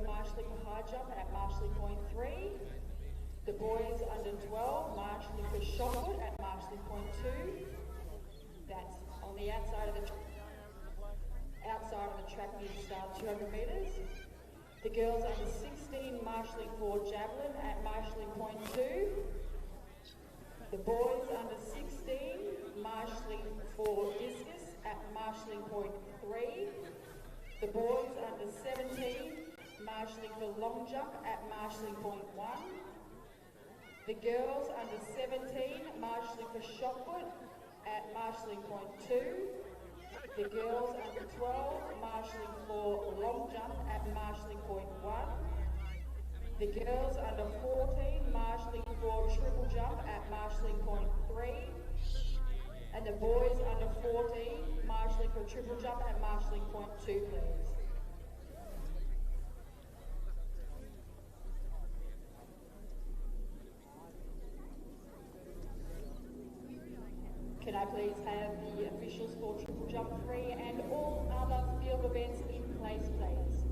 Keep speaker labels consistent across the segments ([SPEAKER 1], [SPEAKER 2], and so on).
[SPEAKER 1] marshalling for high jump at marshalling point 3. The boys under 12 marshalling for shot put at marshalling point 2. That's on the outside of the track near the start, 200 metres. The girls under 16 marshalling for javelin at marshalling point 2. The boys under 16 marshalling for discus at marshalling point 3. The boys under 17 marshalling for long jump at marshalling point 1. The girls under 17 marshalling for shot put at marshalling point 2. The girls under 12 marshalling for long jump at marshalling point 1. The girls under 14 marshalling for triple jump at marshalling point 3. And the boys under 14 marshalling for triple jump at marshalling point 2, please. Can I please have the officials for triple jump 3 and all other field events in place, please?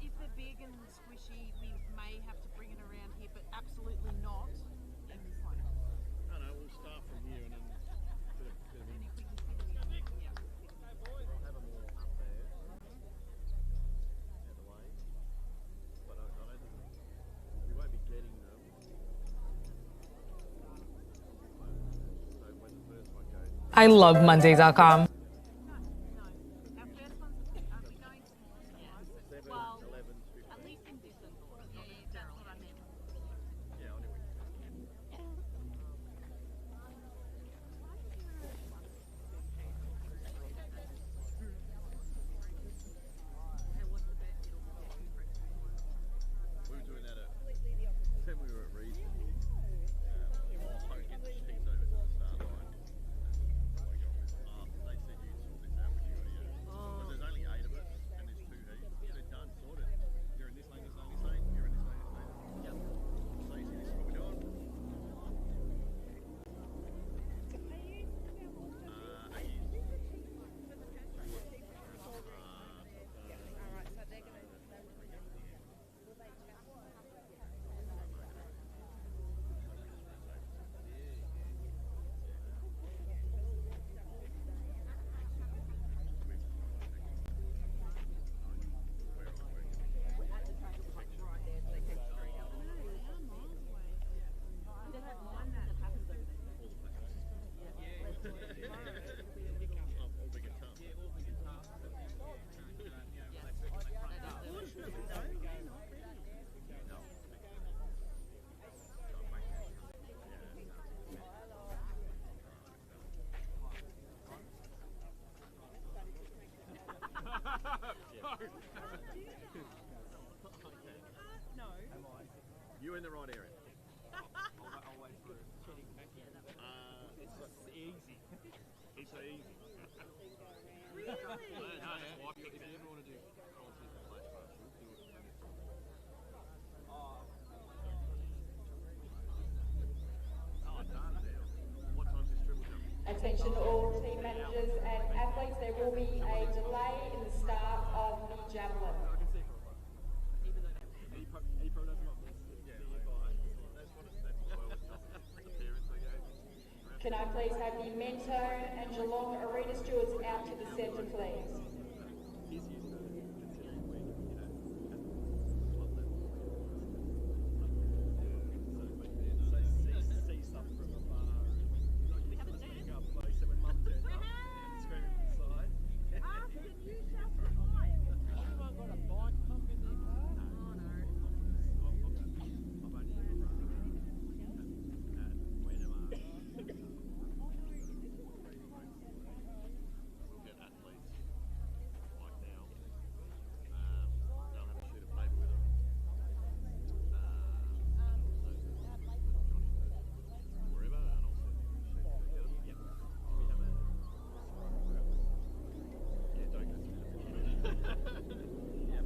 [SPEAKER 2] If they're big and squishy, we may have to bring it around here, but absolutely not in this one.
[SPEAKER 3] No, we'll start from here and then bit of
[SPEAKER 2] and if we can fit them in, yeah.
[SPEAKER 3] I'll have them all up there, out the way, but I don't think we won't be getting them. So when the first one goes,
[SPEAKER 4] I love Monday.com.
[SPEAKER 3] they You're in the right area.
[SPEAKER 5] I'll wait for it. It's easy.
[SPEAKER 3] It's so easy.
[SPEAKER 2] Really?
[SPEAKER 3] If you ever want to do content for flash pass, you'll do it. Oh, done now. What time's this triple jump?
[SPEAKER 1] Attention all team managers and athletes, there will be a delay in the start of the javelin.
[SPEAKER 3] I can see it from afar. He probably doesn't want this. Yeah, that's what it's. That's why I was the parents they go.
[SPEAKER 1] Can I please have the Mentone and Geelong Arena stewards out to the centre, please?
[SPEAKER 3] He's used to it, considering we, at club level. So see stuff from afar. We haven't seen it. Up close, and when mum turns up, screaming from the side.
[SPEAKER 2] After New South Wales.
[SPEAKER 5] Everyone got a bike pump in their car?
[SPEAKER 2] Oh no.
[SPEAKER 3] I've only ever run at Wenham. We'll get athletes like now. They'll have a sheet of paper with them. Wherever, and I'll send them a sheet together. Yep. We have a. Yeah, don't go through the Yep.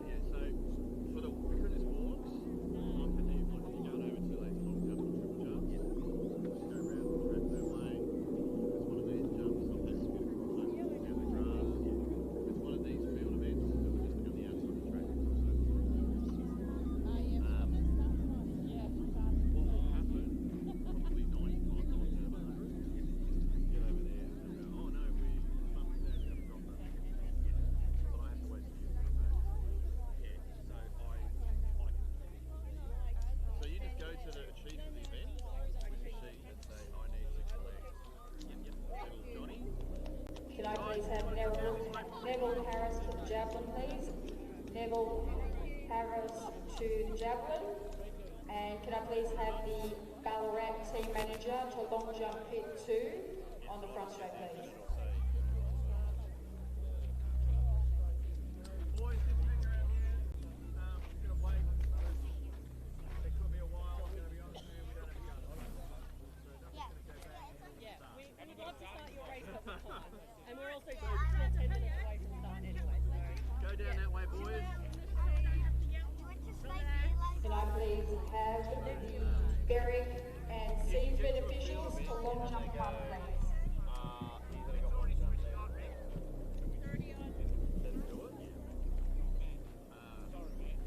[SPEAKER 3] Yeah, so for the because it's walks, I can do like if you're going over to like long jump or triple jump, just go around the track that way. It's one of these jumps, not this bit across down the grass. It's one of these field events that would just be on the outside of the track. What will happen, probably 95 times out of 100, get over there and go, oh no, we bumped that, haven't got that. But I have to wait for you to come back. Yeah, so so you just go to the sheet for the event with your sheet that say, I need 6 legs. Yep. Little Johnny.
[SPEAKER 1] Can I please have Neville Harris to the javelin, please? Neville Harris to the javelin. And can I please have the Ballarat team manager to long jump pit 2 on the front straight, please?
[SPEAKER 3] Boys, just hang around here. We're going to wait. It could be a while. We're going to be honest with you. We don't have to go. So Duffy's going to go back and start.
[SPEAKER 6] We would love to start your race at the time. And we're also still 10 minutes away from start anyway, so.
[SPEAKER 3] Go down that way, boys.
[SPEAKER 1] Can I please have the Berwick and Seaford officials to long jump 1, please?
[SPEAKER 5] He's only got one jump left.
[SPEAKER 3] Let him do it.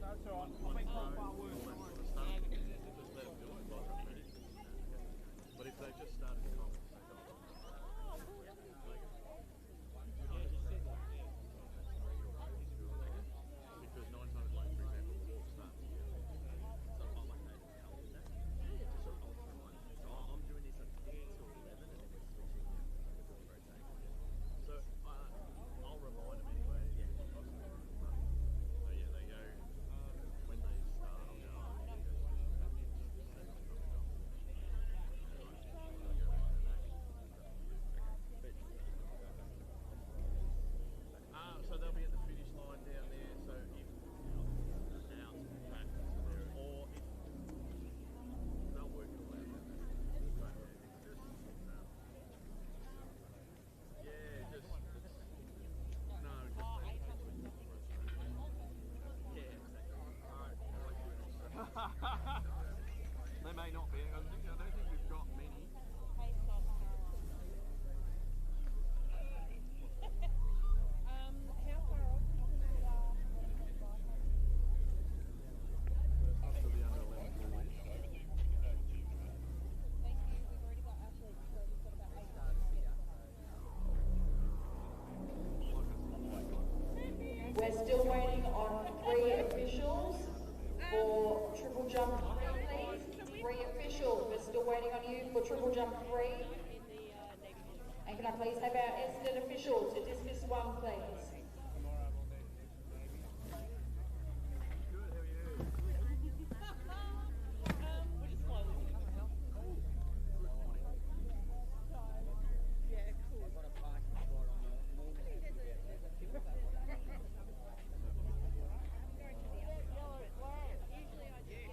[SPEAKER 5] That's alright. I'll make one far worse.
[SPEAKER 3] Just let him do it. But if they've just started the comp, because 9 times like, for example, the walk starts here. So I'm like, hey, how is that? Just sort of altering one. So I'm doing this at 10 till 11 and then we're switching because of rotating. So I'll remind them anyway. Yeah. So yeah, they go, when they start, I'll go, oh, yeah, go. So they'll be at the finish line down there. So if out back to there, or if they'll work it all out. Yeah, just no, just yeah, exactly. They may not be. I don't think we've got many.
[SPEAKER 6] How far off
[SPEAKER 3] Up to the under 11 boys.
[SPEAKER 1] We're still waiting on 3 officials for triple jump 3, please. 3 officials, we're still waiting on you for triple jump 3. And can I please have our Essendon official to dismiss 1, please?
[SPEAKER 6] we're just slowly. Yeah, cool.
[SPEAKER 5] Got a parking spot on the
[SPEAKER 6] I'm going to the other side, but usually I just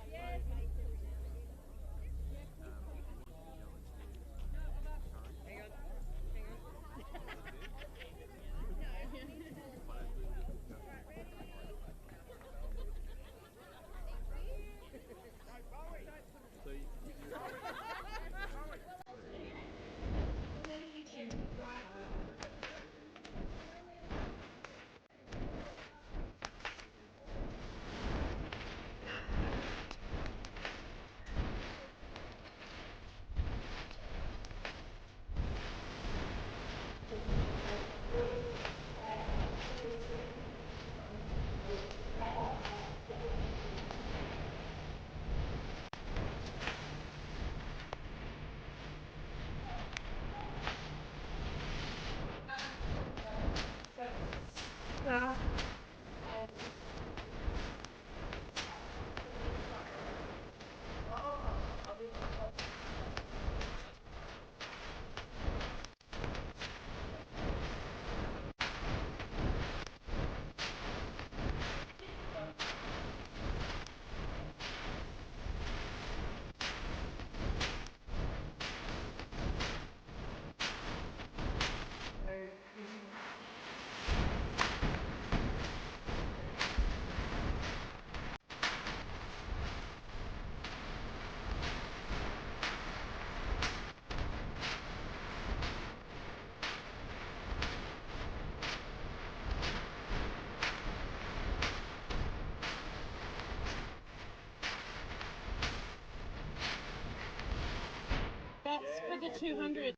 [SPEAKER 2] 200.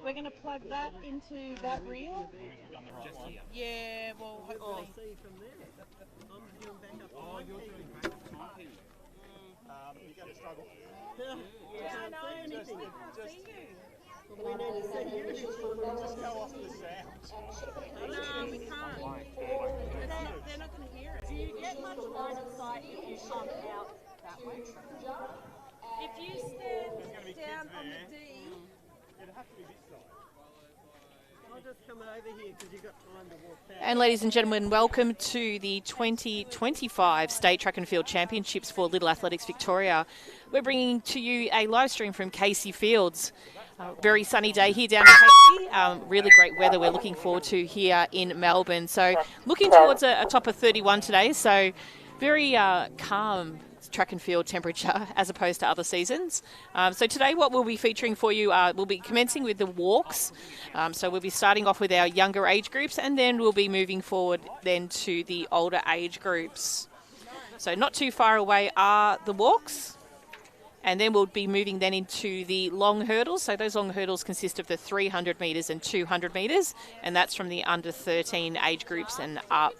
[SPEAKER 2] We're going to plug that into that reel. Yeah, well, hopefully.
[SPEAKER 5] See from there. I'm doing back up.
[SPEAKER 3] Oh, you're doing back to typing. You're going to struggle.
[SPEAKER 5] Can't see anything.
[SPEAKER 3] Just
[SPEAKER 5] We need to see you.
[SPEAKER 3] go off the sound.
[SPEAKER 2] No, we can't. They're not going to hear it.
[SPEAKER 6] Do you get much line of sight if you come out that way? If you stand down on the D,
[SPEAKER 3] It'd have to be this side.
[SPEAKER 5] I'll just come over here because you've got time to walk back.
[SPEAKER 7] And ladies and gentlemen, welcome to the 2025 State Track and Field Championships for Little Athletics Victoria. We're bringing to you a live stream from Casey Fields. Very sunny day here down in Casey. Really great weather we're looking forward to here in Melbourne. So looking towards a top of 31 today. So very calm track and field temperature as opposed to other seasons. So today what we'll be featuring for you, we'll be commencing with the walks. So we'll be starting off with our younger age groups and then we'll be moving forward then to the older age groups. So not too far away are the walks. And then we'll be moving then into the long hurdles. So those long hurdles consist of the 300 metres and 200 metres. And that's from the under 13 age groups and up.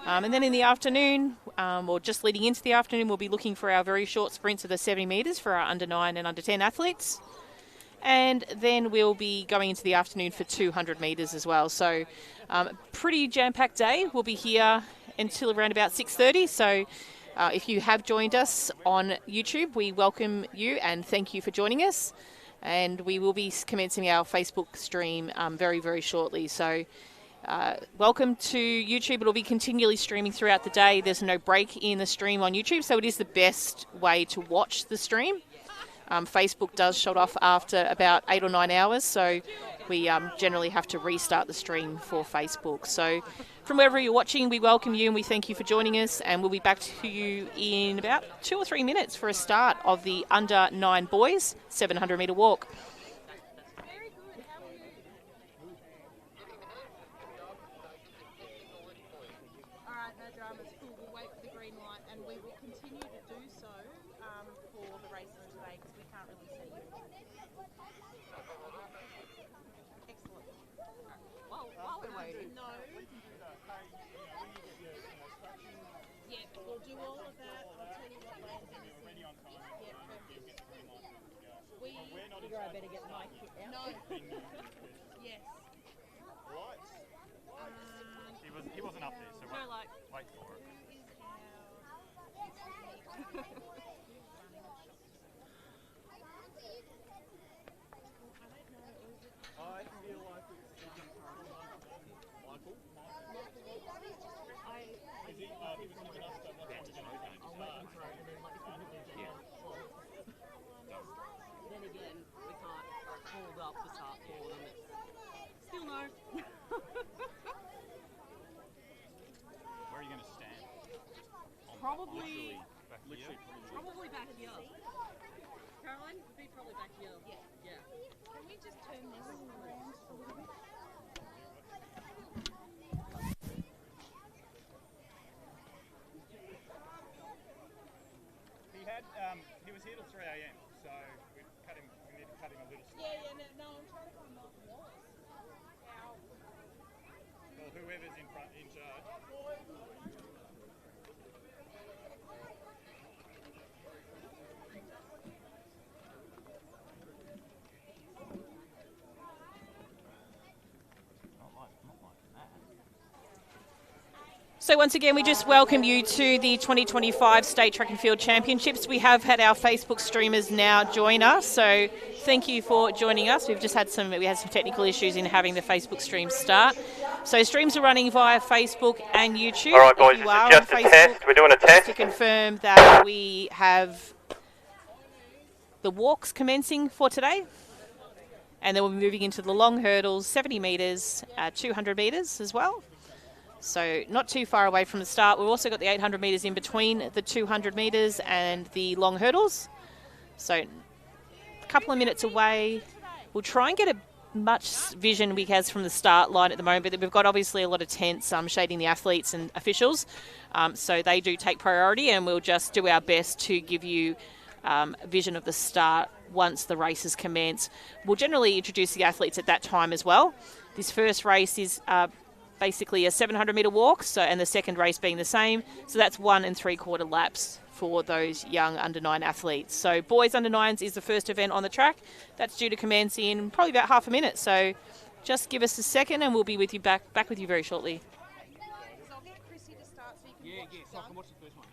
[SPEAKER 7] And then in the afternoon, or just leading into the afternoon, we'll be looking for our very short sprints of the 70 metres for our under 9 and under 10 athletes. And then we'll be going into the afternoon for 200 metres as well. So pretty jam-packed day. We'll be here until around about 6:30. So if you have joined us on YouTube, we welcome you and thank you for joining us. And we will be commencing our Facebook stream very, very shortly. So welcome to YouTube. It'll be continually streaming throughout the day. There's no break in the stream on YouTube, so it is the best way to watch the stream. Facebook does shut off after about 8 or 9 hours, so we generally have to restart the stream for Facebook. So from wherever you're watching, we welcome you and we thank you for joining us, and we'll be back to you in about 2 or 3 minutes for a start of the under 9 boys 700 metre walk.
[SPEAKER 2] Alright, no dramas. Cool. We'll wait for the green light and we will continue to do so for the races today because we can't really see you. Excellent. While we're waiting. No. Yeah, we'll do all of that. I'll tell you what lands in a second. Yeah, perfect.
[SPEAKER 6] I better get my kit out.
[SPEAKER 2] No. Yes.
[SPEAKER 3] He wasn't up there, so
[SPEAKER 2] No, like,
[SPEAKER 3] wait for it. I feel like it's Michael. He was looking up stuff.
[SPEAKER 6] I'll let him throw and then let me put it in. Then again, we can't hold up the start for them. It's still no.
[SPEAKER 3] Where are you going to stand?
[SPEAKER 6] Probably
[SPEAKER 3] Literally
[SPEAKER 6] back here. Caroline would be probably back here. Yeah.
[SPEAKER 2] can we just turn this around a little bit?
[SPEAKER 3] He was here till 3 a.m. So we need to cut him a little slack.
[SPEAKER 2] No, I'm trying to find Martin Wallace.
[SPEAKER 3] Well, whoever's in charge.
[SPEAKER 7] So once again, we just welcome you to the 2025 State Track and Field Championships. We have had our Facebook streamers now join us, so thank you for joining us. We had some technical issues in having the Facebook stream start. So streams are running via Facebook and YouTube.
[SPEAKER 8] All right, boys,
[SPEAKER 7] If you
[SPEAKER 8] this
[SPEAKER 7] are
[SPEAKER 8] is just
[SPEAKER 7] on
[SPEAKER 8] a
[SPEAKER 7] Facebook,
[SPEAKER 8] test. We're doing a
[SPEAKER 7] just
[SPEAKER 8] test.
[SPEAKER 7] to confirm that we have the walks commencing for today. And then we'll be moving into the long hurdles, 70 metres, 200 metres as well. So not too far away from the start. We've also got the 800 metres in between the 200 metres and the long hurdles. So a couple of minutes away. We'll try and get a much vision we has from the start line at the moment, but we've got obviously a lot of tents shading the athletes and officials. So they do take priority, and we'll just do our best to give you vision of the start once the races commence. We'll generally introduce the athletes at that time as well. This first race is basically a 700-metre walk, and the second race being the same. So that's 1 3/4 laps for those young under-9 athletes. So boys under-9s is the first event on the track. That's due to commence in probably about half a minute. So just give us a second and we'll be with you back with you very shortly.
[SPEAKER 2] So I'll get Chrissy to start so you can watch
[SPEAKER 3] so I can watch the first one,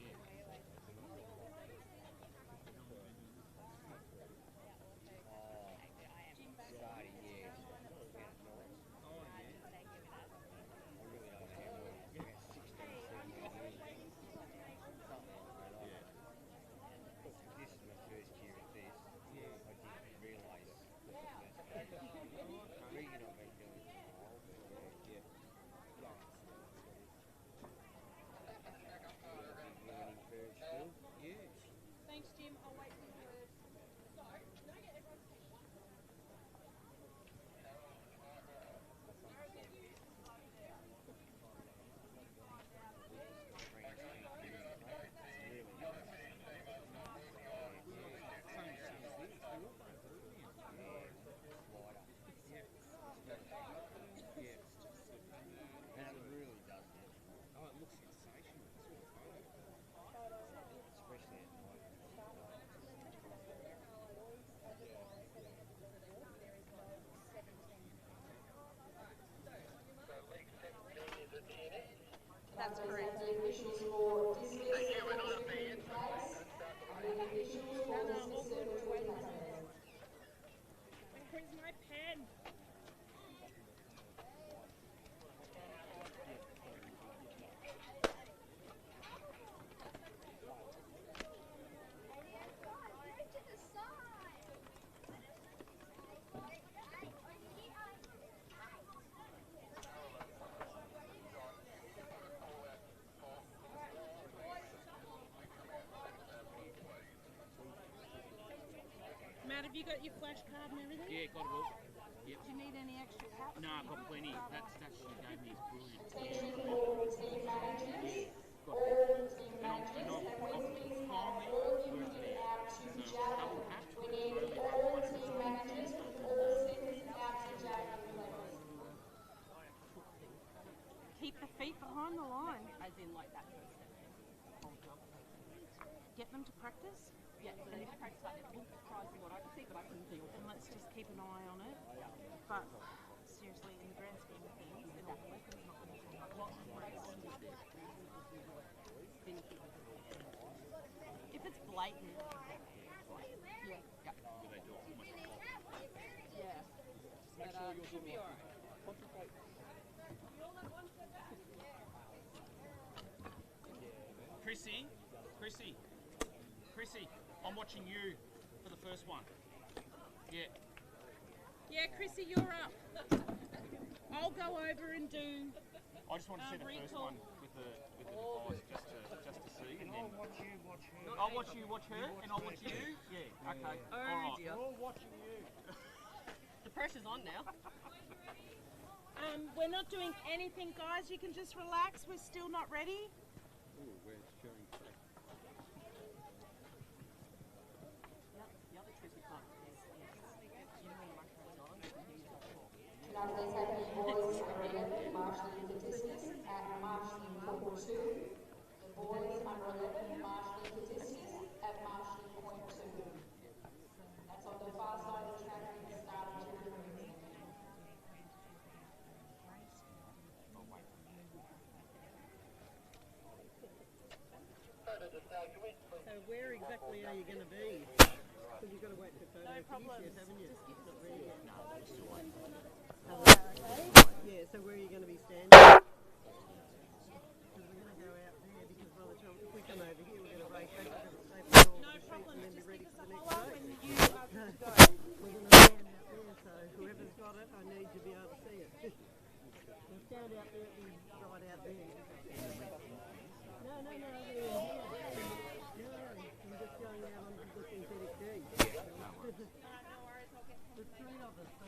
[SPEAKER 2] Thanks, Jim. I'll wait for you. That's correct.
[SPEAKER 1] The officials for dismiss circle 2 in place, and the officials for dismiss circle 2 in place.
[SPEAKER 2] Where's my pen? Matt, have you got your flash card and everything?
[SPEAKER 3] Yeah, got it all. Yep.
[SPEAKER 2] Do you need any extra caps?
[SPEAKER 3] No, I've got plenty. That's she gave me is brilliant.
[SPEAKER 1] Attention for team managers. All team managers have with me all units out to Javelin. We need all team managers with all seconds out to Javelin, please.
[SPEAKER 2] Keep the feet behind the line.
[SPEAKER 8] As in like that first step.
[SPEAKER 2] Get them to practice.
[SPEAKER 8] Yeah, so then if I practice that, we'll try and see what I can see, but I can do
[SPEAKER 2] And let's just keep an eye on it. But seriously, in the grand scheme of things, it's not going to take lots of race. If it's blatant, yeah.
[SPEAKER 8] Yeah. But should be alright.
[SPEAKER 3] Chrissy, I'm watching you for the first one. Yeah.
[SPEAKER 2] Yeah, Chrissy, you're up. I'll go over and do.
[SPEAKER 3] I just want to see the first
[SPEAKER 2] recall.
[SPEAKER 3] one with the device just to see, and then I'll watch you, watch her. I'll watch you, watch her, and I'll watch you. Yeah. Okay.
[SPEAKER 8] Oh,
[SPEAKER 3] all right.
[SPEAKER 8] dear.
[SPEAKER 3] We're all watching you.
[SPEAKER 8] The pressure's on now.
[SPEAKER 2] We're not doing anything, guys. You can just relax. We're still not ready.
[SPEAKER 8] The other tricky part is you know when the microphone's on, you can hear yourself talk.
[SPEAKER 1] Now please have the boys under 11 marshalling for dismiss at marshalling point 2. The boys under 11 marshalling for dismiss at marshalling point 2. That's on the far side of the track at the start of the ring.
[SPEAKER 5] So where exactly are you going to be? Because you've got to wait for photo finish yet, haven't you? It's not ready yet. Yeah, so where are you going to be standing? Because we're going to go out there because by the time if we come over here, we're going to race back to the safe and all the sheets and then be ready for the next race. We're going to stand out there, so whoever's got it, I need to be able to see it. We'll stand out there and right out there. No, we're in here. No, I'm just going out onto the synthetic D. There's 3 of us, so.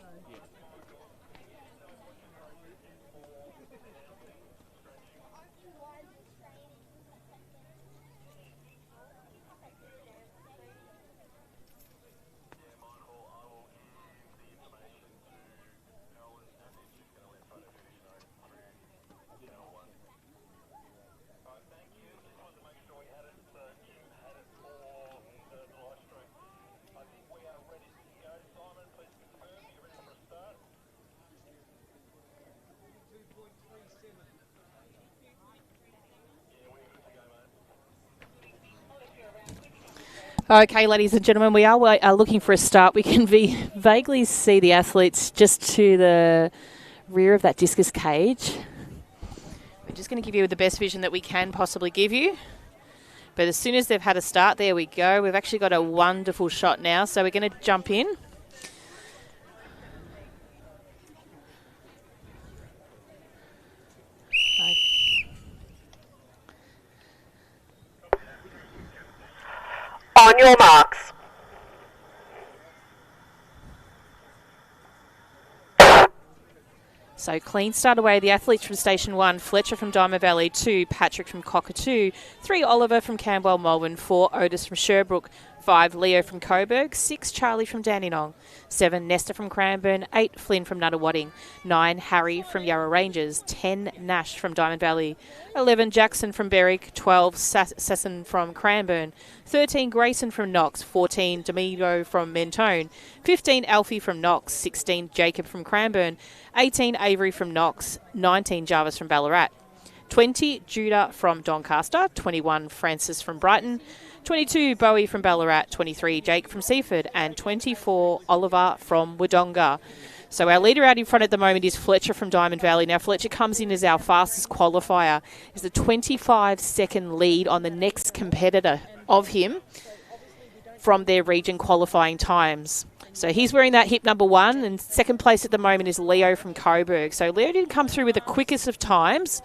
[SPEAKER 7] Okay, ladies and gentlemen, we are looking for a start. We can vaguely see the athletes just to the rear of that discus cage. We're just going to give you the best vision that we can possibly give you. But as soon as they've had a start, there we go. We've actually got a wonderful shot now, so we're going to jump in.
[SPEAKER 9] On your marks.
[SPEAKER 7] So clean start away. The athletes from Station 1, Fletcher from Diamond Valley, 2, Patrick from Cockatoo, 3, Oliver from Camberwell Melbourne, 4, Otis from Sherbrooke, 5, Leo from Coburg, 6, Charlie from Dandenong, 7, Nesta from Cranbourne, 8, Flynn from Nuttawading, 9, Harry from Yarra Ranges, 10, Nash from Diamond Valley, 11, Jackson from Berwick, 12, Sasson from Cranbourne, 13, Grayson from Knox, 14, Domingo from Mentone, 15, Alfie from Knox, 16, Jacob from Cranbourne, 18, Avery from Knox, 19, Jarvis from Ballarat, 20, Judah from Doncaster, 21, Francis from Brighton, 22, Bowie from Ballarat, 23, Jake from Seaford, and 24, Oliver from Wodonga. So our leader out in front at the moment is Fletcher from Diamond Valley. Now Fletcher comes in as our fastest qualifier. Is a 25-second lead on the next competitor of him from their region qualifying times. So he's wearing that hip number 1, and second place at the moment is Leo from Coburg. So Leo didn't come through with the quickest of times.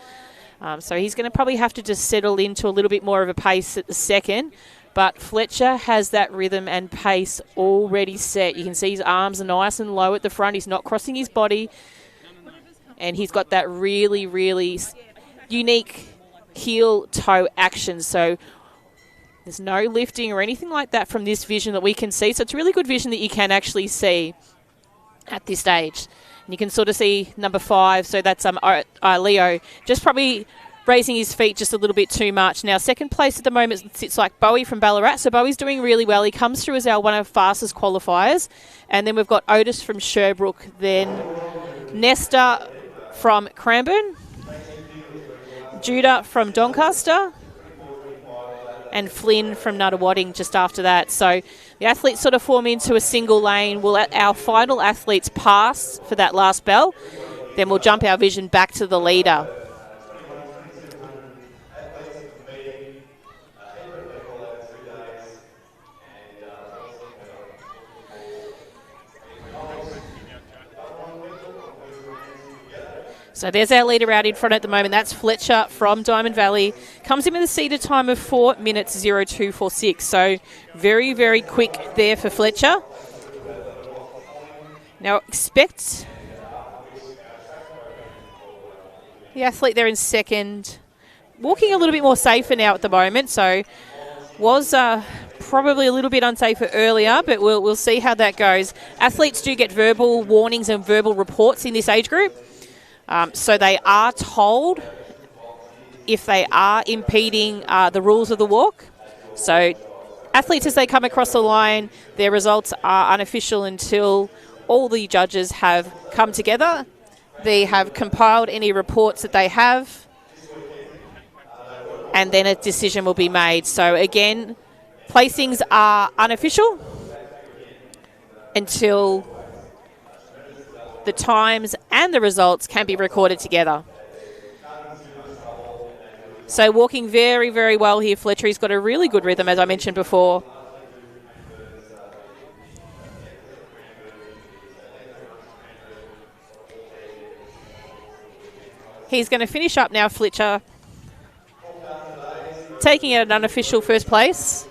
[SPEAKER 7] So he's going to probably have to just settle into a little bit more of a pace at the second. But Fletcher has that rhythm and pace already set. You can see his arms are nice and low at the front. He's not crossing his body. And he's got that really, really unique heel-toe action. So there's no lifting or anything like that from this vision that we can see. So it's a really good vision that you can actually see at this stage. And you can sort of see number 5, so that's Leo, just probably raising his feet just a little bit too much. Now, second place at the moment sits like Bowie from Ballarat. So Bowie's doing really well. He comes through as one of our fastest qualifiers. And then we've got Otis from Sherbrooke, then Nesta from Cranbourne, Judah from Doncaster, and Flynn from Nuttawading just after that. So the athletes sort of form into a single lane. We'll let our final athletes pass for that last bell. Then we'll jump our vision back to the leader. So there's our leader out in front at the moment. That's Fletcher from Diamond Valley. Comes in with a seated time of 4 minutes 0246. So very, very quick there for Fletcher. Now expect the athlete there in second. Walking a little bit more safer now at the moment. So was probably a little bit unsafer earlier, but we'll see how that goes. Athletes do get verbal warnings and verbal reports in this age group. So they are told if they are impeding the rules of the walk. So athletes, as they come across the line, their results are unofficial until all the judges have come together. They have compiled any reports that they have, and then a decision will be made. So again, placings are unofficial until the times and the results can be recorded together. So walking very, very well here, Fletcher. He's got a really good rhythm, as I mentioned before. He's going to finish up now, Fletcher, taking out an unofficial first place.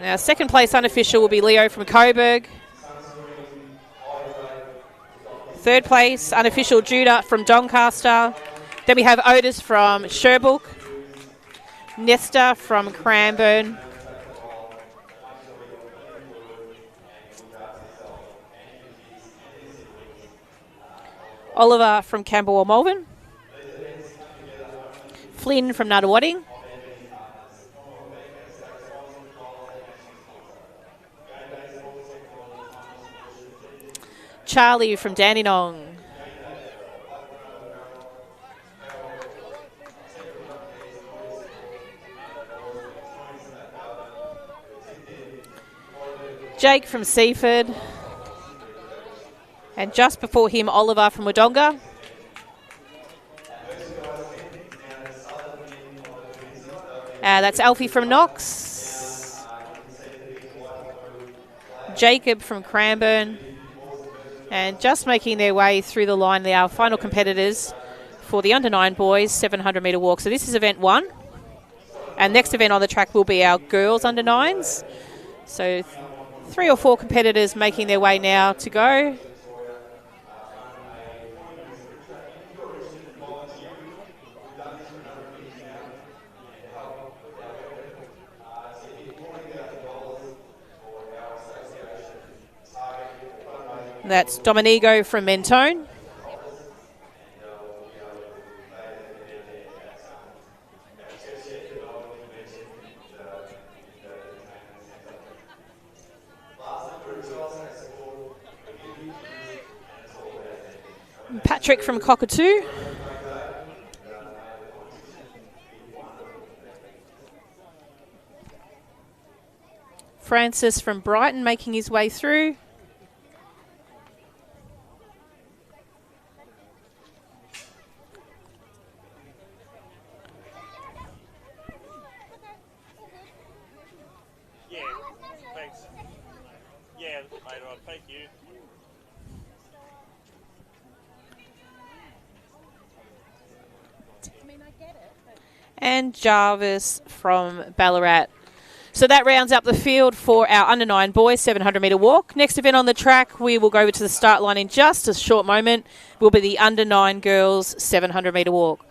[SPEAKER 7] Now, second place unofficial will be Leo from Coburg. Third place unofficial Judah from Doncaster. Then we have Otis from Sherbrooke. Nesta from Cranbourne. Oliver from Camberwell Melbourne. Flynn from Nuttawading. Charlie from Dandenong. Jake from Seaford. And just before him, Oliver from Wodonga. That's Alfie from Knox. Jacob from Cranbourne. And just making their way through the line, they are our final competitors for the under-9 boys 700 metre walk. So this is event 1. And next event on the track will be our girls under-9s. So 3 or 4 competitors making their way now to go. That's Dominigo from Mentone. Patrick from Cockatoo. Francis from Brighton making his way through. And Jarvis from Ballarat. So that rounds up the field for our under-9 boys 700 metre walk. Next event on the track, we will go over to the start line in just a short moment. Will be the under-9 girls 700 metre walk.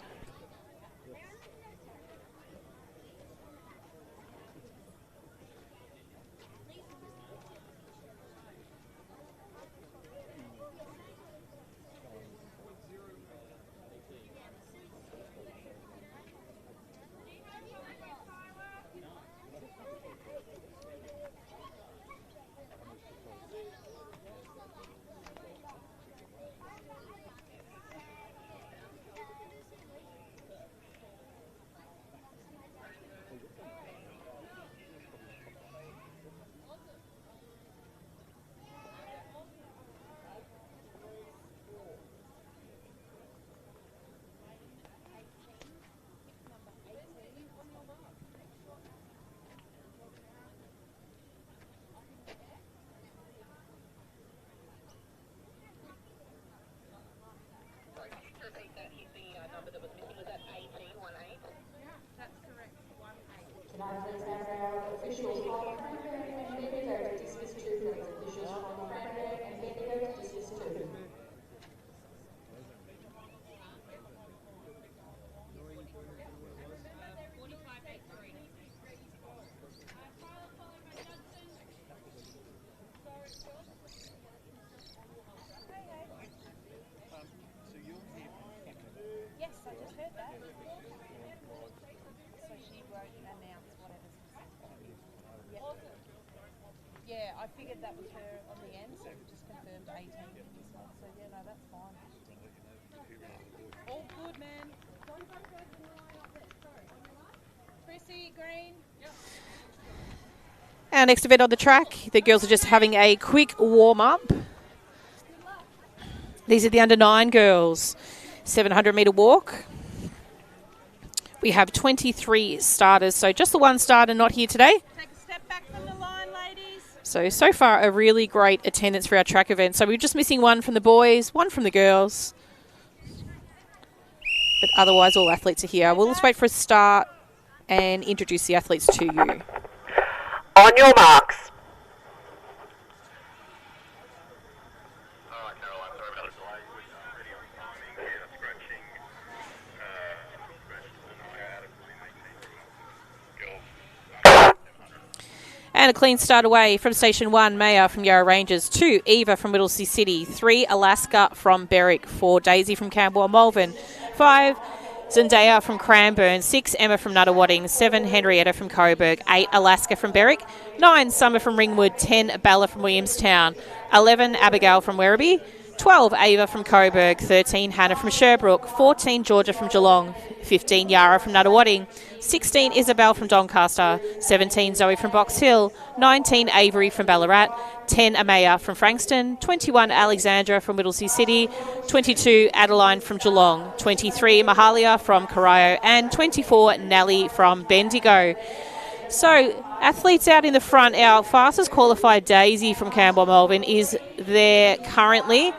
[SPEAKER 2] Yeah, I figured that was her on the end, so we just confirmed 18 for this one. So yeah, no, that's fine. All good, man. Chrissy, Green. Yep.
[SPEAKER 7] Our next event on the track, the girls are just having a quick warm-up. These are the under-9 girls, 700 metre walk. We have 23 starters, so just the one starter not here today.
[SPEAKER 2] Take a step back from the line, ladies.
[SPEAKER 7] So far a really great attendance for our track event. So we're just missing one from the boys, one from the girls. But otherwise all athletes are here. We'll just wait for a start and introduce the athletes to you.
[SPEAKER 9] On your marks.
[SPEAKER 7] And a clean start away from Station 1, Maya from Yarra Ranges. 2, Eva from Whittlesea City. 3, Alaska from Berwick. 4, Daisy from Camberwell Malvern. 5, Zendaya from Cranbourne, 6 Emma from Nuttawading, 7 Henrietta from Coburg, 8 Alaska from Berwick, 9 Summer from Ringwood, 10 Bella from Williamstown, 11 Abigail from Werribee, 12 Ava from Coburg, 13 Hannah from Sherbrooke, 14 Georgia from Geelong, 15 Yara from Nuttawading, 16 Isabel from Doncaster, 17 Zoe from Box Hill, 19 Avery from Ballarat, 10 Amaya from Frankston, 21 Alexandra from Whittlesea City, 22 Adeline from Geelong, 23 Mahalia from Corio, and 24 Nellie from Bendigo. So, athletes out in the front, our fastest qualified Daisy from Campbell Melbourne is there currently.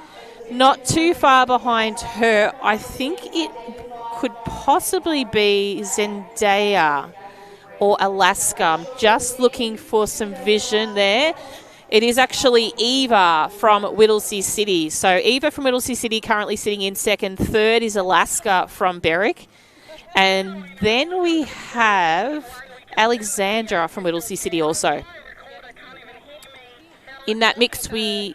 [SPEAKER 7] Not too far behind her, I think it could possibly be Zendaya or Alaska. I'm just looking for some vision there. It is actually Eva from Whittlesea City. So Eva from Whittlesea City currently sitting in second. Third is Alaska from Berwick. And then we have Alexandra from Whittlesea City also. In that mix, we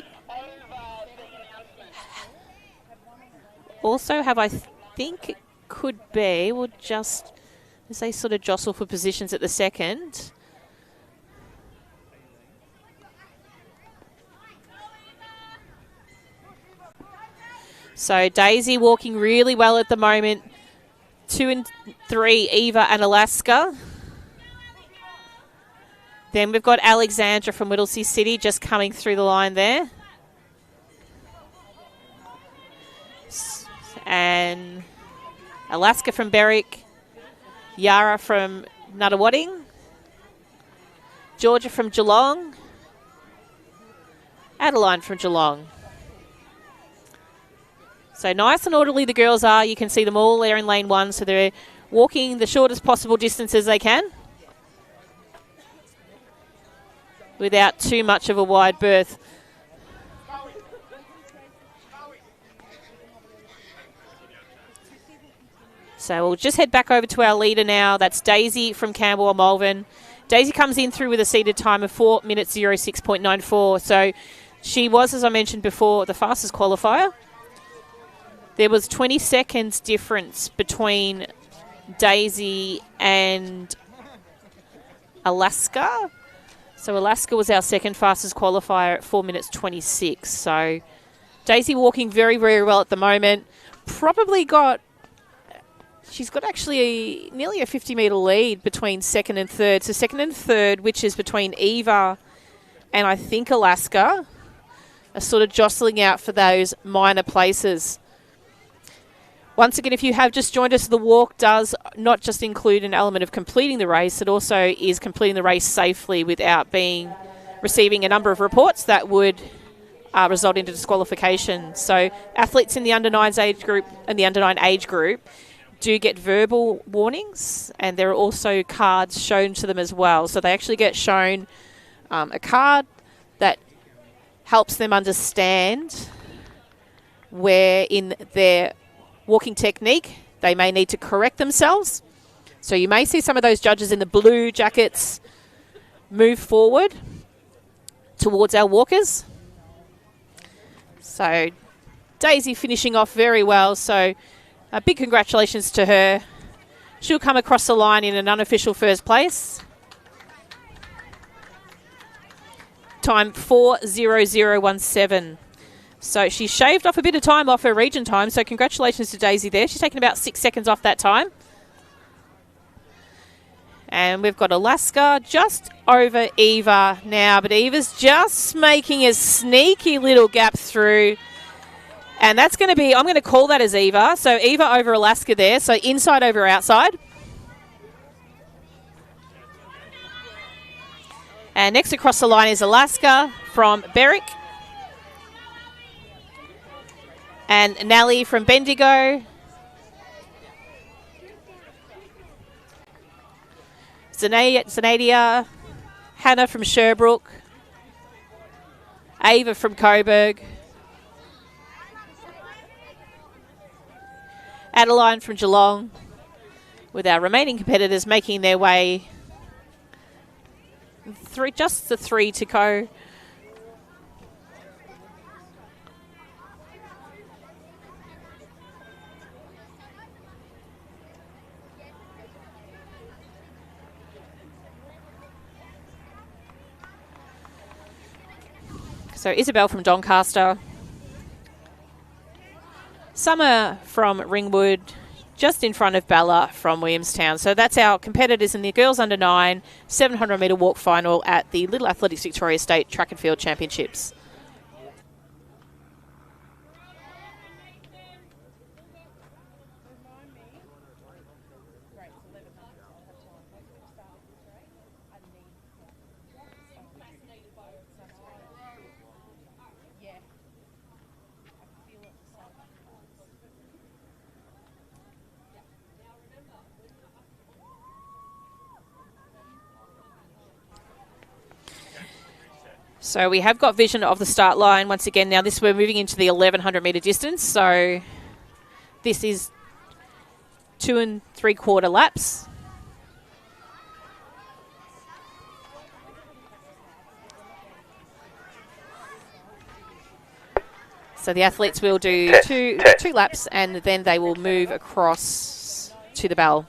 [SPEAKER 7] also have, I think it could be, we'll just, as they sort of jostle for positions at the second. So Daisy walking really well at the moment. 2 and 3, Eva and Alaska. Then we've got Alexandra from Whittlesea City just coming through the line there. And Alaska from Berwick, Yara from Nuttawading, Georgia from Geelong, Adeline from Geelong. So nice and orderly the girls are. You can see them all there in lane 1, so they're walking the shortest possible distances they can without too much of a wide berth. So we'll just head back over to our leader now. That's Daisy from Campbell or Malvern. Daisy comes in through with a seated time of 4 minutes 06.94. So she was, as I mentioned before, the fastest qualifier. There was 20 seconds difference between Daisy and Alaska. So Alaska was our second fastest qualifier at 4 minutes 26. So Daisy walking very, very well at the moment. She's got actually nearly a 50-metre lead between second and third. So second and third, which is between Eva and I think Alaska, are sort of jostling out for those minor places. Once again, if you have just joined us, the walk does not just include an element of completing the race, it also is completing the race safely without receiving a number of reports that would result into disqualification. So athletes in the under-9 age group and the under-9 age group do get verbal warnings, and there are also cards shown to them as well. So they actually get shown a card that helps them understand where in their walking technique they may need to correct themselves. So you may see some of those judges in the blue jackets move forward towards our walkers. So Daisy finishing off very well, so a big congratulations to her. She'll come across the line in an unofficial first place. Time 4:00:17. So she shaved off a bit of time off her region time, so congratulations to Daisy there. She's taken about 6 seconds off that time. And we've got Alaska just over Eva now, but Eva's just making a sneaky little gap through. And that's going to be, I'm going to call that as Eva. So Eva over Alaska there, so inside over outside. And next across the line is Alaska from Berwick. And Nellie from Bendigo. Zanadia, Hannah from Sherbrooke. Ava from Coburg. Adeline from Geelong, with our remaining competitors making their way. Just the 3 to go. So Isabel from Doncaster. Summer from Ringwood, just in front of Bella from Williamstown. So that's our competitors in the girls under 9 700 metre walk final at the Little Athletics Victoria State Track and Field Championships. So we have got vision of the start line once again. Now this, we're moving into the 1100 metre distance. So this is 2 3/4 laps. So the athletes will do two laps and then they will move across to the bell.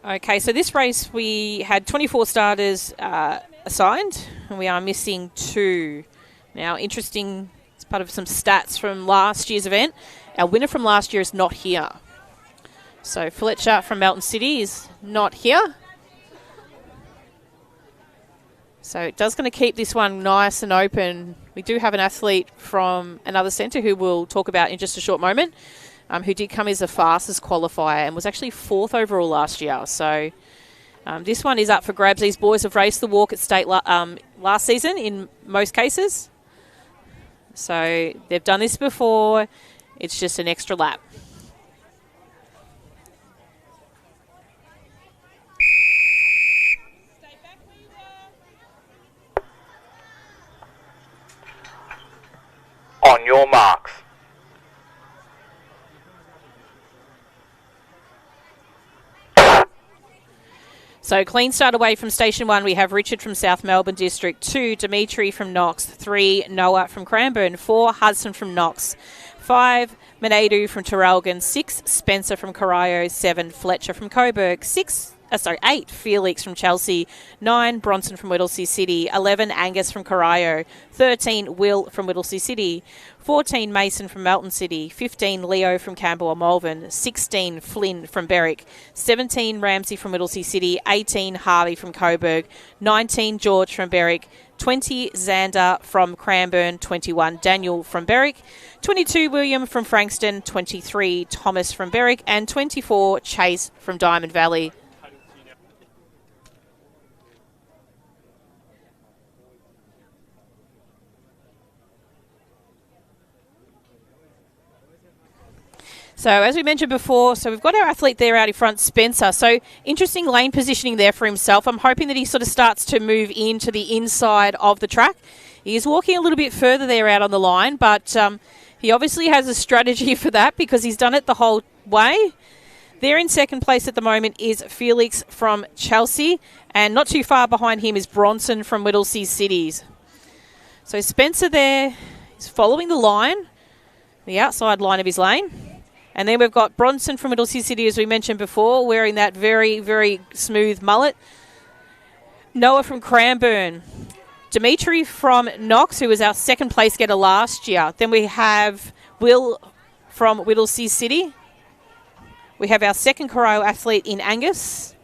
[SPEAKER 7] Okay, so this race we had 24 starters assigned, and we are missing 2. Now, interesting, it's part of some stats from last year's event. Our winner from last year is not here. So Fletcher from Melton City is not here. So it does going to keep this one nice and open. We do have an athlete from another centre who we'll talk about in just a short moment, who did come as the fastest qualifier and was actually 4th overall last year. So this one is up for grabs. These boys have raced the walk at state last season in most cases. So they've done this before. It's just an extra lap.
[SPEAKER 9] On your marks.
[SPEAKER 7] So clean start away from Station 1. We have Richard from South Melbourne District, 2, Dimitri from Knox, 3, Noah from Cranbourne, 4, Hudson from Knox, 5, Manadu from Terrelgan, 6, Spencer from Corio, 7, Fletcher from Coburg, 8, Felix from Chelsea, 9, Bronson from Whittlesea City, 11, Angus from Corio, 13, Will from Whittlesea City, 14, Mason from Melton City, 15, Leo from Camberwell Malvern, 16, Flynn from Berwick, 17, Ramsey from Whittlesea City, 18, Harvey from Coburg, 19, George from Berwick, 20, Xander from Cranbourne, 21, Daniel from Berwick, 22, William from Frankston, 23, Thomas from Berwick, and 24, Chase from Diamond Valley. So as we mentioned before, so we've got our athlete there out in front, Spencer. So interesting lane positioning there for himself. I'm hoping that he sort of starts to move into the inside of the track. He is walking a little bit further there out on the line, but he obviously has a strategy for that because he's done it the whole way. There in second place at the moment is Felix from Chelsea, and not too far behind him is Bronson from Whittlesea Cities. So Spencer there is following the line, the outside line of his lane. And then we've got Bronson from Whittlesea City, as we mentioned before, wearing that very, very smooth mullet. Noah from Cranbourne. Dimitri from Knox, who was our second place getter last year. Then we have Will from Whittlesea City. We have our second Corio athlete in Angus.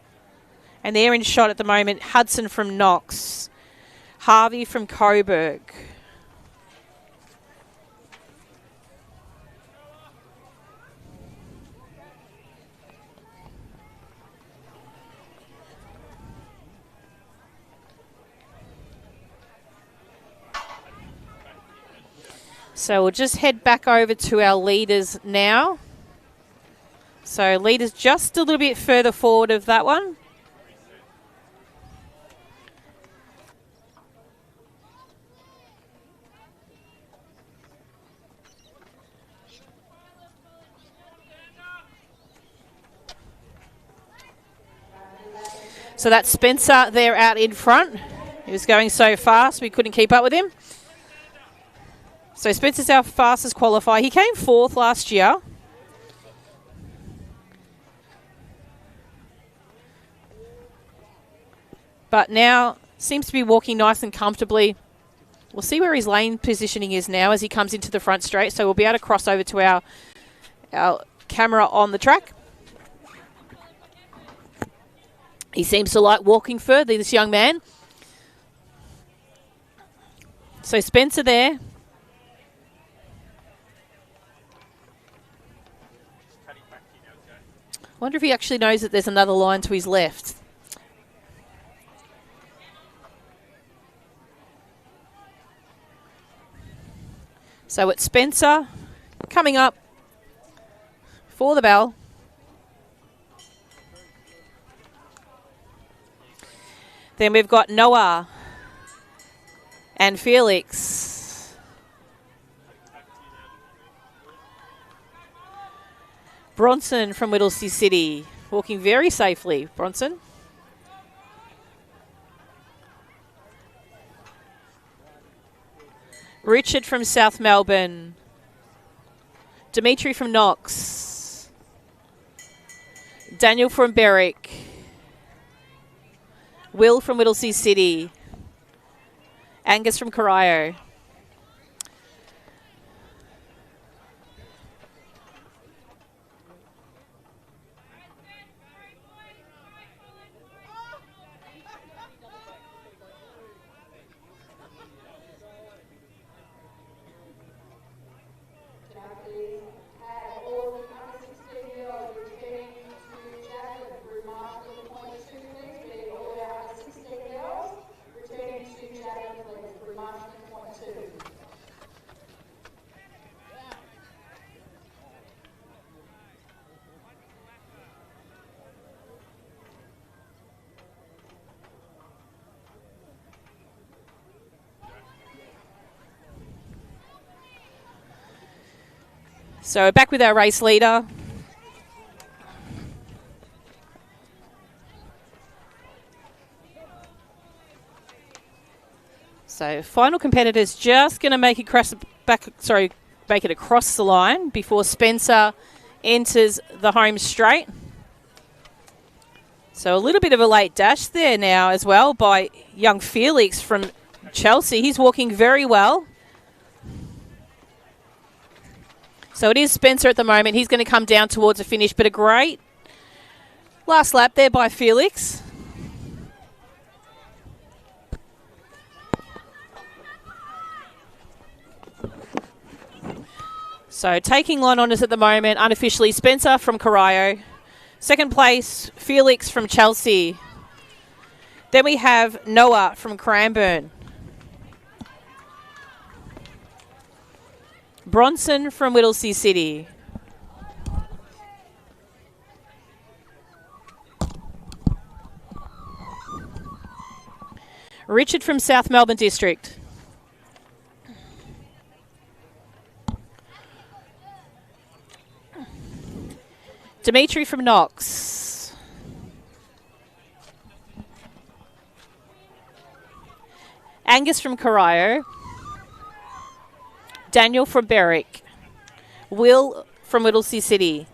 [SPEAKER 7] And they're in shot at the moment, Hudson from Knox. Harvey from Coburg. So we'll just head back over to our leaders now. So leaders just a little bit further forward of that one. So that's Spencer there out in front. He was going so fast we couldn't keep up with him. So Spencer's our fastest qualifier. He came 4th last year. But now seems to be walking nice and comfortably. We'll see where his lane positioning is now as he comes into the front straight. So we'll be able to cross over to our camera on the track. He seems to like walking further, this young man. So Spencer there. I wonder if he actually knows that there's another line to his left. So it's Spencer coming up for the bell. Then we've got Noah and Felix. Bronson from Whittlesea City, walking very safely, Bronson. Richard from South Melbourne. Dimitri from Knox. Daniel from Berwick. Will from Whittlesea City. Angus from Corio. So back with our race leader. So final competitor's just going to make it make it across the line before Spencer enters the home straight. So a little bit of a late dash there now as well by young Felix from Chelsea. He's walking very well. So it is Spencer at the moment. He's going to come down towards the finish, but a great last lap there by Felix. So taking line honours at the moment, unofficially, Spencer from Corio. Second place, Felix from Chelsea. Then we have Noah from Cranbourne. Bronson from Whittlesea City. Richard from South Melbourne District. Dimitri from Knox. Angus from Corio. Daniel from Berwick. Will from Whittlesea City.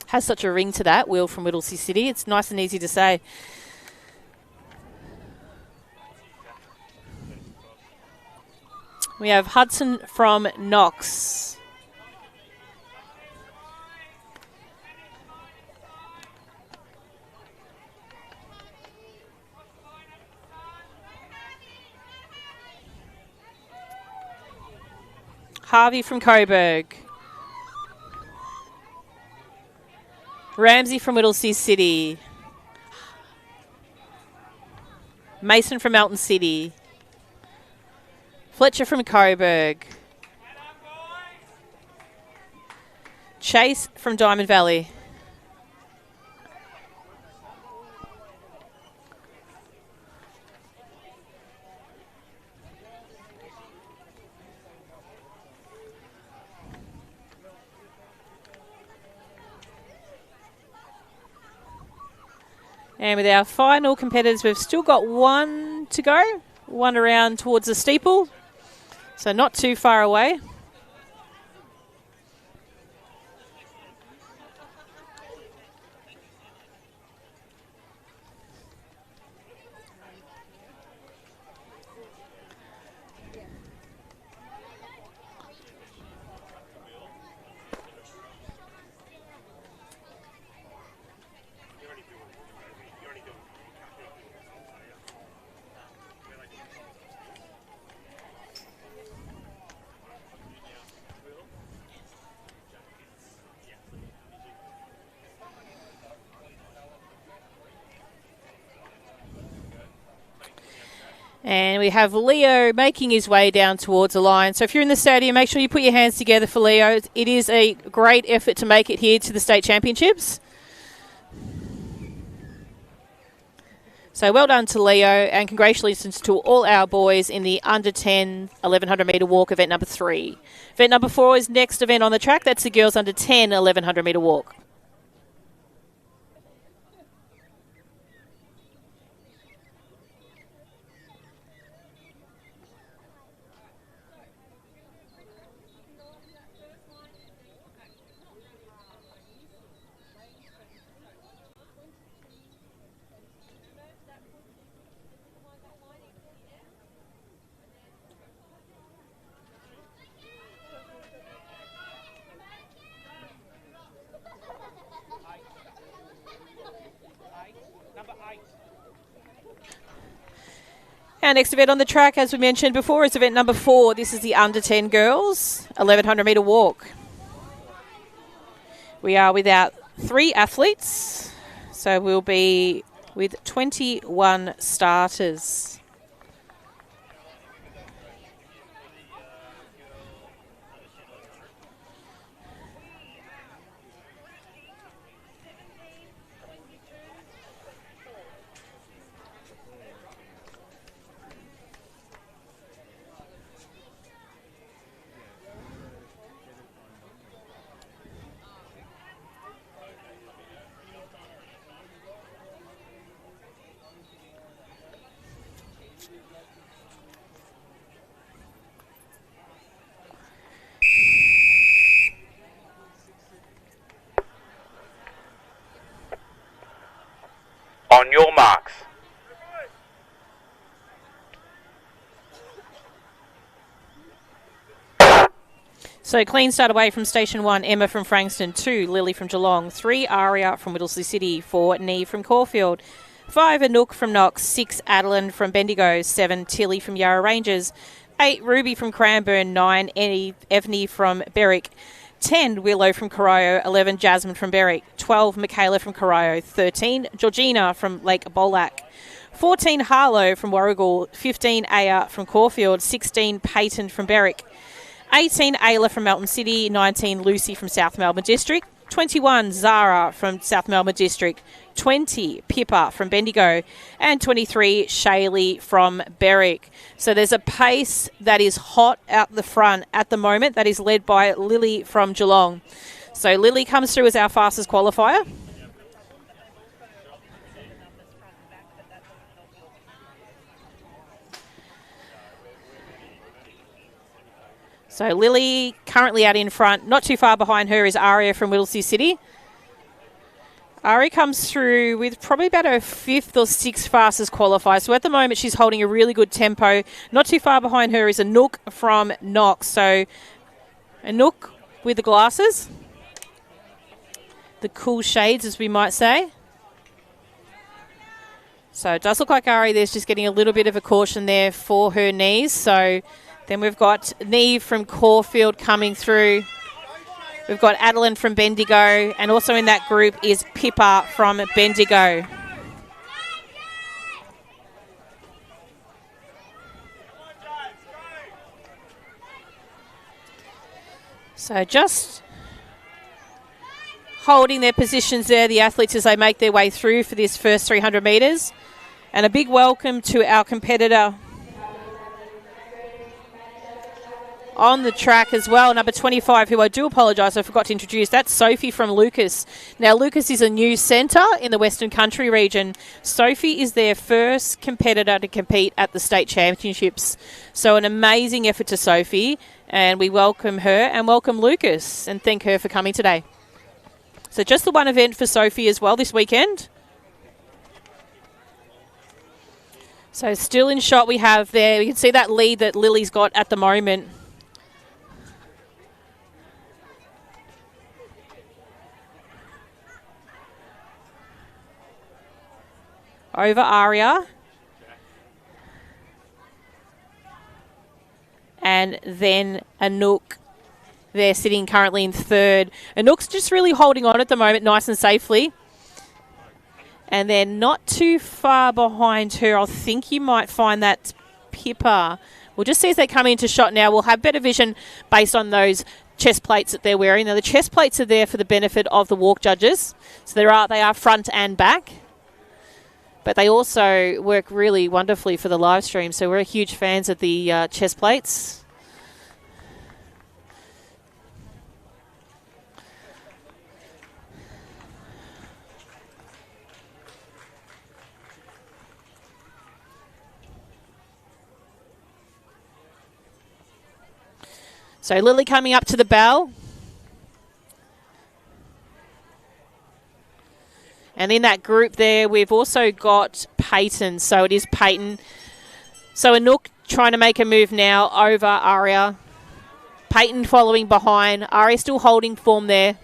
[SPEAKER 7] Has such a ring to that, Will from Whittlesea City. It's nice and easy to say. We have Hudson from Knox. Harvey from Coburg. Ramsey from Whittlesea City. Mason from Melton City. Fletcher from Coburg. Chase from Diamond Valley. And with our final competitors, we've still got one to go, one around towards the steeple, so not too far away. And we have Leo making his way down towards the line. So if you're in the stadium, make sure you put your hands together for Leo. It is a great effort to make it here to the state championships. So well done to Leo, and congratulations to all our boys in the under 10 1100 metre walk, event number 3. Event number 4 is next event on the track. That's the girls under 10 1100 metre walk. Our next event on the track, as we mentioned before, is event number 4. This is the under 10 girls 1100 metre walk. We are without 3 athletes, so we'll be with 21 starters.
[SPEAKER 9] On your marks.
[SPEAKER 7] So clean start away from Station 1, Emma from Frankston. 2, Lily from Geelong. 3, Aria from Whittlesea City. 4, Neve from Caulfield. 5, Anouk from Knox. 6, Adeline from Bendigo. 7, Tilly from Yarra Ranges. 8, Ruby from Cranbourne. 9, Evney from Berwick. 10, Willow from Corio. 11, Jasmine from Berwick. 12, Michaela from Corio. 13, Georgina from Lake Bolac. 14, Harlow from Warragul. 15, Aya from Caulfield. 16, Peyton from Berwick. 18, Ayla from Melton City. 19, Lucy from South Melbourne District. 21, Zara from South Melbourne District. 20, Pippa from Bendigo. And 23, Shaylee from Berwick. So there's a pace that is hot out the front at the moment that is led by Lily from Geelong. So Lily comes through as our fastest qualifier. So Lily currently out in front. Not too far behind her is Aria from Whittlesea City. Ari comes through with probably about her 5th or 6th fastest qualifier. So at the moment, she's holding a really good tempo. Not too far behind her is Anouk from Knox. So Anouk with the glasses. The cool shades, as we might say. So it does look like Ari there's just getting a little bit of a caution there for her knees. So then we've got Neve from Caulfield coming through. We've got Adeline from Bendigo, and also in that group is Pippa from Bendigo. So just holding their positions there, the athletes, as they make their way through for this first 300 metres. And a big welcome to our competitor on the track as well, number 25, who I do apologise, I forgot to introduce. That's Sophie from Lucas. Now, Lucas is a new centre in the Western Country region. Sophie is their first competitor to compete at the state championships. So an amazing effort to Sophie, and we welcome her and welcome Lucas and thank her for coming today. So just the one event for Sophie as well this weekend. So still in shot we have there. You can see that lead that Lily's got at the moment. Over Aria. And then Anouk. They're sitting currently in third. Anouk's just really holding on at the moment, nice and safely. And they're not too far behind her. I think you might find that Pippa. We'll just see as they come into shot now. We'll have better vision based on those chest plates that they're wearing. Now, the chest plates are there for the benefit of the walk judges. So they are front and back. But they also work really wonderfully for the live stream. So we're huge fans of the chest plates. So Lily coming up to the bell. And in that group there, we've also got Peyton. So it is Peyton. So Anouk trying to make a move now over Aria. Peyton following behind. Aria still holding form there.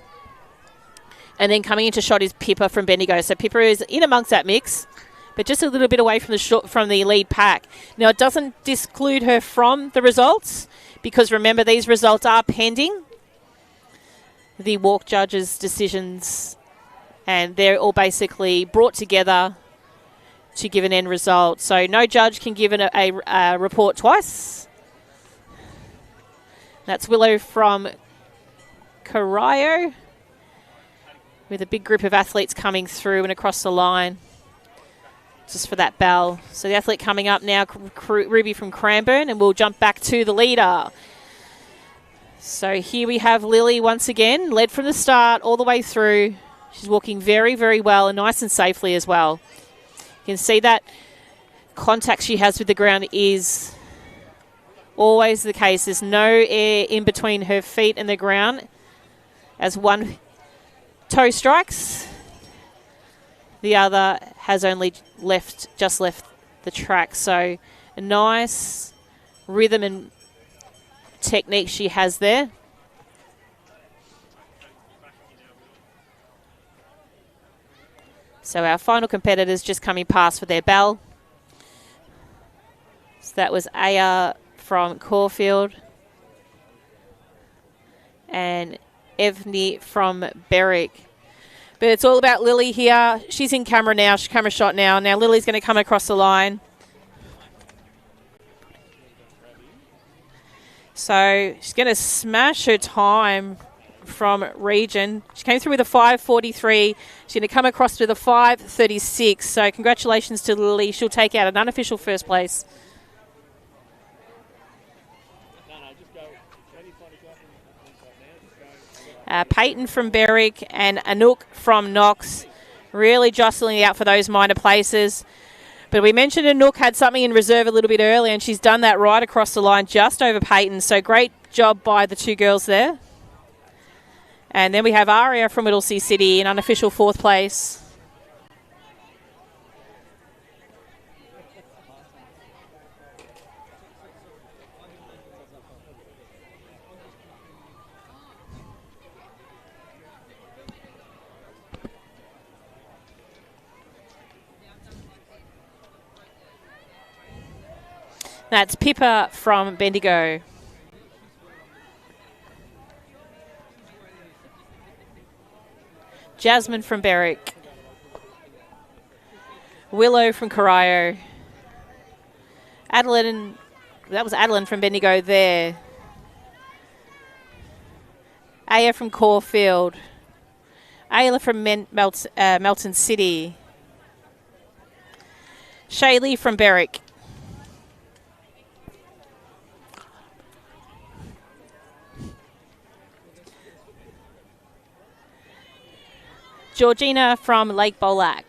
[SPEAKER 7] And then coming into shot is Pippa from Bendigo. So Pippa is in amongst that mix, but just a little bit away from the lead pack. Now, it doesn't disclude her from the results, because remember, these results are pending the walk judges' decisions, and they're all basically brought together to give an end result. So no judge can give a report twice. That's Willow from Corio, with a big group of athletes coming through and across the line just for that bell. So the athlete coming up now, Ruby from Cranbourne, and we'll jump back to the leader. So here we have Lily once again, led from the start all the way through. She's walking very, very well and nice and safely as well. You can see that contact she has with the ground is always the case. There's no air in between her feet and the ground. As one toe strikes, the other has only just left the track. So a nice rhythm and technique she has there. So our final competitors just coming past for their bell. So that was Aya from Caulfield and Evnie from Berwick. But it's all about Lily here. She's in camera now. She's camera shot now. Now Lily's going to come across the line. So she's going to smash her time from region. She came through with a 5:43. She's going to come across with a 5:36. So congratulations to Lily. She'll take out an unofficial first place. Peyton from Berwick and Anouk from Knox really jostling out for those minor places. But we mentioned Anouk had something in reserve a little bit earlier, and she's done that right across the line just over Peyton. So great job by the two girls there. And then we have Aria from Whittlesea City in unofficial fourth place. That's Pippa from Bendigo. Jasmine from Berwick. Willow from Corio. Adeline, that was Adeline from Bendigo there. Aya from Caulfield. Ayla from Melton City. Shaylee from Berwick. Georgina from Lake Bolac.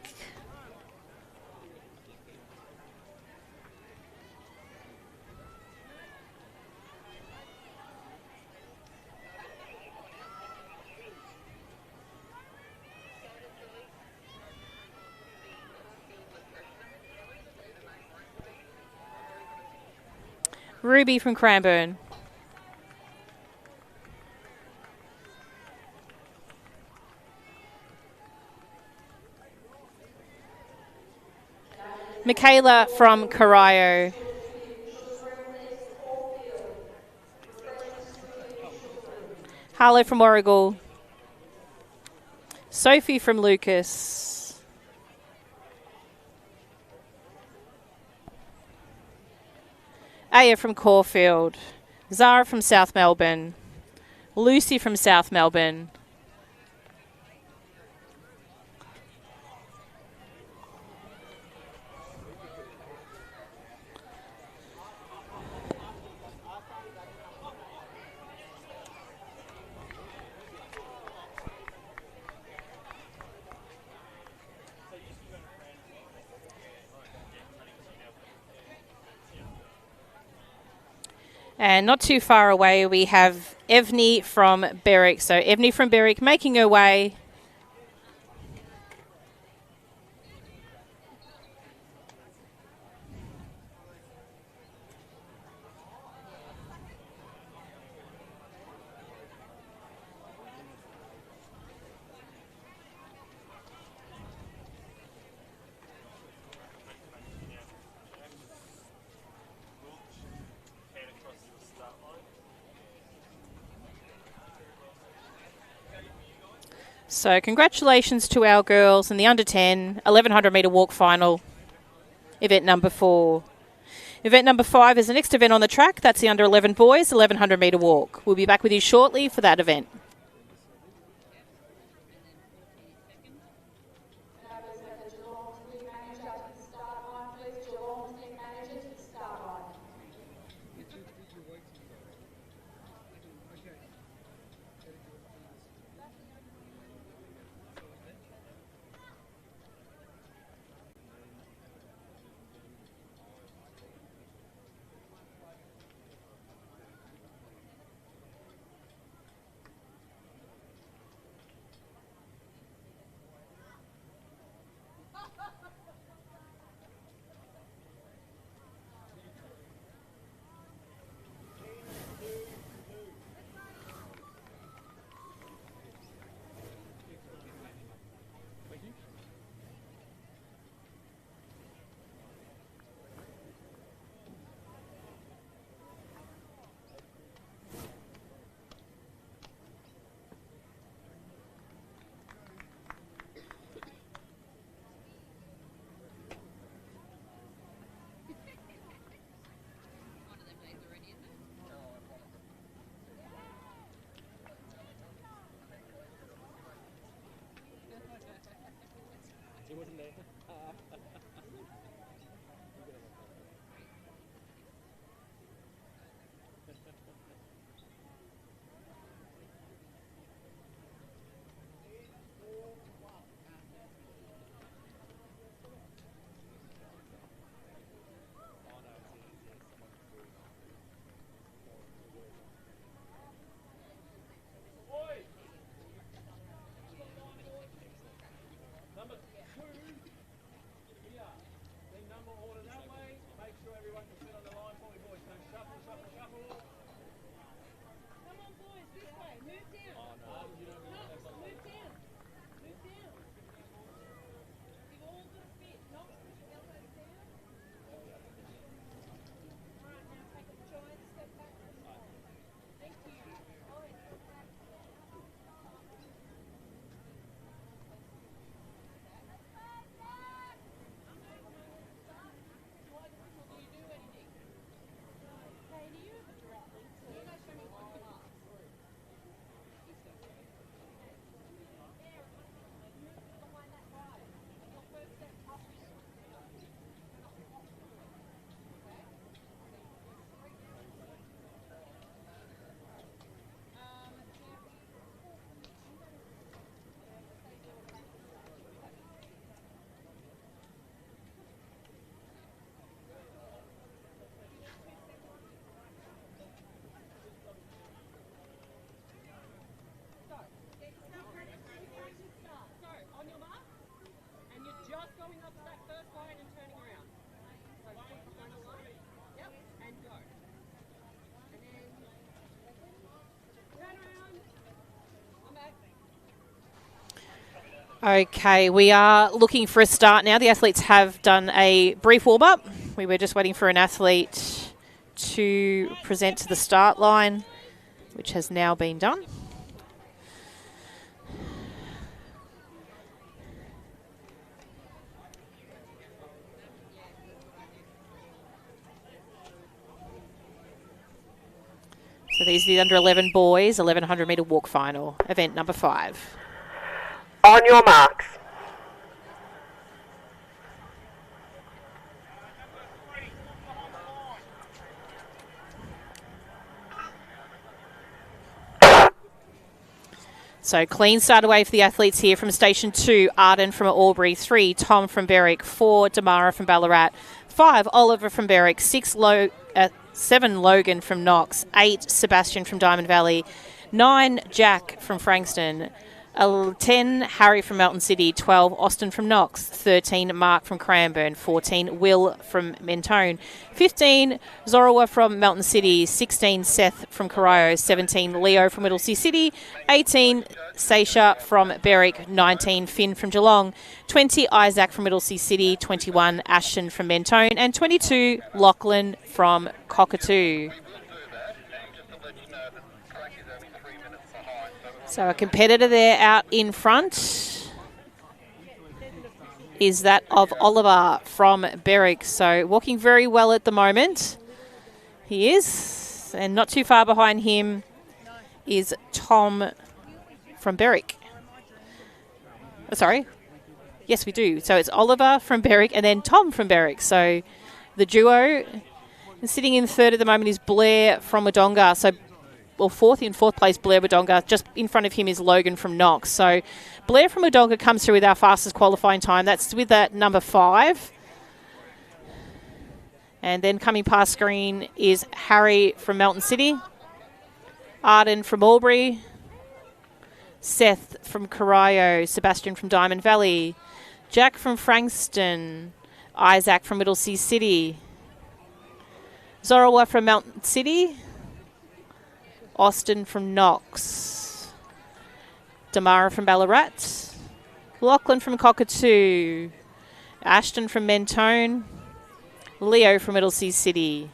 [SPEAKER 7] Ruby from Cranbourne. Michaela from Corio. Harlow from Warragul. Sophie from Lucas. Aya from Caulfield. Zara from South Melbourne. Lucy from South Melbourne. And not too far away, we have Evnie from Berwick. So Evnie from Berwick making her way. So congratulations to our girls in the under 10 1100 metre walk final, event number 4. Event number 5 is the next event on the track. That's the under 11 boys 1100 metre walk. We'll be back with you shortly for that event. Okay, we are looking for a start now. The athletes have done a brief warm-up. We were just waiting for an athlete to present to the start line, which has now been done. So these are the under 11 boys, 1100 metre walk final, event number 5.
[SPEAKER 9] On your marks.
[SPEAKER 7] So clean start away for the athletes here from Station 2, Arden from Albury, 3, Tom from Berwick, 4, Damara from Ballarat, 5, Oliver from Berwick, 7, Logan from Knox, 8, Sebastian from Diamond Valley, 9, Jack from Frankston, 10, Harry from Melton City, 12, Austin from Knox, 13, Mark from Cranbourne, 14, Will from Mentone, 15, Zorawa from Melton City, 16, Seth from Corio, 17, Leo from Whittlesea City, 18, Seisha from Berwick, 19, Finn from Geelong, 20, Isaac from Whittlesea City, 21, Ashton from Mentone, and 22, Lachlan from Cockatoo. So a competitor there out in front is that of Oliver from Berwick. So walking very well at the moment. He is. And not too far behind him is Tom from Berwick. Oh, sorry. Yes, we do. So it's Oliver from Berwick and then Tom from Berwick. So the duo. And sitting in third at the moment is Blair from Wodonga. So in fourth place, Blair Wodonga. Just in front of him is Logan from Knox. So Blair from Wodonga comes through with our fastest qualifying time. That's with that number 5. And then coming past screen is Harry from Melton City, Arden from Albury, Seth from Corio, Sebastian from Diamond Valley, Jack from Frankston, Isaac from Whittlesea City, Zorawa from Melton City, Austin from Knox, Damara from Ballarat, Lachlan from Cockatoo, Ashton from Mentone, Leo from Whittlesea City,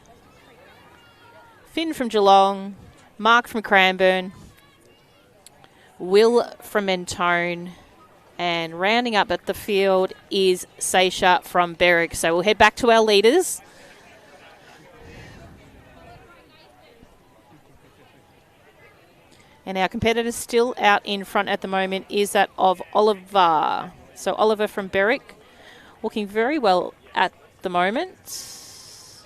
[SPEAKER 7] Finn from Geelong, Mark from Cranbourne, Will from Mentone, and rounding up at the field is Seisha from Berwick. So we'll head back to our leaders. And our competitor still out in front at the moment is that of Oliver. So Oliver from Berwick, walking very well at the moment.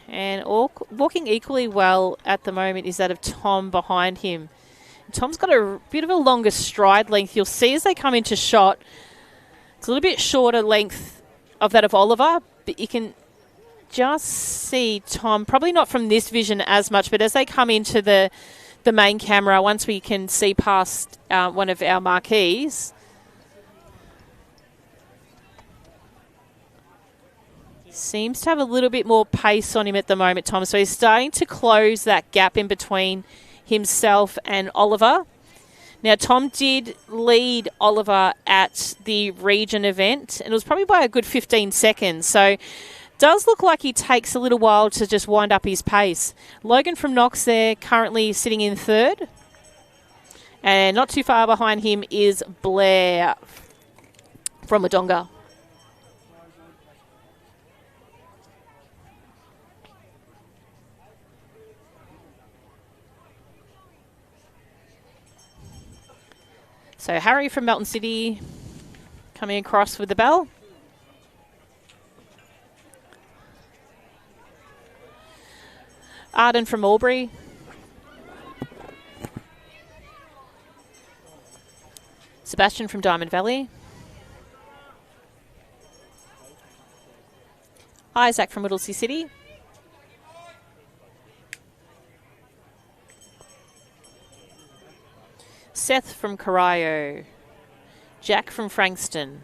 [SPEAKER 7] And walking equally well at the moment is that of Tom behind him. Tom's got a bit of a longer stride length. You'll see as they come into shot, it's a little bit shorter length of that of Oliver, but you can just see Tom, probably not from this vision as much, but as they come into the main camera, once we can see past one of our marquees, seems to have a little bit more pace on him at the moment, Tom. So he's starting to close that gap in between himself and Oliver. Now, Tom did lead Oliver at the region event, and it was probably by a good 15 seconds. So does look like he takes a little while to just wind up his pace. Logan from Knox there currently sitting in third. And not too far behind him is Blair from Wodonga. So Harry from Melton City coming across with the bell. Arden from Albury. Sebastian from Diamond Valley. Isaac from Whittlesea City. Seth from Corio. Jack from Frankston.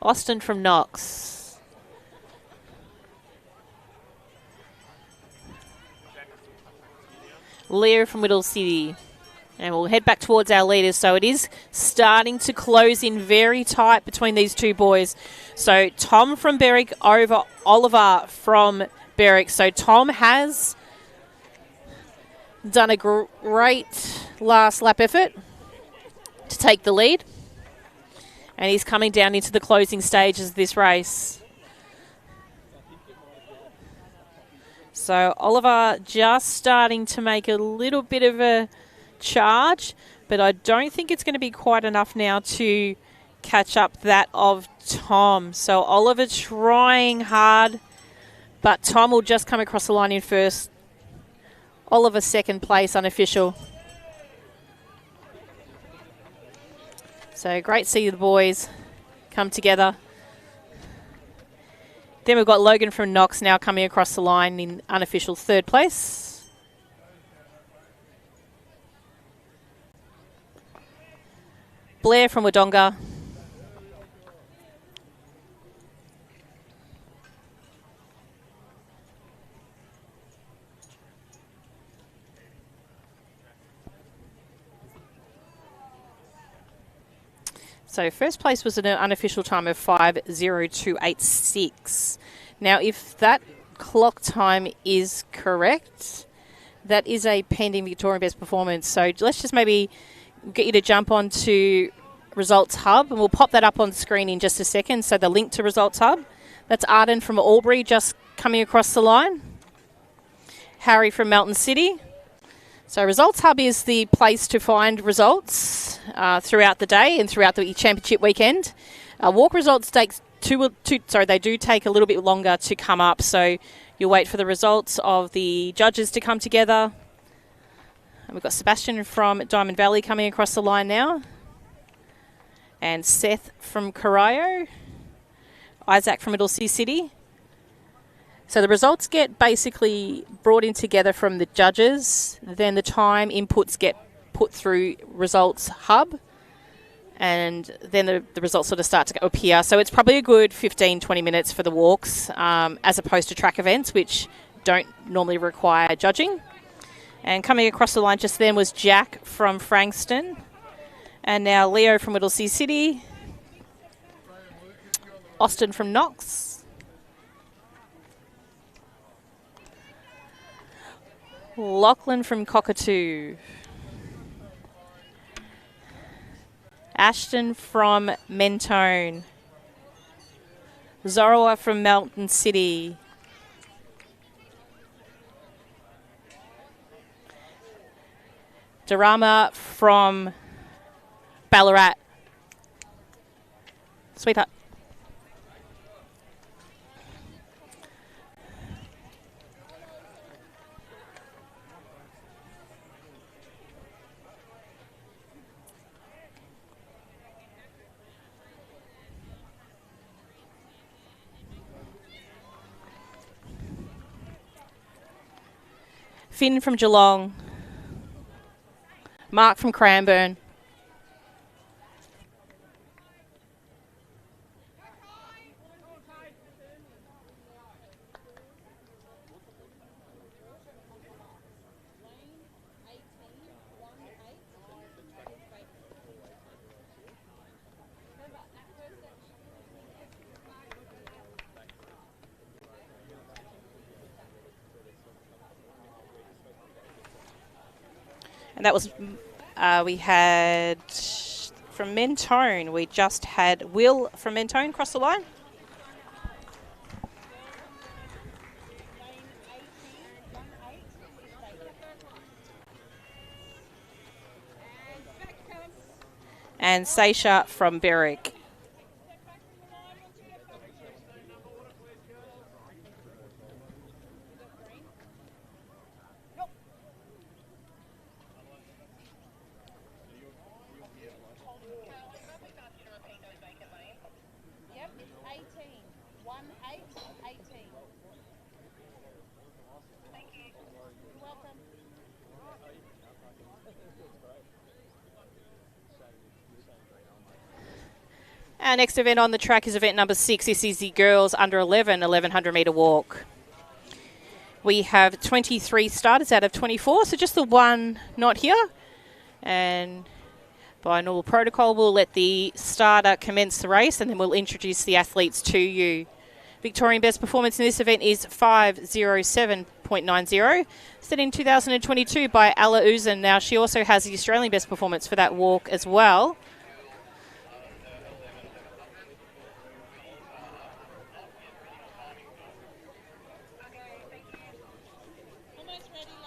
[SPEAKER 7] Austin from Knox. Leo from Whittle City. And we'll head back towards our leaders. So it is starting to close in very tight between these two boys. So Tom from Berwick over Oliver from Berwick. So Tom has done a great last lap effort to take the lead. And he's coming down into the closing stages of this race. So Oliver just starting to make a little bit of a charge, but I don't think it's going to be quite enough now to catch up that of Tom. So Oliver trying hard, but Tom will just come across the line in first. Oliver second place, unofficial. So great to see the boys come together. Then we've got Logan from Knox now coming across the line in unofficial third place. Blair from Wodonga. So first place was an unofficial time of 5:02.86. Now if that clock time is correct, that is a pending Victorian best performance. So let's just maybe get you to jump onto Results Hub, and we'll pop that up on screen in just a second. So the link to Results Hub. That's Arden from Albury just coming across the line. Harry from Melton City. So Results Hub is the place to find results throughout the day and throughout the championship weekend. Walk results takes they do take a little bit longer to come up. So you'll wait for the results of the judges to come together. And we've got Sebastian from Diamond Valley coming across the line now. And Seth from Corio. Isaac from Middlesea City. So the results get basically brought in together from the judges. Then the time inputs get put through Results Hub. And then the results sort of start to appear. So it's probably a good 15-20 minutes for the walks, as opposed to track events, which don't normally require judging. And coming across the line just then was Jack from Frankston. And now Leo from Whittlesea City. Austin from Knox. Lachlan from Cockatoo. Ashton from Mentone. Zoroa from Melton City. Darama from Ballarat. Sweetheart. Finn from Geelong. Mark from Cranbourne. And that was, we had from Mentone, we just had Will from Mentone cross the line. And Seisha from Berwick. Our next event on the track is event number 6. This is the girls under 11, 1100 metre walk. We have 23 starters out of 24, so just the one not here. And by normal protocol, we'll let the starter commence the race, and then we'll introduce the athletes to you. Victorian best performance in this event is 5:07.90, set in 2022 by Ella Uzan. Now, she also has the Australian best performance for that walk as well.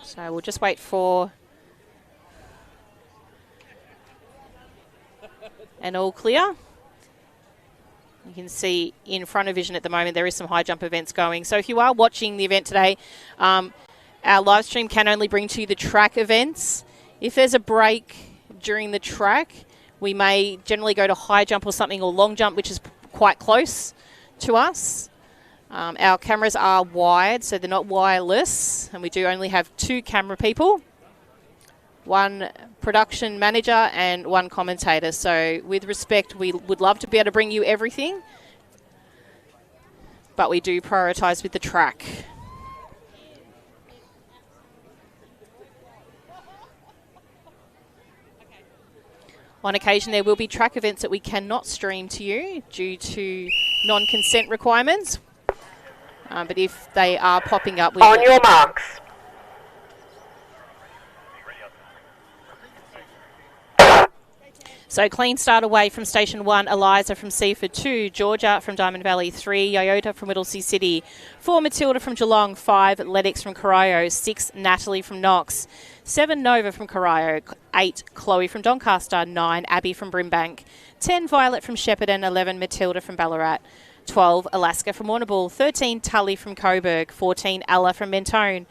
[SPEAKER 7] So we'll just wait for an all clear. You can see in front of vision at the moment there is some high jump events going. So if you are watching the event today, our live stream can only bring to you the track events. If there's a break during the track, we may generally go to high jump or something, or long jump, which is quite close to us. Our cameras are wired, so they're not wireless, and we do only have 2 camera people, 1 production manager and 1 commentator. So with respect, we would love to be able to bring you everything, but we do prioritise with the track. On occasion, there will be track events that we cannot stream to you due to non-consent requirements. But if they are popping up...
[SPEAKER 9] On your marks.
[SPEAKER 7] So clean start away from Station 1, Eliza from Seaford. 2, Georgia from Diamond Valley. 3, Yayota from Whittlesea City. 4, Matilda from Geelong. 5, Lennox from Corio. 6, Natalie from Knox. 7, Nova from Corio. 8, Chloe from Doncaster. 9, Abby from Brimbank. 10, Violet from Shepparton. 11, Matilda from Ballarat. 12, Alaska from Warrnambool. 13, Tully from Coburg. 14, Ella from Mentone.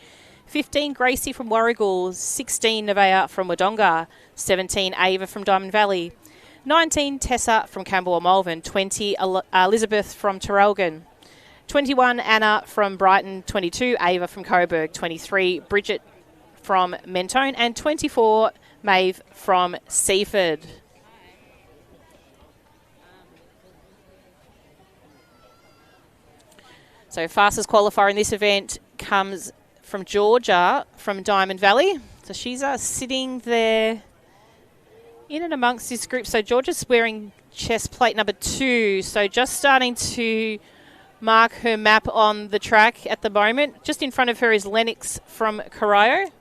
[SPEAKER 7] 15, Gracie from Warragul. 16, Nevaeh from Wodonga. 17, Ava from Diamond Valley. 19, Tessa from Camberwell Malvern. 20, Elizabeth from Terrelgan. 21, Anna from Brighton. 22, Ava from Coburg. 23, Bridget from Mentone. And 24, Maeve from Seaford. So fastest qualifier in this event comes from Georgia from Diamond Valley. So she's sitting there in and amongst this group. So Georgia's wearing chest plate number 2. So just starting to mark her map on the track at the moment. Just in front of her is Lennox from Corio.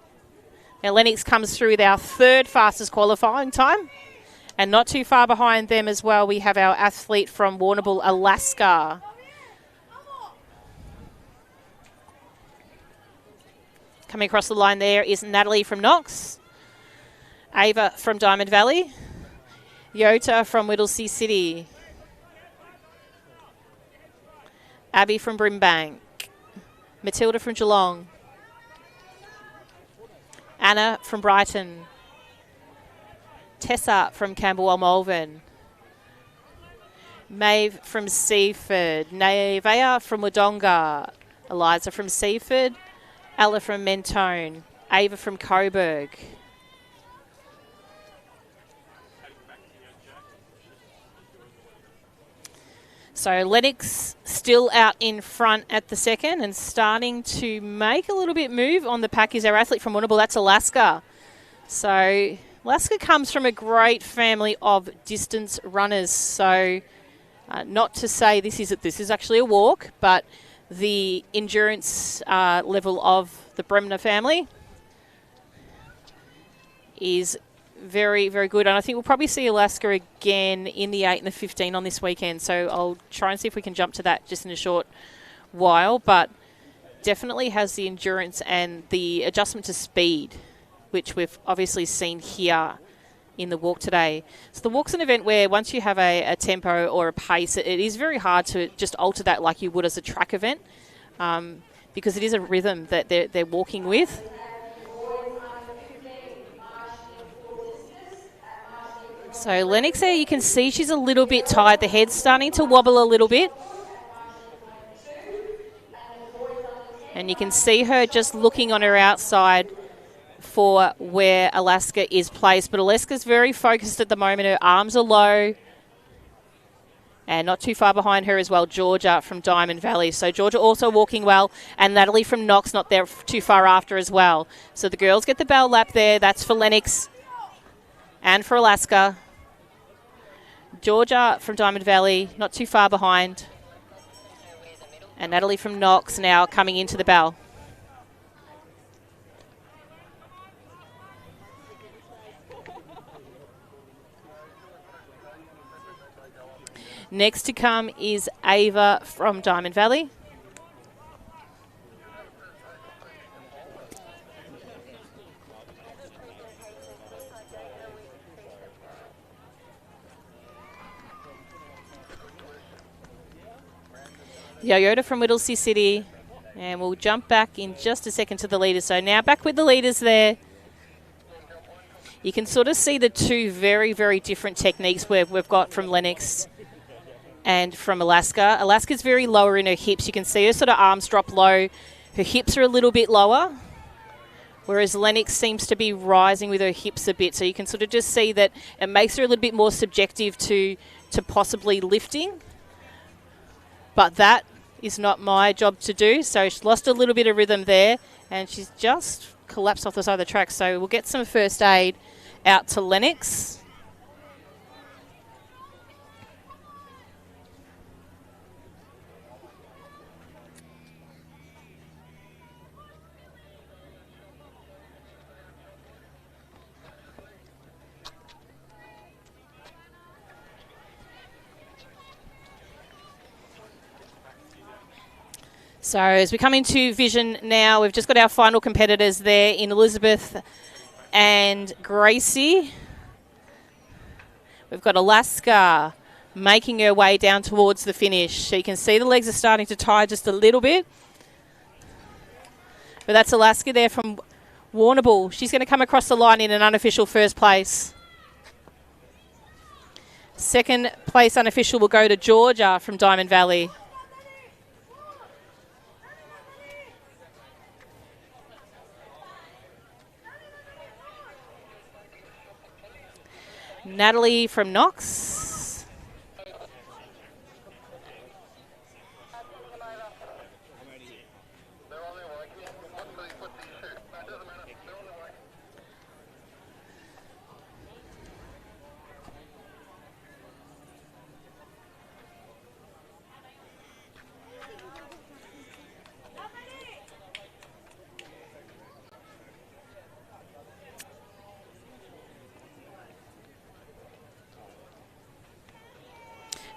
[SPEAKER 7] Now Lennox comes through with our 3rd fastest qualifying time. And not too far behind them as well, we have our athlete from Warrnambool, Alaska. Coming across the line there is Natalie from Knox, Ava from Diamond Valley, Yota from Whittlesea City, Abby from Brimbank, Matilda from Geelong, Anna from Brighton, Tessa from Camberwell Malvern, Maeve from Seaford, Nevaeh from Wodonga, Eliza from Seaford, Ella from Mentone, Ava from Coburg. So Lennox still out in front at the second and starting to make a little bit move on the pack is our athlete from Warrnambool. That's Alaska. So Alaska comes from a great family of distance runners. So not to say this is actually a walk, but the endurance level of the Bremner family is very, very good. And I think we'll probably see Alaska again in the 8 and the 15 on this weekend. So I'll try and see if we can jump to that just in a short while. But definitely has the endurance and the adjustment to speed, which we've obviously seen here in the walk today. So the walk's an event where once you have a tempo or a pace, it is very hard to just alter that like you would as a track event, because it is a rhythm that they're walking with. So Lennox there, you can see she's a little bit tired. The head's starting to wobble a little bit. And you can see her just looking on her outside for where Alaska is placed. But Alaska's very focused at the moment. Her arms are low. And not too far behind her as well, Georgia from Diamond Valley. So Georgia also walking well, and Natalie from Knox not there too far after as well. So the girls get the bell lap there. That's for Lennox and for Alaska. Georgia from Diamond Valley not too far behind. And Natalie from Knox now coming into the bell. Next to come is Ava from Diamond Valley. Yoyota from Whittlesea City. And we'll jump back in just a second to the leaders. So now back with the leaders there. You can sort of see the two very, very different techniques we've got from Lennox and from Alaska. Alaska's very lower in her hips. You can see her sort of arms drop low. Her hips are a little bit lower, whereas Lennox seems to be rising with her hips a bit. So you can sort of just see that it makes her a little bit more subjective to possibly lifting. But that is not my job to do. So she's lost a little bit of rhythm there, and she's just collapsed off the side of the track. So we'll get some first aid out to Lennox. So as we come into vision now, we've just got our final competitors there in Elizabeth and Gracie. We've got Alaska making her way down towards the finish. So you can see the legs are starting to tie just a little bit. But that's Alaska there from Warrnambool. She's going to come across the line in an unofficial first place. Second place unofficial will go to Georgia from Diamond Valley. Natalie from Knox.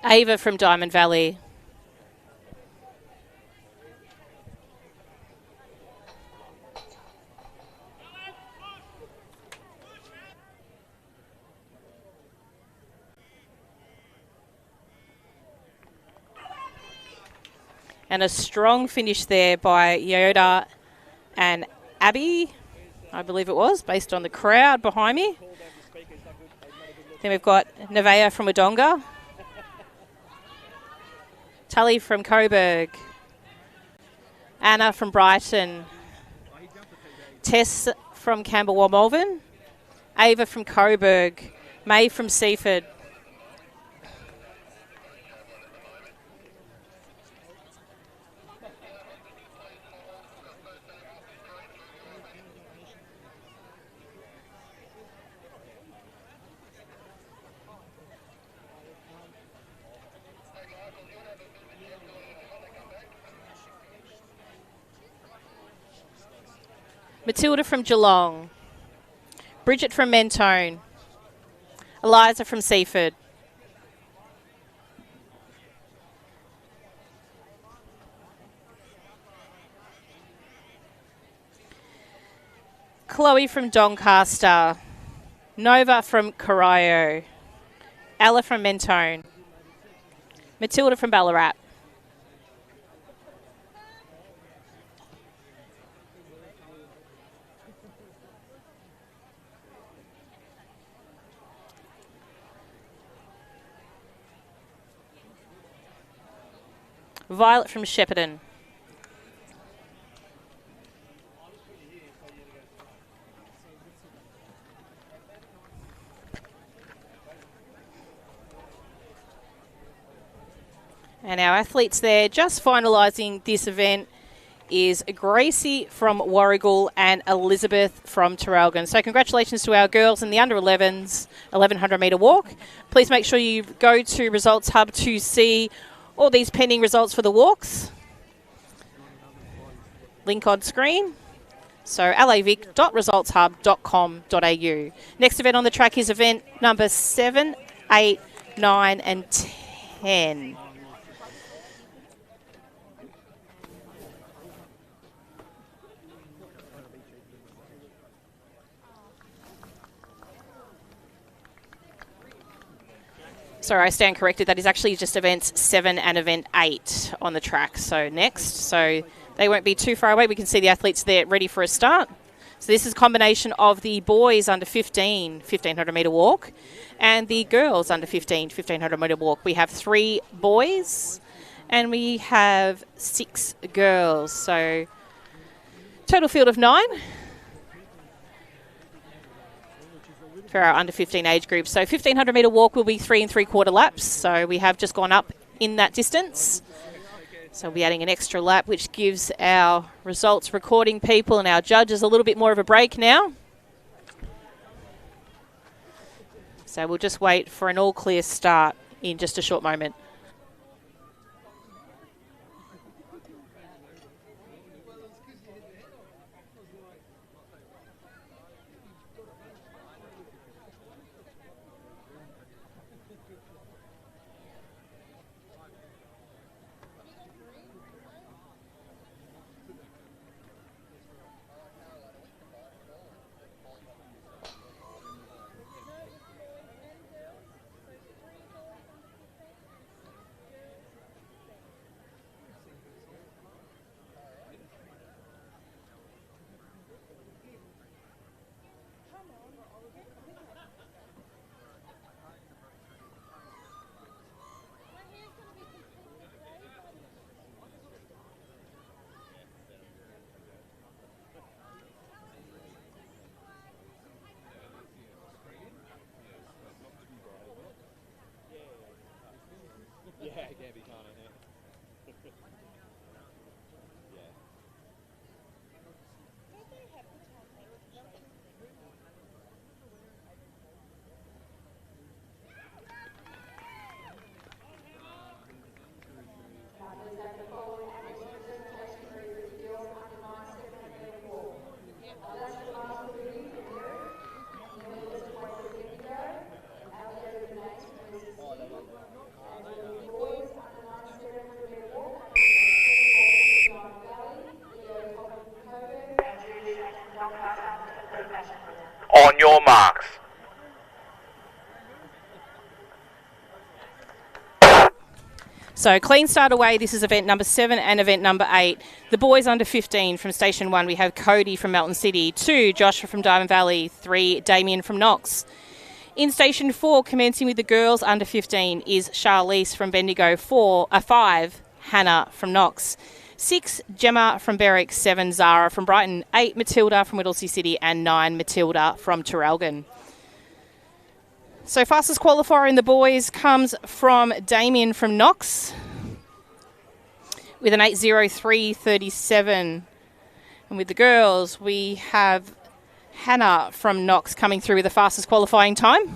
[SPEAKER 7] Ava from Diamond Valley. And a strong finish there by Yoda and Abby, I believe it was, based on the crowd behind me. Then we've got Nevaeh from Wodonga. Tully from Coburg, Anna from Brighton, Tess from Camberwell Malvern, Ava from Coburg, May from Seaford. Matilda from Geelong, Bridget from Mentone, Eliza from Seaford, Chloe from Doncaster, Nova from Corio, Ella from Mentone, Matilda from Ballarat. Violet from Shepparton. And our athletes there just finalising this event is Gracie from Warragul and Elizabeth from Traralgon. So congratulations to our girls in the under-11s 1100 metre walk. Please make sure you go to Results Hub to see all these pending results for the walks. Link on screen. So lavic.resultshub.com.au. Next event on the track is event number 7, 8, 9 and 10. Sorry, I stand corrected. That is actually just events 7 and event 8 on the track. So next. So they won't be too far away. We can see the athletes there ready for a start. So this is a combination of the boys under 15, 1500 metre walk, and the girls under 15, 1500 metre walk. We have 3 boys and we have 6 girls. So total field of 9. For our under 15 age group. So 1500 metre walk will be 3 3/4 laps. So we have just gone up in that distance. So we'll be adding an extra lap, which gives our results recording people and our judges a little bit more of a break now. So we'll just wait for an all clear start in just a short moment.
[SPEAKER 9] On your marks.
[SPEAKER 7] So clean start away. This is event number 7 and event number 8. The boys under 15 from Station 1, we have Cody from Melton City. 2, Joshua from Diamond Valley. 3, Damien from Knox. In Station 4, commencing with the girls under 15, is Charlize from Bendigo. 5, Hannah from Knox. 6, Gemma from Berwick. 7, Zara from Brighton. 8, Matilda from Whittlesea City. And 9, Matilda from Traralgon. So fastest qualifier in the boys comes from Damien from Knox with an 8:03:37. And with the girls, we have Hannah from Knox coming through with the fastest qualifying time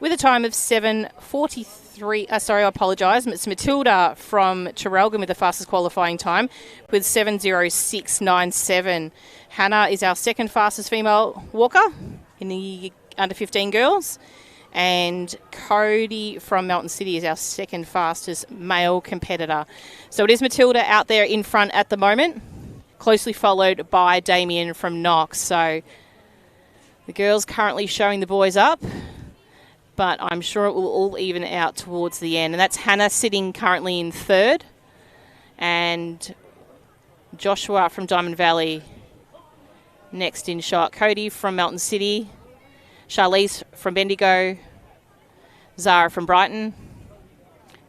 [SPEAKER 7] with a time of 7:43. Sorry, I apologise. It's Matilda from Traralgon with the fastest qualifying time with 7:06:97. Hannah is our second fastest female walker in the under 15 girls, and Cody from Melton City is our second fastest male competitor. So it is Matilda out there in front at the moment, closely followed by Damien from Knox. So the girls currently showing the boys up, but I'm sure it will all even out towards the end. And that's Hannah sitting currently in third, and Joshua from Diamond Valley next in shot. Cody from Melton City, Charlize from Bendigo, Zara from Brighton,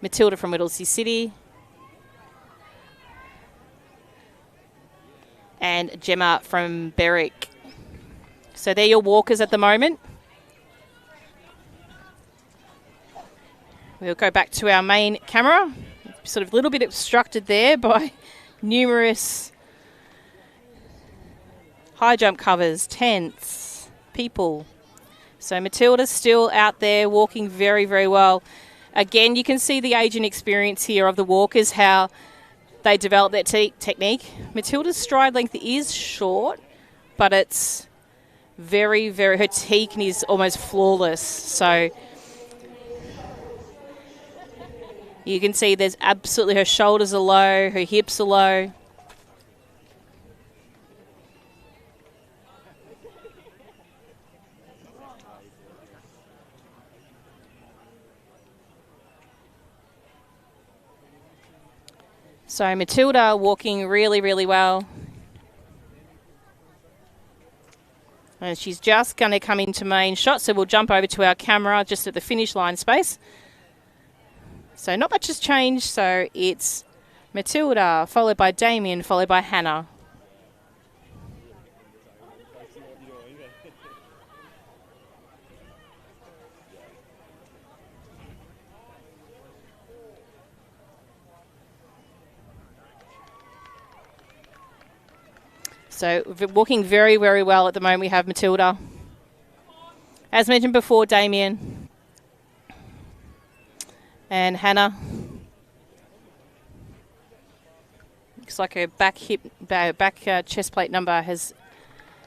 [SPEAKER 7] Matilda from Whittlesea City, and Gemma from Berwick. So they're your walkers at the moment. We'll go back to our main camera. Sort of a little bit obstructed there by numerous high jump covers, tents, people. So Matilda's still out there walking very, very well. Again, you can see the age and experience here of the walkers, how they develop their technique. Matilda's stride length is short, but it's very, very, her technique is almost flawless. So you can see there's absolutely, her shoulders are low, her hips are low. So Matilda walking really, really well. And she's just going to come into main shot, so we'll jump over to our camera just at the finish line space. So not much has changed, so it's Matilda, followed by Damien, followed by Hannah. So walking very, very well at the moment. We have Matilda. As mentioned before, Damien and Hannah. Looks like her back chest plate number has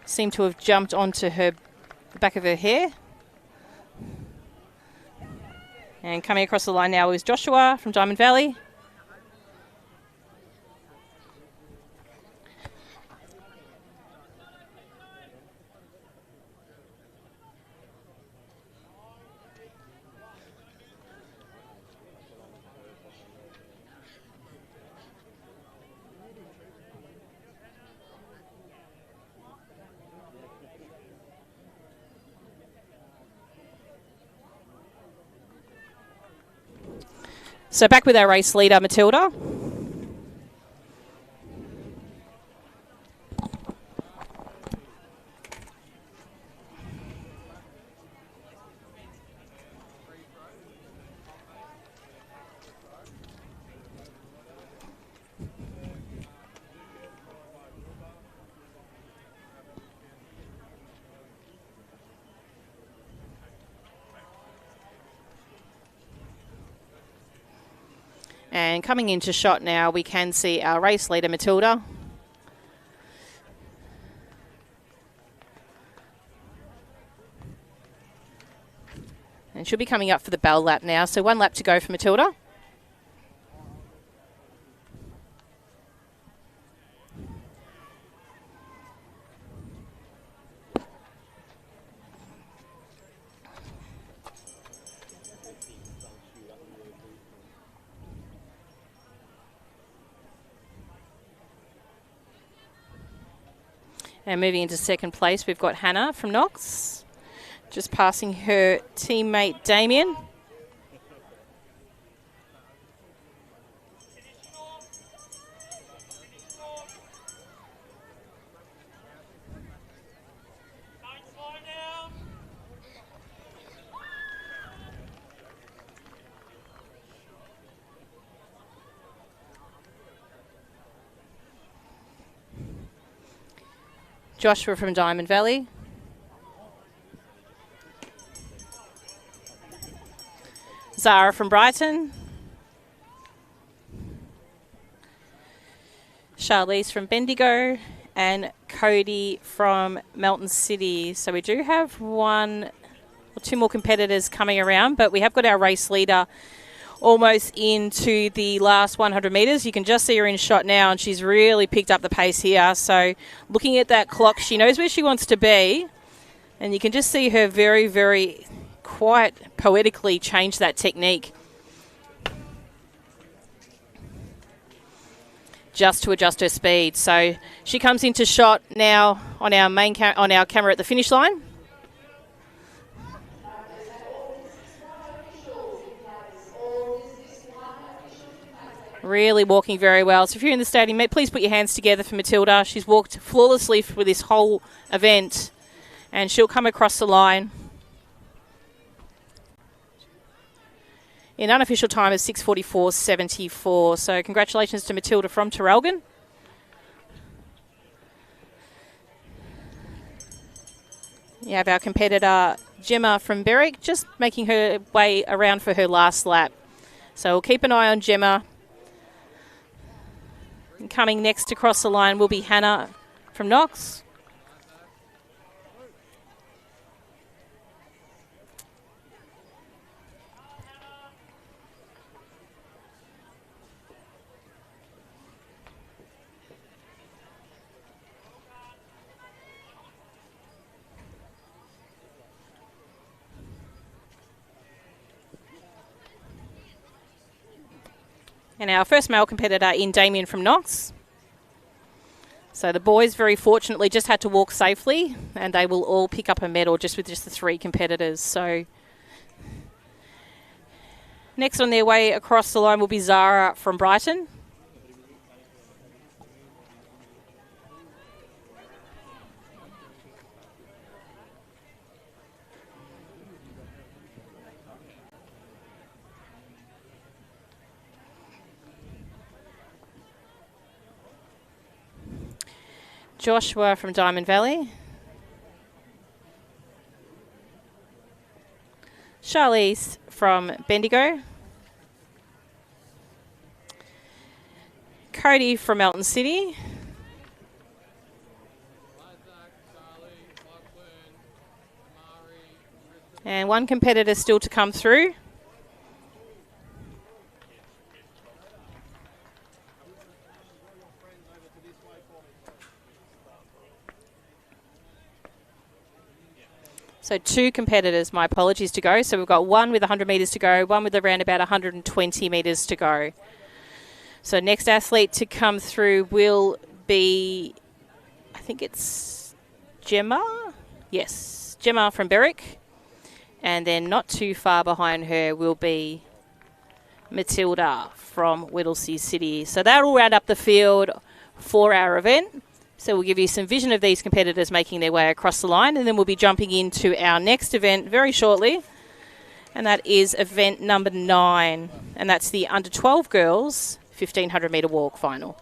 [SPEAKER 7] seemed to have jumped onto the back of her hair. And coming across the line now is Joshua from Diamond Valley. So back with our race leader, Matilda. And coming into shot now, we can see our race leader, Matilda. And she'll be coming up for the bell lap now. So 1 lap to go for Matilda. And moving into second place, we've got Hannah from Knox, just passing her teammate Damien. Joshua from Diamond Valley. Zara from Brighton. Charlize from Bendigo. And Cody from Melton City. So we do have 1 or 2 more competitors coming around, but we have got our race leader almost into the last 100 metres. You can just see her in shot now, and she's really picked up the pace here. So looking at that clock, she knows where she wants to be, and you can just see her very, very quite poetically change that technique just to adjust her speed. So she comes into shot now on our main on our camera at the finish line. Really walking very well. So if you're in the stadium, please put your hands together for Matilda. She's walked flawlessly for this whole event, and she'll come across the line. in unofficial time of 6:44.74. So congratulations to Matilda from Terrelgan. You have our competitor Gemma from Berwick just making her way around for her last lap. So we'll keep an eye on Gemma. And coming next across the line will be Hannah from Knox. And our first male competitor in Damien from Knox. So the boys very fortunately just had to walk safely, and they will all pick up a medal just with just the 3 competitors. So next on their way across the line will be Zara from Brighton. Joshua from Diamond Valley. Charlize from Bendigo. Cody from Melton City. And one competitor still to come through. So 2 competitors, my apologies, to go. So we've got one with 100 metres to go, one with around about 120 metres to go. So next athlete to come through will be, I think it's Gemma. Yes, Gemma from Berwick. And then not too far behind her will be Matilda from Whittlesea City. So that will round up the field for our event. So we'll give you some vision of these competitors making their way across the line, and then we'll be jumping into our next event very shortly, and that is event number 9, and that's the under 12 girls 1500 metre walk final.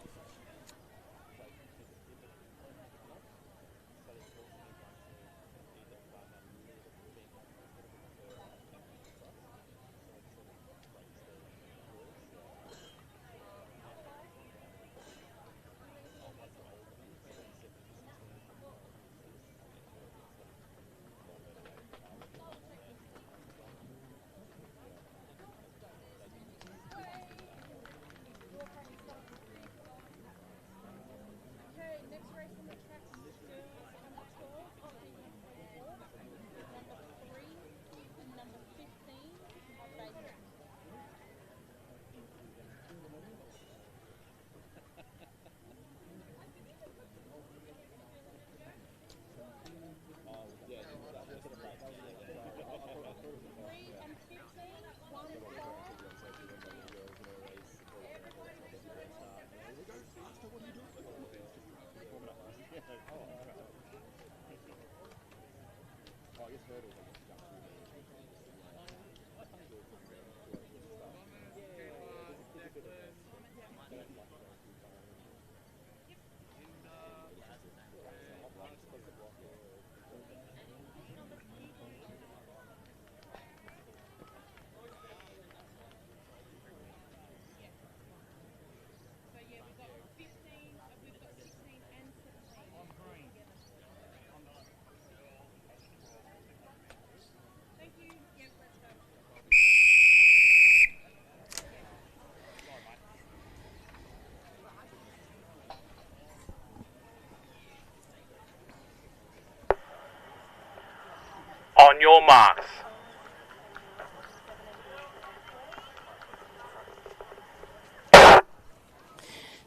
[SPEAKER 9] On your marks.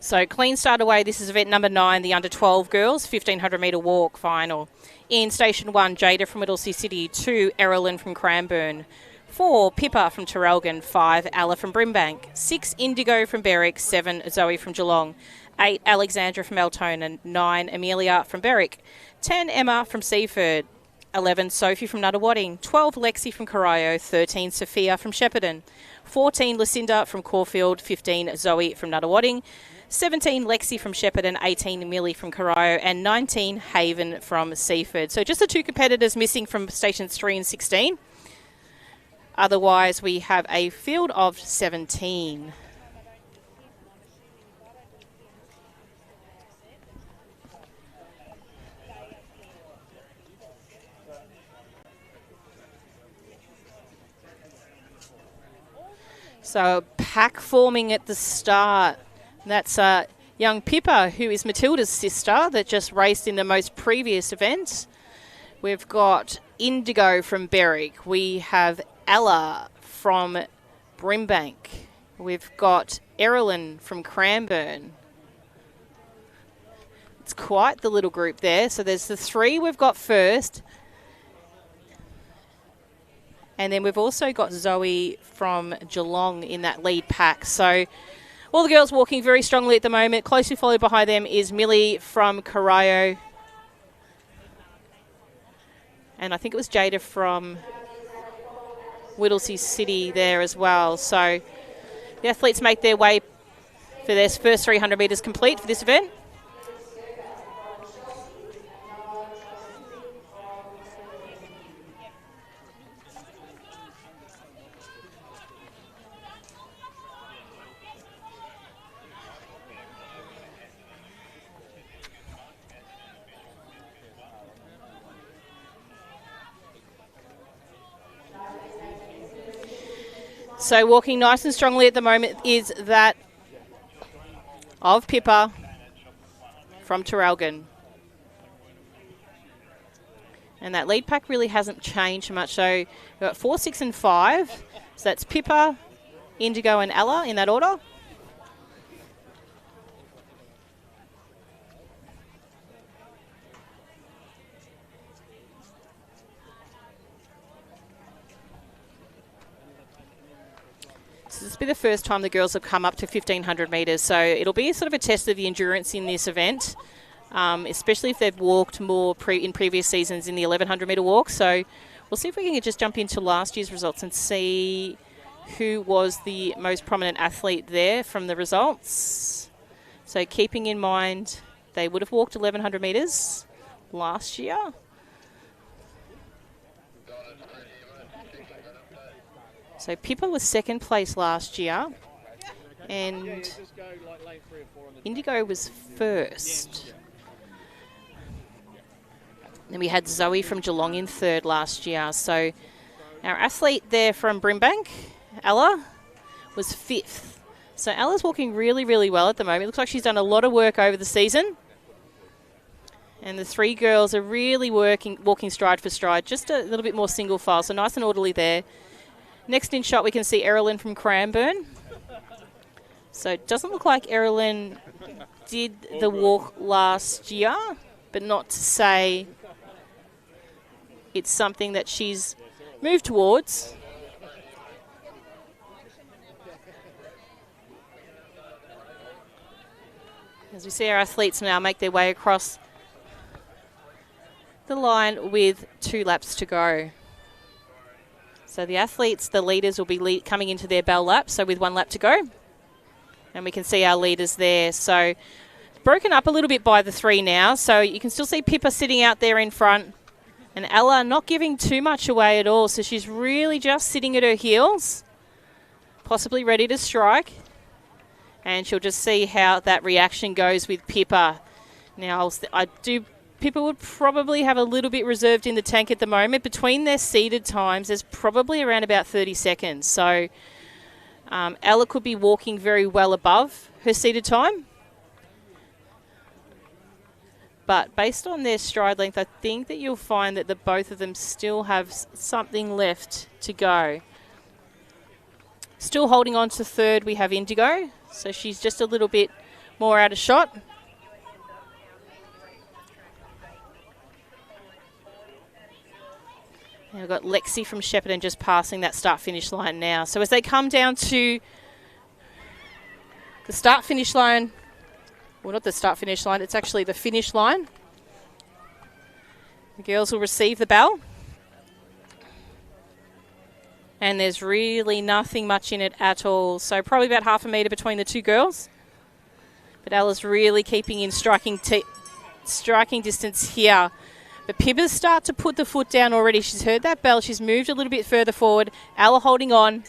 [SPEAKER 7] So clean start away. This is event number 9, the under 12 girls 1500 metre walk final. In station 1, Jada from Whittlesea City. 2, Erilyn from Cranbourne. 4, Pippa from Terrelgan. 5, Ella from Brimbank. 6, Indigo from Berwick. 7, Zoe from Geelong. 8, Alexandra from Altona. 9, Amelia from Berwick. 10, Emma from Seaford. 11 Sophie from Nuttawading, 12 Lexi from Corio, 13 Sophia from Shepparton, 14 Lucinda from Caulfield, 15 Zoe from Nuttawading, 17 Lexi from Shepparton, 18 Millie from Corio, and 19 Haven from Seaford. So just the two competitors missing from stations 3 and 16. Otherwise, we have a field of 17. So pack forming at the start. That's young Pippa, who is Matilda's sister, that just raced in the most previous event. We've got Indigo from Berwick. We have Ella from Brimbank. We've got Erilyn from Cranbourne. It's quite the little group there. So there's the three we've got first. And then we've also got Zoe from Geelong in that lead pack. So all the girls walking very strongly at the moment. Closely followed behind them is Millie from Corio. And I think it was Jada from Whittlesea City there as well. So the athletes make their way for their first 300 metres complete for this event. So walking nice and strongly at the moment is that of Pippa from Terrelgan. And that lead pack really hasn't changed much. So we've got 4, 6 and 5. So that's Pippa, Indigo and Ella in that order. This will be the first time the girls have come up to 1,500 metres, so it'll be sort of a test of the endurance in this event, especially if they've walked more in previous seasons in the 1,100 metre walk. So we'll see if we can just jump into last year's results and see who was the most prominent athlete there from the results. So keeping in mind they would have walked 1,100 metres last year. So Pippa was second place last year, and Indigo was first. Then we had Zoe from Geelong in third last year. So our athlete there from Brimbank, Ella, was fifth. So Ella's walking really, really well at the moment. It looks like she's done a lot of work over the season. And the three girls are really walking stride for stride, just a little bit more single file, so nice and orderly there. Next in shot, we can see Erilyn from Cranbourne. So it doesn't look like Erilyn did the walk last year, but not to say it's something that she's moved towards. As we see our athletes now make their way across the line with 2 laps to go. So the athletes, the leaders, will be coming into their bell lap, so with 1 lap to go. And we can see our leaders there. So broken up a little bit by the 3 now. So you can still see Pippa sitting out there in front. And Ella not giving too much away at all. So she's really just sitting at her heels, possibly ready to strike. And she'll just see how that reaction goes with Pippa. Now, Pippa would probably have a little bit reserved in the tank at the moment. Between their seeded times, there's probably around about 30 seconds. So Ella could be walking very well above her seeded time. But based on their stride length, I think that you'll find that the both of them still have something left to go. Still holding on to third, we have Indigo. So she's just a little bit more out of shot. And we've got Lexi from Shepparton just passing that start-finish line now. So as they come down to the start-finish line, well, not the start-finish line, it's actually the finish line. The girls will receive the bell. And there's really nothing much in it at all. So probably about half a metre between the two girls. But Ella's really keeping in striking distance here. But Pippa's start to put the foot down already. She's heard that bell. She's moved a little bit further forward. Ella holding on.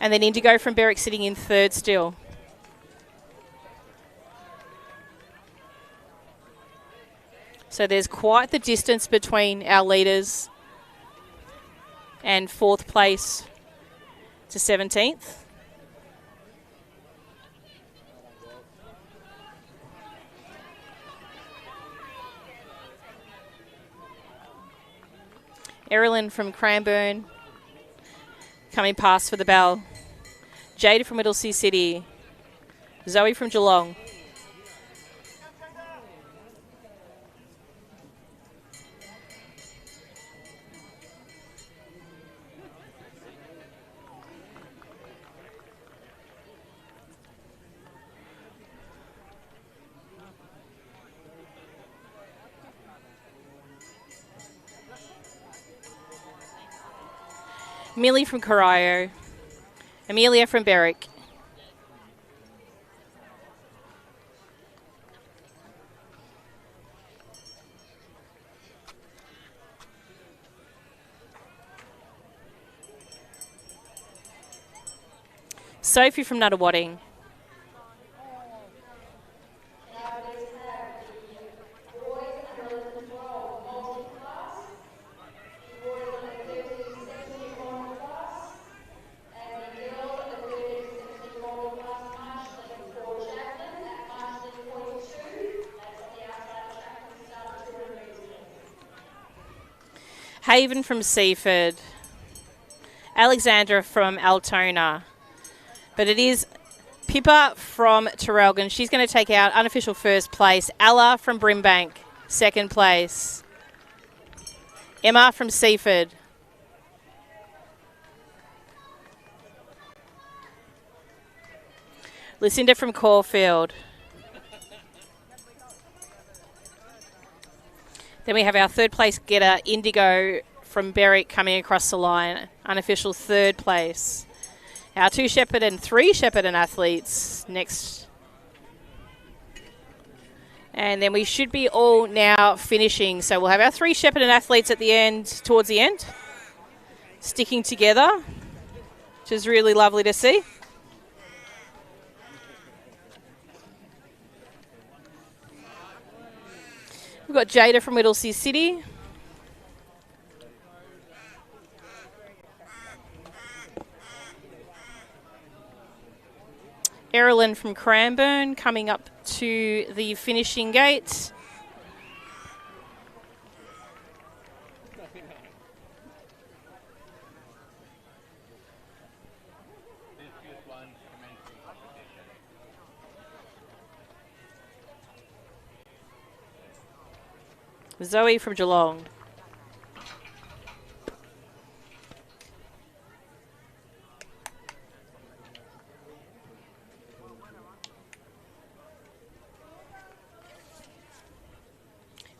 [SPEAKER 7] And then Indigo from Berwick sitting in third still. So there's quite the distance between our leaders and 4th place to 17th. Erilyn from Cranbourne coming past for the bell. Jada from Whittlesea City. Zoe from Geelong. Millie from Corio. Amelia from Berwick. Sophie from Nuttawading. Haven from Seaford. Alexandra from Altona. But it is Pippa from Terrelgan. She's going to take out unofficial first place. Ella from Brimbank, second place. Emma from Seaford. Lucinda from Caulfield. Then we have our third place getter, Indigo from Berwick, coming across the line. Unofficial third place. Our 2 Shepherd and 3 Shepparton athletes next. And then we should be all now finishing. So we'll have our 3 Shepparton athletes at the end, towards the end, sticking together, which is really lovely to see. We've got Jada from Whittlesea City. Erilyn from Cranbourne coming up to the finishing gate. Zoe from Geelong.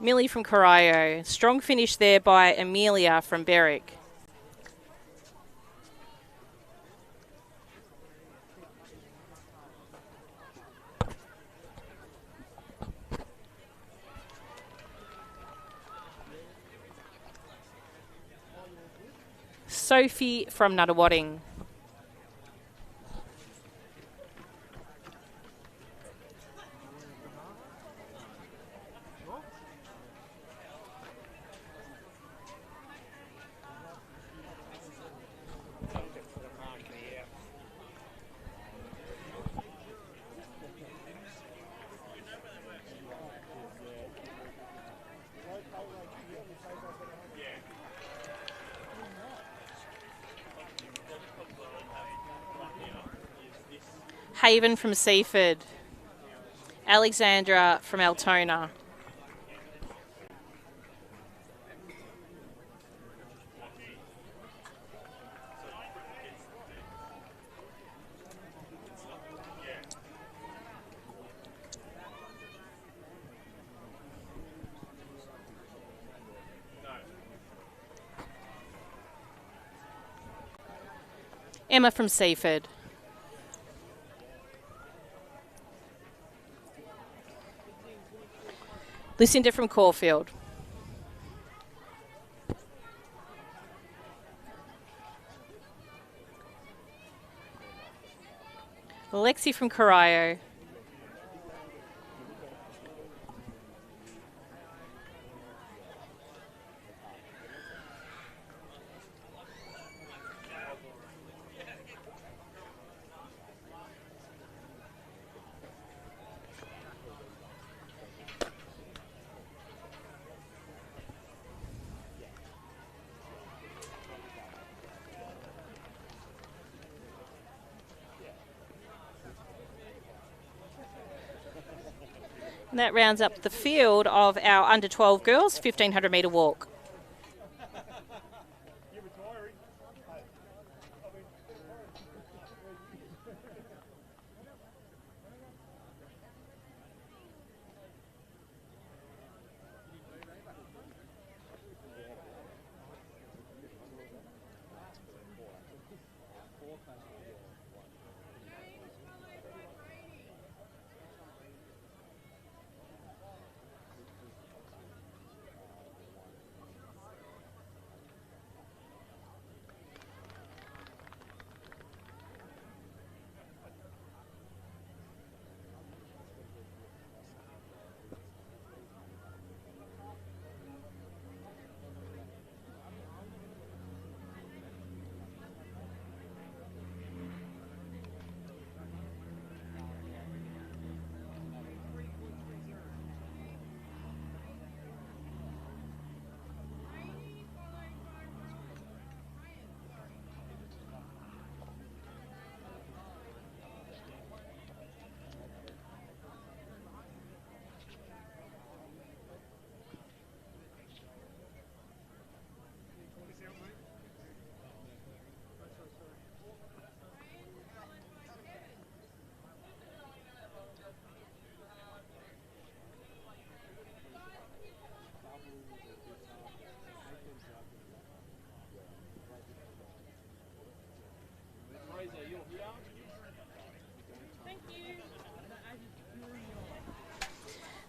[SPEAKER 7] Millie from Corio. Strong finish there by Amelia from Berwick. Sophie from Nuttawading. Haven from Seaford. Alexandra from Altona. Emma from Seaford. Lucinda from Caulfield. Alexi from Corio. And that rounds up the field of our under 12 girls, 1500 metre walk.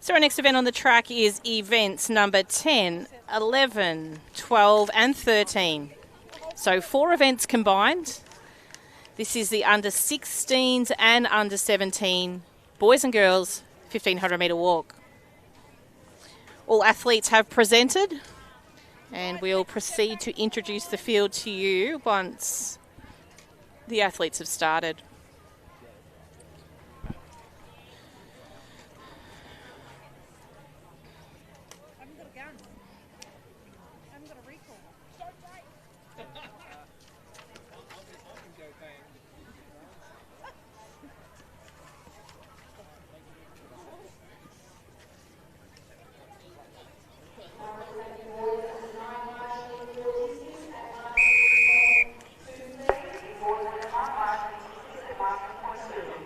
[SPEAKER 7] So our next event on the track is events number 10, 11, 12 and 13. So 4 events combined. This is the under 16s and under 17 boys and girls 1500 metre walk. All athletes have presented and we'll proceed to introduce the field to you once the athletes have started.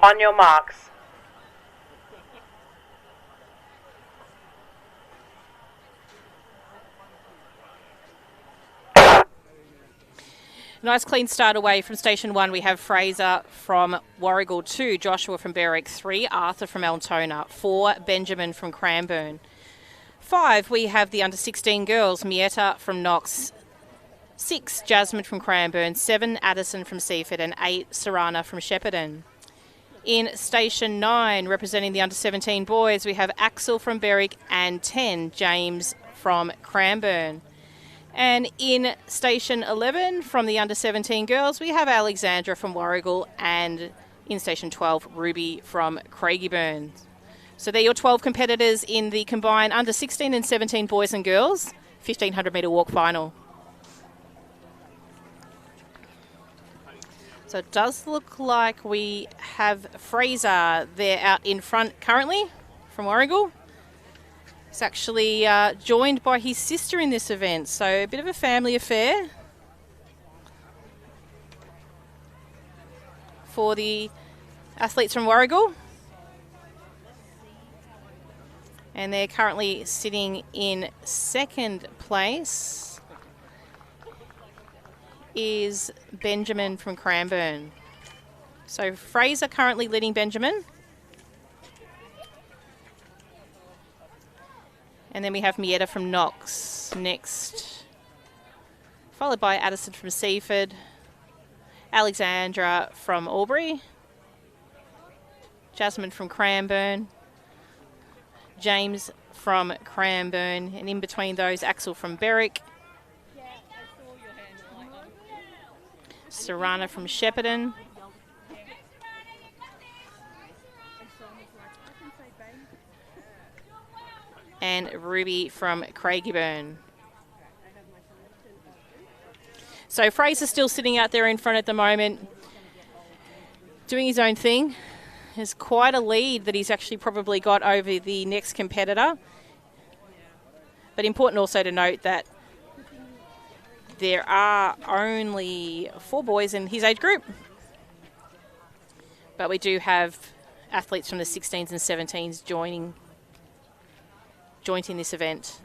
[SPEAKER 9] On your marks.
[SPEAKER 7] Nice clean start away from station 1. We have Fraser from Warrigal, 2, Joshua from Berwick, 3, Arthur from Altona, 4, Benjamin from Cranbourne. 5, we have the under 16 girls, Mietta from Knox, 6, Jasmine from Cranbourne, 7, Addison from Seaford and 8, Sarana from Shepparton. In station 9, representing the under 17 boys, we have Axel from Berwick and 10, James from Cranbourne. And in station 11, from the under 17 girls, we have Alexandra from Warrigal and in station 12, Ruby from Craigieburn. So they're your 12 competitors in the combined under 16 and 17 boys and girls 1500 metre walk final. So it does look like we have Fraser there out in front currently from Warrigal. He's actually joined by his sister in this event, so a bit of a family affair for the athletes from Warrigal. And they're currently sitting in second place is Benjamin from Cranbourne. So Fraser currently leading Benjamin. And then we have Mietta from Knox next, followed by Addison from Seaford, Alexandra from Albury, Jasmine from Cranbourne, James from Cranbourne, and in between those, Axel from Berwick, Serrana from Shepparton, and Ruby from Craigieburn. So Fraser's still sitting out there in front at the moment, doing his own thing. There's quite a lead that he's actually probably got over the next competitor. But important also to note that there are only 4 boys in his age group. But we do have athletes from the 16s and 17s joining this event.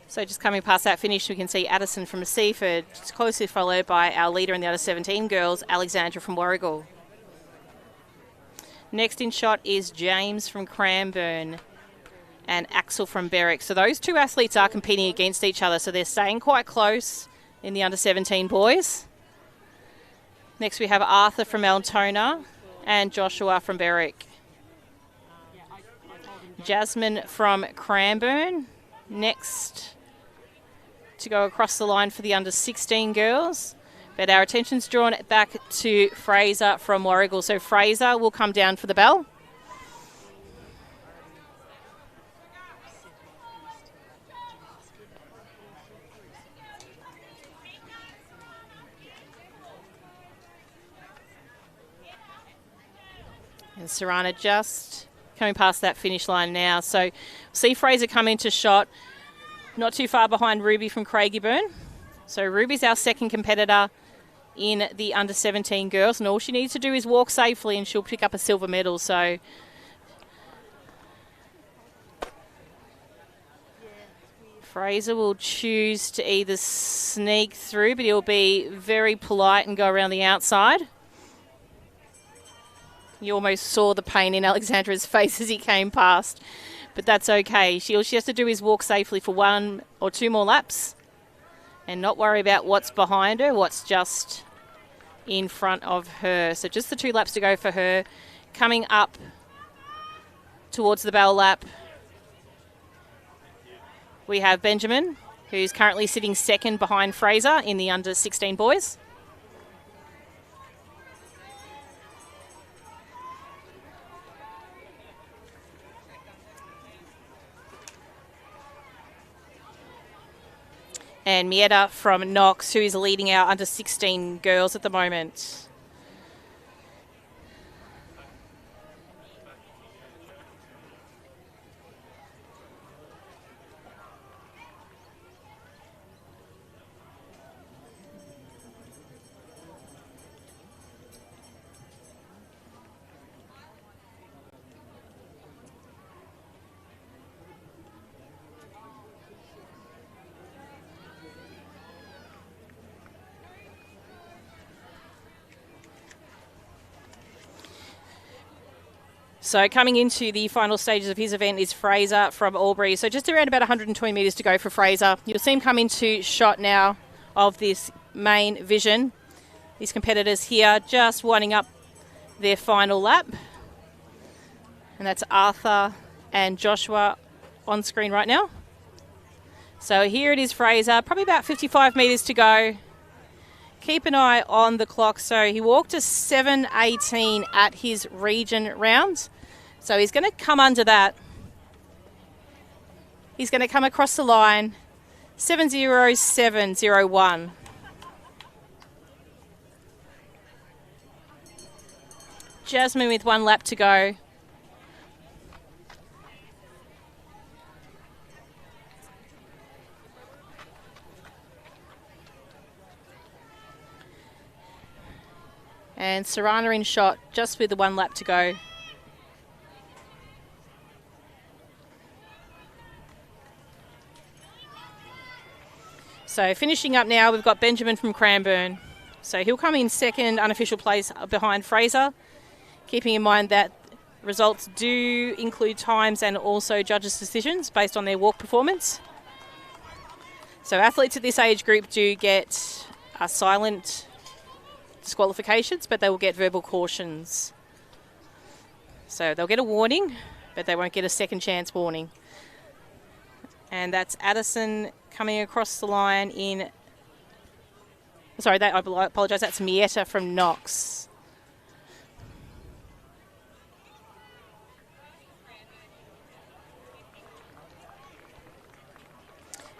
[SPEAKER 7] So just coming past that finish, we can see Addison from Seaford, closely followed by our leader in the under-17 girls, Alexandra from Warragul. Next in shot is James from Cranbourne and Axel from Berwick. So those 2 athletes are competing against each other, so they're staying quite close in the under-17 boys. Next we have Arthur from Altona and Joshua from Berwick. Jasmine from Cranbourne next to go across the line for the under-16 girls. But our attention's drawn back to Fraser from Warragul. So Fraser will come down for the bell. And Serrana just coming past that finish line now. So see Fraser come into shot, not too far behind Ruby from Craigieburn. So Ruby's our second competitor in the under-17 girls, and all she needs to do is walk safely and she'll pick up a silver medal. So Fraser will choose to either sneak through, but he'll be very polite and go around the outside. You almost saw the pain in Alexandra's face as he came past, but that's okay. All she has to do is walk safely for 1 or 2 more laps and not worry about what's behind her, what's just in front of her. So just the 2 laps to go for her. Coming up towards the bell lap, we have Benjamin, who's currently sitting second behind Fraser in the under-16 boys. And Mietta from Knox, who is leading our under-16 girls at the moment. So coming into the final stages of his event is Fraser from Albury. So just around about 120 metres to go for Fraser. You'll see him come into shot now of this main vision. These competitors here just winding up their final lap. And that's Arthur and Joshua on screen right now. So here it is, Fraser, probably about 55 metres to go. Keep an eye on the clock. So he walked a 7:18 at his region round. So he's going to come under that. He's going to come across the line, 7:07.01. Jasmine with 1 lap to go. And Sarana in shot, just with the 1 lap to go. So finishing up now, we've got Benjamin from Cranbourne. So he'll come in second, unofficial place behind Fraser. Keeping in mind that results do include times and also judges' decisions based on their walk performance. So athletes at this age group do get silent disqualifications, but they will get verbal cautions. So they'll get a warning, but they won't get a second chance warning. And that's Addison coming across the line in... Sorry, I apologise, that's Mietta from Knox.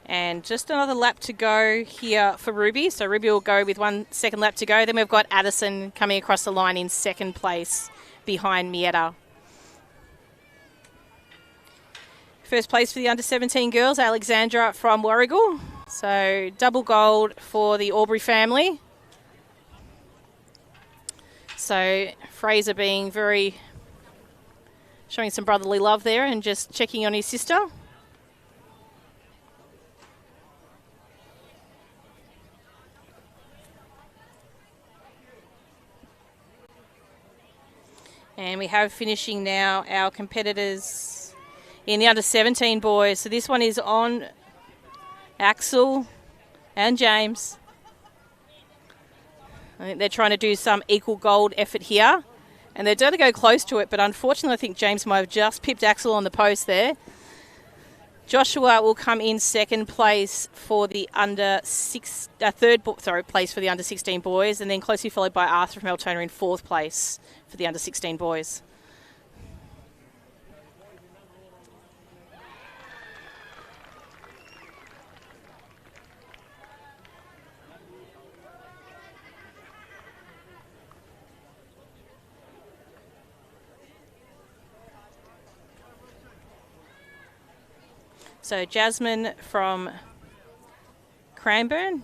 [SPEAKER 7] And just another lap to go here for Ruby. So Ruby will go with 1 second lap to go. Then we've got Addison coming across the line in second place behind Mietta. First place for the under-17 girls, Alexandra from Warragul. So double gold for the Albury family. So Fraser being showing some brotherly love there and just checking on his sister. And we have finishing now our competitors in the under-17 boys. So this one is on Axel and James. I think they're trying to do some equal gold effort here. And they're going to go close to it, but unfortunately I think James might have just pipped Axel on the post there. Joshua will come in second place for the third place for the under-16 boys, and then closely followed by Arthur from Altona in fourth place for the under-16 boys. So Jasmine from Cranbourne,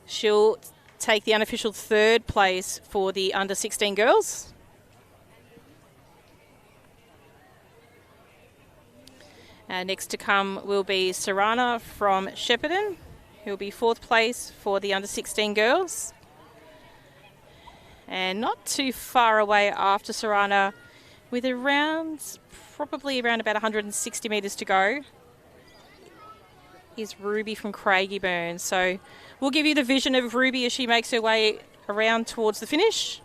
[SPEAKER 7] she'll take the unofficial third place for the under-16 girls. Next to come will be Sarana from Shepparton, who will be fourth place for the under-16 girls. And not too far away after Sarana, with probably around about 160 metres to go, is Ruby from Craigieburn. So we'll give you the vision of Ruby as she makes her way around towards the finish.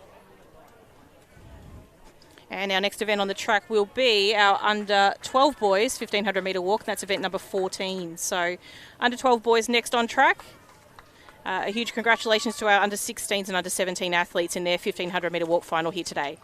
[SPEAKER 7] And our next event on the track will be our under-12 boys 1500 metre walk. That's event number 14. So under-12 boys next on track. A huge congratulations to our under-16s and under-17 athletes in their 1500 metre walk final here today.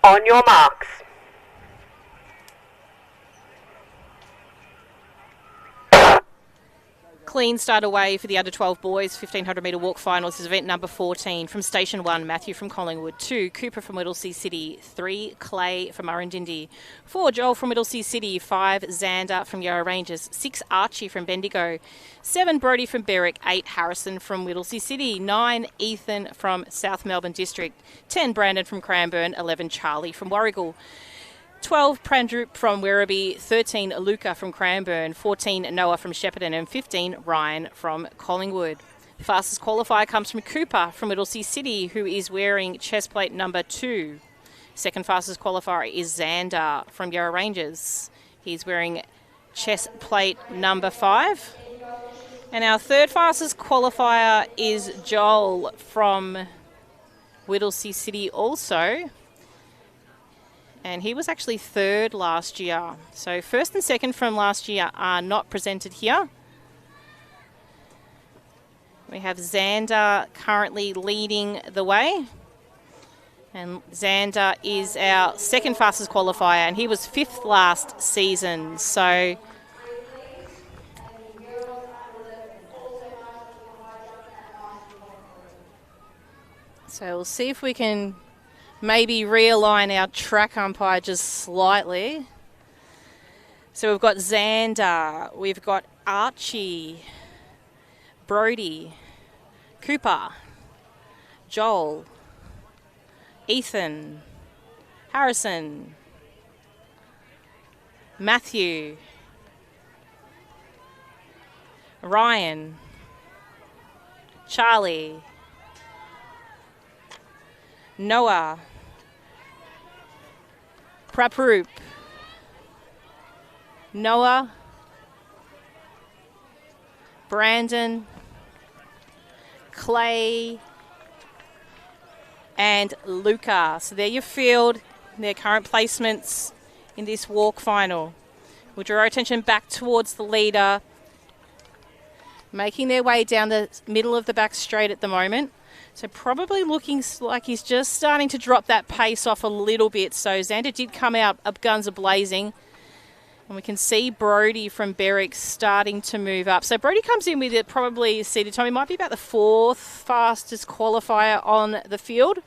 [SPEAKER 9] On your marks.
[SPEAKER 7] Clean start away for the under 12 boys 1500 metre walk finals is event number 14 from Station 1, Matthew from Collingwood, 2, Cooper from Whittlesea City, 3, Clay from Murrindindi, 4, Joel from Whittlesea City, 5, Xander from Yarra Ranges, 6, Archie from Bendigo, 7, Brody from Berwick, 8, Harrison from Whittlesea City, 9, Ethan from South Melbourne District, 10, Brandon from Cranbourne, 11, Charlie from Warragul, 12, Prandrup from Werribee, 13, Luca from Cranbourne, 14, Noah from Shepparton, and 15, Ryan from Collingwood. Fastest qualifier comes from Cooper from Whittlesea City, who is wearing chest plate number 2. Second fastest qualifier is Xander from Yarra Ranges. He's wearing chest plate number 5. And our third fastest qualifier is Joel from Whittlesea City also. And he was actually third last year. So first and second from last year are not presented here. We have Xander currently leading the way. And Xander is our second fastest qualifier, and he was 5th last season. So we'll see if we can maybe realign our track umpire just slightly. So we've got Xander, we've got Archie, Brody, Cooper, Joel, Ethan, Harrison, Matthew, Ryan, Charlie, Noah, Praprup, Noah, Brandon, Clay, and Luca. So there your field, their current placements in this walk final. We'll draw our attention back towards the leader, making their way down the middle of the back straight at the moment. So probably looking like he's just starting to drop that pace off a little bit. So Xander did come out, up guns a-blazing. And we can see Brody from Berwick starting to move up. So Brody comes in with it probably seated time. He might be about the 4th fastest qualifier on the field.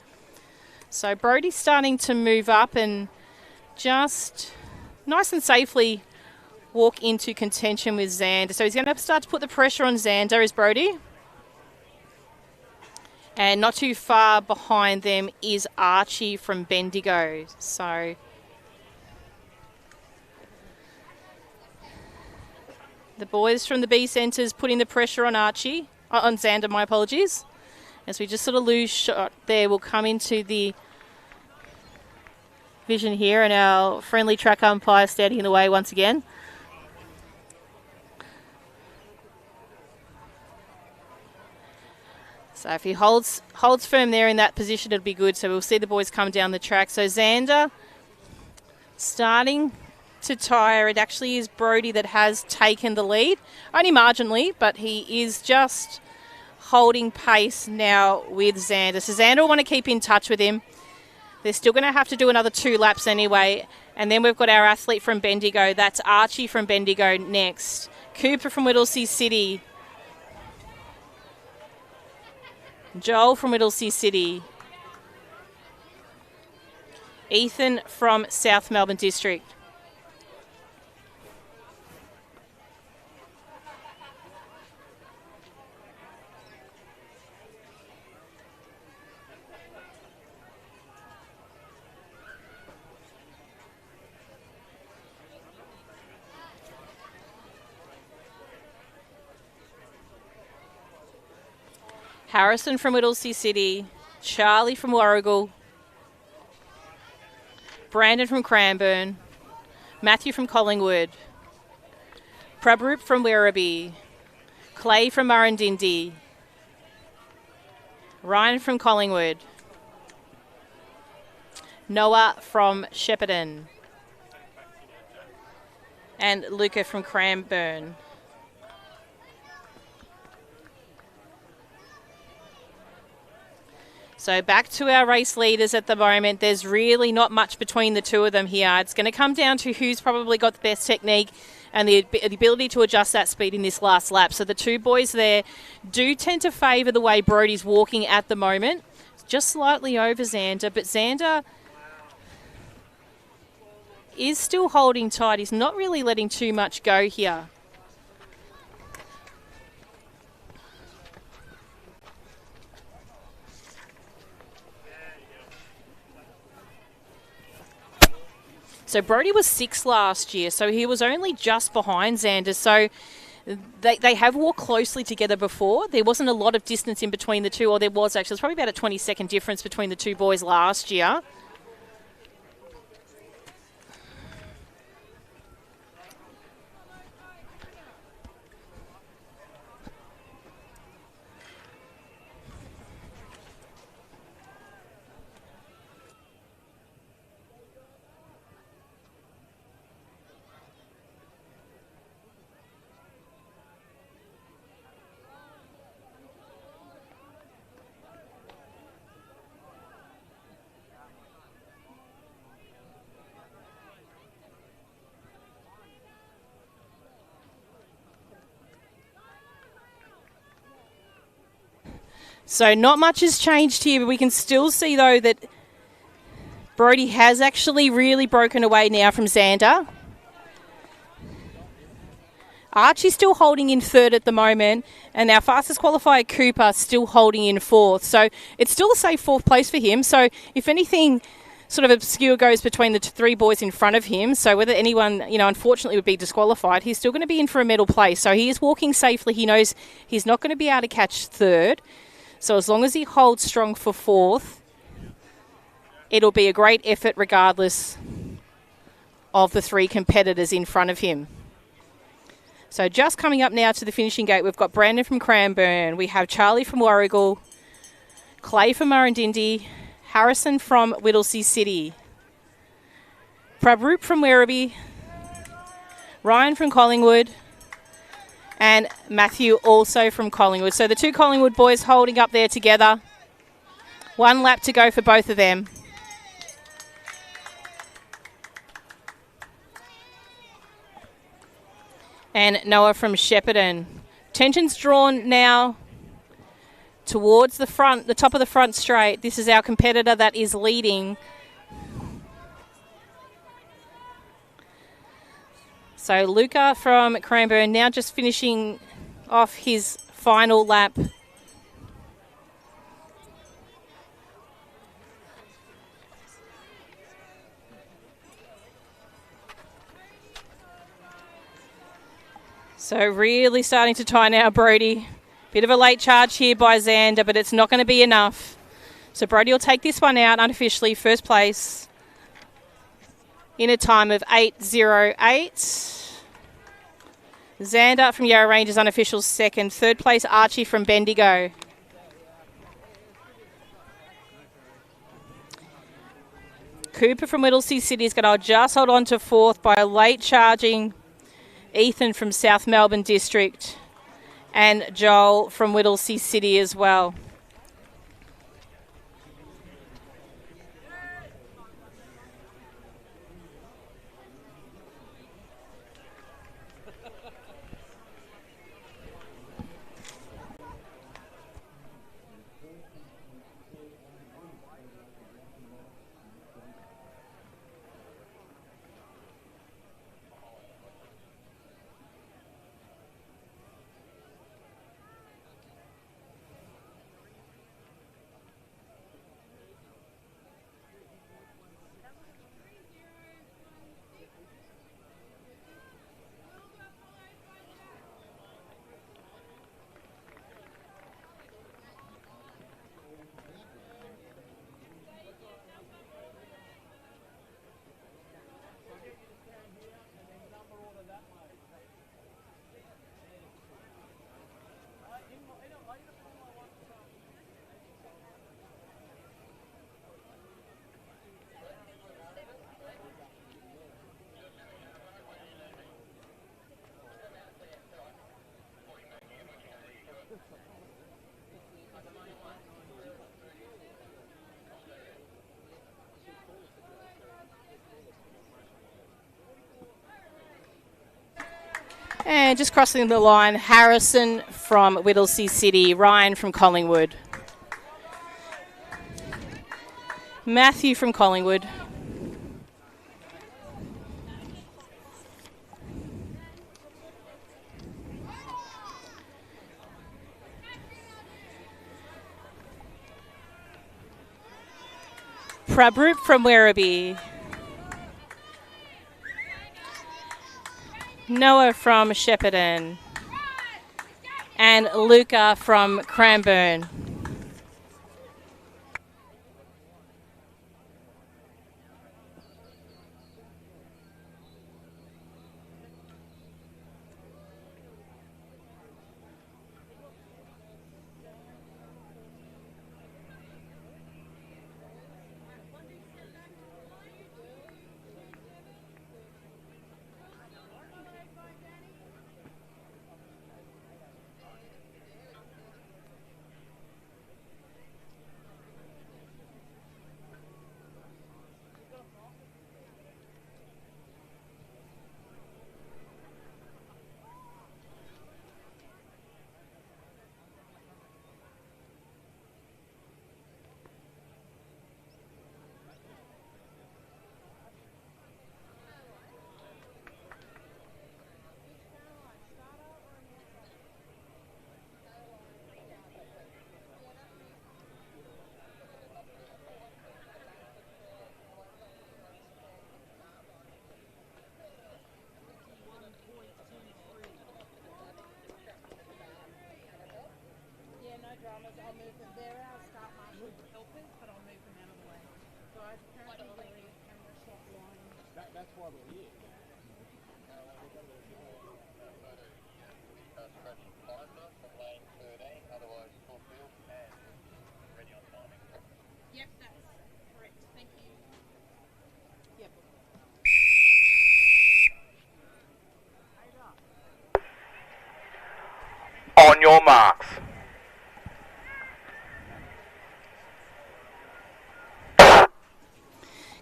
[SPEAKER 7] So Brody's starting to move up and just nice and safely walk into contention with Xander. So he's going to start to put the pressure on Xander, is Brody. And not too far behind them is Archie from Bendigo. So the boys from the B centres putting the pressure on Archie, on Xander, my apologies. As we just sort of lose shot there, we'll come into the vision here, and our friendly track umpire standing in the way once again. So if he holds firm there in that position, it'll be good. So we'll see the boys come down the track. So Xander starting to tire. It actually is Brody that has taken the lead, only marginally, but he is just holding pace now with Xander. So Xander will want to keep in touch with him. They're still going to have to do another 2 laps anyway. And then we've got our athlete from Bendigo. That's Archie from Bendigo next. Cooper from Whittlesea City. Joel from Whittlesea City. Ethan from South Melbourne District. Harrison from Whittlesea City, Charlie from Warragul, Brandon from Cranbourne, Matthew from Collingwood, Prabhup from Werribee, Clay from Murrindindi, Ryan from Collingwood, Noah from Shepparton, and Luca from Cranbourne. So back to our race leaders at the moment. There's really not much between the two of them here. It's going to come down to who's probably got the best technique and the ability to adjust that speed in this last lap. So the two boys there do tend to favour the way Brodie's walking at the moment. Just slightly over Xander, but Xander is still holding tight. He's not really letting too much go here. So Brodie was 6th last year, so he was only just behind Xander. So they have walked closely together before. There wasn't a lot of distance in between the two, or there was actually. There's probably about a 20-second difference between the two boys last year. So not much has changed here, but we can still see, though, that Brodie has actually really broken away now from Xander. Archie's still holding in 3rd at the moment, and our fastest qualifier, Cooper, still holding in 4th. So it's still a safe 4th place for him. So if anything sort of obscure goes between the 3 boys in front of him, so whether anyone, unfortunately would be disqualified, he's still going to be in for a medal place. So he is walking safely. He knows he's not going to be able to catch 3rd. So as long as he holds strong for 4th, it'll be a great effort regardless of the 3 competitors in front of him. So just coming up now to the finishing gate, we've got Brandon from Cranbourne. We have Charlie from Warragul, Clay from Murrindindi, Harrison from Whittlesea City, Prabhup from Werribee, Ryan from Collingwood, and Matthew also from Collingwood. So the 2 Collingwood boys holding up there together. 1 lap to go for both of them. And Noah from Shepparton. Tension's drawn now towards the front, the top of the front straight. This is our competitor that is leading. So Luca from Cranbourne now just finishing off his final lap. So really starting to tie now, Brodie. Bit of a late charge here by Xander, but it's not going to be enough. So Brodie will take this one out unofficially, 1st place, in a time of 8:08. Xander from Yarra Range is unofficial 2nd. 3rd place, Archie from Bendigo. Cooper from Whittlesea City is going to just hold on to 4th by a late charging Ethan from South Melbourne District, and Joel from Whittlesea City as well. And just crossing the line, Harrison from Whittlesea City, Ryan from Collingwood. Matthew from Collingwood. Prabhup from Werribee. Noah from Shepparton. And Luca from Cranbourne.
[SPEAKER 3] That's why we're here.
[SPEAKER 2] Yep, that's correct. Thank you. Yep.
[SPEAKER 9] On your marks.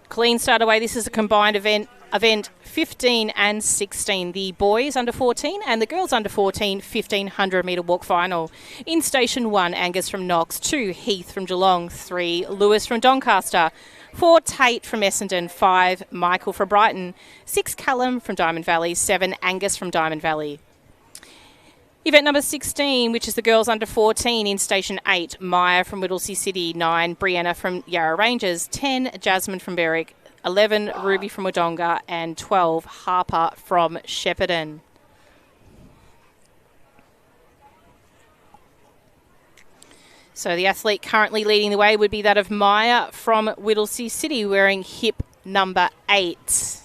[SPEAKER 7] Clean start away. This is a combined event 15 and 16. The boys under 14 and the girls under 14 1500 metre walk final. In station 1, Angus from Knox. 2, Heath from Geelong. 3, Lewis from Doncaster. 4, Tate from Essendon. 5, Michael from Brighton. 6, Callum from Diamond Valley. 7, Angus from Diamond Valley. Event number 16, which is the girls under 14 in station 8, Maya from Whittlesea City. 9, Brianna from Yarra Ranges. 10, Jasmine from Berwick. 11, Ruby from Wodonga. And 12, Harper from Shepparton. So the athlete currently leading the way would be that of Maya from Whittlesea City, wearing hip number 8.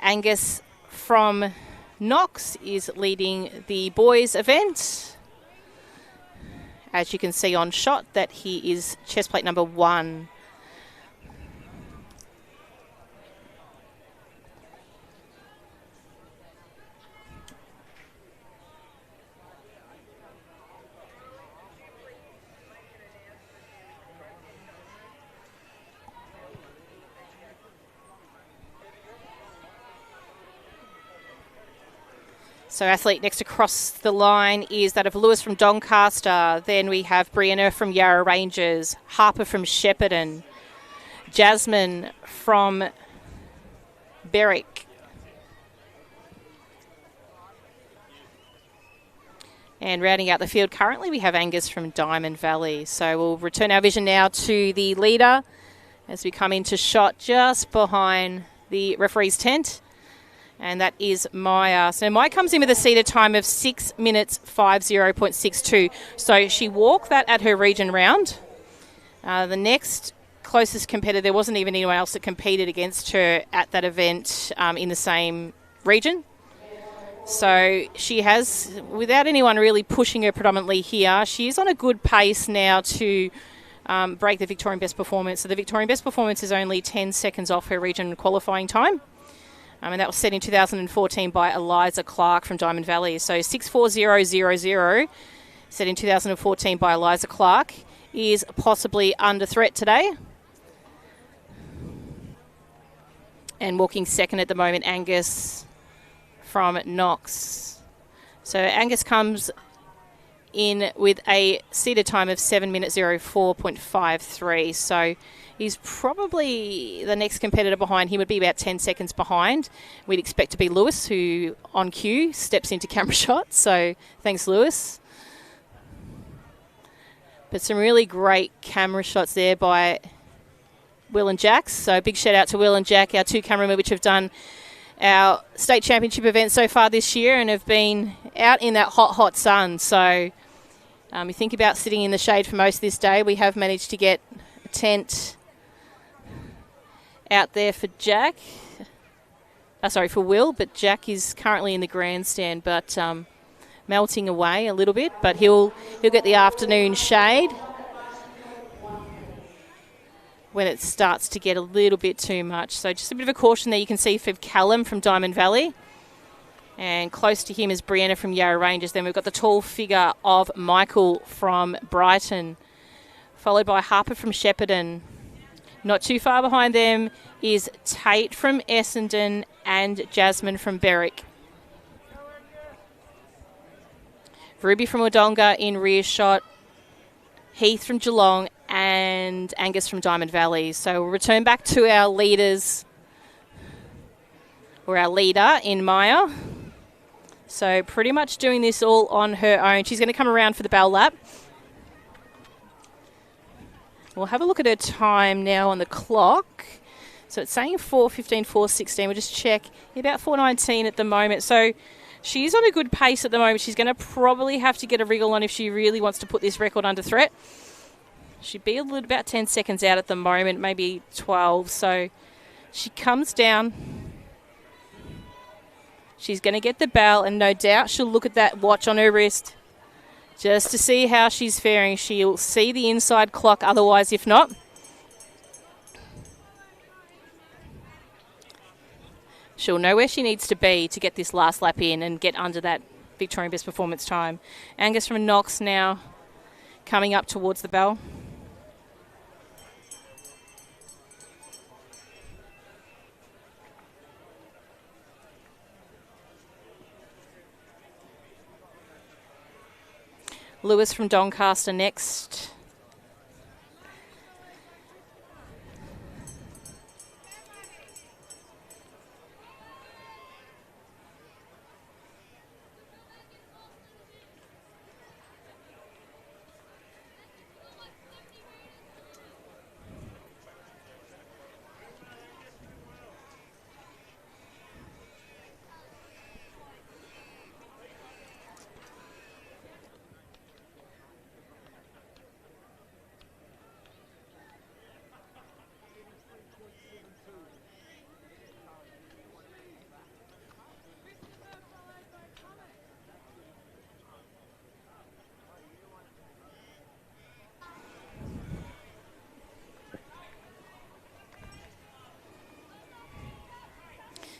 [SPEAKER 7] Angus from Knox is leading the boys event. As you can see on shot that he is chest plate number 1. So athlete next across the line is that of Lewis from Doncaster. Then we have Brianna from Yarra Ranges, Harper from Shepparton, Jasmine from Berwick. And rounding out the field currently we have Angus from Diamond Valley. So we'll return our vision now to the leader as we come into shot just behind the referee's tent. And that is Maya. So Maya comes in with a seated time of 6 minutes 50.62. So she walked that at her region round. The next closest competitor, there wasn't even anyone else that competed against her at that event in the same region. So she has, without anyone really pushing her predominantly here, she is on a good pace now to break the Victorian best performance. So the Victorian best performance is only 10 seconds off her region qualifying time. And that was set in 2014 by Eliza Clark from Diamond Valley. So 64000, set in 2014 by Eliza Clark, is possibly under threat today. And walking second at the moment, Angus from Knox. So Angus comes in with a seated time of 7 minutes 04.53. So he's probably the next competitor behind him would be about 10 seconds behind. We'd expect to be Lewis, who on cue steps into camera shot. So thanks, Lewis. But some really great camera shots there by Will and Jack. So big shout out to Will and Jack, our two cameramen, which have done our state championship event so far this year and have been out in that hot, hot sun. So you think about sitting in the shade for most of this day. We have managed to get a tent out there for Jack. For Will, but Jack is currently in the grandstand, but melting away a little bit. But he'll get the afternoon shade when it starts to get a little bit too much. So just a bit of a caution there. You can see for Callum from Diamond Valley. And close to him is Brianna from Yarra Ranges. Then we've got the tall figure of Michael from Brighton, followed by Harper from Shepparton. Not too far behind them is Tate from Essendon and Jasmine from Berwick. Ruby from Wodonga in rear shot, Heath from Geelong and Angus from Diamond Valley. So we'll return back to our leaders, or our leader in Maya. So pretty much doing this all on her own. She's going to come around for the bell lap. We'll have a look at her time now on the clock. So it's saying 4:15, 4:16. We'll just check. About 4:19 at the moment. So she's on a good pace at the moment. She's going to probably have to get a wriggle on if she really wants to put this record under threat. She'd be about 10 seconds out at the moment, maybe 12. So she comes down. She's going to get the bell, and no doubt she'll look at that watch on her wrist just to see how she's faring. She'll see the inside clock otherwise, if not. She'll know where she needs to be to get this last lap in and get under that Victorian best performance time. Angus from Knox now coming up towards the bell. Lewis from Doncaster next.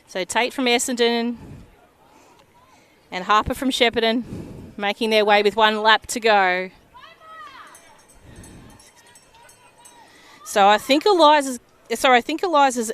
[SPEAKER 7] So Tate from Essendon and Harper from Shepparton making their way with 1 lap to go. So I think Eliza's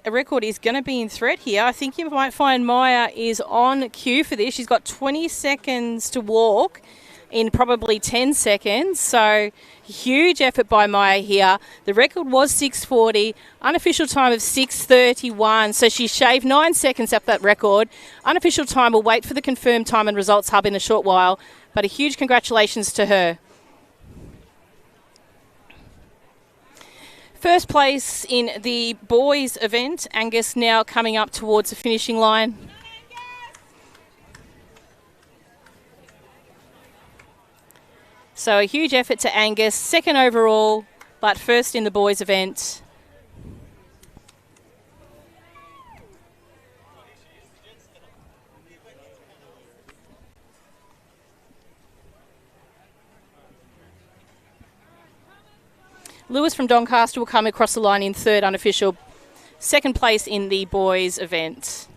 [SPEAKER 7] record is going to be in threat here. I think you might find Maya is on cue for this. She's got 20 seconds to walk in probably 10 seconds. So huge effort by Maya here. The record was 6:40, unofficial time of 6:31. So she shaved 9 seconds up that record. Unofficial time will wait for the confirmed time and results hub in a short while. But a huge congratulations to her. First place in the boys event, Angus now coming up towards the finishing line. So a huge effort to Angus, second overall, but first in the boys event. Lewis from Doncaster will come across the line in third unofficial, second place in the boys event.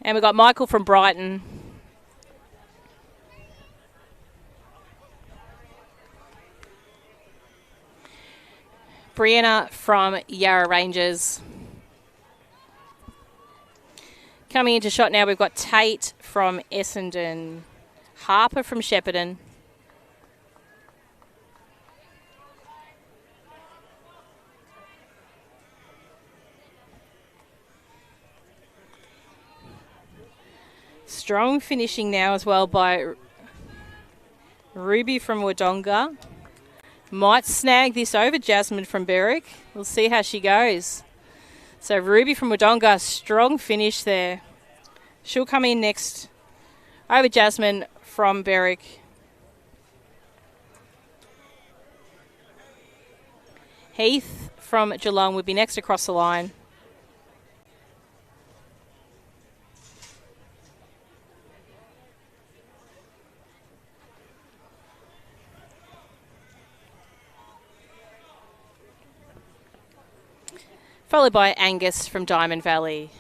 [SPEAKER 7] And we've got Michael from Brighton. Brianna from Yarra Rangers. Coming into shot now, we've got Tate from Essendon. Harper from Shepparton. Strong finishing now as well by Ruby from Wodonga. Might snag this over Jasmine from Berwick. We'll see how she goes. So Ruby from Wodonga, strong finish there. She'll come in next over Jasmine from Berwick. Heath from Geelong would be next across the line. Followed by Angus from Diamond Valley.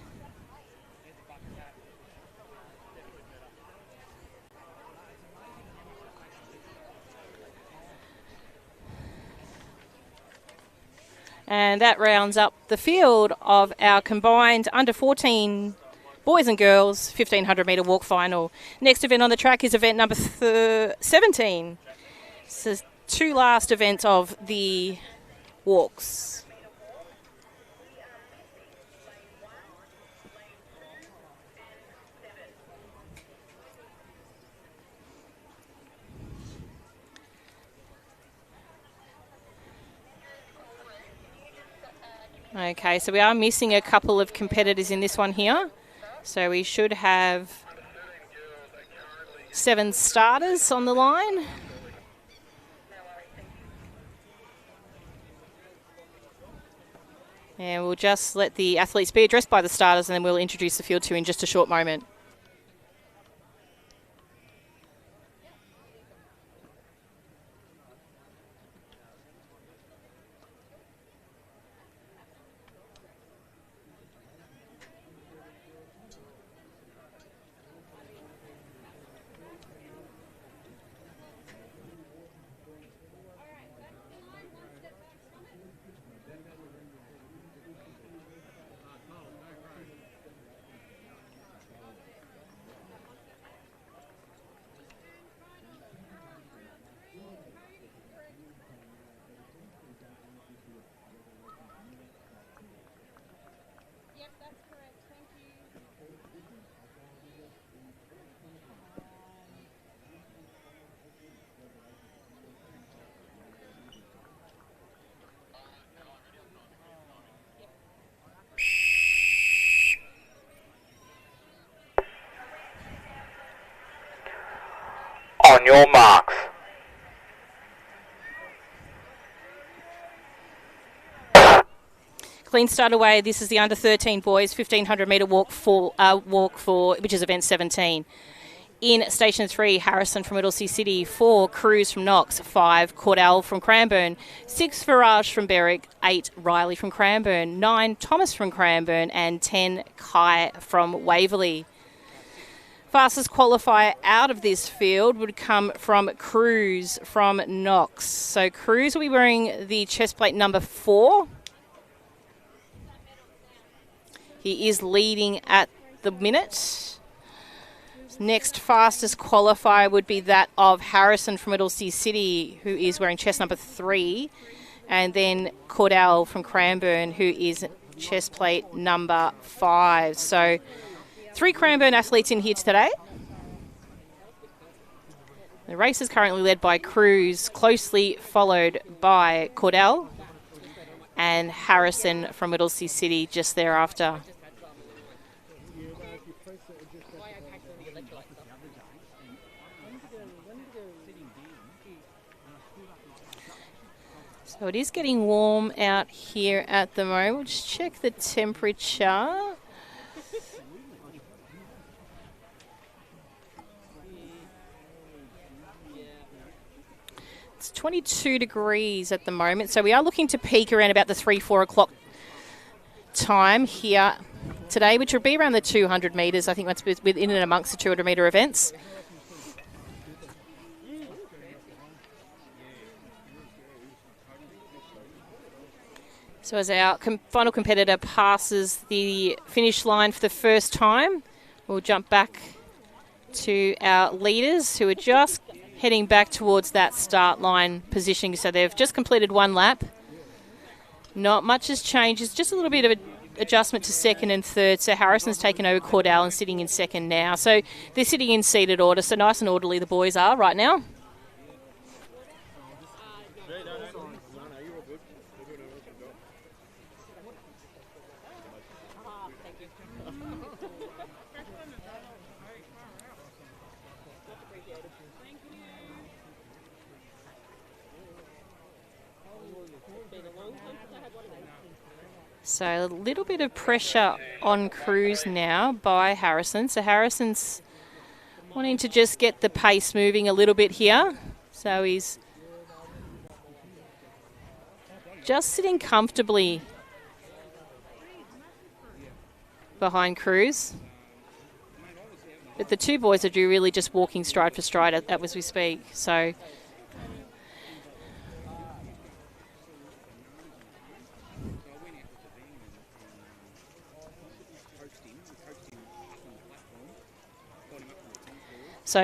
[SPEAKER 7] And that rounds up the field of our combined under 14 boys and girls 1500 metre walk final. Next event on the track is event number 17. This is two last events of the walks. Okay, so we are missing a couple of competitors in this one here. So we should have 7 starters on the line. And we'll just let the athletes be addressed by the starters, and then we'll introduce the field to in just a short moment.
[SPEAKER 9] On your marks.
[SPEAKER 7] Clean start away. This is the under 13 boys 1500 metre walk for which is event 17. In station 3, Harrison from Middlesea City. 4, Cruz from Knox. 5, Cordell from Cranbourne. 6, Farage from Berwick. 8, Riley from Cranbourne. 9, Thomas from Cranbourne. And 10, Kai from Waverley. Fastest qualifier out of this field would come from Cruz from Knox. So Cruz will be wearing the chest plate number 4. He is leading at the minute. Next fastest qualifier would be that of Harrison from Middlesea City, who is wearing chest number 3. And then Cordell from Cranbourne, who is chest plate number 5. So 3 Cranbourne athletes in here today. The race is currently led by Cruz, closely followed by Cordell and Harrison from Middlesea City just thereafter. So it is getting warm out here at the moment. We'll just check the temperature. It's 22 degrees at the moment, so we are looking to peak around about the 3-4 o'clock time here today, which will be around the 200 metres. I think that's within and amongst the 200 metre events. So as our final competitor passes the finish line for the first time, we'll jump back to our leaders who are just heading back towards that start line positioning. So they've just completed one lap. Not much has changed. It's just a little bit of an adjustment to second and third. So Harrison's taken over Cordell and sitting in second now. So they're sitting in seated order. So nice and orderly the boys are right now. So a little bit of pressure on Cruz now by Harrison. So Harrison's wanting to just get the pace moving a little bit here. So he's just sitting comfortably behind Cruz. But the two boys are really just walking stride for stride as we speak. So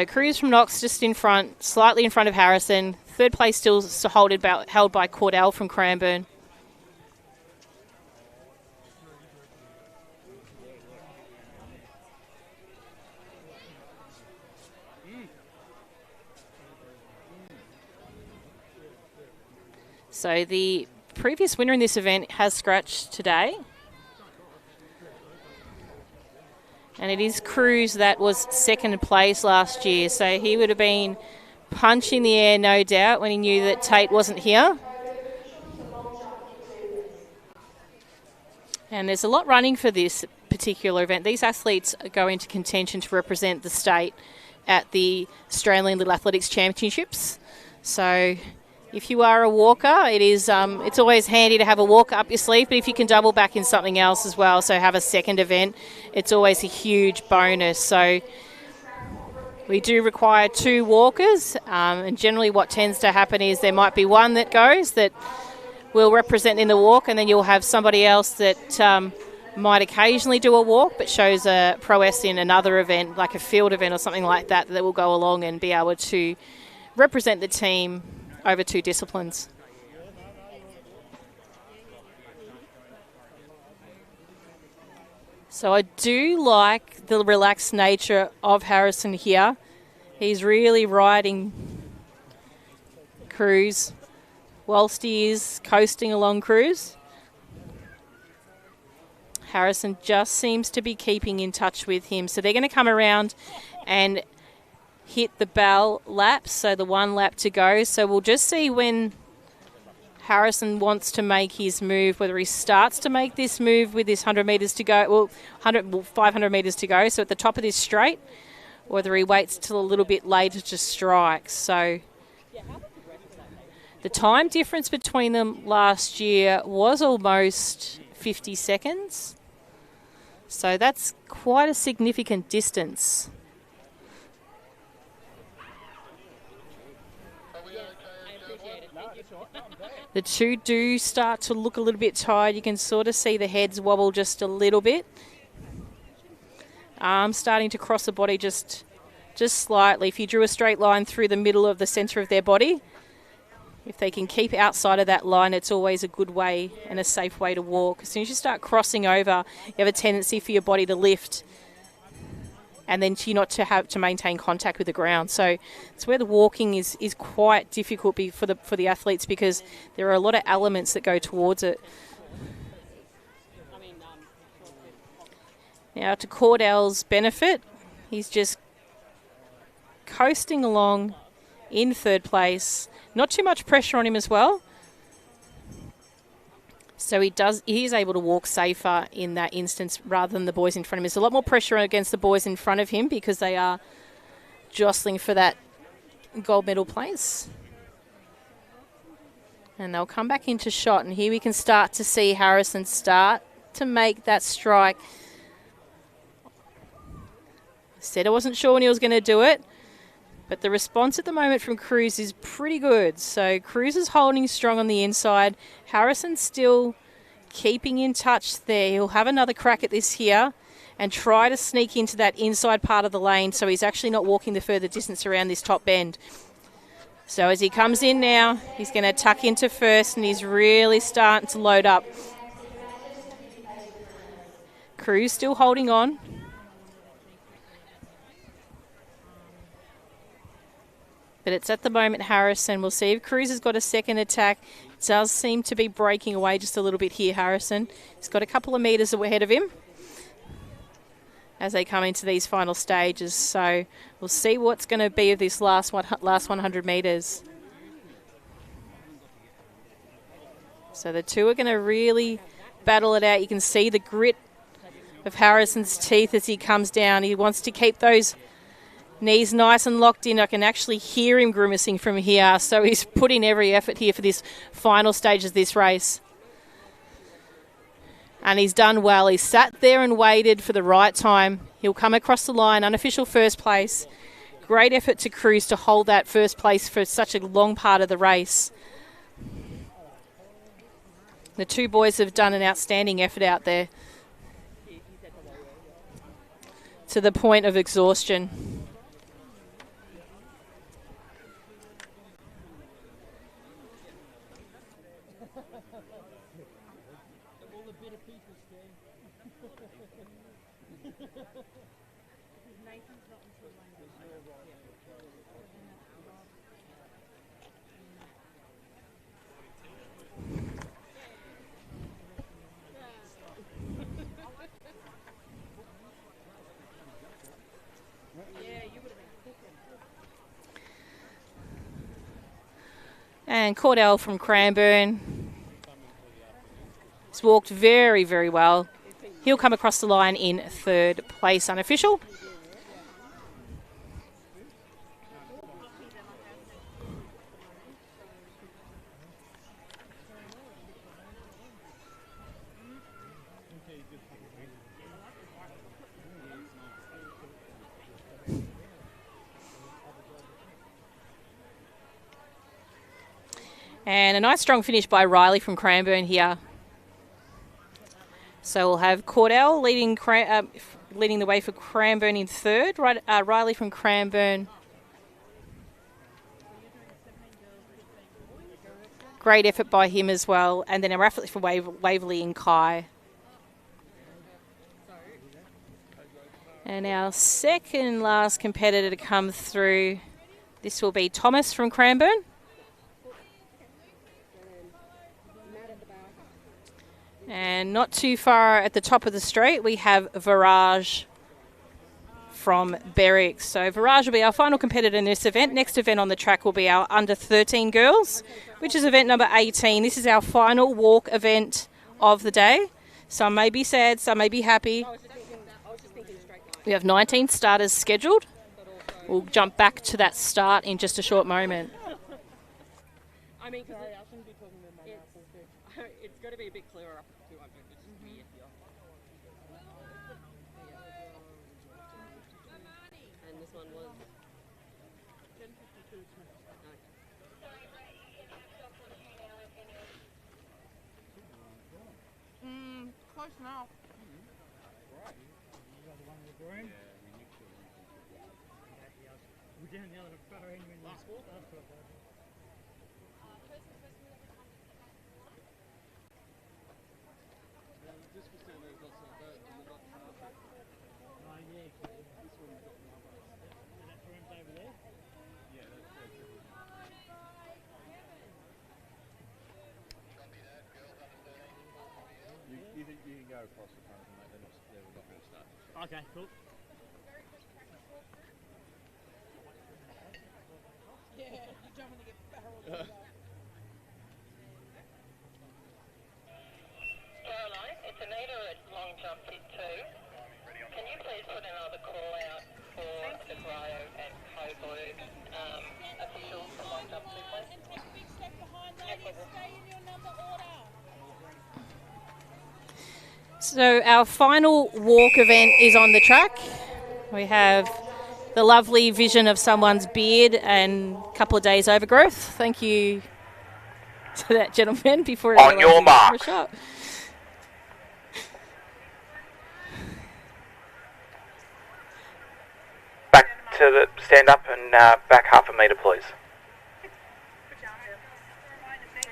[SPEAKER 7] Cruz from Knox just in front, slightly in front of Harrison. Third place still held by Cordell from Cranbourne. So the previous winner in this event has scratched today. And it is Cruz that was second place last year. So he would have been punching the air, no doubt, when he knew that Tate wasn't here. And there's a lot running for this particular event. These athletes go into contention to represent the state at the Australian Little Athletics Championships. So if you are a walker, it's always handy to have a walker up your sleeve, but if you can double back in something else as well, so have a second event, it's always a huge bonus. So we do require two walkers, and generally what tends to happen is there might be one that goes that will represent in the walk, and then you'll have somebody else that might occasionally do a walk but shows a prowess in another event, like a field event or something like that, that will go along and be able to represent the team over two disciplines. So I do like the relaxed nature of Harrison here. He's really riding Cruz whilst he is coasting along Cruz. Harrison just seems to be keeping in touch with him. So they're going to come around and hit the bell laps, so the one lap to go. So we'll just see when Harrison wants to make his move, whether he starts to make this move with this 100 metres to go, 500 metres to go, so at the top of this straight, or whether he waits till a little bit later to strike. So the time difference between them last year was almost 50 seconds. So that's quite a significant distance. The two do start to look a little bit tired. You can sort of see the heads wobble just a little bit. Arms starting to cross the body just slightly. If you drew a straight line through the middle of the centre of their body, if they can keep outside of that line, it's always a good way and a safe way to walk. As soon as you start crossing over, you have a tendency for your body to lift and then to not to have to maintain contact with the ground. So it's where the walking is quite difficult for the athletes, because there are a lot of elements that go towards it. Now to Cordell's benefit, he's just coasting along in third place. Not too much pressure on him as well. So he is able to walk safer in that instance rather than the boys in front of him. There's a lot more pressure against the boys in front of him because they are jostling for that gold medal place. And they'll come back into shot, and here we can start to see Harrison start to make that strike Said I wasn't sure when he was going to do it, but the response at the moment from Cruz is pretty good. So Cruz is holding strong on the inside. Harrison's still keeping in touch there. He'll have another crack at this here and try to sneak into that inside part of the lane so he's actually not walking the further distance around this top bend. So as he comes in now, he's going to tuck into first and he's really starting to load up. Cruz still holding on. But it's at the moment Harrison. We'll see if Cruz has got a second attack. It does seem to be breaking away just a little bit here, Harrison. He's got a couple of metres ahead of him as they come into these final stages. So we'll see what's going to be of this last 100 metres. So the two are going to really battle it out. You can see the grit of Harrison's teeth as he comes down. He wants to keep those knees nice and locked in. I can actually hear him grimacing from here. So he's putting every effort here for this final stage of this race. And he's done well. He's sat there and waited for the right time. He'll come across the line, unofficial first place. Great effort to Cruz to hold that first place for such a long part of the race. The two boys have done an outstanding effort out there to the point of exhaustion. And Cordell from Cranbourne. He's walked very, very well. He'll come across the line in third place, unofficial. And a nice strong finish by Riley from Cranbourne here. So we'll have Cordell leading the way for Cranbourne in third. Riley from Cranbourne. Great effort by him as well. And then a raffle for Waverley and Kai. And our second last competitor to come through, this will be Thomas from Cranbourne. And not too far at the top of the straight, we have Virage from Berwick. So Virage will be our final competitor in this event. Next event on the track will be our under 13 girls, which is event number 18. This is our final walk event of the day. Some may be sad, some may be happy. We have 19 starters scheduled. We'll jump back to that start in just a short moment.
[SPEAKER 8] I mean, it's got to be a bit clearer up at 200. It's just weird here. And this one was 10:52.
[SPEAKER 2] Close enough.
[SPEAKER 3] We're down the other far end when last walk. You can go across the front and they're not going to start. Okay, cool.
[SPEAKER 2] Yeah, you don't want to get barreled.
[SPEAKER 10] Caroline, it's Anita at long jump hit 2. Can you please put another call out for the Brio and Co-Blue officials for long jump 2, please?
[SPEAKER 2] And take a big step behind, ladies. Stay in your number order.
[SPEAKER 7] So our final walk event is on the track. We have the lovely vision of someone's beard and a couple of days overgrowth. Thank you to that gentleman before it
[SPEAKER 9] On your mark.
[SPEAKER 7] Shot.
[SPEAKER 9] Back to the stand up and back half a metre, please.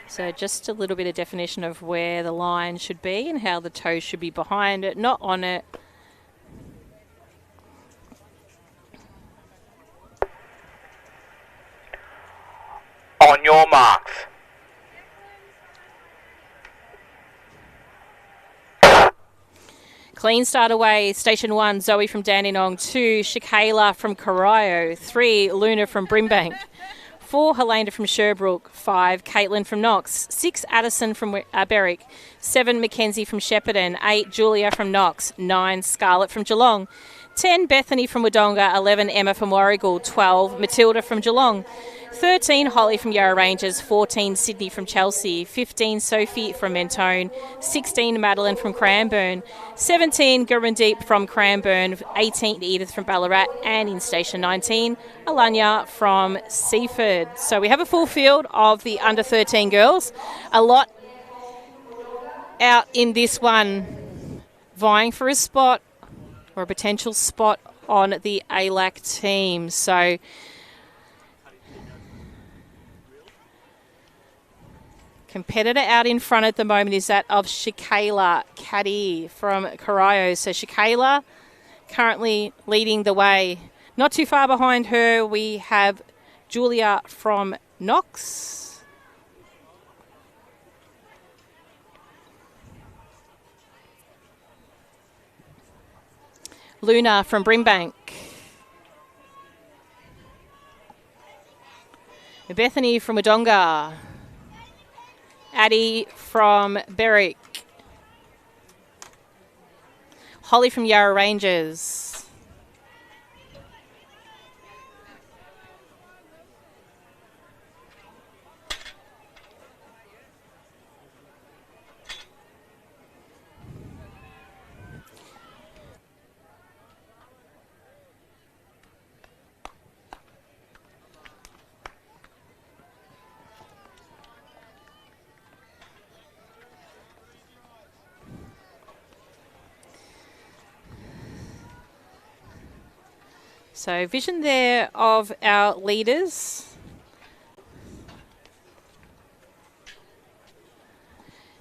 [SPEAKER 7] So just a little bit of definition of where the line should be and how the toe should be behind it, not on it.
[SPEAKER 9] On your marks.
[SPEAKER 7] Clean start away. Station 1, Zoe from Dandenong. 2, Shakayla from Corio. 3, Luna from Brimbank. 4, Helena from Sherbrooke. 5, Caitlin from Knox. 6, Addison from Berwick. 7, Mackenzie from Shepparton. 8, Julia from Knox. 9, Scarlett from Geelong. 10, Bethany from Wodonga. 11, Emma from Warragul. 12, Matilda from Geelong. 13, Holly from Yarra Rangers. 14, Sydney from Chelsea. 15, Sophie from Mentone. 16, Madeline from Cranbourne. 17, Gurundeep from Cranbourne. 18, Edith from Ballarat. And in Station 19, Alanya from Seaford. So we have a full field of the under 13 girls. A lot out in this one vying for a spot or a potential spot on the LAVic team. So competitor out in front at the moment is that of Shakayla Caddy from Corio. So Shakayla currently leading the way. Not too far behind her, we have Julia from Knox. Luna from Brimbank. Bethany from Wodonga. Addie from Berwick. Holly from Yarra Rangers. So vision there of our leaders.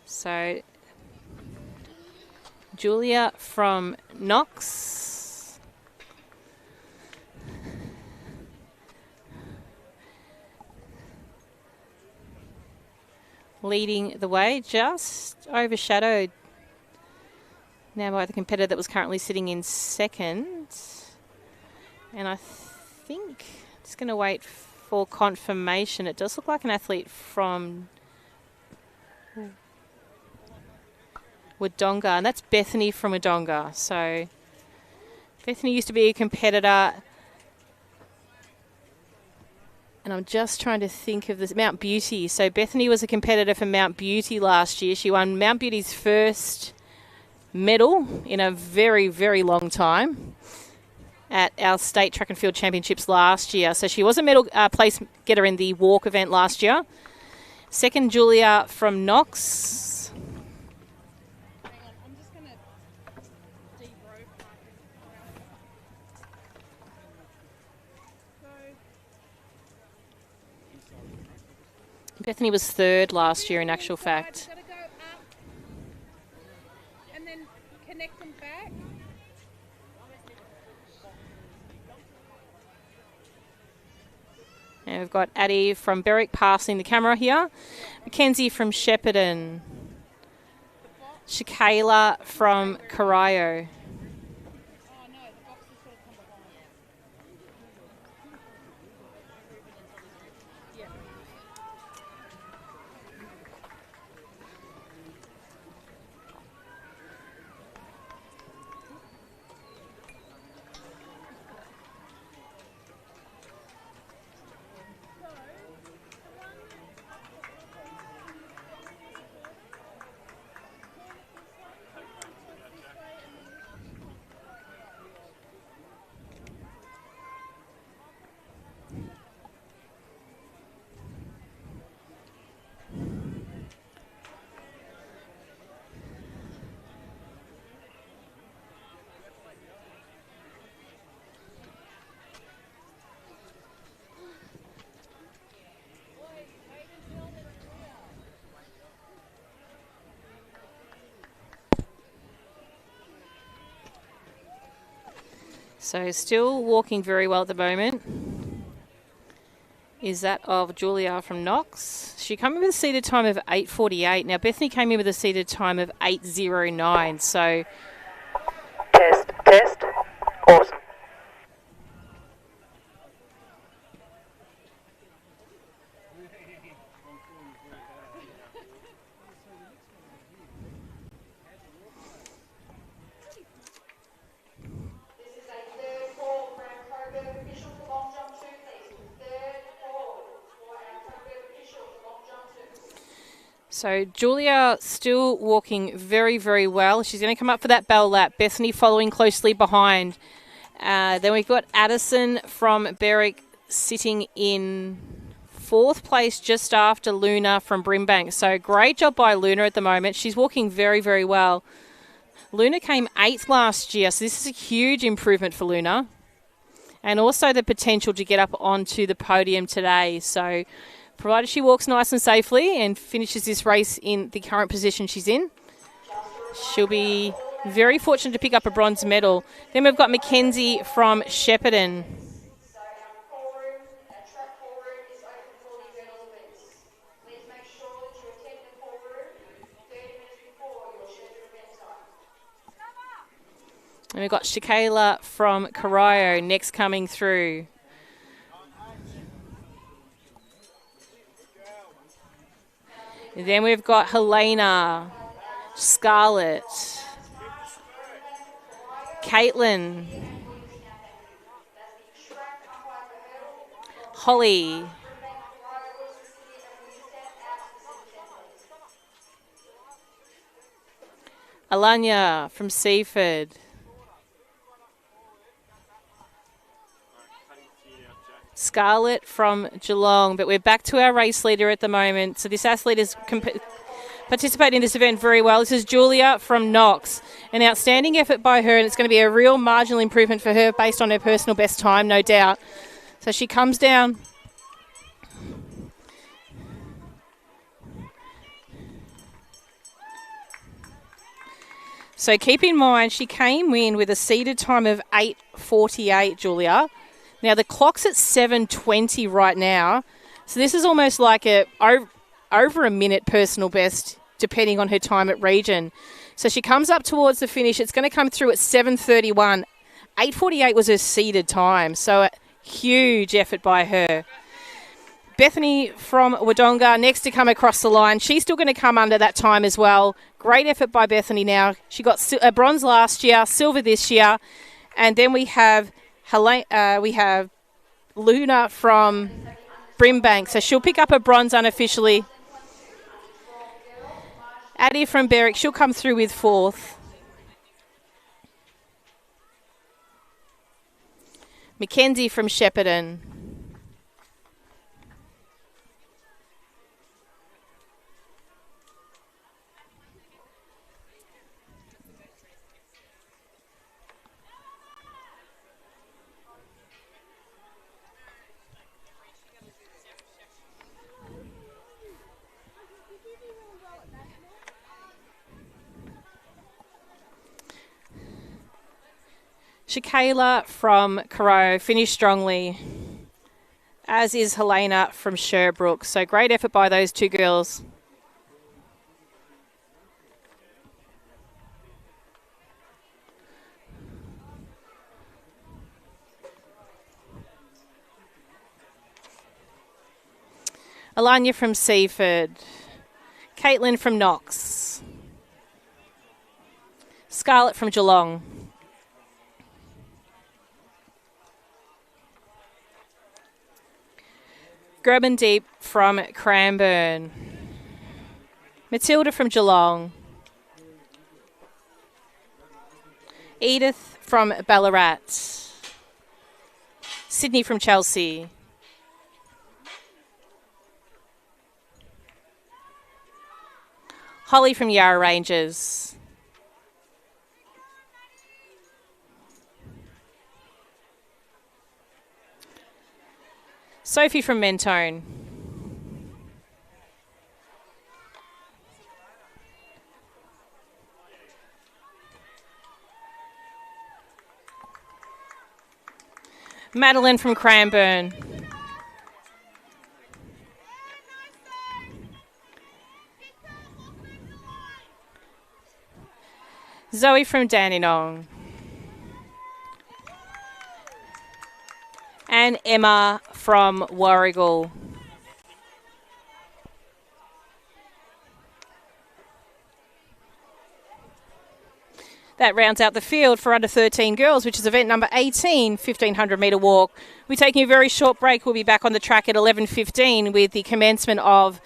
[SPEAKER 7] So Julia from Knox. Leading the way, just overshadowed now by the competitor that was currently sitting in second. And I think just going to wait for confirmation. It does look like an athlete from Wodonga, and that's Bethany from Wodonga. So Bethany used to be a competitor, and I'm just trying to think of this, Mount Beauty. So Bethany was a competitor for Mount Beauty last year. She won Mount Beauty's first medal in a very, very long time at our state track and field championships last year. So she was a medal place getter in the walk event last year. Second, Julia from Knox.
[SPEAKER 2] Hang on, I'm just going to de-rope.
[SPEAKER 7] Bethany was third last year in actual fact.
[SPEAKER 2] Got to go up and then connect them back.
[SPEAKER 7] And we've got Addie from Berwick passing the camera here. Mackenzie from Shepparton. Shakayla from Corio. So still walking very well at the moment is that of Julia from Knox. She came in with a seated time of 8:48. Now Bethany came in with a seated time of 8:09. So
[SPEAKER 9] Test. Awesome.
[SPEAKER 7] So Julia still walking very, very well. She's going to come up for that bell lap. Bethany following closely behind. Then we've got Addison from Berwick sitting in 4th place just after Luna from Brimbank. So great job by Luna at the moment. She's walking very, very well. Luna came 8th last year, so this is a huge improvement for Luna. And also the potential to get up onto the podium today. So provided she walks nice and safely and finishes this race in the current position she's in, she'll be very fortunate to pick up a bronze medal. Then we've got Mackenzie from Shepparton. And we've got Shakayla from Corio next coming through. And then we've got Helena, Scarlett, Caitlin, Holly, Alanya from Seaford, Scarlett from Geelong, but we're back to our race leader at the moment. So this athlete is participating in this event very well. This is Julia from Knox. An outstanding effort by her, and it's going to be a real marginal improvement for her based on her personal best time, no doubt. So she comes down. So keep in mind, she came in with a seated time of 8:48, Julia. Now, the clock's at 7:20 right now, so this is almost like over a minute personal best, depending on her time at region. So she comes up towards the finish. It's going to come through at 7:31. 8:48 was her seeded time, so a huge effort by her. Bethany from Wodonga next to come across the line. She's still going to come under that time as well. Great effort by Bethany now. She got a bronze last year, silver this year. And then we have Luna from Brimbank, so she'll pick up a bronze unofficially. Addie from Berwick, she'll come through with 4th. Mackenzie from Shepparton. Shakayla from Corio finished strongly, as is Helena from Sherbrooke. So great effort by those two girls. Alanya from Seaford. Caitlin from Knox. Scarlett from Geelong. Grubman Deep from Cranbourne. Matilda from Geelong. Edith from Ballarat. Sydney from Chelsea. Holly from Yarra Ranges. Sophie from Mentone. Madeline from Cranbourne. Zoe from Dandenong. And Emma from Warragul. That rounds out the field for under 13 girls, which is event number 18, 1500 metre walk. We're taking a very short break. We'll be back on the track at 11:15 with the commencement of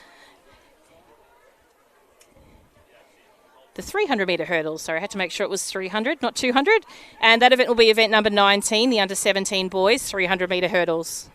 [SPEAKER 7] the 300 metre hurdles. Sorry, I had to make sure it was 300, not 200. And that event will be event number 19, the under 17 boys, 300 metre hurdles.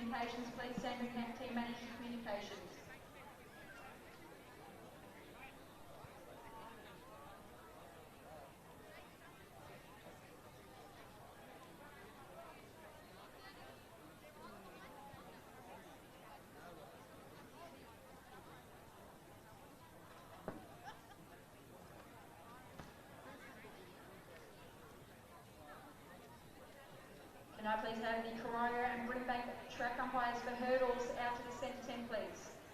[SPEAKER 6] communications, please send the team manager communications. Can I please have the choreo and bring back track umpires for hurdles out to the centre 10, please?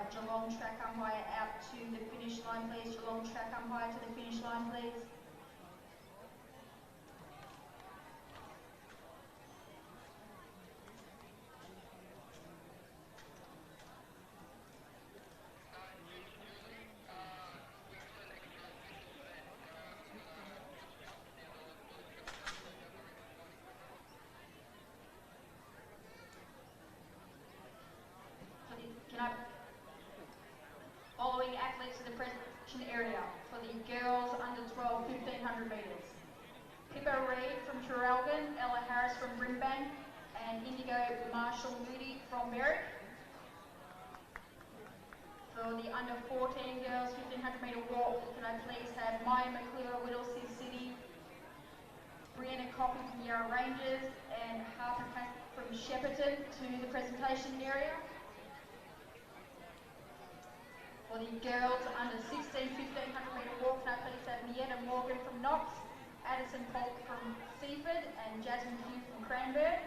[SPEAKER 11] Geelong track umpire out to the finish line, please. Geelong track umpire to the finish line, please. Following athletes to the presentation area for the girls under 12 1500 metres. Pippa Reid from Traralgon, Ella Harris from Brimbank, and Indigo Marshall Moody from Merrick. For the under 14 girls 1500 metre walk, can I please have Maya McClure, Whittlesea City, Brianna Coffey from Yarra Rangers, and Harper Cassidy from Shepparton to the presentation area. For the girls under 16 1500 metre walk, can I please have Mietta Morgan from Knox, Addison Polk from Seaford, and Jasmine Hugh from Cranbourne.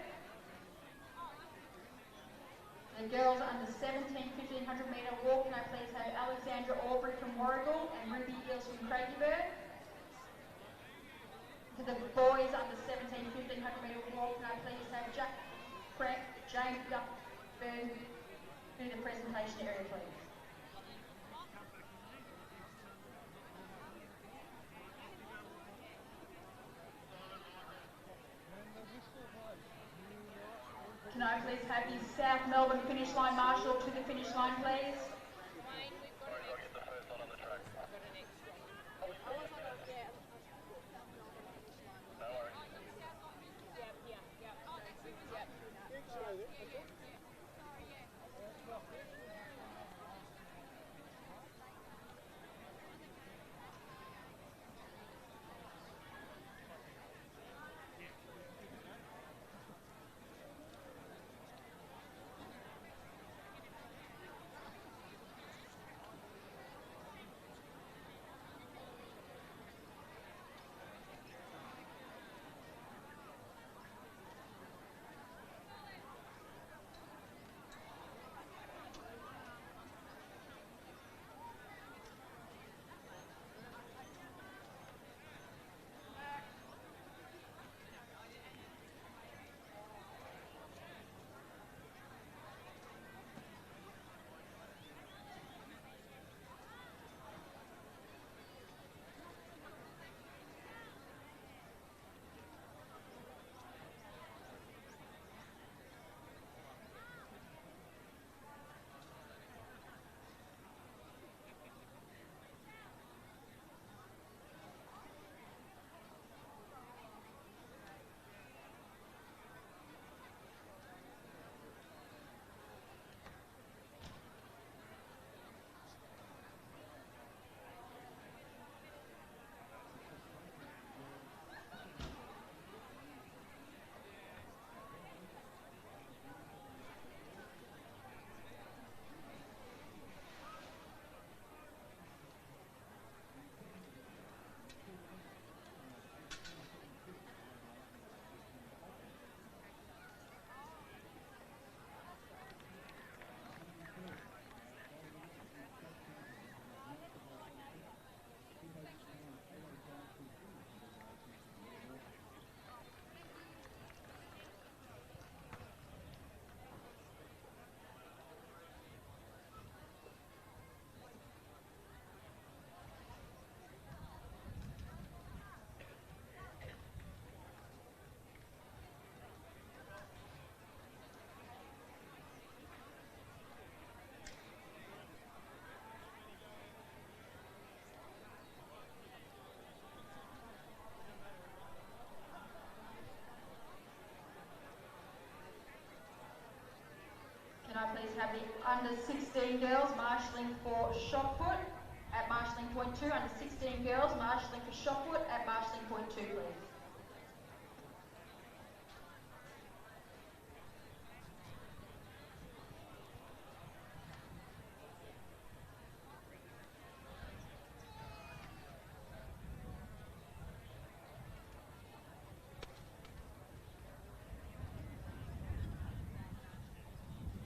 [SPEAKER 11] The girls under 17 1500 metre walk, can I please have Alexandra Aubrey from Warragul and Ruby Eels from Craigieburn. For the boys under 17 1500 metre walk, can I please have James Duckburn to the presentation area, please. Can I please have the South Melbourne finish line marshal to the finish line, please? Can I please have the under 16 girls marshalling for shot put at marshalling point 2, under 16 girls marshalling for shot put at marshalling point 2, please.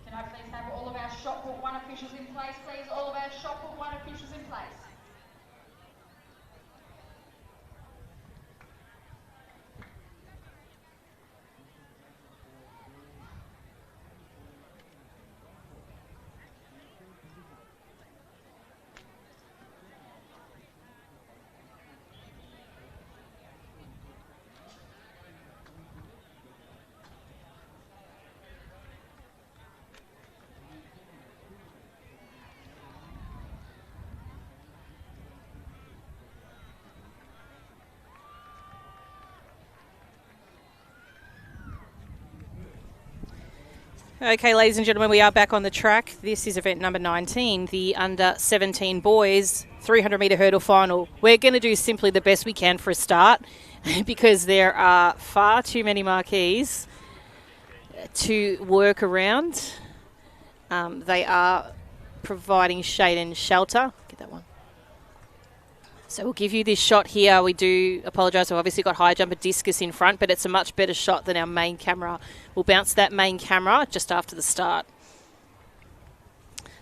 [SPEAKER 11] Can I please have all of our shot put 1 officials in place, please. All of our shot put 1 officials in place.
[SPEAKER 7] Okay, ladies and gentlemen, we are back on the track. This is event number 19, the under 17 boys 300 metre hurdle final. We're going to do simply the best we can for a start because there are far too many marquees to work around. They are providing shade and shelter. Get that one. So we'll give you this shot here. We do apologise. We've obviously got high jumper discus in front, but it's a much better shot than our main camera. We'll bounce that main camera just after the start.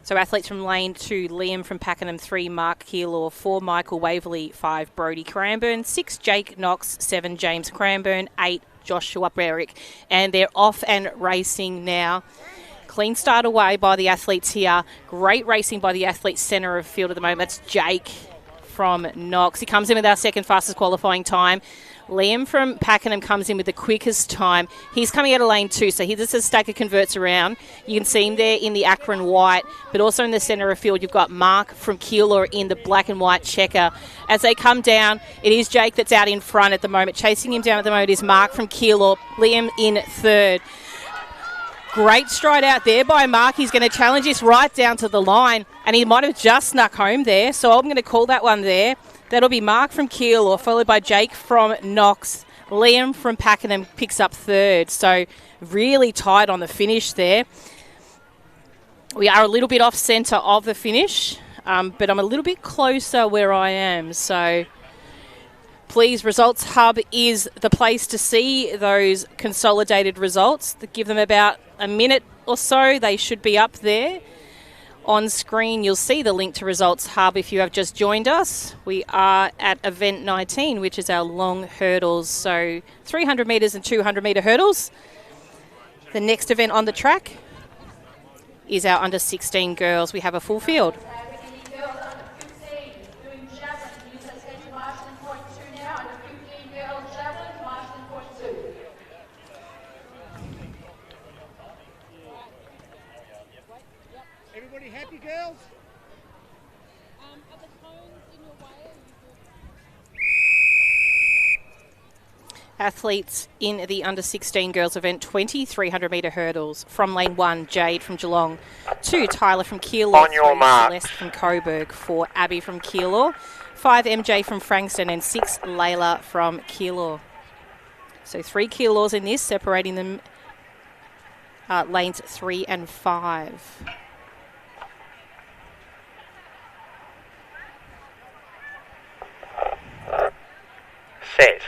[SPEAKER 7] So athletes from lane 2, Liam from Pakenham, 3, Mark Keelor, 4, Michael Waverley, 5, Brody Cranbourne, 6, Jake Knox, 7, James Cranbourne, 8, Joshua Berwick. And they're off and racing now. Clean start away by the athletes here. Great racing by the athletes centre of field at the moment. That's Jake from Knox. He comes in with our second fastest qualifying time. Liam from Pakenham comes in with the quickest time. He's coming out of lane 2, so this is Stacker converts around. You can see him there in the Akron white, but also in the centre of field, you've got Mark from Keilor in the black and white checker. As they come down, it is Jake that's out in front at the moment. Chasing him down at the moment is Mark from Keilor. Liam in third. Great stride out there by Mark. He's going to challenge this right down to the line, and he might have just snuck home there, so I'm going to call that one there. That'll be Mark from Keilor, followed by Jake from Knox. Liam from Pakenham picks up third, so really tight on the finish there. We are a little bit off centre of the finish, but I'm a little bit closer where I am, so please, Results Hub is the place to see those consolidated results. Give them about a minute or so. They should be up there. On screen, you'll see the link to Results Hub if you have just joined us. We are at event 19, which is our long hurdles. So 300 metres and 200 metre hurdles. The next event on the track is our under 16 girls. We have a full field.
[SPEAKER 5] Everybody happy, girls?
[SPEAKER 2] Are the cones in your way?
[SPEAKER 7] Athletes in the under 16 girls event 20 300 metre hurdles. From lane 1, Jade from Geelong. 2, Tyler from Keilor.
[SPEAKER 9] On your
[SPEAKER 7] 3,
[SPEAKER 9] mark.
[SPEAKER 7] Celeste from Coburg. 4, Abby from Keilor. 5, MJ from Frankston. And 6, Layla from Keilor. So 3 Keilors in this, separating them lanes 3 and 5.
[SPEAKER 9] Set.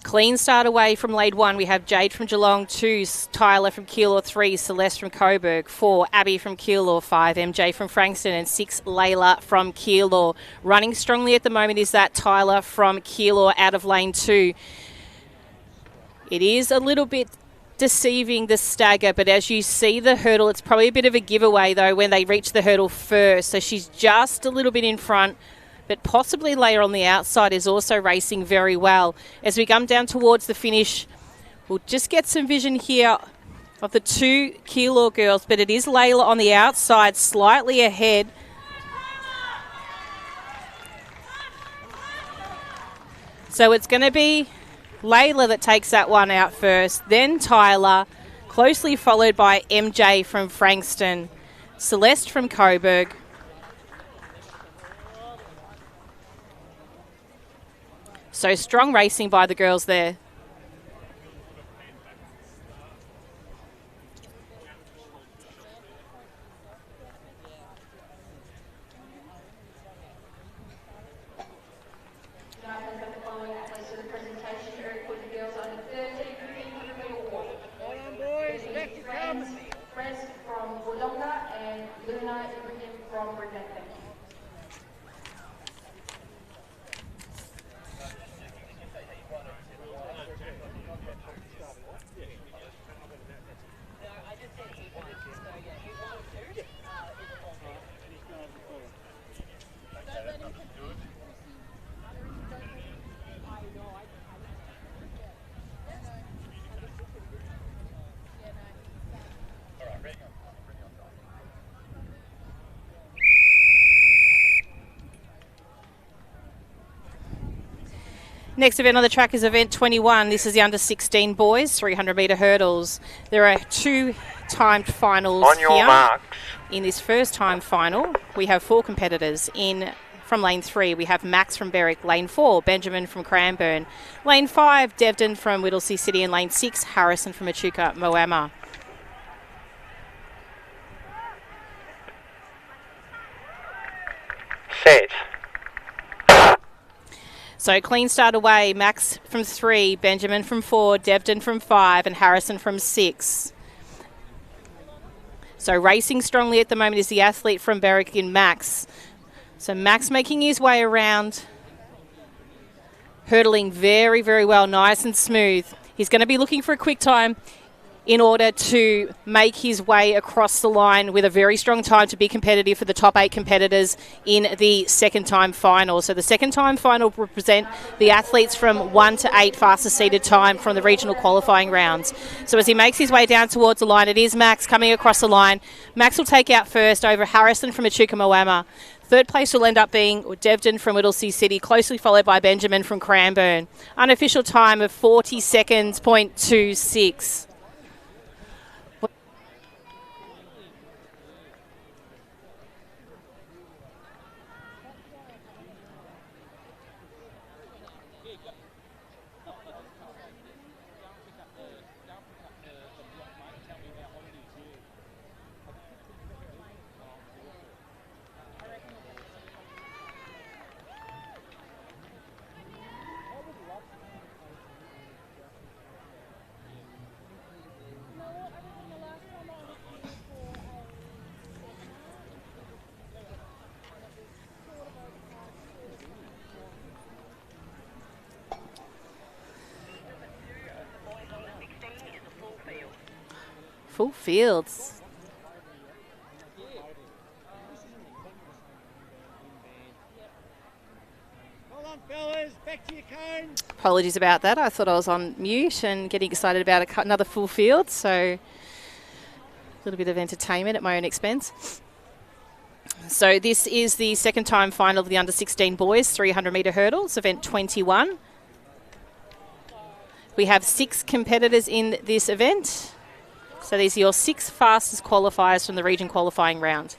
[SPEAKER 7] Clean start away from lane 1. We have Jade from Geelong, 2, Tyler from Keilor, 3, Celeste from Coburg, 4, Abby from Keilor, 5, MJ from Frankston, and 6, Layla from Keilor. Running strongly at the moment is that Tyler from Keilor out of lane 2. It is a little bit deceiving, the stagger, but as you see the hurdle, it's probably a bit of a giveaway though when they reach the hurdle first. So she's just a little bit in front, but possibly Leia on the outside is also racing very well. As we come down towards the finish, we'll just get some vision here of the 2 Keilor girls, but it is Layla on the outside, slightly ahead. So it's going to be Layla that takes that one out first, then Tyler, closely followed by MJ from Frankston, Celeste from Coburg, so strong racing by the girls there.
[SPEAKER 11] for event. Thank you.
[SPEAKER 7] Next event on the track is event 21. This is the under 16 boys, 300 metre hurdles. There are 2 timed finals
[SPEAKER 9] On your
[SPEAKER 7] here.
[SPEAKER 9] marks.
[SPEAKER 7] In this first time final, we have 4 competitors. From lane 3, we have Max from Berwick. Lane 4, Benjamin from Cranbourne. Lane 5, Devden from Whittlesea City. And lane 6, Harrison from Echuca Moama.
[SPEAKER 9] Set.
[SPEAKER 7] So clean start away, Max from 3, Benjamin from 4, Devden from 5 and Harrison from 6. So racing strongly at the moment is the athlete from Berwick in Max. So Max making his way around, hurdling very, very well, nice and smooth. He's going to be looking for a quick time in order to make his way across the line with a very strong time to be competitive for the top 8 competitors in the second time final. So the second time final will represent the athletes from 1 to 8 fastest seeded time from the regional qualifying rounds. So as he makes his way down towards the line, it is Max coming across the line. Max will take out first over Harrison from Echuca Moama. Third place will end up being Devden from Whittlesea City, closely followed by Benjamin from Cranbourne. Unofficial time of 40 seconds, .26. Full fields.
[SPEAKER 3] Hold on, fellas. Back to your cones.
[SPEAKER 7] Apologies about that. I thought I was on mute and getting excited about another full field. So a little bit of entertainment at my own expense. So this is the second time final of the under 16 boys 300 metre hurdles, event 21. We have 6 competitors in this event. So these are your 6 fastest qualifiers from the region qualifying round.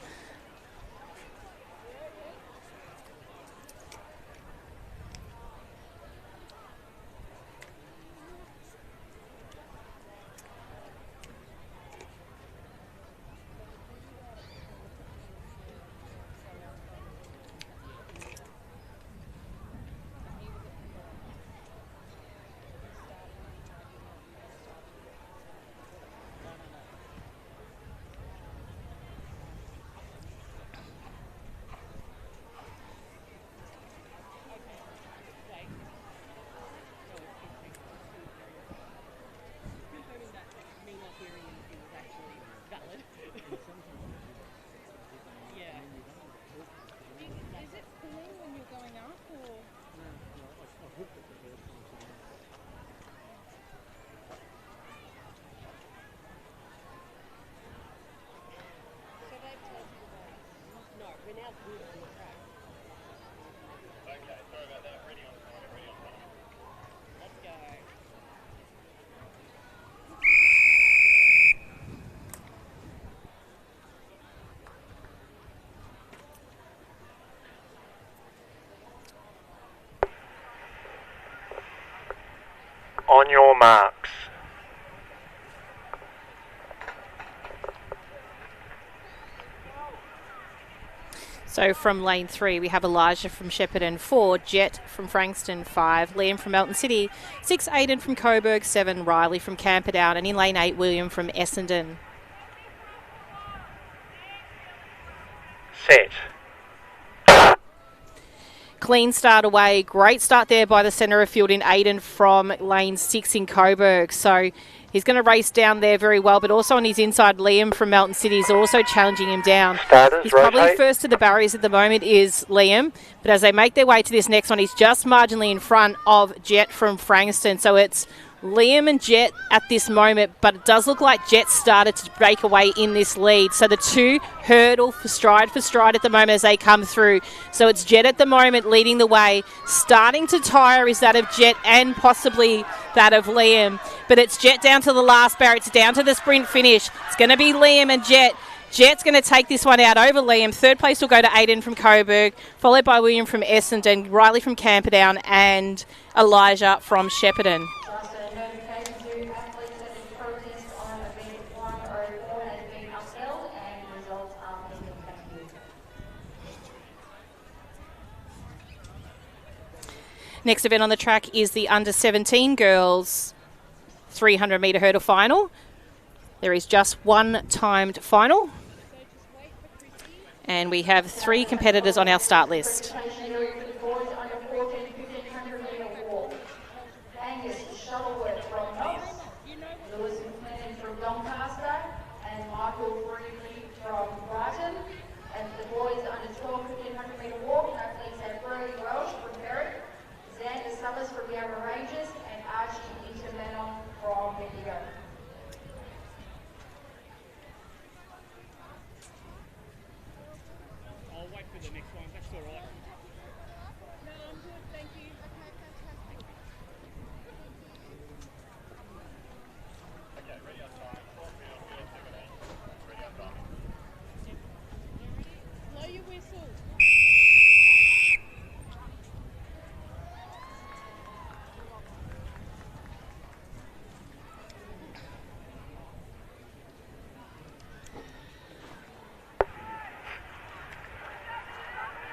[SPEAKER 9] On your marks.
[SPEAKER 7] So from lane 3, we have Elijah from Shepparton, 4, Jet from Frankston, 5, Liam from Melton City, 6, Aidan from Coburg, 7, Riley from Camperdown, and in lane 8, William from Essendon.
[SPEAKER 9] Set.
[SPEAKER 7] Clean start away. Great start there by the centre of field in Aiden from lane 6 in Coburg. So he's going to race down there very well, but also on his inside, Liam from Melton City is also challenging him down. He's probably first to the barriers at the moment is Liam, but as they make their way to this next one, he's just marginally in front of Jet from Frankston. So it's Liam and Jet at this moment, but it does look like Jet started to break away in this lead. So the two hurdle for stride at the moment as they come through. So it's Jet at the moment leading the way. Starting to tire is that of Jet and possibly that of Liam. But it's Jet down to the last barrier. It's down to the sprint finish. It's going to be Liam and Jet. Jet's going to take this one out over Liam. Third place will go to Aiden from Coburg, followed by William from Essendon, Riley from Camperdown, and Elijah from Shepparton. Next event on the track is the under-17 girls 300-metre hurdle final. There is just one timed final. And we have 3 competitors on our start list.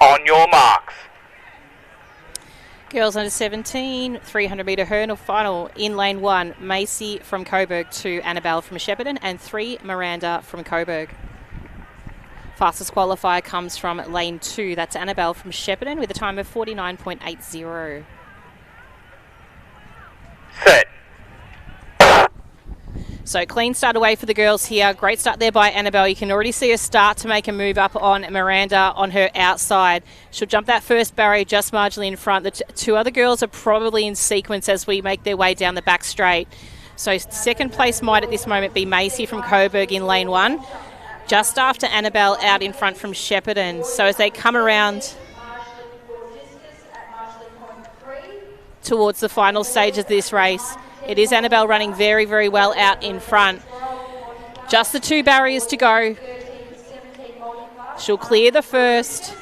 [SPEAKER 9] On your marks.
[SPEAKER 7] Girls under 17, 300-metre hurdle final in lane 1, Macy from Coburg, 2 Annabelle from Shepparton, and 3 Miranda from Coburg. Fastest qualifier comes from lane 2. That's Annabelle from Shepparton with a time of 49.80.
[SPEAKER 9] Set.
[SPEAKER 7] So clean start away for the girls here. Great start there by Annabelle. You can already see her start to make a move up on Miranda on her outside. She'll jump that first barrier just marginally in front. The two other girls are probably in sequence as we make their way down the back straight. So second place might at this moment be Macy from Coburg in lane 1. Just after Annabelle out in front from Shepparton. So as they come around towards the final stage of this race, it is Annabelle running very, very well out in front. Just the 2 barriers to go. She'll clear the first.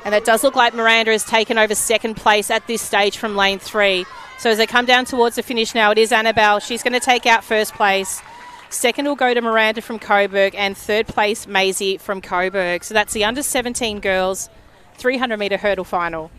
[SPEAKER 7] And it does look like Miranda has taken over second place at this stage from lane 3. So as they come down towards the finish now, it is Annabelle. She's going to take out first place. Second will go to Miranda from Coburg, and third place, Maisie from Coburg. So that's the under 17 girls 300-metre hurdle final.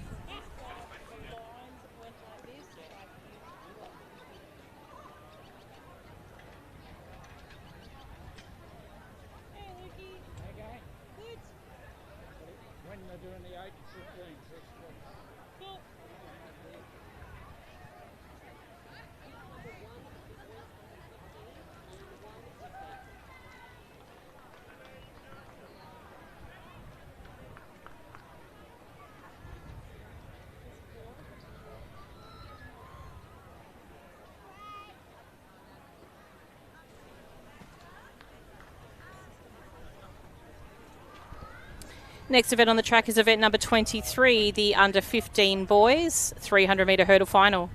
[SPEAKER 7] Next event on the track is event number 23, the under 15 boys 300-metre hurdle final.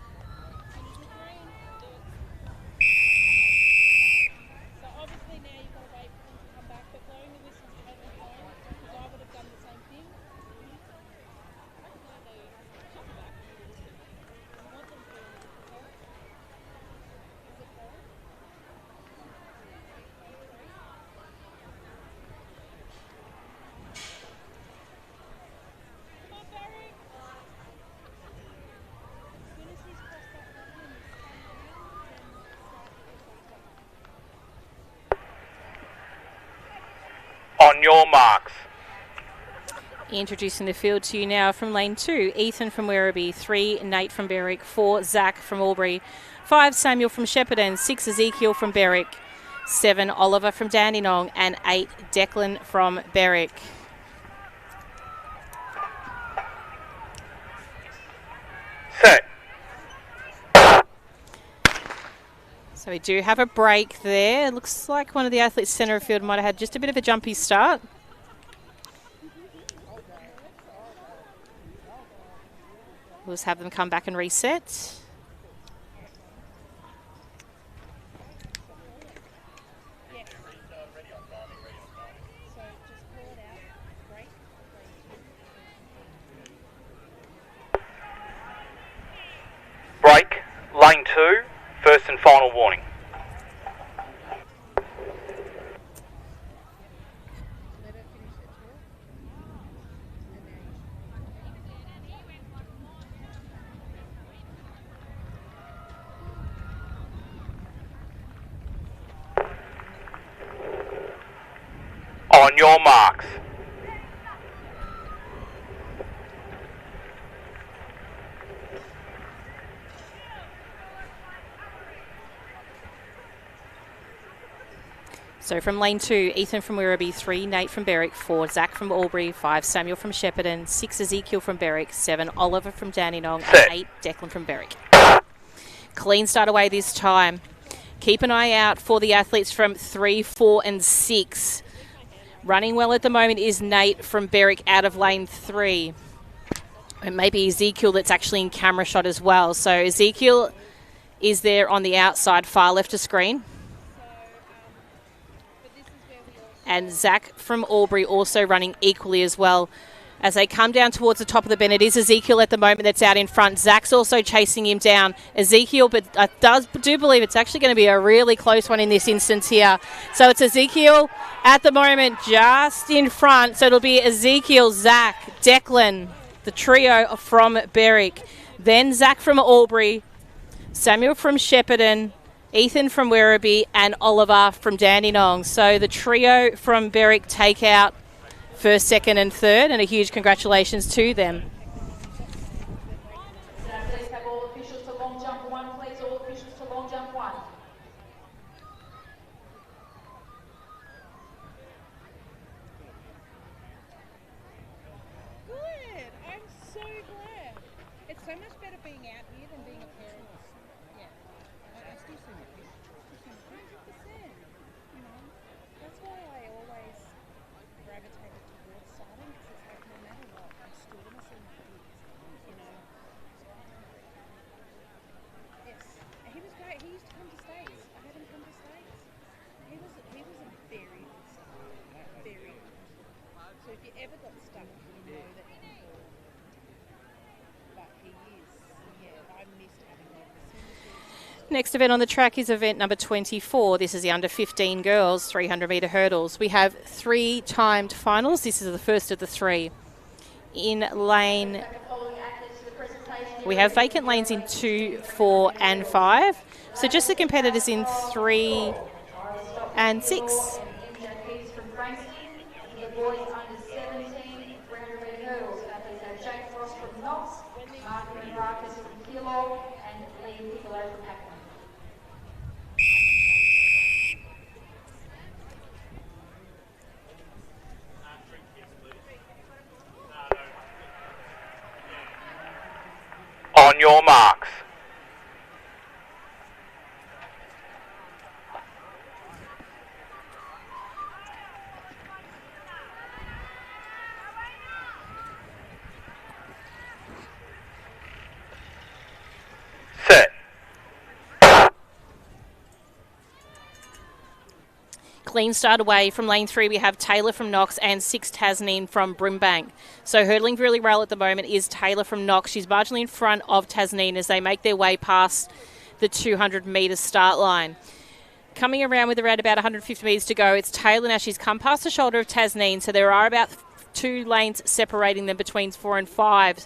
[SPEAKER 9] On your marks.
[SPEAKER 7] Introducing the field to you now from lane 2, Ethan from Werribee, 3, Nate from Berwick, 4, Zach from Albury, 5, Samuel from Shepparton, 6, Ezekiel from Berwick, 7, Oliver from Dandenong, and 8, Declan from Berwick.
[SPEAKER 9] Set.
[SPEAKER 7] So we do have a break there. It looks like one of the athletes centre of field might have had just a bit of a jumpy start. We'll just have them come back and reset.
[SPEAKER 9] Break, lane 2, first and final warning. On your marks.
[SPEAKER 7] So from lane 2, Ethan from Werribee, 3, Nate from Berwick, 4, Zach from Albury, 5, Samuel from Shepparton, 6, Ezekiel from Berwick, 7, Oliver from Dandenong, and 8, Declan from Berwick. Clean start away this time. Keep an eye out for the athletes from 3, 4 and 6. Running well at the moment is Nate from Berwick out of lane 3. And maybe Ezekiel that's actually in camera shot as well. So Ezekiel is there on the outside, far left of screen. And Zach from Albury also running equally as well. As they come down towards the top of the bend, it is Ezekiel at the moment that's out in front. Zach's also chasing him down. Ezekiel, but I do believe it's actually going to be a really close one in this instance here. So it's Ezekiel at the moment just in front. So it'll be Ezekiel, Zach, Declan, the trio from Berwick. Then Zach from Albury, Samuel from Shepparton, Ethan from Werribee, and Oliver from Dandenong. So the trio from Berwick take out first, second and third, and a huge congratulations to them.
[SPEAKER 11] Please have all officials to long jump 1, please. All officials to long jump 1.
[SPEAKER 2] Good. I'm so glad. It's so much better being out here than being a parent. Yeah. I still see it. 100%. You know, that's why I always gravitated towards starting, because it's like no matter what, I'm still going to see my kids. You know. Yes. He was great. He used to come to States. I had him come to States. He was a very good starter. Very good. So if you ever got stuck, you know that you can call. But he is, yeah, I missed having him. As soon as he was
[SPEAKER 7] Next event on the track is event number 24. This is the under 15 girls 300 metre hurdles. We have 3 timed finals. This is the first of the 3. In lane, we have vacant lanes in 2, 4 and 5. So just the competitors in 3 and 6.
[SPEAKER 11] The boys under 17, 300 metre hurdles. Athletes have Jake Frost from Knox, Martin Marcus from Kilo, and LAVic from Hackman.
[SPEAKER 9] On your marks. Set.
[SPEAKER 7] Clean start away from lane 3. We have Taylor from Knox and 6 Tasneen from Brimbank. So hurdling really well at the moment is Taylor from Knox. She's marginally in front of Tasneen as they make their way past the 200 metre start line. Coming around with around about 150 metres to go, it's Taylor now. She's come past the shoulder of Tasneen, so there are about 2 lanes separating them between 4 and 5.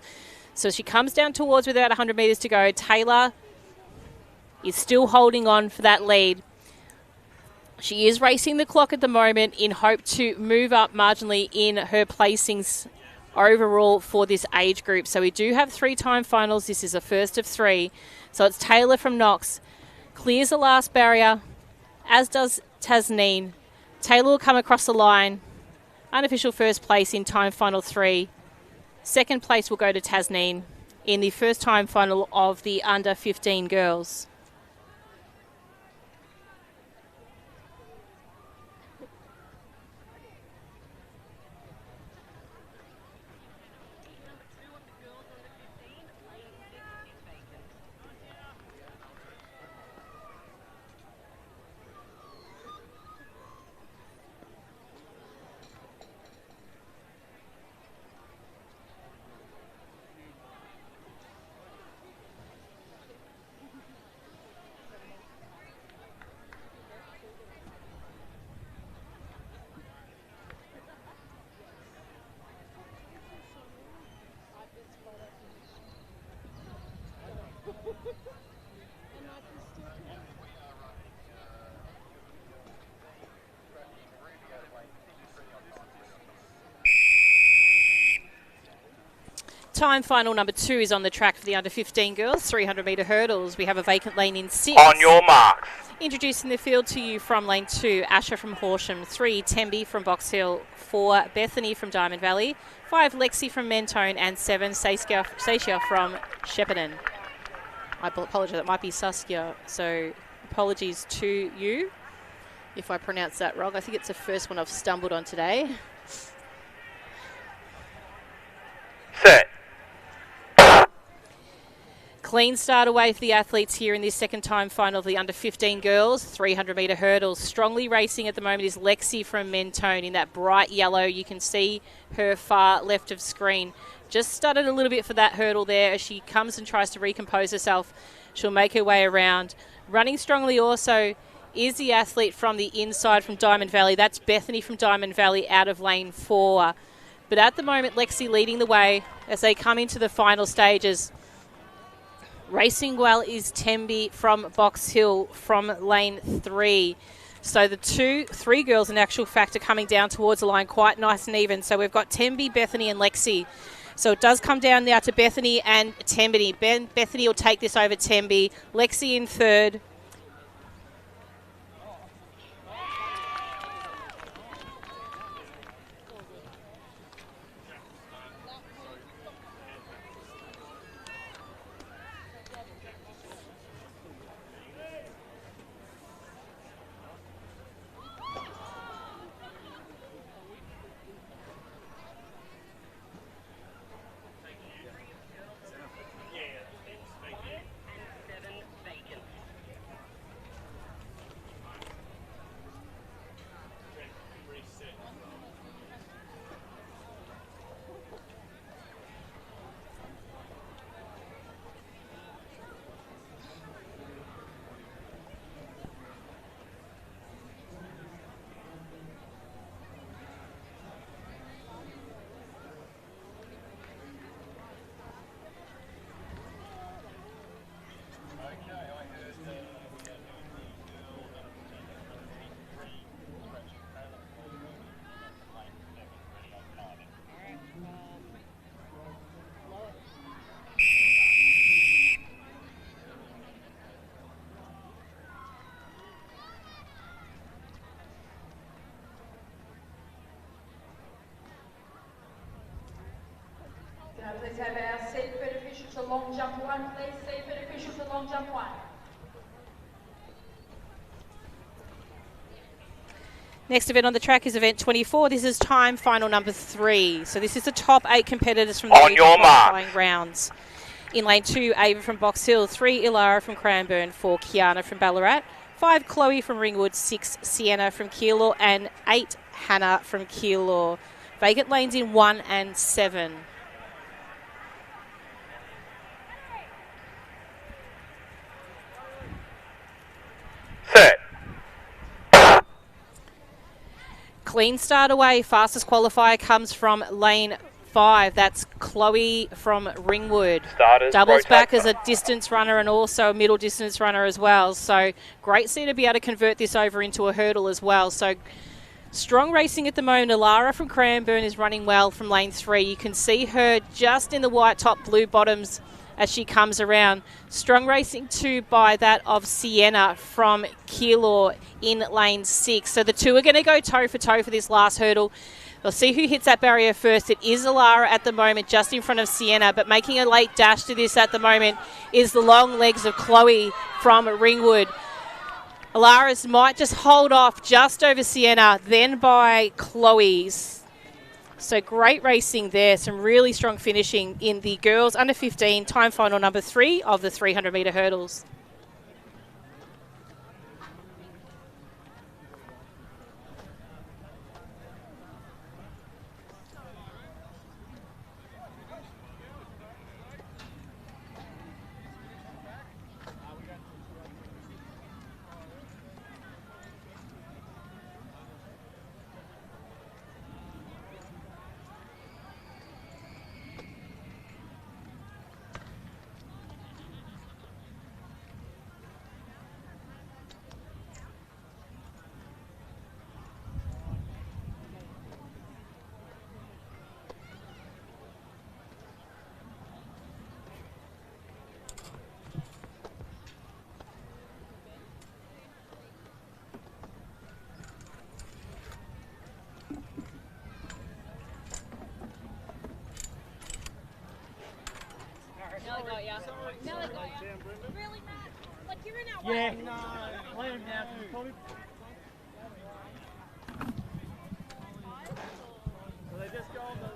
[SPEAKER 7] So she comes down towards with about 100 metres to go. Taylor is still holding on for that lead. She is racing the clock at the moment in hope to move up marginally in her placings overall for this age group. So we do have 3-time finals. This is a first of 3. So it's Taylor from Knox. Clears the last barrier, as does Tasneen. Taylor will come across the line. Unofficial first place in time final 3. Second place will go to Tasneen in the first time final of the under 15 girls. Time final number 2 is on the track for the under 15 girls, 300 metre hurdles. We have a vacant lane in 6.
[SPEAKER 9] On your marks.
[SPEAKER 7] Introducing the field to you from lane 2, Asher from Horsham, 3, Temby from Box Hill, 4, Bethany from Diamond Valley, 5, Lexi from Mentone, and 7, Saskia from Shepparton. I apologise, that might be Saskia, so apologies to you if I pronounce that wrong. I think it's the first one I've stumbled on today.
[SPEAKER 9] Set.
[SPEAKER 7] Clean start away for the athletes here in this second time final of the under 15 girls, 300 metre hurdles. Strongly racing at the moment is Lexi from Mentone in that bright yellow. You can see her far left of screen. Just stuttered a little bit for that hurdle there as she comes and tries to recompose herself. She'll make her way around. Running strongly also is the athlete from the inside from Diamond Valley. That's Bethany from Diamond Valley out of lane 4. But at the moment, Lexi leading the way as they come into the final stages. Racing well is Temby from Box Hill from lane 3. So the 3 girls in actual fact are coming down towards the line quite nice and even. So we've got Temby, Bethany and Lexi. So it does come down now to Bethany and Temby. Bethany will take this over Temby. Lexi in 3rd.
[SPEAKER 11] Please have our Seaford official to long jump 1, please. Seaford official to long jump 1.
[SPEAKER 7] Next event on the track is event 24. This is time final number 3. So this is the top 8 competitors from the qualifying rounds. In lane 2, Ava from Box Hill, 3, Ilara from Cranbourne, 4, Kiana from Ballarat, 5, Chloe from Ringwood, 6, Sienna from Keilor, and 8, Hannah from Keilor. Vacant lanes in 1 and 7.
[SPEAKER 9] Set.
[SPEAKER 7] Clean start away. Fastest qualifier comes from lane 5. That's Chloe from Ringwood. Doubles back as a distance runner and also a middle distance runner as well. So great see to be able to convert this over into a hurdle as well. So Strong racing at the moment. Alara from Cranbourne is running well from lane 3. You can see her just in the white top, blue bottoms as she comes around. Strong racing too by that of Sienna from Keilor in lane 6. So the two are going to go toe for toe for this last hurdle. We'll see who hits that barrier first. It is Alara at the moment, just in front of Sienna, but making a late dash to this at the moment is the long legs of Chloe from Ringwood. Alara's might just hold off just over Sienna, then by Chloe's. So great racing there. Some really strong finishing in the girls under 15 time final number 3 of the 300-metre hurdles.
[SPEAKER 2] Really, Matt? Like, you're in our way.
[SPEAKER 3] Yeah, no. Let him now. So they just go on the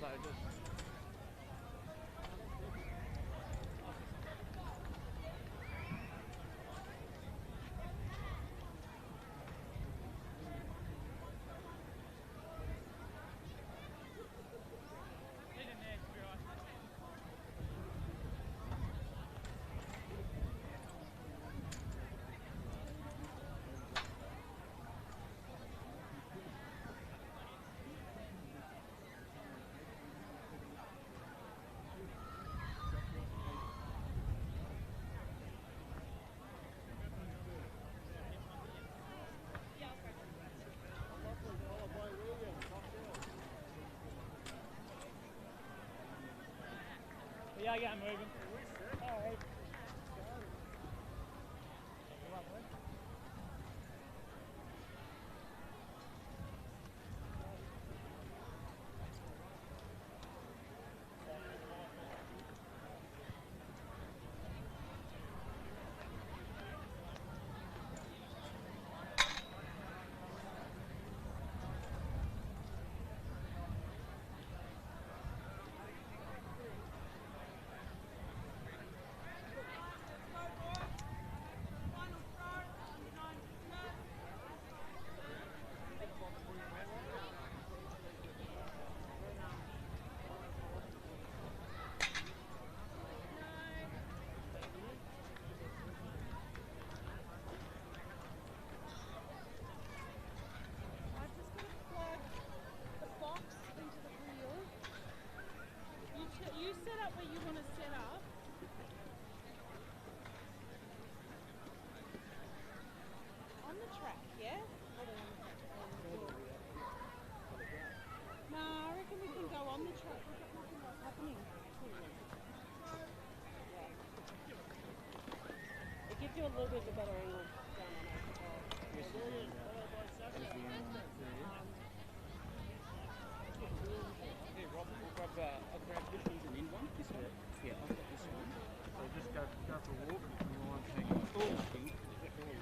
[SPEAKER 3] so just yeah, I'm moving. All right.
[SPEAKER 2] You set up where you want to set up. On the track, yeah? No, I reckon we can go on the track. We've got nothing else happening.
[SPEAKER 8] It gives you a little bit of a better angle down on it as well.
[SPEAKER 3] Rob, we'll grab a transmission and in one. This one? Yeah, I've got this one. So just go for a walk and one team.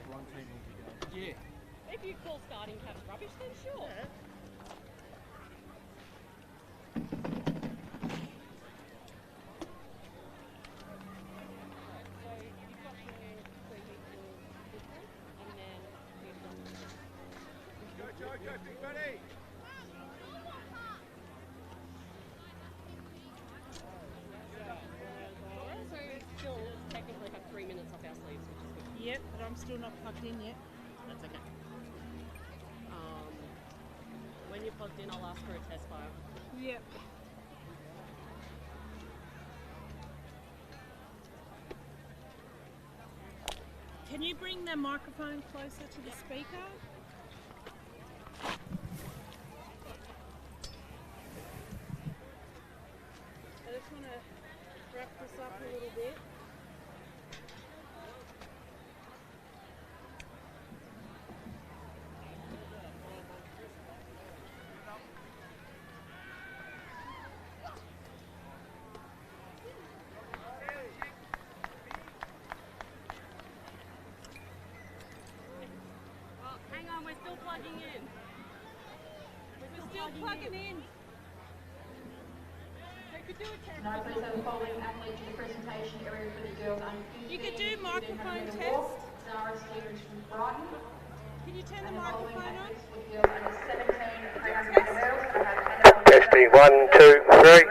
[SPEAKER 3] One team will be going. Yeah.
[SPEAKER 8] If you call starting caps rubbish, then sure. Yeah.
[SPEAKER 2] Yep, but I'm still not plugged in yet.
[SPEAKER 8] That's okay. When you're plugged in, I'll ask for a test file.
[SPEAKER 2] Yep. Can you bring the microphone closer to the speaker? I just want to wrap this up a little bit.
[SPEAKER 6] Hang on, we're still plugging in. We're still plugging in. They could do a test.
[SPEAKER 11] Now please have the following athlete to the presentation area for the girls under 15.
[SPEAKER 2] You could do microphone test.
[SPEAKER 11] Zara Stevens from Brighton.
[SPEAKER 2] Can you turn the
[SPEAKER 11] And the following
[SPEAKER 2] microphone on?
[SPEAKER 11] athletes for the girls under 17 300 hurdles. I have Hannah
[SPEAKER 9] Testing 1, 2, 3.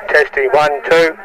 [SPEAKER 9] Testing 1, 2.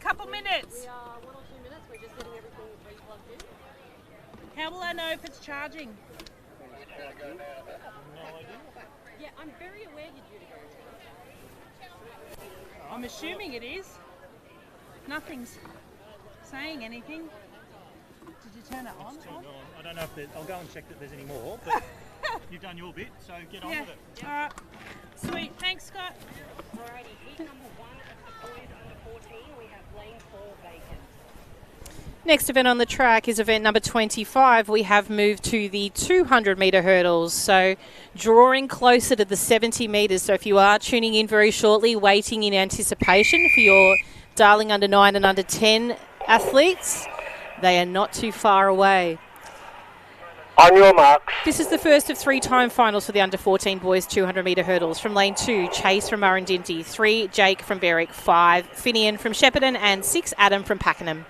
[SPEAKER 2] Couple minutes.
[SPEAKER 6] 1 or 2 minutes, we're just getting everything re-plugged in.
[SPEAKER 2] How will I know if it's charging?
[SPEAKER 6] Yeah, I'm very aware you're due to go.
[SPEAKER 2] I'm assuming it is. Nothing's saying anything. Did you turn it on?
[SPEAKER 12] I don't know if there's, I'll go and check that there's any more, but you've done your bit, so get on with it.
[SPEAKER 2] All right. Sweet. Thanks, Scott.
[SPEAKER 8] Alrighty, heat number 1 of the boys under 14, we have lane 4 vacant.
[SPEAKER 7] Next event on the track is event number 25. We have moved to the 200-metre hurdles, so drawing closer to the 70 metres. So if you are tuning in very shortly, waiting in anticipation for your darling under 9 and under 10 athletes, they are not too far away.
[SPEAKER 9] On your marks.
[SPEAKER 7] This is the first of 3 time finals for the under 14 boys 200-metre hurdles. From lane 2, Chase from Murrindinty, 3, Jake from Berwick, 5, Finian from Shepparton, and 6, Adam from Pakenham.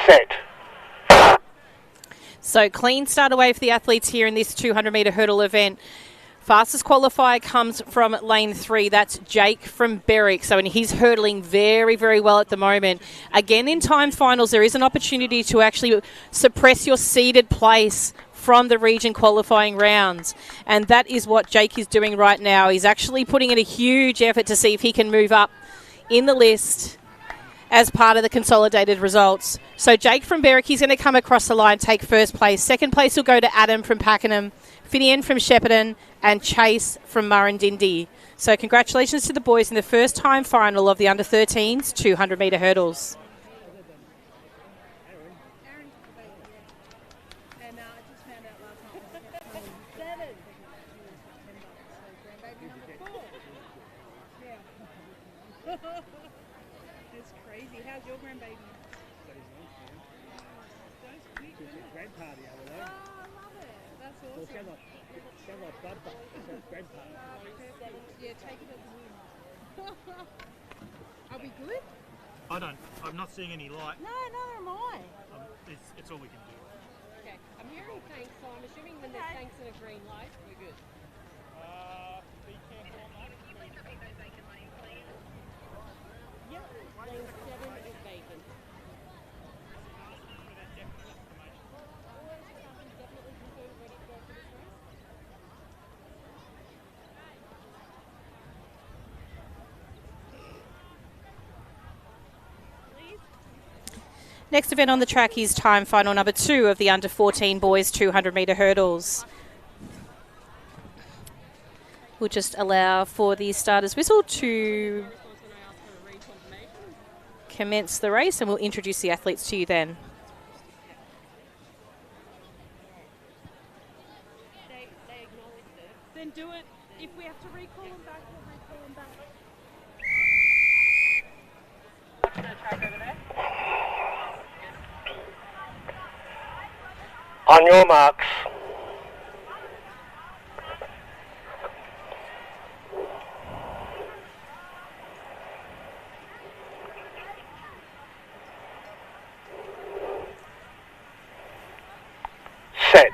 [SPEAKER 9] Set.
[SPEAKER 7] So clean start away for the athletes here in this 200-metre hurdle event. Fastest qualifier comes from lane 3. That's Jake from Berwick. So, and he's hurdling very, very well at the moment. Again, in time finals, there is an opportunity to actually suppress your seeded place from the region qualifying rounds. And that is what Jake is doing right now. He's actually putting in a huge effort to see if he can move up in the list as part of the consolidated results. So Jake from Berwick, he's going to come across the line, take first place. Second place will go to Adam from Pakenham, Finian from Shepparton, and Chase from Murrindinty. So congratulations to the boys in the first time final of the under 13s 200-metre hurdles.
[SPEAKER 2] It's crazy. How's your grandbaby?
[SPEAKER 12] Grad party over there.
[SPEAKER 2] Oh, I love it. That's awesome.
[SPEAKER 12] Sound like blood bath. It's grad party.
[SPEAKER 2] Yeah, take it as a win. Are we good?
[SPEAKER 12] I'm not seeing any light.
[SPEAKER 2] No, neither am I.
[SPEAKER 12] It's all we can do.
[SPEAKER 6] Okay, I'm hearing thanks, so I'm assuming when there's thanks and a green light, we're good.
[SPEAKER 12] Be careful on that.
[SPEAKER 8] Can you please repeat those vacant lanes, please?
[SPEAKER 6] Yep, lane 7 is vacant.
[SPEAKER 7] Next event on the track is time final number 2 of the under-14 boys 200-metre hurdles. We'll just allow for the starter's whistle to commence the race, and we'll introduce the athletes to you then.
[SPEAKER 2] They acknowledged it. Then do it. If we have to recall them back, we'll recall them back.
[SPEAKER 9] On your marks. Set.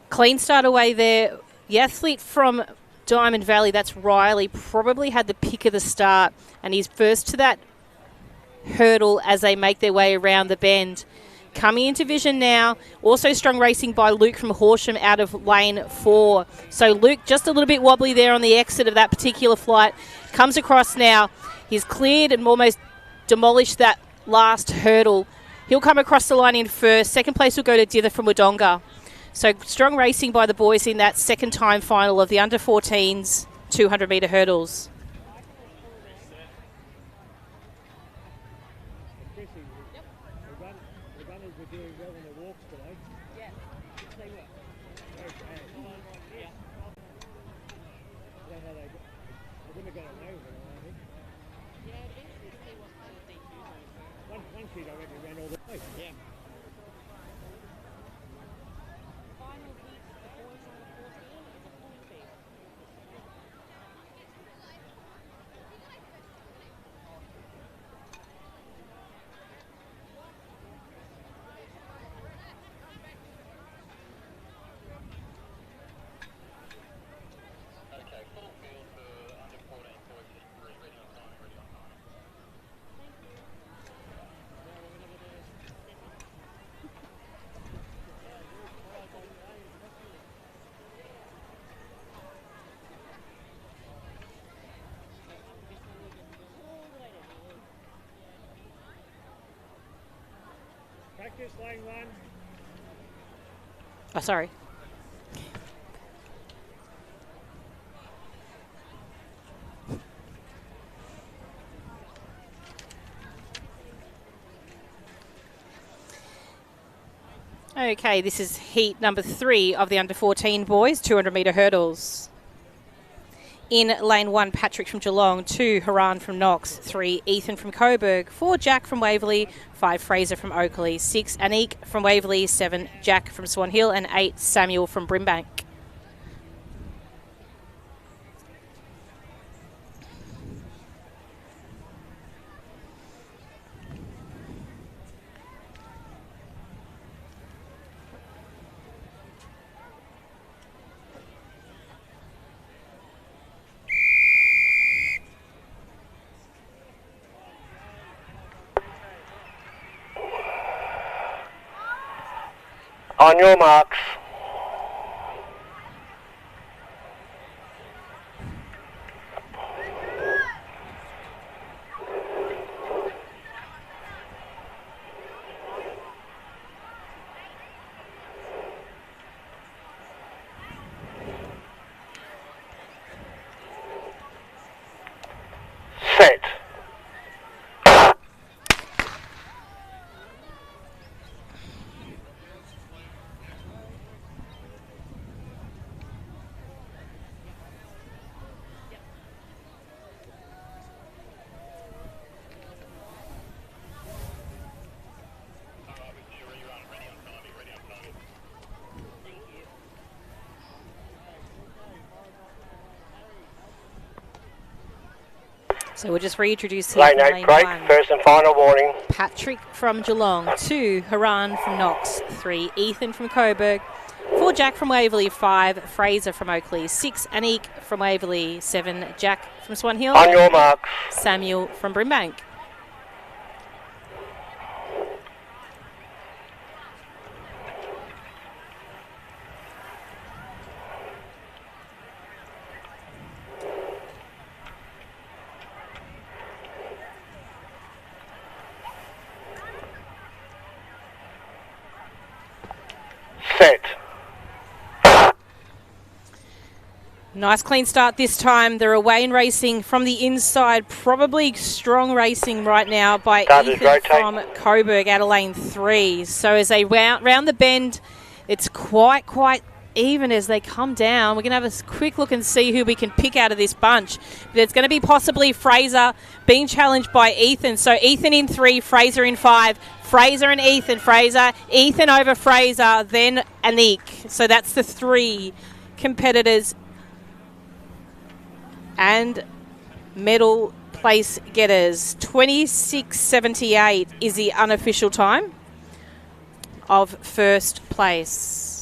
[SPEAKER 7] Clean start away there. The athlete from Diamond Valley, that's Riley, probably had the pick of the start, and he's first to that hurdle as they make their way around the bend. Coming into vision now, also strong racing by Luke from Horsham out of lane 4. So Luke just a little bit wobbly there on the exit of that particular flight. Comes across now. He's cleared and almost demolished that last hurdle. He'll come across the line in first. Second place will go to Dither from Wodonga. So strong racing by the boys in that second time final of the under-14s 200-metre hurdles.
[SPEAKER 12] Practice lane 1.
[SPEAKER 7] Oh, sorry. Okay, this is heat number 3 of the under-14 boys 200-metre hurdles. In lane 1, Patrick from Geelong, 2, Haran from Knox, 3, Ethan from Coburg, 4, Jack from Waverley, 5, Fraser from Oakley, 6, Anik from Waverley, 7, Jack from Swan Hill, and 8, Samuel from Brimbank.
[SPEAKER 9] On your marks. Set.
[SPEAKER 7] So we'll just reintroduce him.
[SPEAKER 9] Lane 8 break, first and final warning.
[SPEAKER 7] Patrick from Geelong, 2, Haran from Knox, 3, Ethan from Coburg, 4, Jack from Waverley, 5, Fraser from Oakley, 6, Anik from Waverley, 7, Jack from Swan Hill.
[SPEAKER 9] On your marks.
[SPEAKER 7] Samuel from Brimbank.
[SPEAKER 9] Set.
[SPEAKER 7] Nice clean start this time. They're away in racing from the inside. Probably strong racing right now by Ethan from Coburg out of lane 3. So as they round the bend, it's quite even as they come down. We're going to have a quick look and see who we can pick out of this bunch. But it's going to be possibly Fraser being challenged by Ethan. So Ethan in 3, Fraser in 5. Fraser and Ethan. Ethan over Fraser, then Anik. So that's the 3 competitors and medal place getters. 26.78 is the unofficial time of first place.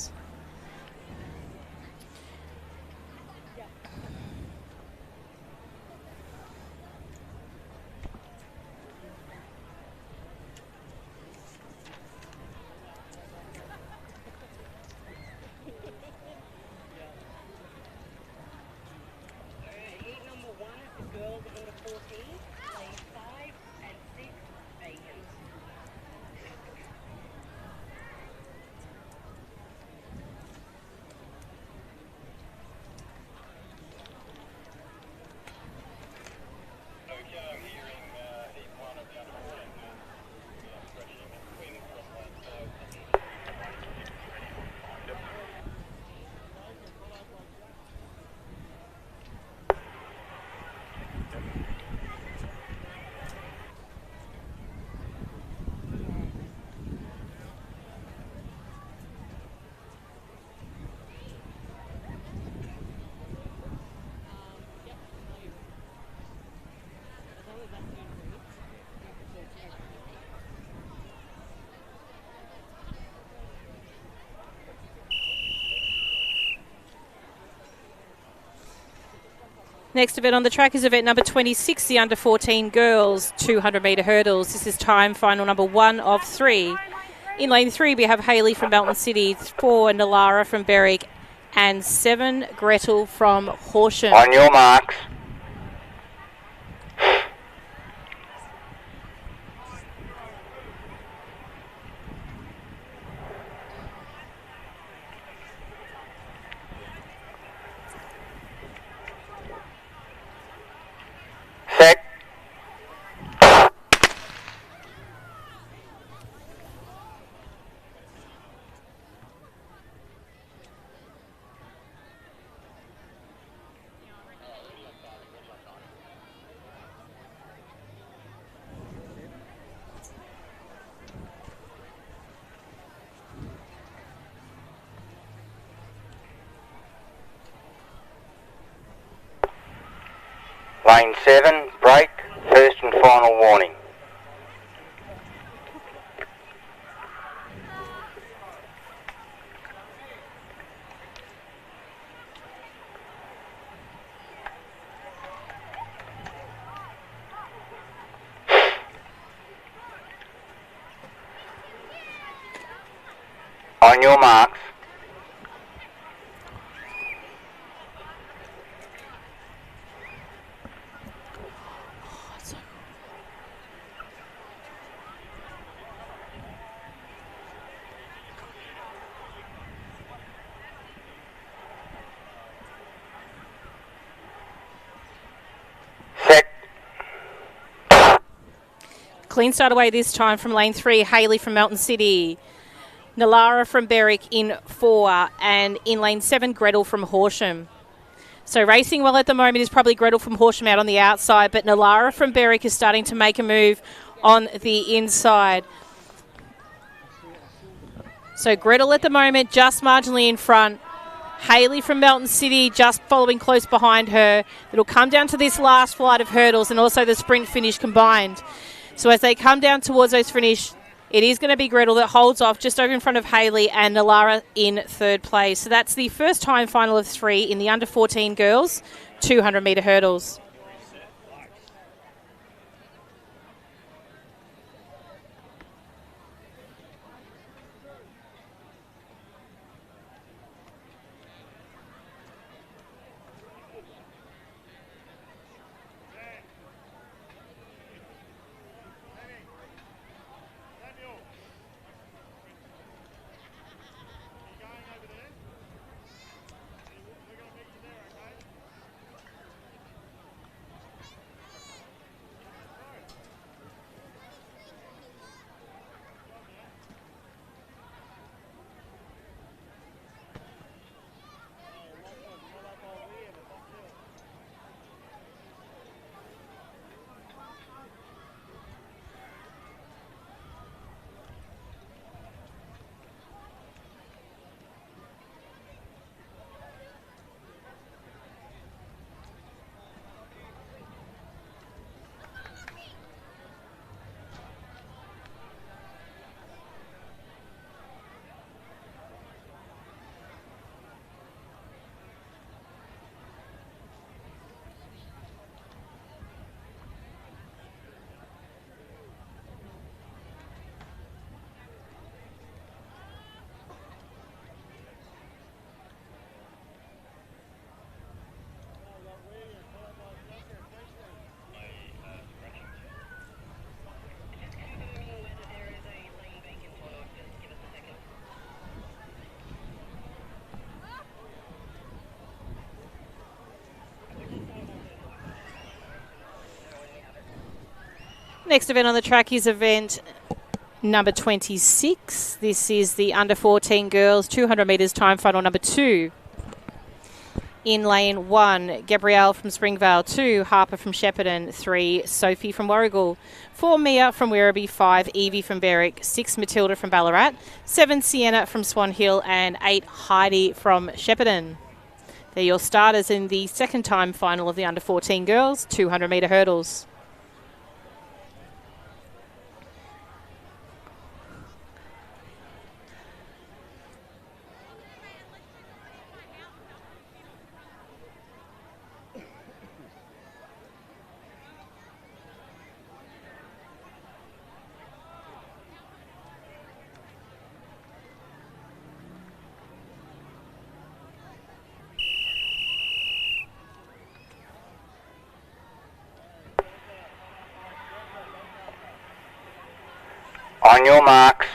[SPEAKER 7] Next event on the track is event number 26, the under 14 girls 200 metre hurdles. This is time final number 1 of 3. In lane 3 we have Hayley from Melton City, 4 Nalara from Berwick, and 7 Gretel from Horsham.
[SPEAKER 9] On your marks. Set. Lane 7, break, first and final warning. On your marks.
[SPEAKER 7] Clean start away this time from lane 3, Hayley from Melton City. Nalara from Berwick in 4, and in lane 7, Gretel from Horsham. So racing well at the moment is probably Gretel from Horsham out on the outside, but Nalara from Berwick is starting to make a move on the inside. So Gretel at the moment just marginally in front. Hayley from Melton City just following close behind her. It'll come down to this last flight of hurdles and also the sprint finish combined. So as they come down towards those finish, it is going to be Gretel that holds off just over in front of Hayley and Nalara in 3rd place. So that's the first time final of 3 in the under 14 girls 200 metre hurdles. Next event on the track is event number 26. This is the under 14 girls 200 metres time final number 2. In lane 1, Gabrielle from Springvale. 2, Harper from Shepparton. 3, Sophie from Warragul. 4, Mia from Werribee. 5, Evie from Berwick. 6, Matilda from Ballarat. 7, Sienna from Swan Hill. And 8, Heidi from Shepparton. They're your starters in the second time final of the under 14 girls 200 metre hurdles.
[SPEAKER 9] On your marks.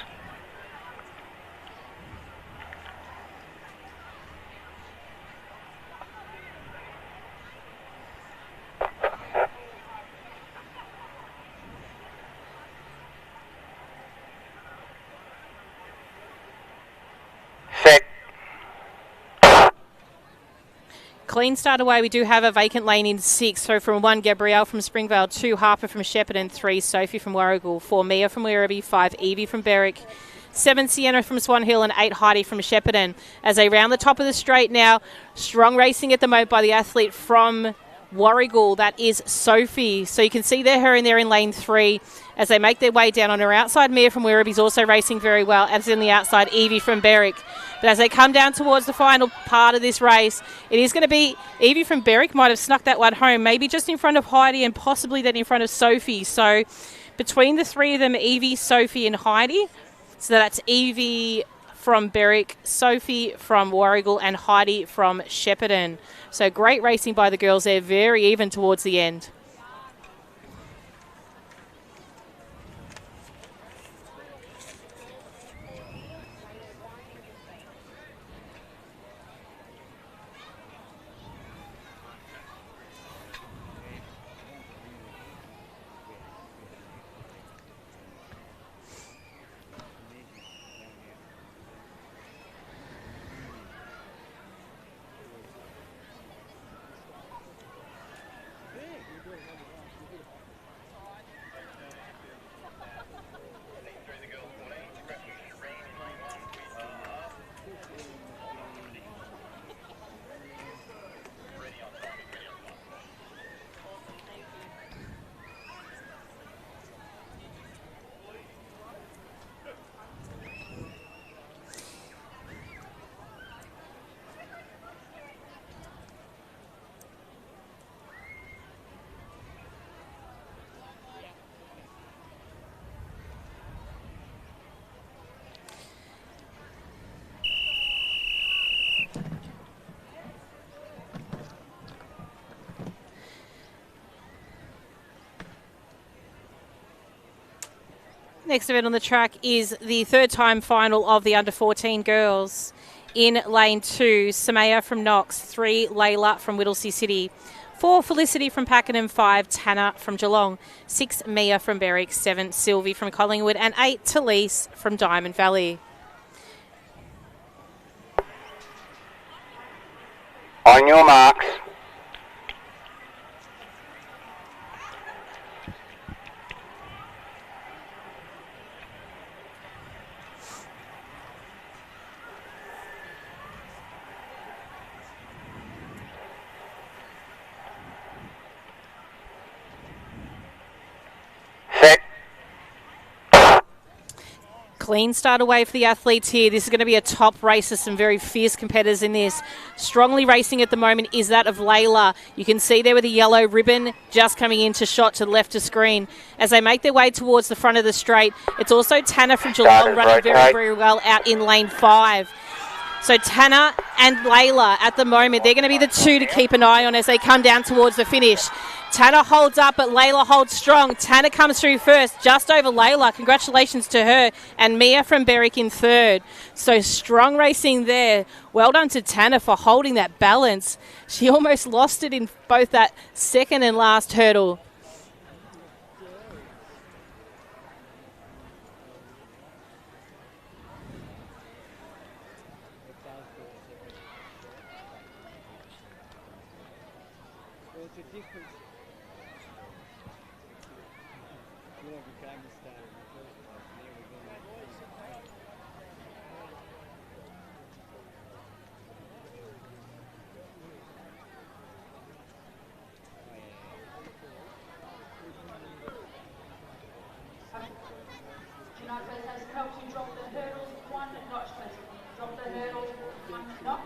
[SPEAKER 9] Set.
[SPEAKER 7] Clean start away. We do have a vacant lane in 6. So from 1, Gabrielle from Springvale. 2, Harper from Shepparton. 3, Sophie from Warragul. 4, Mia from Werribee. 5, Evie from Berwick. 7, Sienna from Swan Hill. And 8, Heidi from Shepparton. As they round the top of the straight now, strong racing at the moment by the athlete from Warragul. That is Sophie. So you can see her in there in lane 3 as they make their way down on her outside. Mia from Werribee is also racing very well, as in the outside, Evie from Berwick. But as they come down towards the final part of this race, it is going to be Evie from Berwick might have snuck that one home, maybe just in front of Heidi and possibly then in front of Sophie. So between the three of them, Evie, Sophie and Heidi. So that's Evie from Berwick, Sophie from Warragul and Heidi from Shepparton. So great racing by the girls there, very even towards the end. Next event on the track is the third time final of the under 14 girls. In lane 2, Samaya from Knox. 3, Layla from Whittlesea City. 4, Felicity from Pakenham. 5, Tanner from Geelong. 6, Mia from Berwick. 7, Sylvie from Collingwood. And 8, Talise from Diamond Valley.
[SPEAKER 9] On your marks.
[SPEAKER 7] Clean start away for the athletes here. This is going to be a top race. There's some very fierce competitors in this. Strongly racing at the moment is that of Layla. You can see there with the yellow ribbon just coming into shot to the left of screen. As they make their way towards the front of the straight, it's also Tanner from Geelong running very, very well out in lane 5. So Tanner and Layla at the moment, they're going to be the two to keep an eye on as they come down towards the finish. Tanner holds up, but Layla holds strong. Tanner comes through first, just over Layla. Congratulations to her. And Mia from Berwick in third. So strong racing there. Well done to Tanner for holding that balance. She almost lost it in both that second and last hurdle.
[SPEAKER 5] difference.
[SPEAKER 11] Tonight first has helped you drop the hurdles 1 notch, please. Drop the hurdles 1 notch.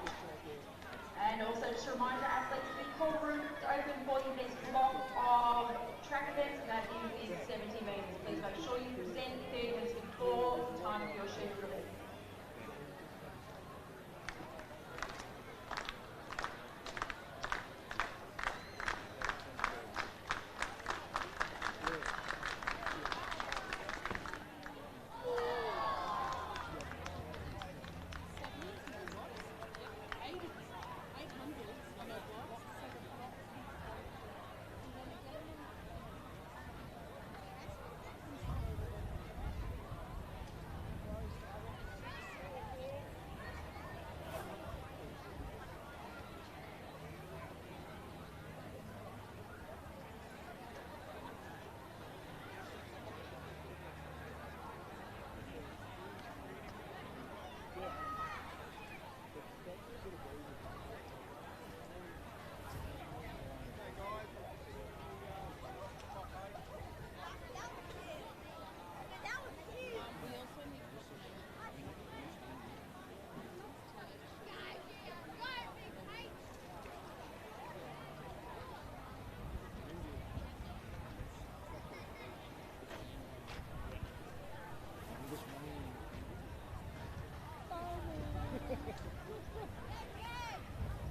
[SPEAKER 11] And also just a reminder, athletes, the call room is open for your next block of track events, and that is 70 metres. Please make sure you present 30 minutes before the time of your scheduled event.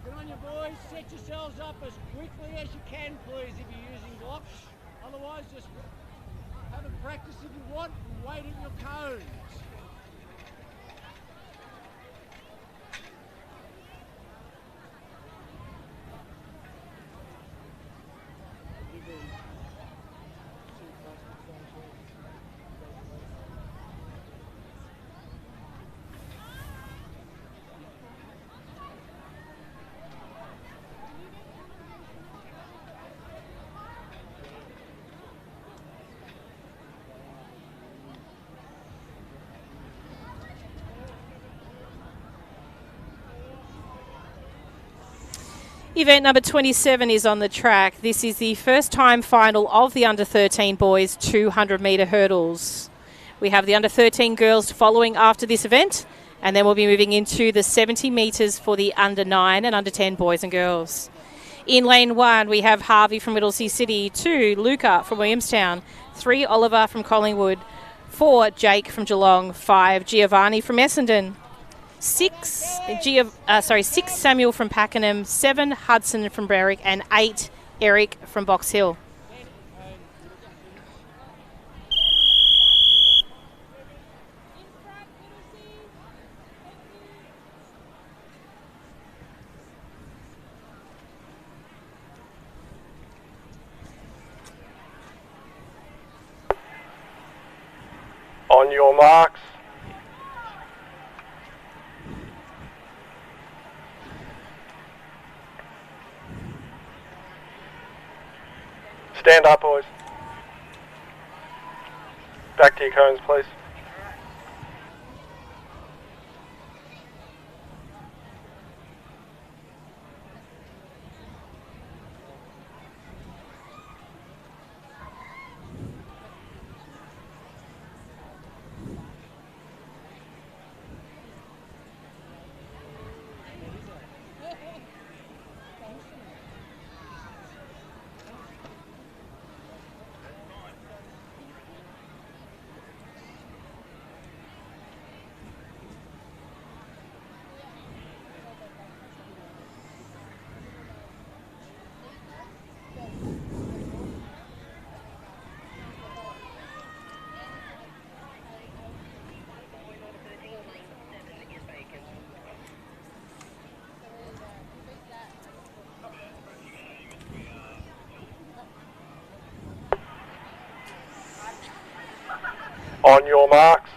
[SPEAKER 13] Good on you, boys. Set yourselves up as quickly as you can, please, if you're using blocks. Otherwise, just have a practice if you want and wait at your cones.
[SPEAKER 7] Event number 27 is on the track. This is the first time final of the under 13 boys 200 metre hurdles. We have the under 13 girls following after this event, and then we'll be moving into the 70 metres for the under 9 and under 10 boys and girls. In lane 1, we have Harvey from Whittlesea City, 2 Luca from Williamstown, 3 Oliver from Collingwood, 4 Jake from Geelong, 5 Giovanni from Essendon, 6 Samuel from Pakenham, 7 Hudson from Berwick, and 8 Eric from Box Hill.
[SPEAKER 14] On your marks. Stand up, boys. Back to your cones, please. On your marks.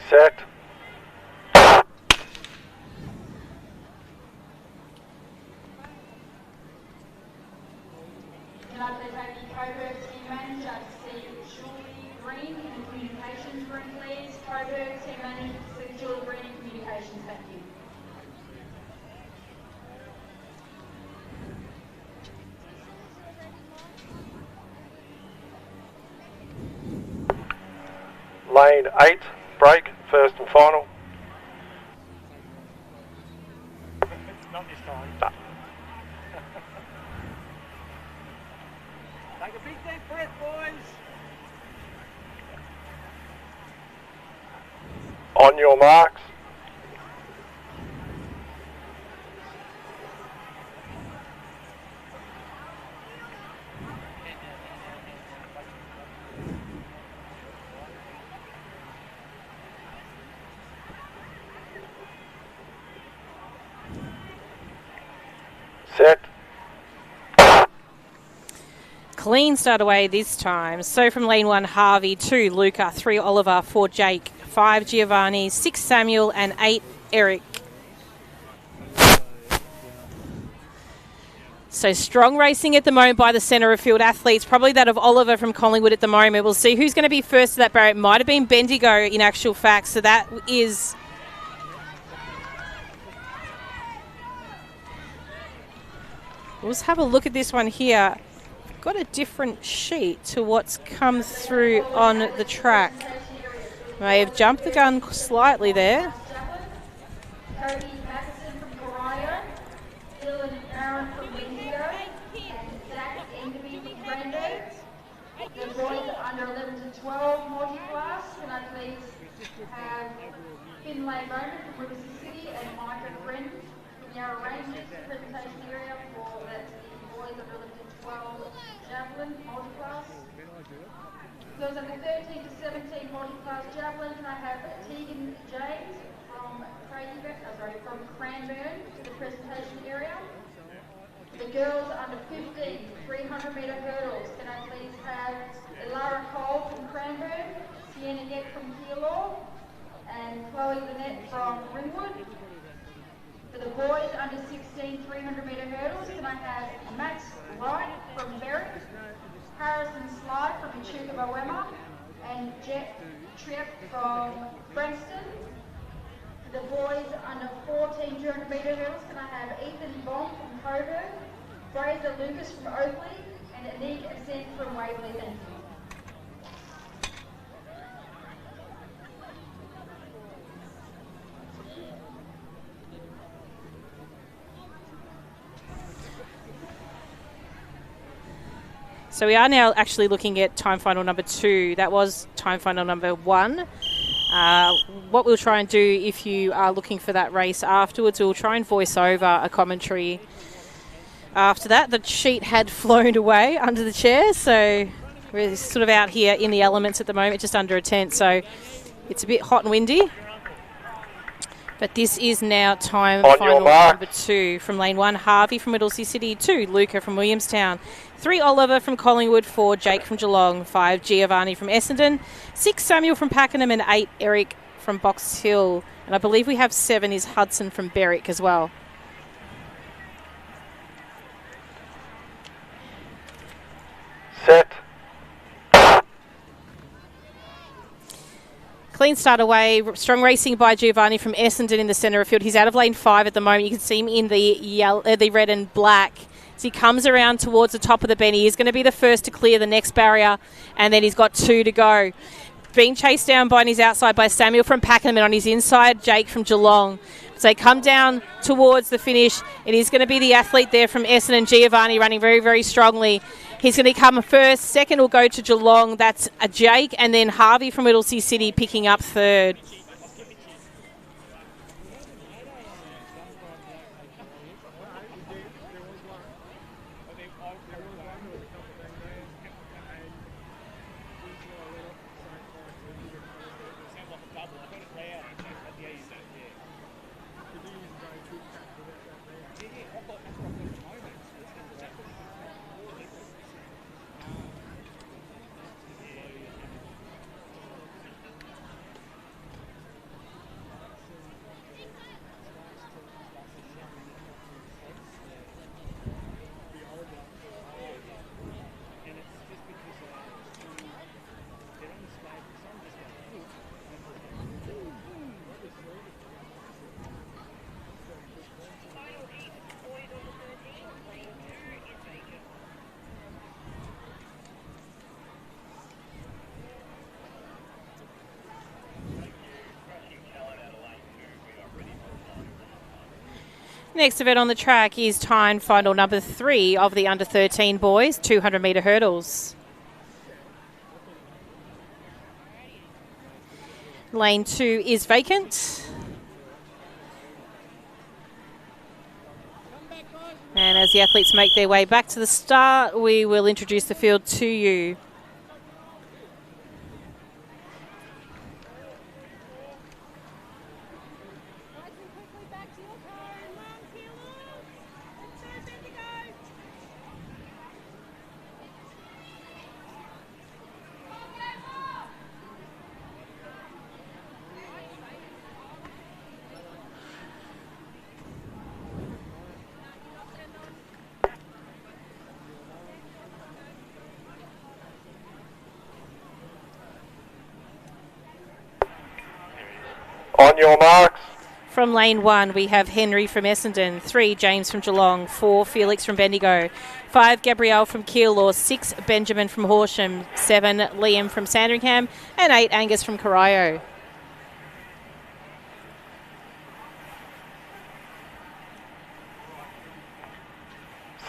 [SPEAKER 14] Set.
[SPEAKER 11] Can I please have the Coburg team manager, see Julie Green in the communications room, please? Coburg team manager, see Julie Green in communications, thank you.
[SPEAKER 14] Lane 8, break, first and final.
[SPEAKER 12] Not this time.
[SPEAKER 14] No.
[SPEAKER 13] Take a big deep breath, boys.
[SPEAKER 14] On your marks. Set.
[SPEAKER 7] Clean start away this time. So from lane 1, Harvey, 2, Luca, 3, Oliver, 4, Jake, 5, Giovanni, 6, Samuel, and 8, Eric. So strong racing at the moment by the centre of field athletes, probably that of Oliver from Collingwood at the moment. We'll see who's going to be first to that barrier. It might have been Bendigo in actual fact, so that is... We'll just have a look at this one here. Got a different sheet to what's come through on the track. May have jumped the gun slightly there.
[SPEAKER 11] Cody Matheson from Corio, Dylan Aaron from Bendigo, and Zach Enderby from Brando. The boys under 11 to 12 multi-class. Can I please have Finlay Bowman from Riverside City and Micah Friend from Yarra Rangers presentation area for the boys under 11 to 12 javelin multi-class. Girls under 13 to 17 multi-class javelin. Can I have Tegan James from from Cranbourne to the presentation area. The girls under 15 300 metre hurdles. Can I please have Lara Cole from Cranbourne, Sienna Yek from Keilor, and Chloe Lynette from Ringwood. For the boys under 16 300 metre hurdles, can I have Max Wright from Berwick, Harrison Sly from Echuca Boema, and Jet Tripp from Frankston. For the boys under 14 200 metre hurdles, can I have Ethan Bond from Coburg, Fraser Lucas from Oakley, and Anik Ascent from Waverley. Thank you.
[SPEAKER 7] So we are now actually looking at time final number 2. That was time final number 1. What we'll try and do, if you are looking for that race afterwards, we'll try and voice over a commentary after that. The sheet had flown away under the chair, so we're sort of out here in the elements at the moment, just under a tent, so it's a bit hot and windy. But this is now time final number 2. From lane 1, Harvey from Whittlesea City, 2, Luca from Williamstown, 3, Oliver from Collingwood, 4, Jake from Geelong, 5, Giovanni from Essendon, 6, Samuel from Pakenham, and 8, Eric from Box Hill. And I believe we have 7 is Hudson from Berwick as well.
[SPEAKER 14] Set.
[SPEAKER 7] Clean start away. Strong racing by Giovanni from Essendon in the centre of field. He's out of lane 5 at the moment. You can see him in the red and black. As he comes around towards the top of the bend, he is going to be the first to clear the next barrier, and then he's got 2 to go. Being chased down by on his outside by Samuel from Pakenham, and on his inside, Jake from Geelong. So they come down towards the finish. It is going to be the athlete there from Essendon, Giovanni, running very, very strongly. He's going to come first. Second will go to Geelong. That's a Jake, and then Harvey from Whittlesea City picking up 3rd. Next event on the track is time final number 3 of the under-13 boys, 200-metre hurdles. Lane 2 is vacant. And as the athletes make their way back to the start, we will introduce the field to you.
[SPEAKER 14] On your marks.
[SPEAKER 7] From lane 1, we have Henry from Essendon, 3, James from Geelong, 4, Felix from Bendigo, 5, Gabrielle from Keilor, 6, Benjamin from Horsham, 7, Liam from Sandringham, and 8, Angus from Corio.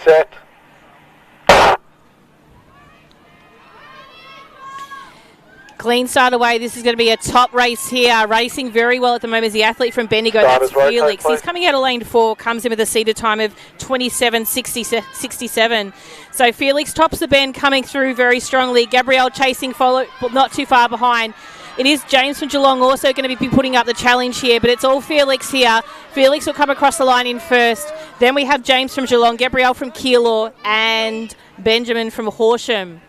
[SPEAKER 14] Set.
[SPEAKER 7] Clean start away. This is going to be a top race here. Racing very well at the moment is the athlete from Bendigo. That's Felix. He's coming out of lane 4, comes in with a seated time of 27.67. So Felix tops the bend, coming through very strongly. Gabrielle chasing, follow, but not too far behind. It is James from Geelong also going to be putting up the challenge here, but it's all Felix here. Felix will come across the line in first. Then we have James from Geelong, Gabrielle from Keilor, and Benjamin from Horsham.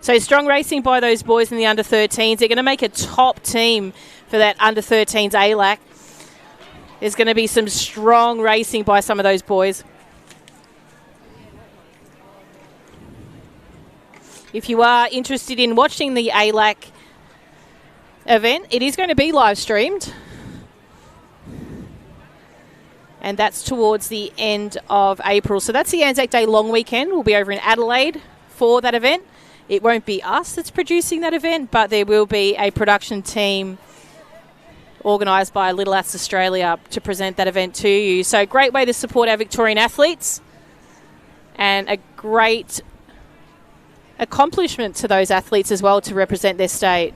[SPEAKER 7] So strong racing by those boys in the under-13s. They're going to make a top team for that under-13s ALAC. There's going to be some strong racing by some of those boys. If you are interested in watching the ALAC event, it is going to be live streamed. And that's towards the end of April. So that's the Anzac Day long weekend. We'll be over in Adelaide for that event. It won't be us that's producing that event, but there will be a production team organised by Little Aths Australia to present that event to you. So great way to support our Victorian athletes and a great accomplishment to those athletes as well to represent their state.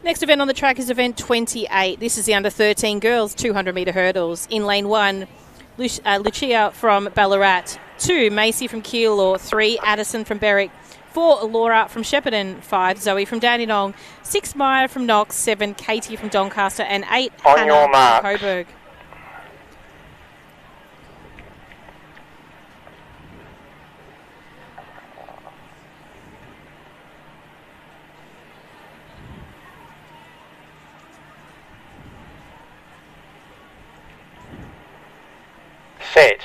[SPEAKER 7] Next event on the track is event 28. This is the under-13 girls 200-metre hurdles. In lane 1, Lucia from Ballarat, 2, Macy from Keilor, 3, Addison from Berwick, 4, Laura from Shepparton, 5, Zoe from Dandenong, 6, Maya from Knox, 7, Katie from Doncaster, and 8, Hannah from Coburg.
[SPEAKER 9] Set.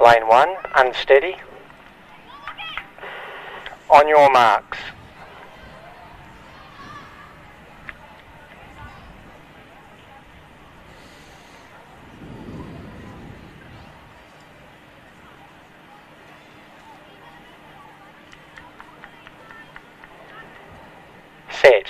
[SPEAKER 9] Lane 1, unsteady. On your marks. Set.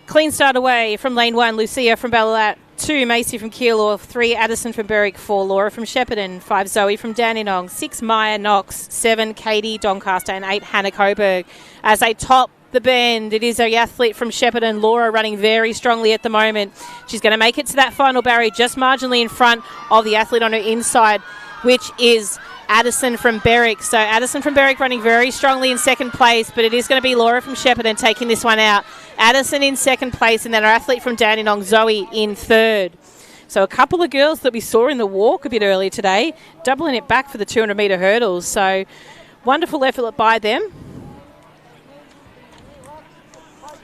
[SPEAKER 7] Clean start away from lane 1, Lucia from Ballarat, 2, Macy from Keilor, 3, Addison from Berwick, 4, Laura from Shepparton, 5, Zoe from Dandenong, 6, Maya Knox, 7, Katie Doncaster, and 8, Hannah Coburg. As a top the bend. It is a athlete from Shepparton, Laura, running very strongly at the moment. She's going to make it to that final barrier just marginally in front of the athlete on her inside, which is Addison from Berwick. So Addison from Berwick running very strongly in second place, but it is going to be Laura from Shepparton taking this one out. Addison in second place, and then our athlete from Dandenong, Zoe, in third. So a couple of girls that we saw in the walk a bit earlier today, doubling it back for the 200-metre hurdles. So wonderful effort by them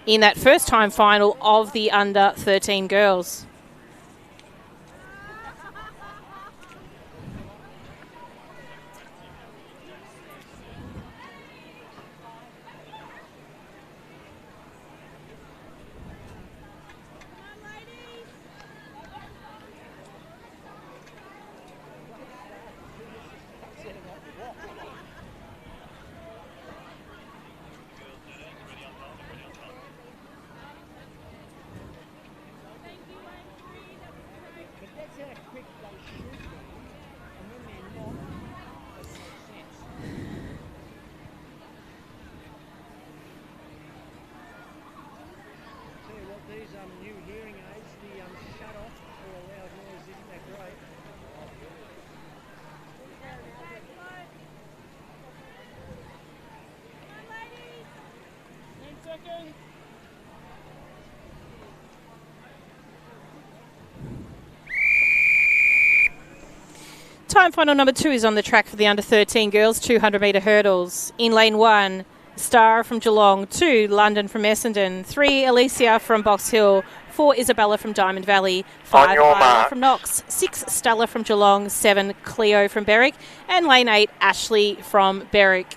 [SPEAKER 7] in that first time final of the under 13 girls. Time final number 2 is on the track for the under 13 girls 200-metre hurdles. In lane 1, Star from Geelong, 2, London from Essendon, 3, Alicia from Box Hill, 4, Isabella from Diamond Valley, 5, Isla from Knox, 6, Stella from Geelong, 7, Cleo from Berwick, and lane 8, Ashley from Berwick.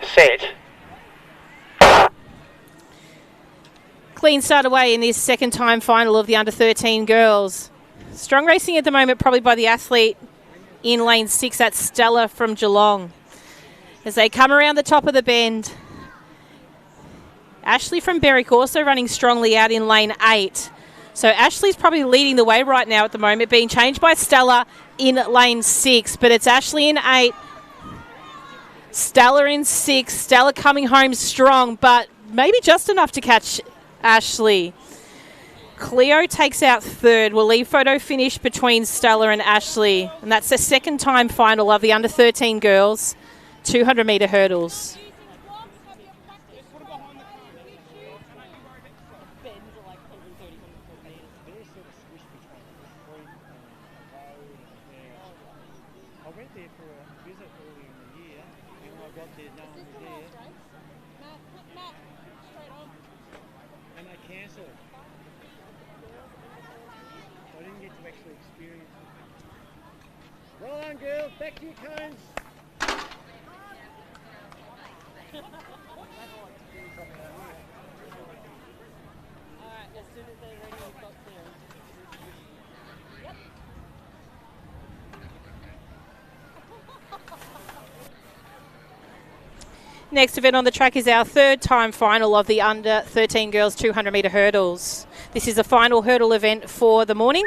[SPEAKER 9] Set.
[SPEAKER 7] Clean start away in this second time final of the under 13 girls. Strong racing at the moment, probably by the athlete in lane 6, that's Stella from Geelong. As they come around the top of the bend, Ashley from Berwick also running strongly out in lane 8. So Ashley's probably leading the way right now at the moment, being changed by Stella in lane 6, but it's Ashley in 8. Stella in 6. Stella coming home strong, but maybe just enough to catch Ashley. Cleo takes out third. We'll leave photo finish between Stella and Ashley. And that's the second time final of the under 13 girls 200-metre hurdles.
[SPEAKER 13] Well done, girls. Back to your cones.
[SPEAKER 7] Next event on the track is our third time final of the under 13 girls 200-metre hurdles. This is the final hurdle event for the morning,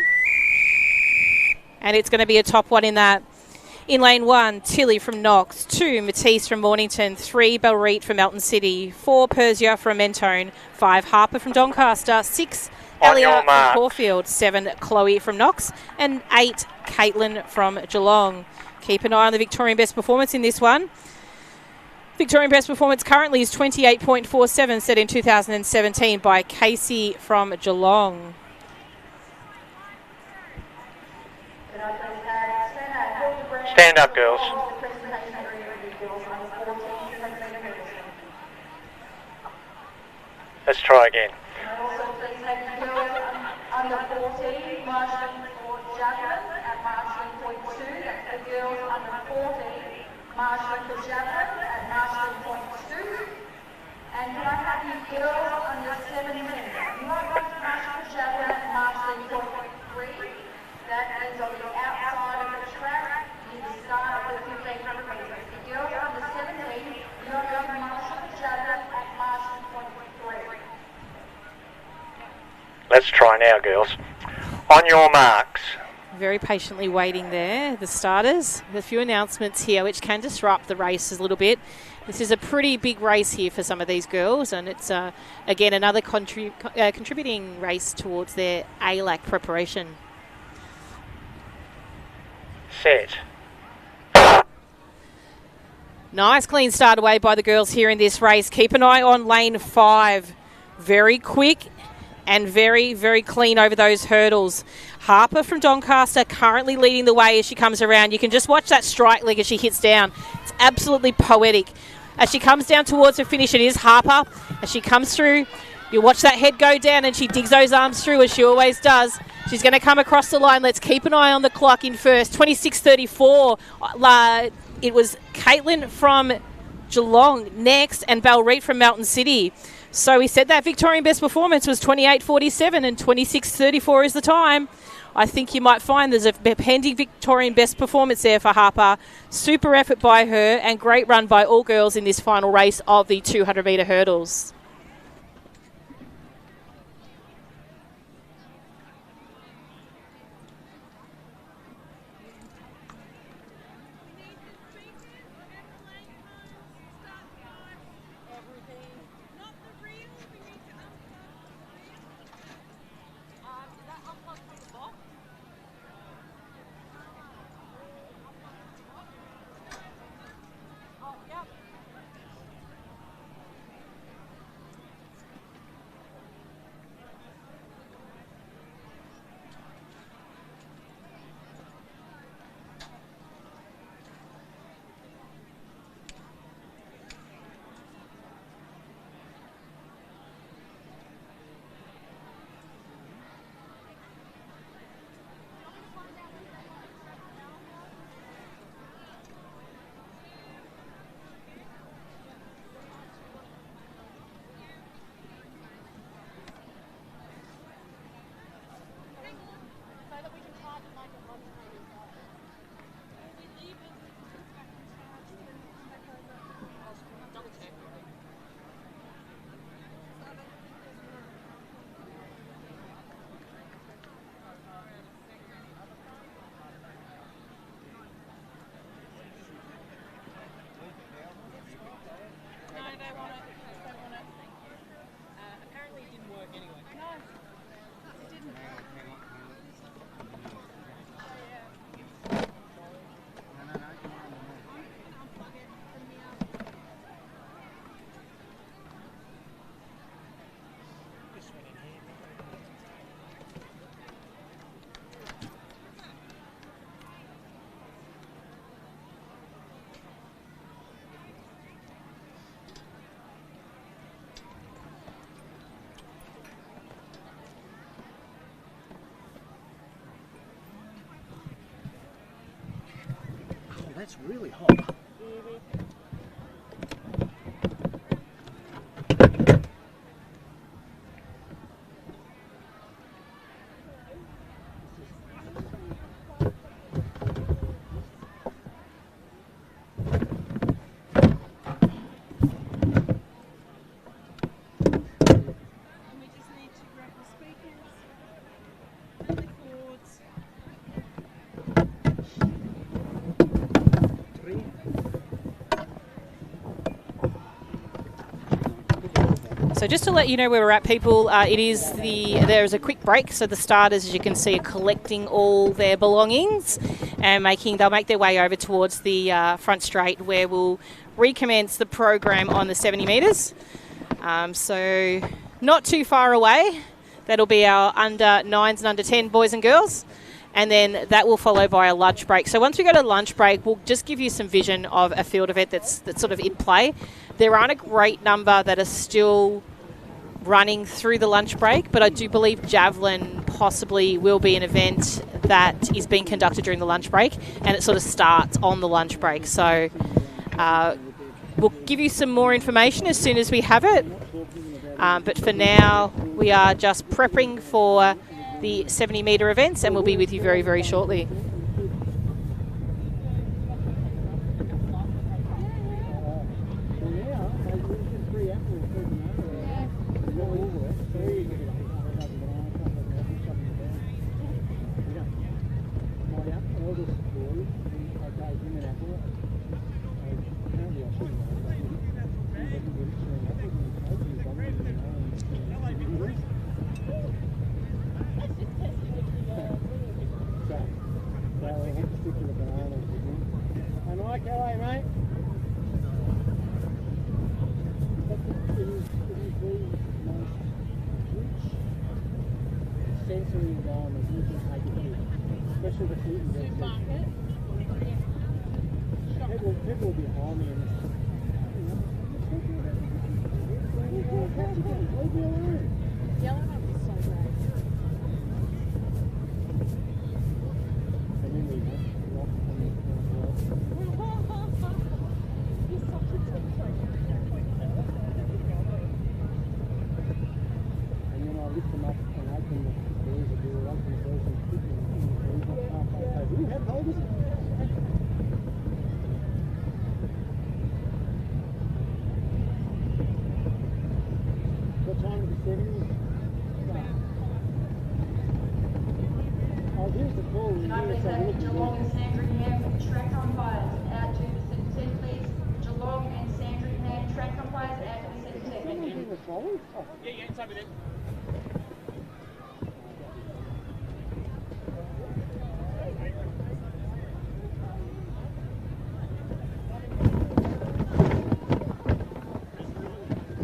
[SPEAKER 7] and it's going to be a top one in that. In lane 1, Tilly from Knox, 2, Matisse from Mornington, 3, Belreet from Melton City, 4, Persia from Mentone, 5, Harper from Doncaster, 6, Elliot from Caulfield, 7, Chloe from Knox, and 8, Caitlin from Geelong. Keep an eye on the Victorian best performance in this one. Victorian best performance currently is 28.47, set in 2017 by Casey from Geelong.
[SPEAKER 9] Stand up, girls. Let's try again.
[SPEAKER 11] Under 14, marshalling for Javelin at marshalling point 2. That's the girls under 14, marshalling for Javelin at marshalling point 2. And can I have you girls under 17? You are going to marshal for Javelin at marshalling point 3. That is on the outside of the track. You start with 1500 metres. The girls under 17, you are going to marshal for Javelin at marshalling point 3.
[SPEAKER 14] Let's try now, girls. On your marks.
[SPEAKER 7] Very patiently waiting there, the starters. There's a few announcements here which can disrupt the races a little bit. This is a pretty big race here for some of these girls, and it's, again, another contributing race towards their ALAC preparation.
[SPEAKER 14] Set.
[SPEAKER 7] Nice clean start away by the girls here in this race. Keep an eye on lane 5. Very quick and very, very clean over those hurdles. Harper from Doncaster currently leading the way as she comes around. You can just watch that strike leg as she hits down. It's absolutely poetic. As she comes down towards the finish, it is Harper. As she comes through, you watch that head go down and she digs those arms through as she always does. She's going to come across the line. Let's keep an eye on the clock in first. 26:34. It was Caitlin from Geelong next and Balreet from Mountain City. So we said that Victorian best performance was 28:47 and 26:34 is the time. I think you might find there's a pending Victorian best performance there for Harper. Super effort by her and great run by all girls in this final race of the 200-metre hurdles.
[SPEAKER 13] That's really hot.
[SPEAKER 7] So just to let you know where we're at, people, there's a quick break. So the starters, as you can see, are collecting all their belongings and they'll make their way over towards the front straight where we'll recommence the program on the 70 metres. So not too far away. That'll be our under 9s and under 10 boys and girls. And then that will follow by a lunch break. So once we go to lunch break, we'll just give you some vision of a field event that's sort of in play. There aren't a great number that are still running through the lunch break, but I do believe javelin possibly will be an event that is being conducted during the lunch break, and it sort of starts on the lunch break. So we'll give you some more information as soon as we have it. But for now, we are just prepping for the 70-metre events, and we'll be with you very, very shortly.
[SPEAKER 13] sort of environment you can take it to, especially the food and
[SPEAKER 2] Supermarket.
[SPEAKER 13] people will be behind me and leave me alone.
[SPEAKER 2] Yellow one is so great.
[SPEAKER 13] And then we have rock on the
[SPEAKER 2] You're such a teacher.
[SPEAKER 13] and then I lift them up and open the doors of the door, open the doors and stick them in the freezer halfway over. You have holders? What time is it? 7? Oh, here's the call.
[SPEAKER 11] Can I please have Geelong and Sandringham track umpires out to the centre 10, please? Geelong and Sandringham track umpires out to the centre 10. Thank you.
[SPEAKER 12] Yeah, it's over there.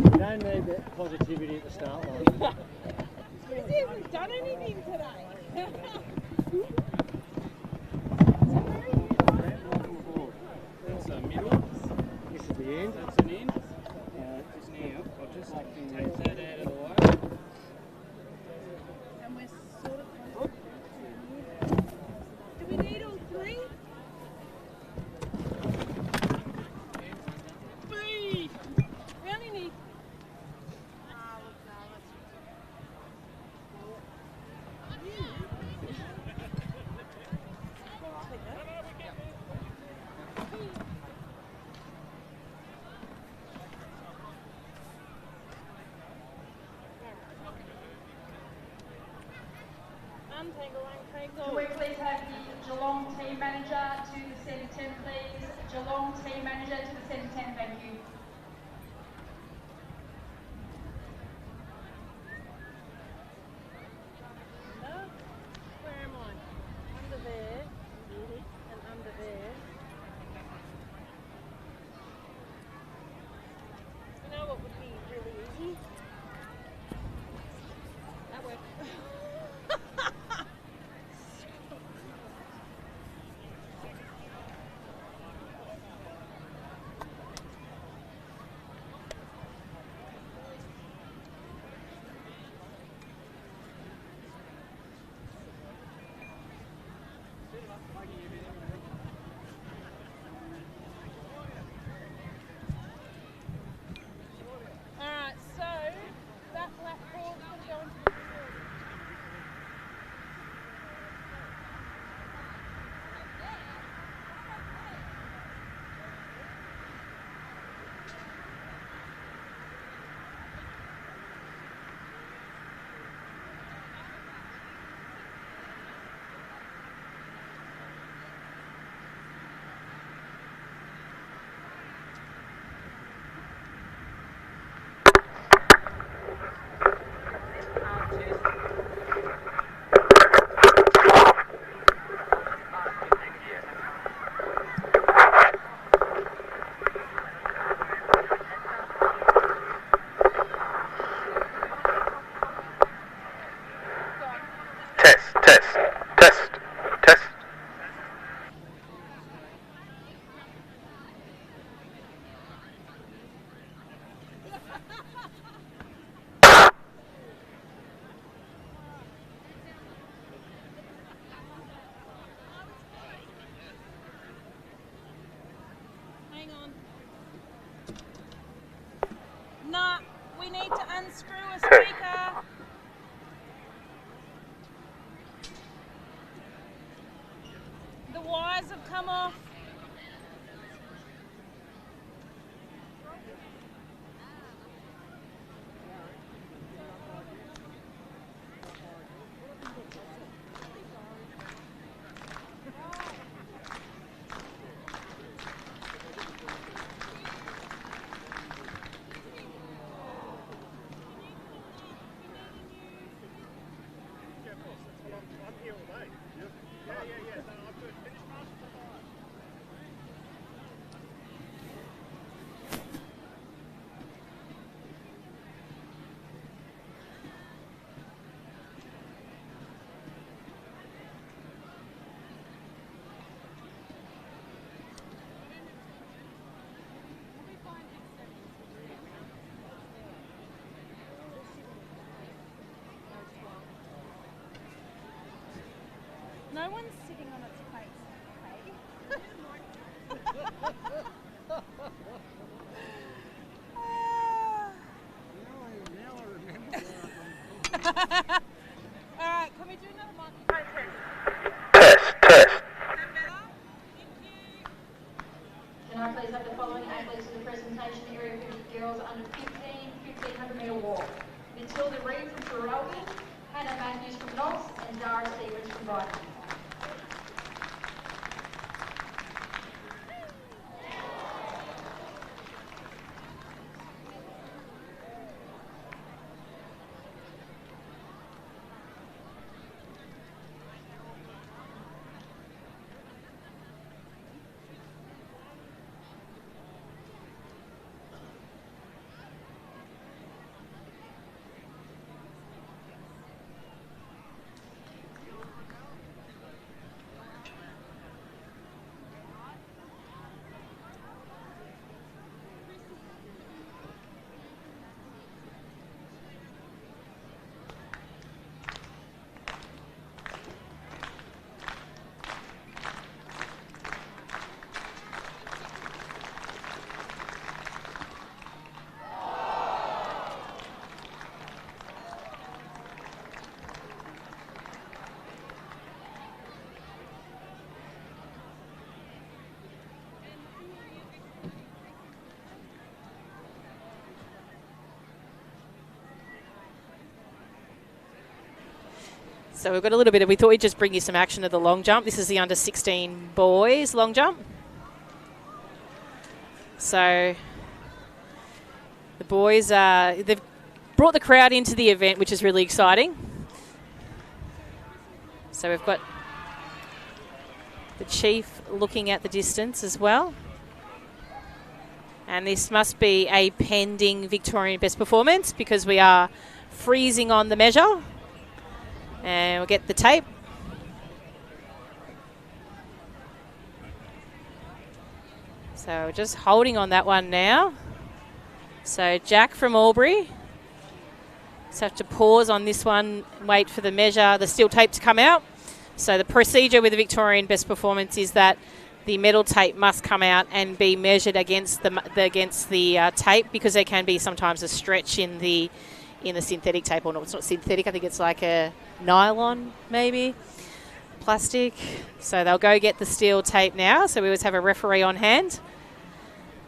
[SPEAKER 13] You don't need that positivity at the start line.
[SPEAKER 2] He hasn't done anything today.
[SPEAKER 12] That's the middle.
[SPEAKER 13] This is the end.
[SPEAKER 12] That's an end. Just now, I'll just take that out of the way.
[SPEAKER 2] And we're sort of... Do we need all three? Three! We only need...
[SPEAKER 11] Can we please have the Geelong team manager to the centre 10, please? Geelong team manager to the centre 10, thank you.
[SPEAKER 2] Where am I? Under there. And under there. You know what would be really easy? That worked. Alright, so that black ball's going to go into the field.
[SPEAKER 9] Test.
[SPEAKER 2] Hang on. Nah, we need to unscrew a speaker. The wires have come off.
[SPEAKER 12] I'm here all day. Yeah. No, I've got finished master for 5.
[SPEAKER 2] No one's sitting on its face.
[SPEAKER 13] Now I remember.
[SPEAKER 2] Alright, can we do another microphone
[SPEAKER 14] Test.
[SPEAKER 11] Can I please have the following athletes to the presentation area for the girls under 15, 1500 metre walk? Matilda Reid from Traralgon, Hannah Matthews from Knox, and Dara Stevens from Brighton.
[SPEAKER 7] So we've got a little bit of, we thought we'd just bring you some action of the long jump. This is the under 16 boys long jump. So the boys, they've brought the crowd into the event, which is really exciting. So we've got the chief looking at the distance as well. And this must be a pending Victorian best performance because we are freezing on the measure. And we'll get the tape. So we're just holding on that one now. So Jack from Albury. Just have to pause on this one and wait for the measure, the steel tape to come out. So the procedure with the Victorian best performance is that the metal tape must come out and be measured against the tape because there can be sometimes a stretch in the synthetic tape, or no, it's not synthetic. I think it's like a nylon, maybe plastic. So they'll go get the steel tape now. So we always have a referee on hand,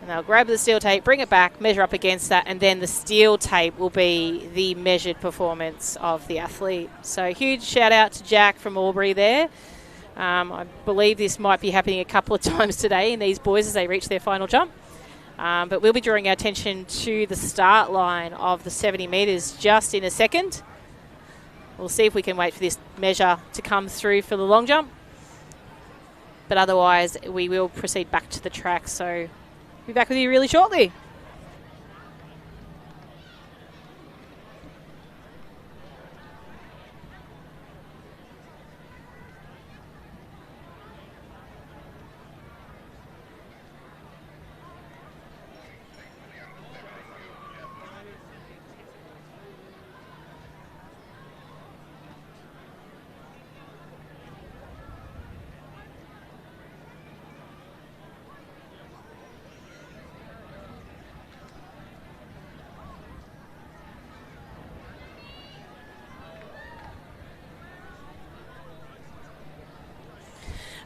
[SPEAKER 7] and they'll grab the steel tape, bring it back, measure up against that, and then the steel tape will be the measured performance of the athlete. So huge shout out to Jack from Albury there. I believe this might be happening a couple of times today in these boys as they reach their final jump. But we'll be drawing our attention to the start line of the 70 metres just in a second. We'll see if we can wait for this measure to come through for the long jump. But otherwise, we will proceed back to the track. So we'll be back with you really shortly.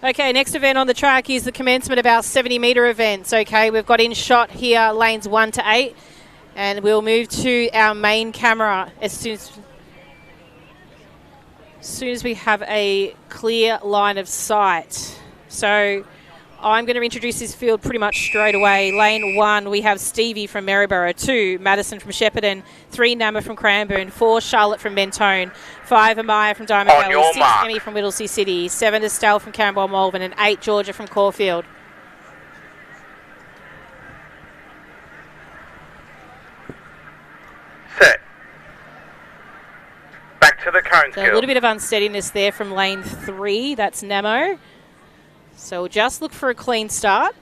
[SPEAKER 7] Okay, next event on the track is the commencement of our 70-metre events. Okay, we've got in shot here lanes 1 to 8, and we'll move to our main camera as soon as we have a clear line of sight. So I'm going to introduce this field pretty much straight away. Lane 1, we have Stevie from Maryborough. 2, Madison from Shepparton. 3, Nama from Cranbourne. 4, Charlotte from Mentone. 5, Amaya from Diamond Valley. 6,
[SPEAKER 9] mark.
[SPEAKER 7] Emmy from Whittlesea City. 7, Estelle from Camberwell Malvern. And 8, Georgia from Caulfield.
[SPEAKER 9] Set. Back to the cone
[SPEAKER 7] So
[SPEAKER 9] skill.
[SPEAKER 7] a little bit of unsteadiness there from lane 3. That's Nemo. So we'll just look for a clean start.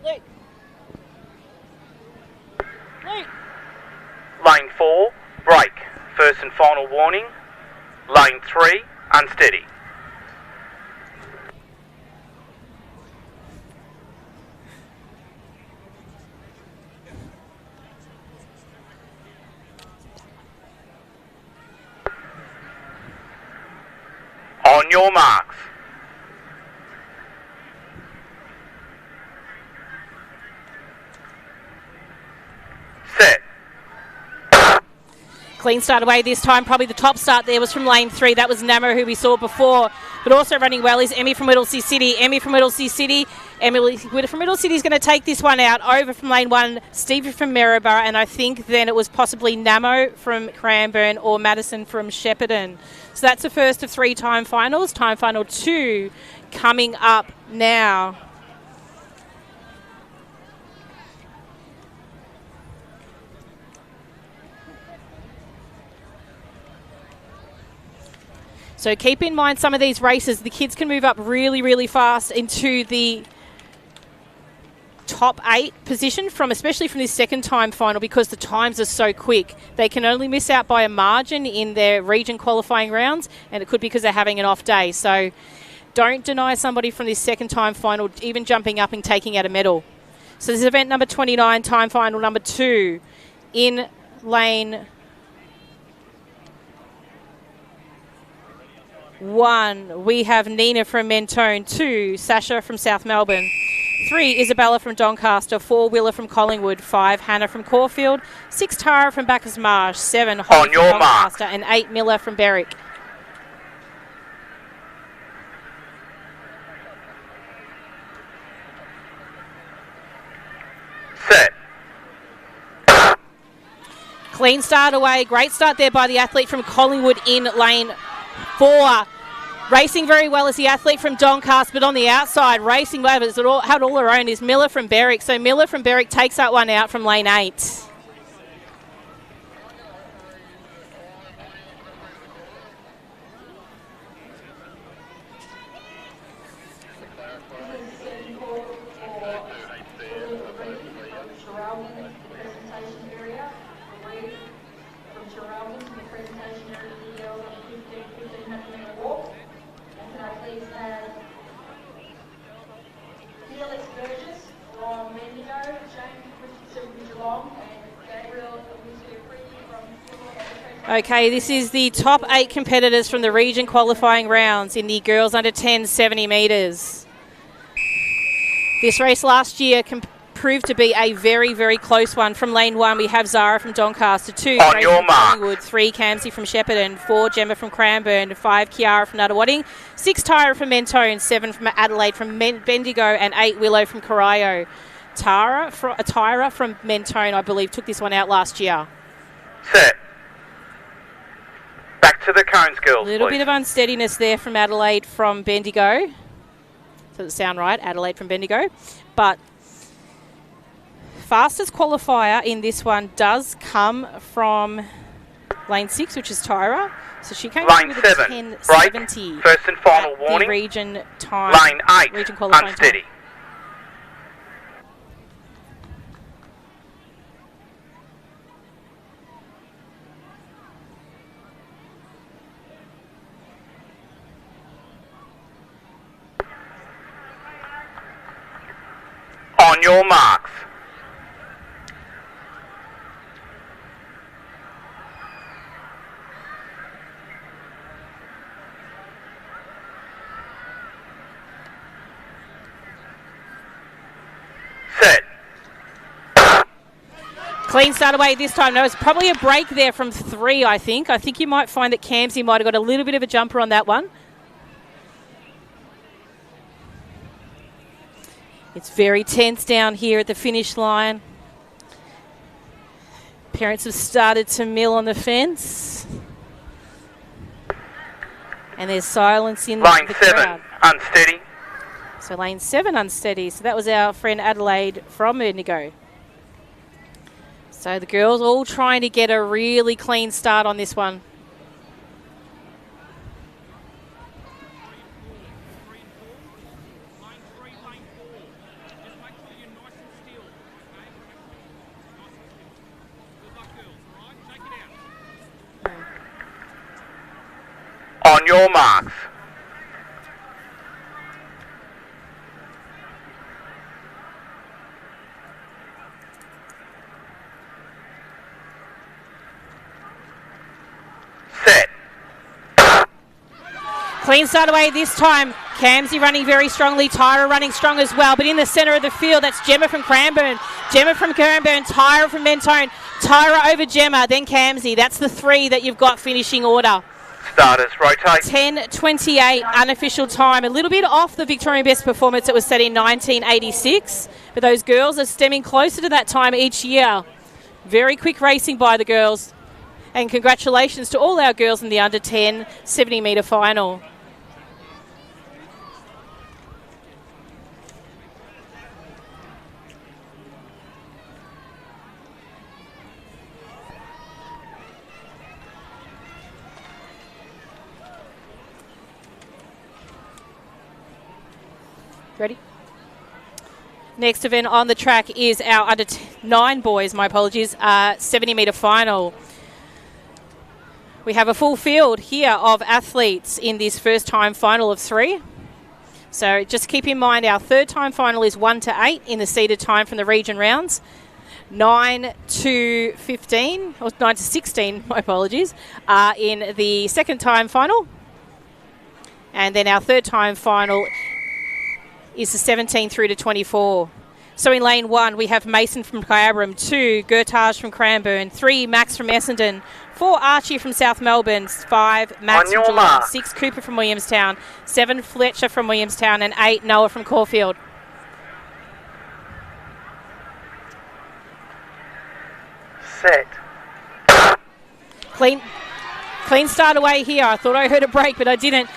[SPEAKER 7] Luke. Luke.
[SPEAKER 9] Lane 4, break. First and final warning. Lane 3, unsteady. On your marks. Set.
[SPEAKER 7] Clean start away this time. Probably the top start there was from lane 3. That was Namo, who we saw before. But also running well is Emmy from Whittlesea City. Emmy from Whittlesea City. Emily from Whittlesea City is going to take this one out. Over from lane 1, Stevie from Maryborough. And I think then it was possibly Namo from Cranbourne or Madison from Shepparton. So that's the first of 3 time finals. Time final 2 coming up now. So keep in mind some of these races, the kids can move up really, really fast into the top 8 position, especially from this second time final, because the times are so quick. They can only miss out by a margin in their region qualifying rounds, and it could be because they're having an off day. So don't deny somebody from this second time final even jumping up and taking out a medal. So this is event number 29, time final number 2 in lane 1, we have Nina from Mentone. 2, Sasha from South Melbourne. 3, Isabella from Doncaster. 4, Willa from Collingwood. 5, Hannah from Caulfield. 6, Tara from Bacchus Marsh. 7, Holly from Doncaster. And 8, Miller from Berwick.
[SPEAKER 9] Set.
[SPEAKER 7] Clean start away. Great start there by the athlete from Collingwood in lane 4. Racing very well is the athlete from Doncaster, but on the outside, racing well, but had all her own is Miller from Berwick. So Miller from Berwick takes that one out from lane 8. Okay, this is the top 8 competitors from the region qualifying rounds in the girls under 10 70 metres. This race last year proved to be a very, very close one. From lane 1, we have Zara from Doncaster. 2, Grace from Collingwood. 3, Camsey from Shepparton. 4, Gemma from Cranbourne. 5, Kiara from Nuttawading. 6, Tyra from Mentone. 7 from Adelaide from Bendigo. And 8, Willow from Corio. Tyra from Mentone, I believe, took this one out last year.
[SPEAKER 9] Set. Back to the cones, girls.
[SPEAKER 7] A little bit of unsteadiness there from Adelaide from Bendigo. Doesn't sound right, Adelaide from Bendigo. But fastest qualifier in this one does come from lane 6, which is Tyra. So she came
[SPEAKER 9] lane
[SPEAKER 7] with
[SPEAKER 9] 7,
[SPEAKER 7] a 10:70.
[SPEAKER 9] First and final warning.
[SPEAKER 7] The region time.
[SPEAKER 9] Lane 8,
[SPEAKER 7] region qualifying
[SPEAKER 9] unsteady.
[SPEAKER 7] Time.
[SPEAKER 9] On your marks. Set.
[SPEAKER 7] Clean start away this time. No, it's probably a break there from 3, I think. I think you might find that Camsey might have got a little bit of a jumper on that one. It's very tense down here at the finish line. Parents have started to mill on the fence. And there's silence in
[SPEAKER 9] lane
[SPEAKER 7] the
[SPEAKER 9] 7,
[SPEAKER 7] crowd.
[SPEAKER 9] unsteady.
[SPEAKER 7] So lane 7, unsteady. So that was our friend Adelaide from Bendigo. So the girls all trying to get a really clean start on this one.
[SPEAKER 9] On your marks. Set.
[SPEAKER 7] Clean start away this time. Camsey running very strongly. Tyra running strong as well. But in the centre of the field, that's Gemma from Cranbourne. Gemma from Cranbourne. Tyra from Mentone. Tyra over Gemma, then Camsey. That's the three that you've got finishing order.
[SPEAKER 9] Starters, rotate.
[SPEAKER 7] 10:28 unofficial time. A little bit off the Victorian best performance that was set in 1986. But those girls are stemming closer to that time each year. Very quick racing by the girls. And congratulations to all our girls in the under 10 70-metre final. Ready? Next event on the track is our under 9 boys, my apologies, 70-metre final. We have a full field here of athletes in this first time final of 3. So just keep in mind our third time final is 1 to 8 in the seeded time from the region rounds. 9 to 15, or 9 to 16, my apologies, in the second time final. And then our third time final is the 17 through to 24. So in lane 1, we have Mason from Kyabram, 2, Gertage from Cranbourne, 3, Max from Essendon, 4, Archie from South Melbourne, 5, Max from Geelong,
[SPEAKER 9] mark.
[SPEAKER 7] 6, Cooper from Williamstown, 7, Fletcher from Williamstown, and 8, Noah from Caulfield.
[SPEAKER 9] Set.
[SPEAKER 7] Clean start away here. I thought I heard a break, but I didn't.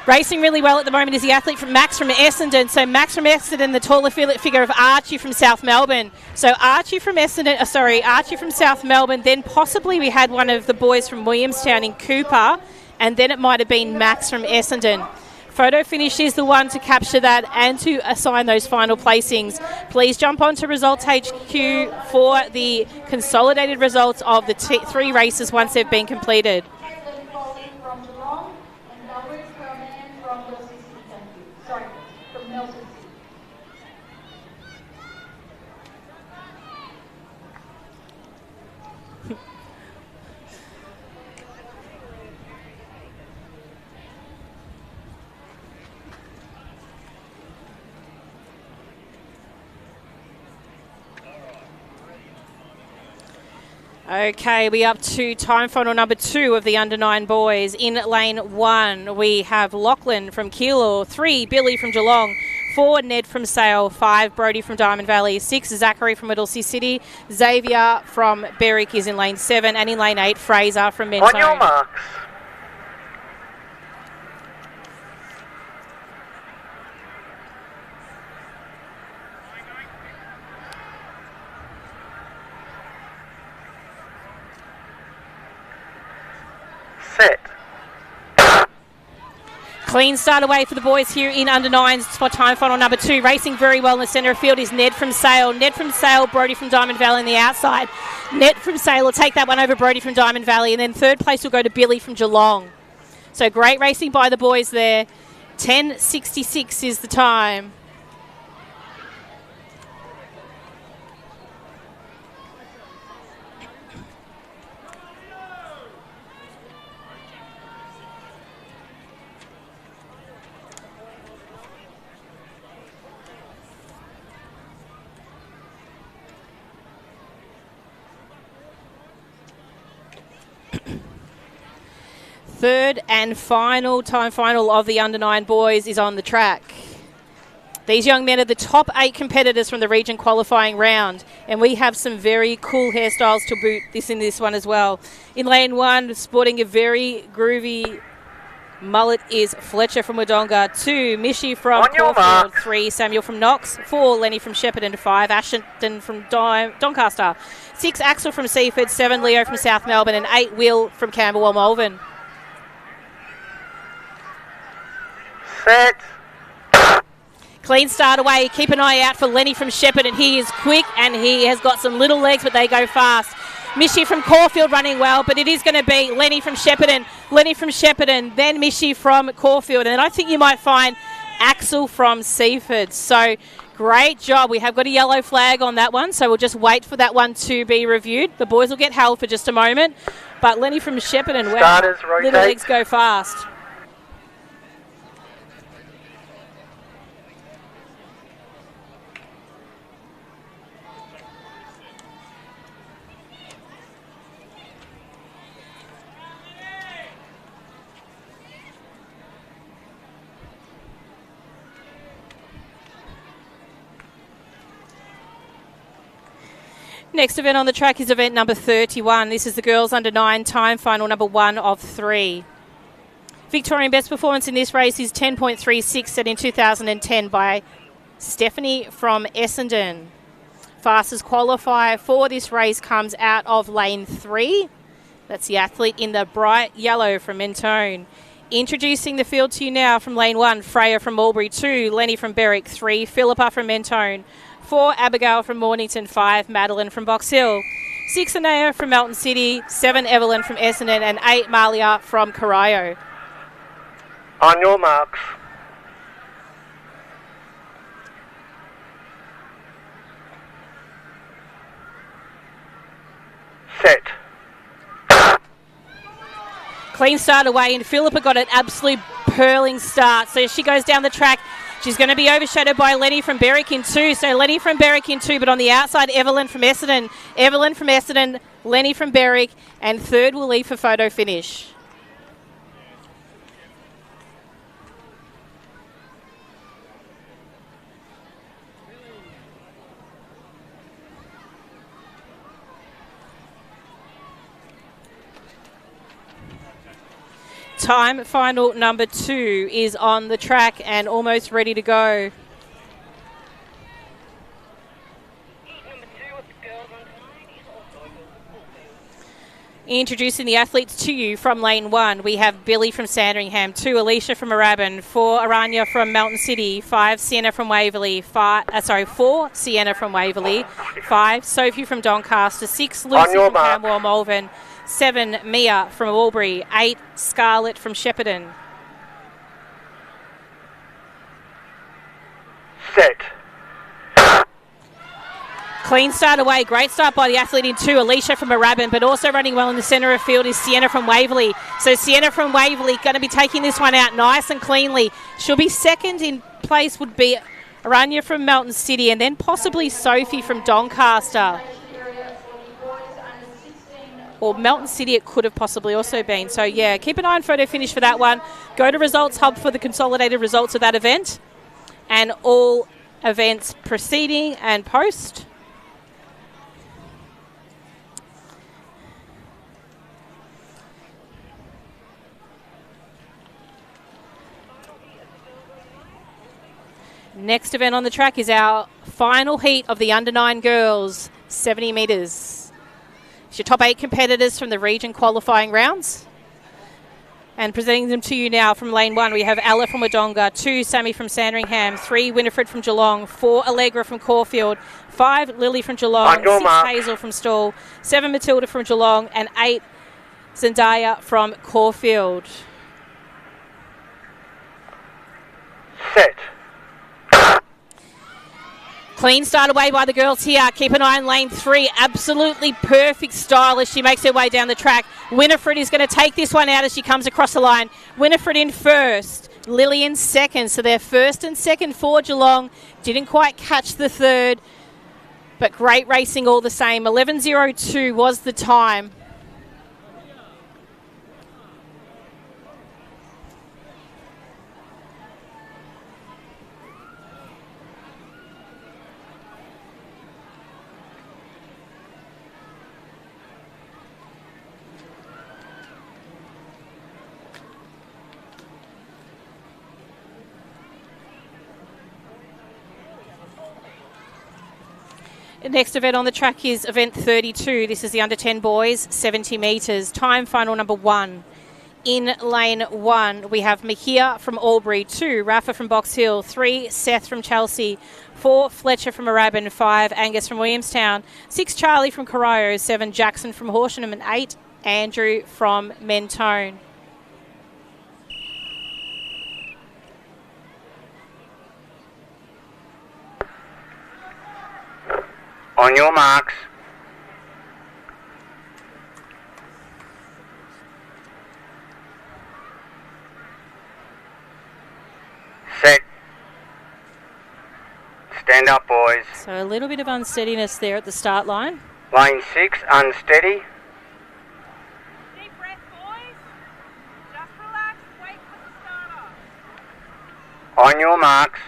[SPEAKER 7] Racing really well at the moment is the athlete from Max from Essendon. So Max from Essendon, the taller figure of Archie from South Melbourne. So Archie from Essendon, Archie from South Melbourne. Then possibly we had one of the boys from Williamstown in Cooper, and then it might have been Max from Essendon. Photo finish is the one to capture that and to assign those final placings. Please jump onto Results HQ for the consolidated results of the 3 races once they've been completed. Okay, we up to time final number 2 of the under 9 boys. In lane 1, we have Lachlan from Keilor, 3, Billy from Geelong, 4, Ned from Sale, 5, Brody from Diamond Valley, 6, Zachary from Whittlesea City, Xavier from Berwick is in lane 7, and in lane 8, Fraser from Mentone.
[SPEAKER 9] On your marks. Set.
[SPEAKER 7] Clean start away for the boys here in under 9s for time final number 2. Racing very well in the centre of field is Ned from Sale. Ned from Sale, Brody from Diamond Valley on the outside. Ned from Sale will take that one over Brody from Diamond Valley, and then third place will go to Billy from Geelong. So great racing by the boys there. 10:66 is the time. Third and final time final of the under 9 boys is on the track. These young men are the top 8 competitors from the region qualifying round, and we have some very cool hairstyles to boot in this one as well. In lane 1, sporting a very groovy mullet is Fletcher from Wodonga, 2, Mishi from Caulfield, 3, Samuel from Knox, 4, Lenny from Shepparton, 5, Ashton from Doncaster, 6, Axel from Seaford, 7, Leo from South Melbourne, and 8, Will from Camberwell Malvern.
[SPEAKER 9] Set.
[SPEAKER 7] Clean start away. Keep an eye out for Lenny from Shepparton. He is quick and he has got some little legs, but they go fast. Mishy from Caulfield running well, but it is going to be Lenny from Shepparton, then Mishy from Caulfield. And I think you might find Axel from Seaford. So great job. We have got a yellow flag on that one, so we'll just wait for that one to be reviewed. The boys will get held for just a moment. But Lenny from Shepparton, wow, little legs go fast. Next event on the track is event number 31. This is the girls under 9 time final number 1 of 3. Victorian best performance in this race is 10.36 set in 2010 by Stephanie from Essendon. Fastest qualifier for this race comes out of lane 3. That's the athlete in the bright yellow from Mentone. Introducing the field to you now from lane 1, Freya from Albury, 2, Lenny from Berwick, 3, Philippa from Mentone, 4, Abigail from Mornington, 5, Madeline from Box Hill, 6, Anaya from Melton City, 7, Evelyn from Essendon, and 8, Malia from Corio.
[SPEAKER 14] On your marks. Set.
[SPEAKER 7] Clean start away, and Philippa got an absolute purling start. So she goes down the track. She's going to be overshadowed by Lenny from Berwick in 2. So Lenny from Berwick in 2, but on the outside, Evelyn from Essendon. Evelyn from Essendon, Lenny from Berwick, and third will leave for photo finish. Time final number 2 is on the track and almost ready to go. Introducing the athletes to you from lane 1, we have Billy from Sandringham, 2, Alicia from Moorabbin, 4, Aranya from Melton City, 5, Sienna from Waverley, 4, Sienna from Waverley, 5, Sophie from Doncaster, 6, Lucy from Camberwell Malvern, 7, Mia from Albury, 8, Scarlett from Shepparton.
[SPEAKER 14] Set.
[SPEAKER 7] Clean start away. Great start by the athlete in 2, Alicia from Moorabbin, but also running well in the centre of field is Sienna from Waverley. So Sienna from Waverley going to be taking this one out nice and cleanly. She'll be second in place would be Aranya from Melton City, and then possibly Sophie from Doncaster. Or Melton City it could have possibly also been. So, yeah, keep an eye on photo finish for that one. Go to Results Hub for the consolidated results of that event and all events preceding and post. Next event on the track is our final heat of the under 9 girls, 70 metres. It's your top 8 competitors from the region qualifying rounds. And presenting them to you now from lane 1, we have Ella from Wodonga, 2, Sammy from Sandringham, 3, Winifred from Geelong, 4, Allegra from Caulfield, 5, Lily from Geelong, 6, Hazel from Stawell, 7, Matilda from Geelong, and 8, Zendaya from Caulfield.
[SPEAKER 14] Set.
[SPEAKER 7] Clean start away by the girls here. Keep an eye on lane 3. Absolutely perfect style as she makes her way down the track. Winifred is going to take this one out as she comes across the line. Winifred in first, Lily in second. So they're first and second for Geelong. Didn't quite catch the third, but great racing all the same. 11:02 was the time. The next event on the track is event 32. This is the under 10 boys, 70 metres. Time final number 1. In lane 1, we have Mahia from Albury, 2, Rafa from Box Hill, 3, Seth from Chelsea, 4, Fletcher from Moorabbin, 5, Angus from Williamstown, 6, Charlie from Corio, 7, Jackson from Horsham, and 8, Andrew from Mentone.
[SPEAKER 9] On your marks. Set. Stand up, boys.
[SPEAKER 7] So a little bit of unsteadiness there at the start line.
[SPEAKER 9] Lane 6, unsteady.
[SPEAKER 2] Deep breath, boys. Just relax. Wait for the starter.
[SPEAKER 9] On your marks.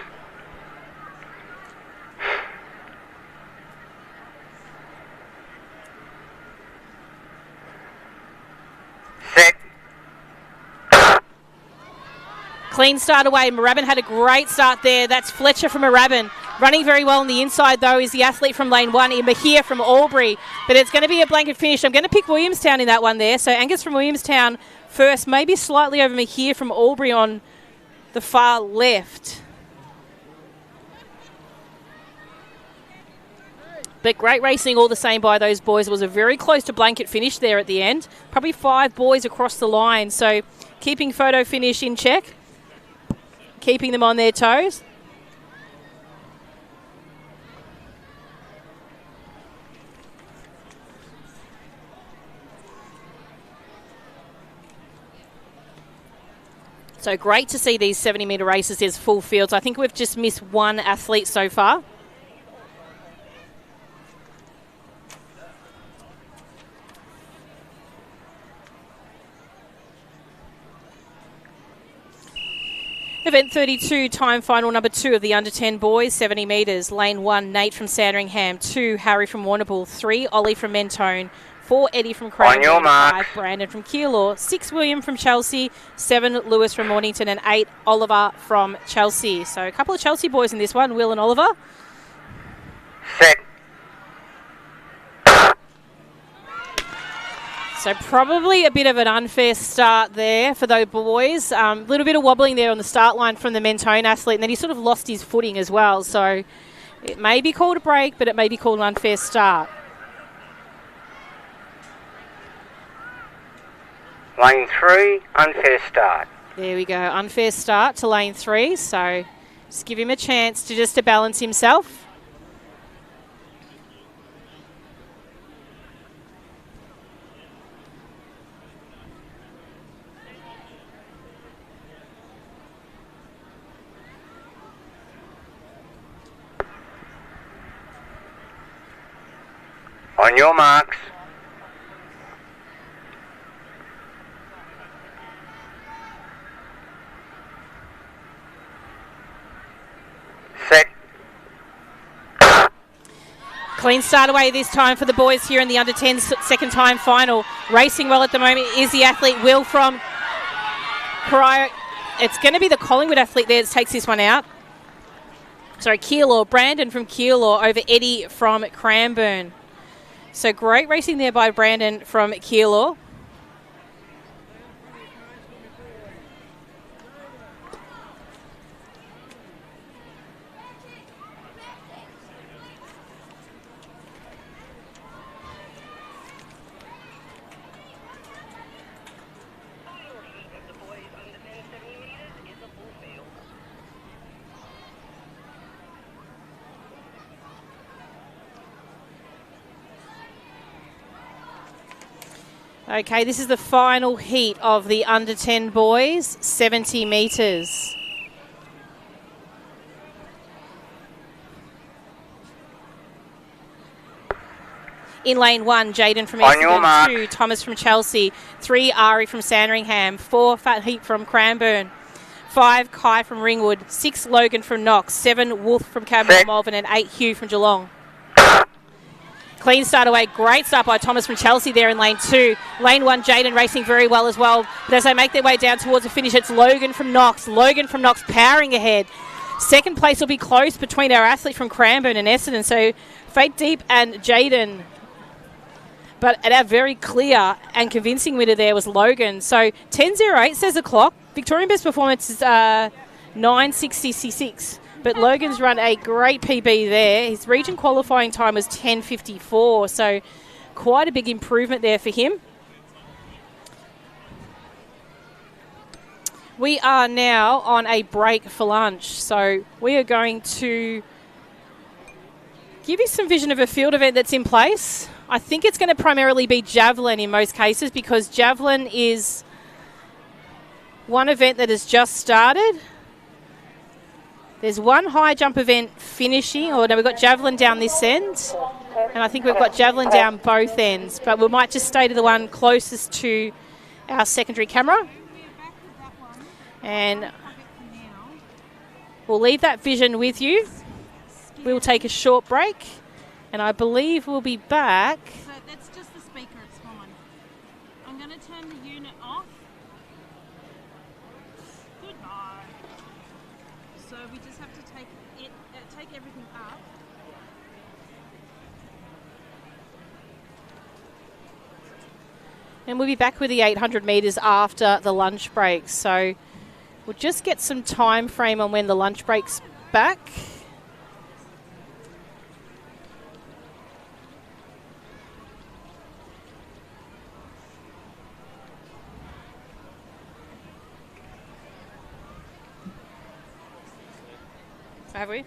[SPEAKER 9] Set.
[SPEAKER 7] Clean start away. Moorabbin had a great start there. That's Fletcher from Moorabbin. Running very well on the inside, though, is the athlete from lane 1, Mahia from Albury. But it's going to be a blanket finish. I'm going to pick Williamstown in that one there. So Angus from Williamstown first, maybe slightly over Mahia from Albury on the far left. But great racing all the same by those boys. It was a very close to blanket finish there at the end. Probably 5 boys across the line. So keeping photo finish in check. Keeping them on their toes. So great to see these 70-metre races. There's full fields. I think we've just missed one athlete so far. Event 32, time final number 2 of the under 10 boys, 70 metres. Lane 1, Nate from Sandringham. 2, Harry from Warrnambool. 3, Ollie from Mentone. 4, Eddie from Cranbourne. 5, Brandon from Keilor. 6, William from Chelsea. 7, Lewis from Mornington. And 8, Oliver from Chelsea. So a couple of Chelsea boys in this one, Will and Oliver.
[SPEAKER 9] Set.
[SPEAKER 7] So probably a bit of an unfair start there for those boys. A little bit of wobbling there on the start line from the Mentone athlete, and then he sort of lost his footing as well. So it may be called a break, but it may be called an unfair start.
[SPEAKER 9] Lane 3, unfair start.
[SPEAKER 7] There we go, unfair start to lane 3. So just give him a chance to balance himself.
[SPEAKER 9] On your marks. Set.
[SPEAKER 7] Clean start away this time for the boys here in the under 10 second time final. Racing well at the moment is the athlete Will from Corio. It's going to be the Collingwood athlete there that takes this one out. Sorry, Keilor. Brandon from Keilor over Eddie from Cranbourne. So great racing there by Brandon from Keilor. Okay, this is the final heat of the under 10 boys, 70 metres. In lane 1, Jaden from Essendon. 2, Thomas from Chelsea. 3, Ari from Sandringham. 4, Fat Heap from Cranbourne. 5, Kai from Ringwood. 6, Logan from Knox. 7, Wolf from Campbell Malvern. And 8, Hugh from Geelong. Clean start away. Great start by Thomas from Chelsea there in lane 2. Lane 1, Jaden racing very well as well. But as they make their way down towards the finish, it's Logan from Knox. Logan from Knox powering ahead. Second place will be close between our athlete from Cranbourne and Essendon. So Fate Deep and Jaden But at a very clear and convincing winner there was Logan. So 10.08 says the clock. Victorian best performance is 9.66. But Logan's run a great PB there. His region qualifying time was 10.54. So quite a big improvement there for him. We are now on a break for lunch. So we are going to give you some vision of a field event that's in place. I think it's going to primarily be javelin in most cases because javelin is one event that has just started. There's one high jump event finishing, or no, we've got javelin down this end, and I think we've got javelin down both ends, but we might just stay to the one closest to our secondary camera. And we'll leave that vision with you. We'll take a short break, and I believe we'll be back.
[SPEAKER 2] So that's just the speaker, it's fine. I'm going to turn the unit off. Goodbye. So we just have to take everything up.
[SPEAKER 7] And we'll be back with the 800 metres after the lunch break. So we'll just get some time frame on when the lunch break's back. Have we?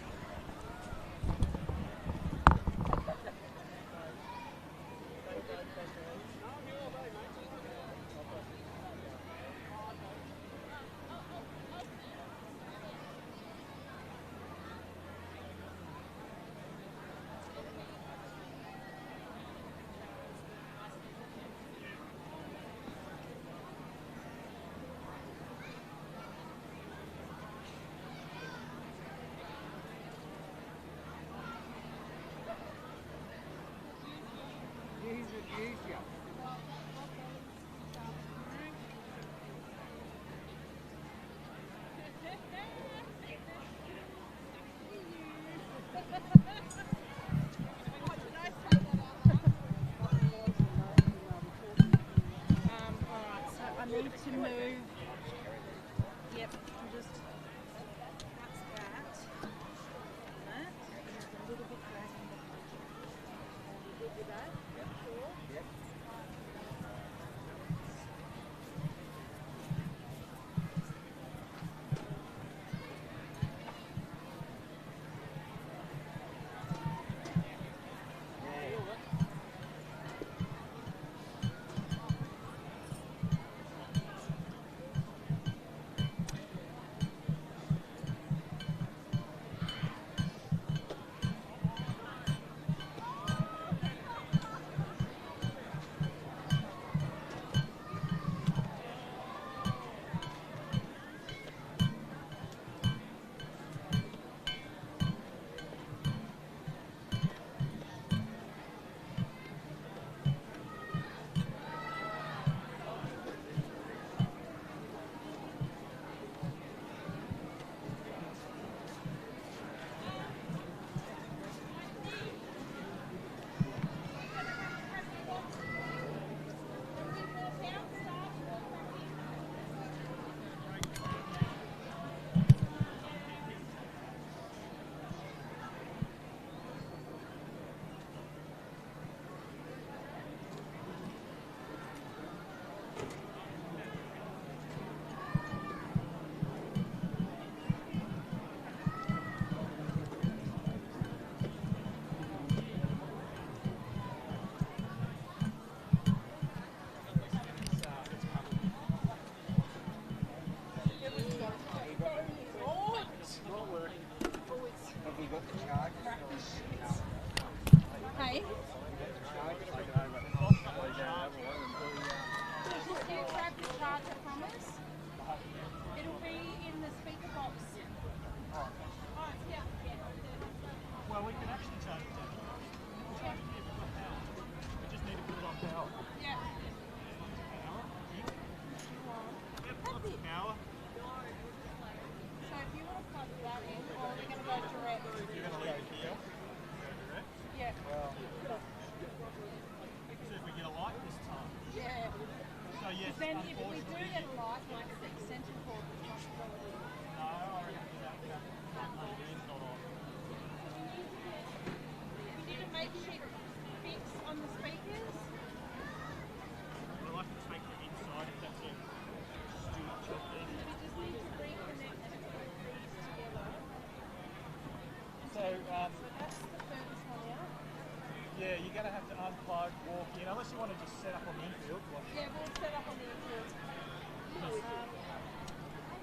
[SPEAKER 12] you're going to have to unplug, walk in, unless you want to just set up on the infield.
[SPEAKER 2] Yeah, we'll set up on the infield.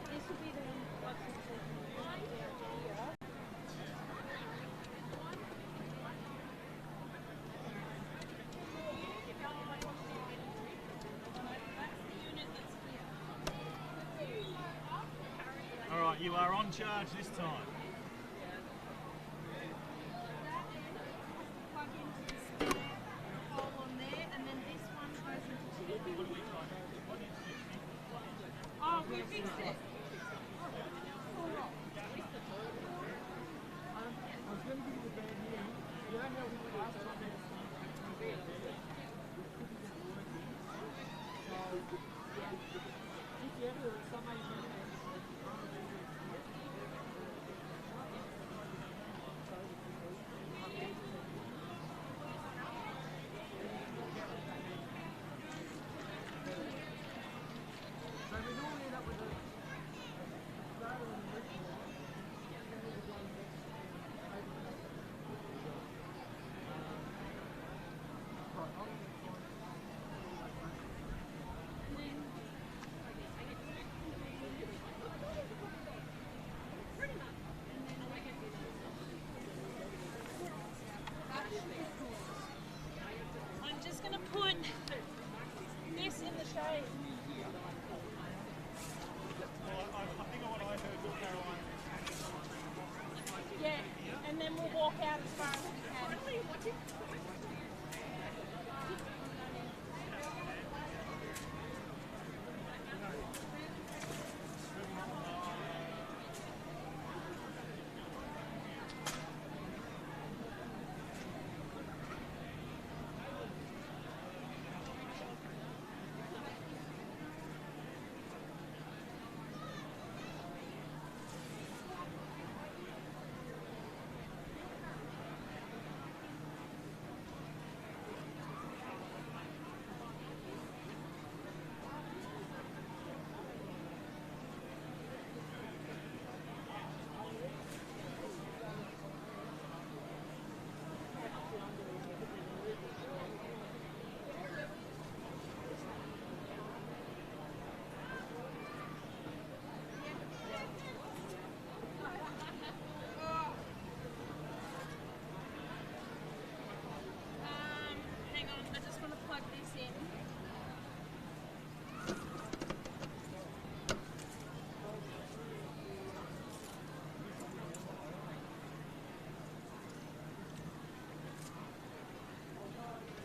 [SPEAKER 2] This will be the one down here.
[SPEAKER 12] All right, you are on charge this time.
[SPEAKER 2] Oh, we fixed it.
[SPEAKER 13] I was going to give you the bad news. You know how we last time we had if you ever somebody
[SPEAKER 2] I'm just going to put this in the shade.
[SPEAKER 12] I think what I heard was Caroline.
[SPEAKER 2] Yeah, and then we'll walk out as far as we can. Hang on, I just want to plug this in.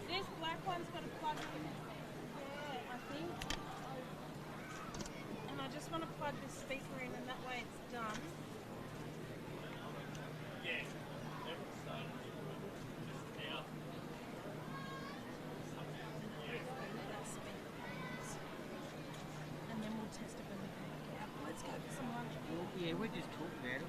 [SPEAKER 2] This black one's got a plug in there, I think. And I just want to plug this speaker in, and that way it's done. And then we'll test it when we come back out. Let's go for some lunch.
[SPEAKER 15] Yeah, we just talked about it.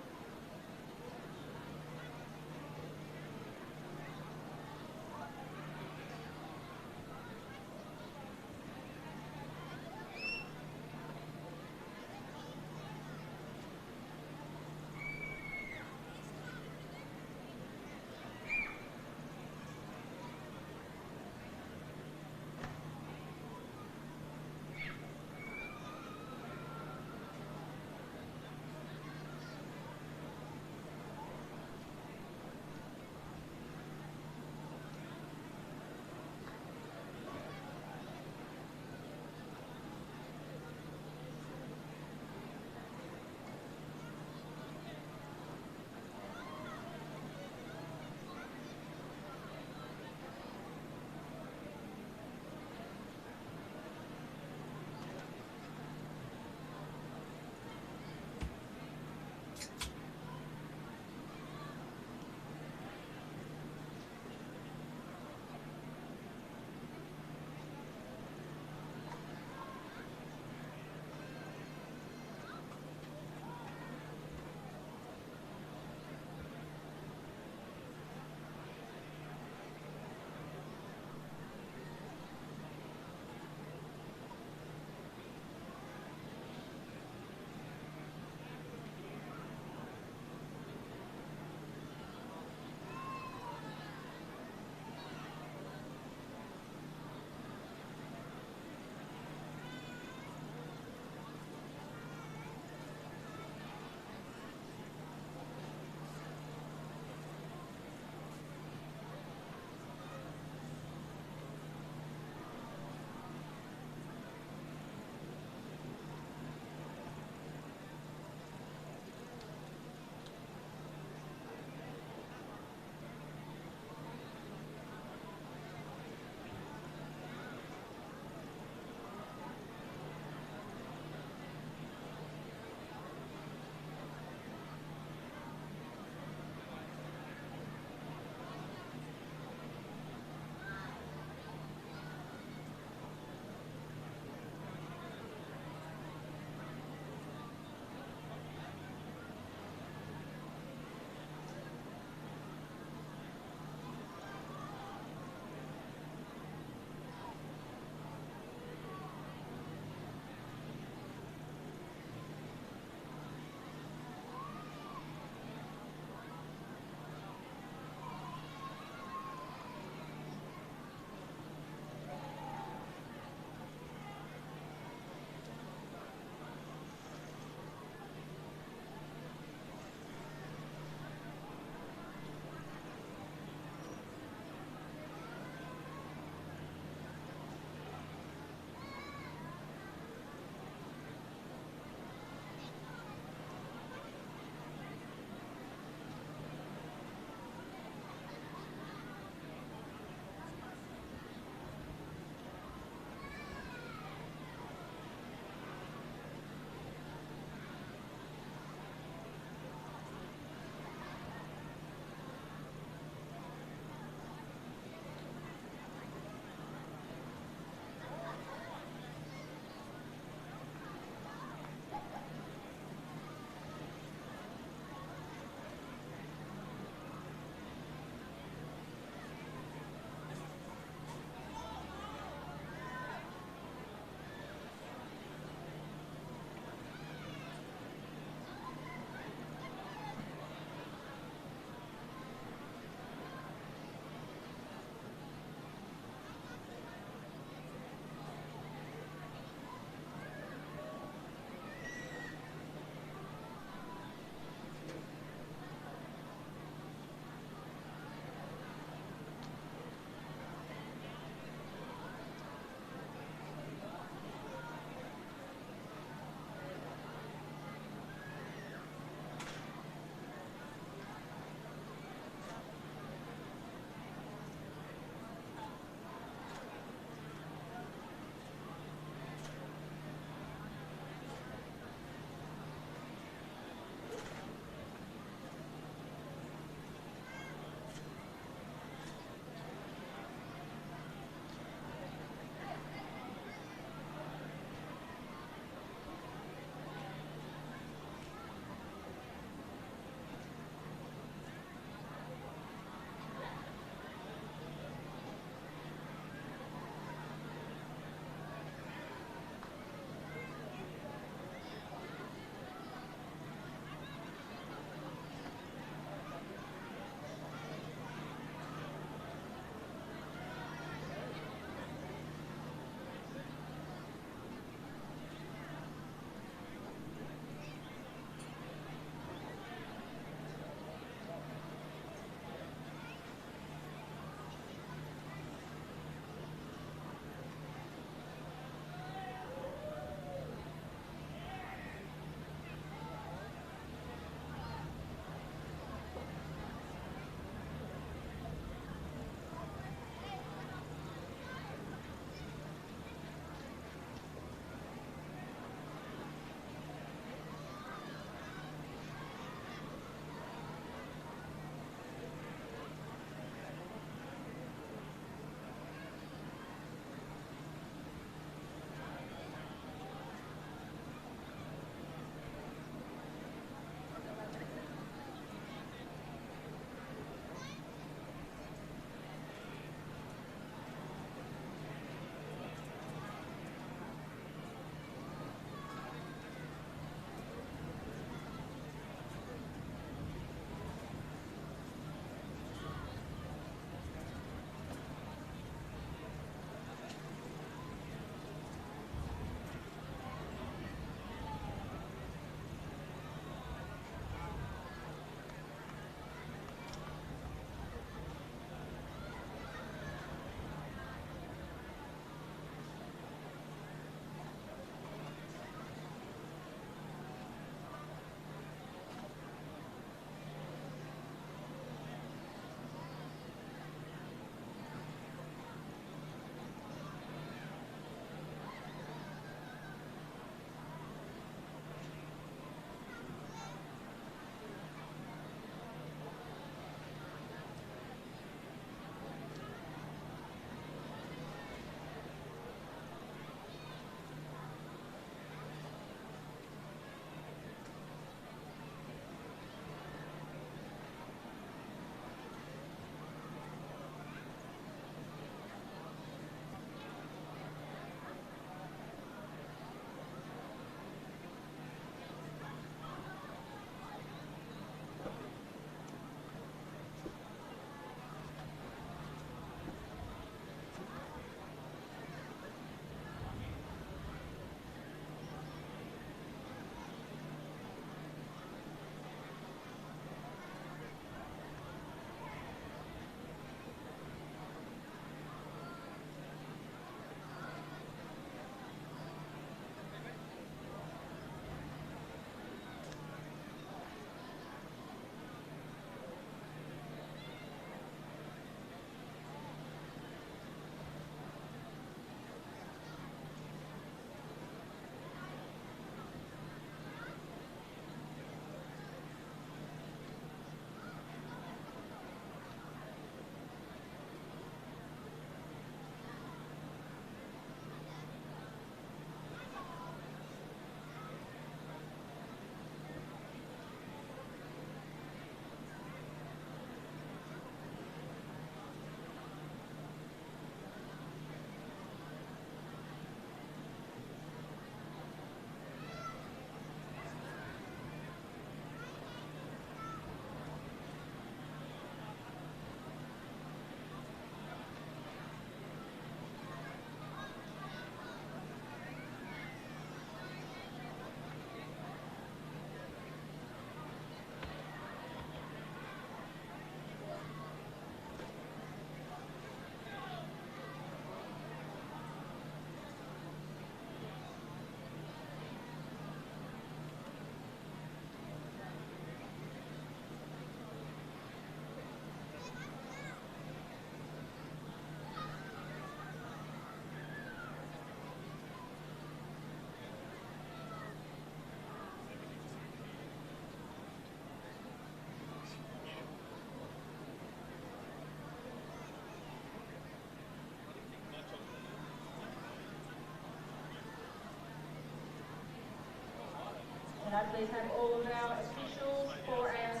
[SPEAKER 11] please have all of our officials for our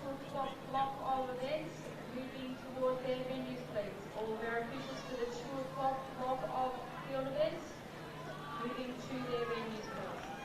[SPEAKER 11] 2 o'clock block of events moving towards their venues, please. All of our officials for the 2 o'clock block of field events moving to their venues, please.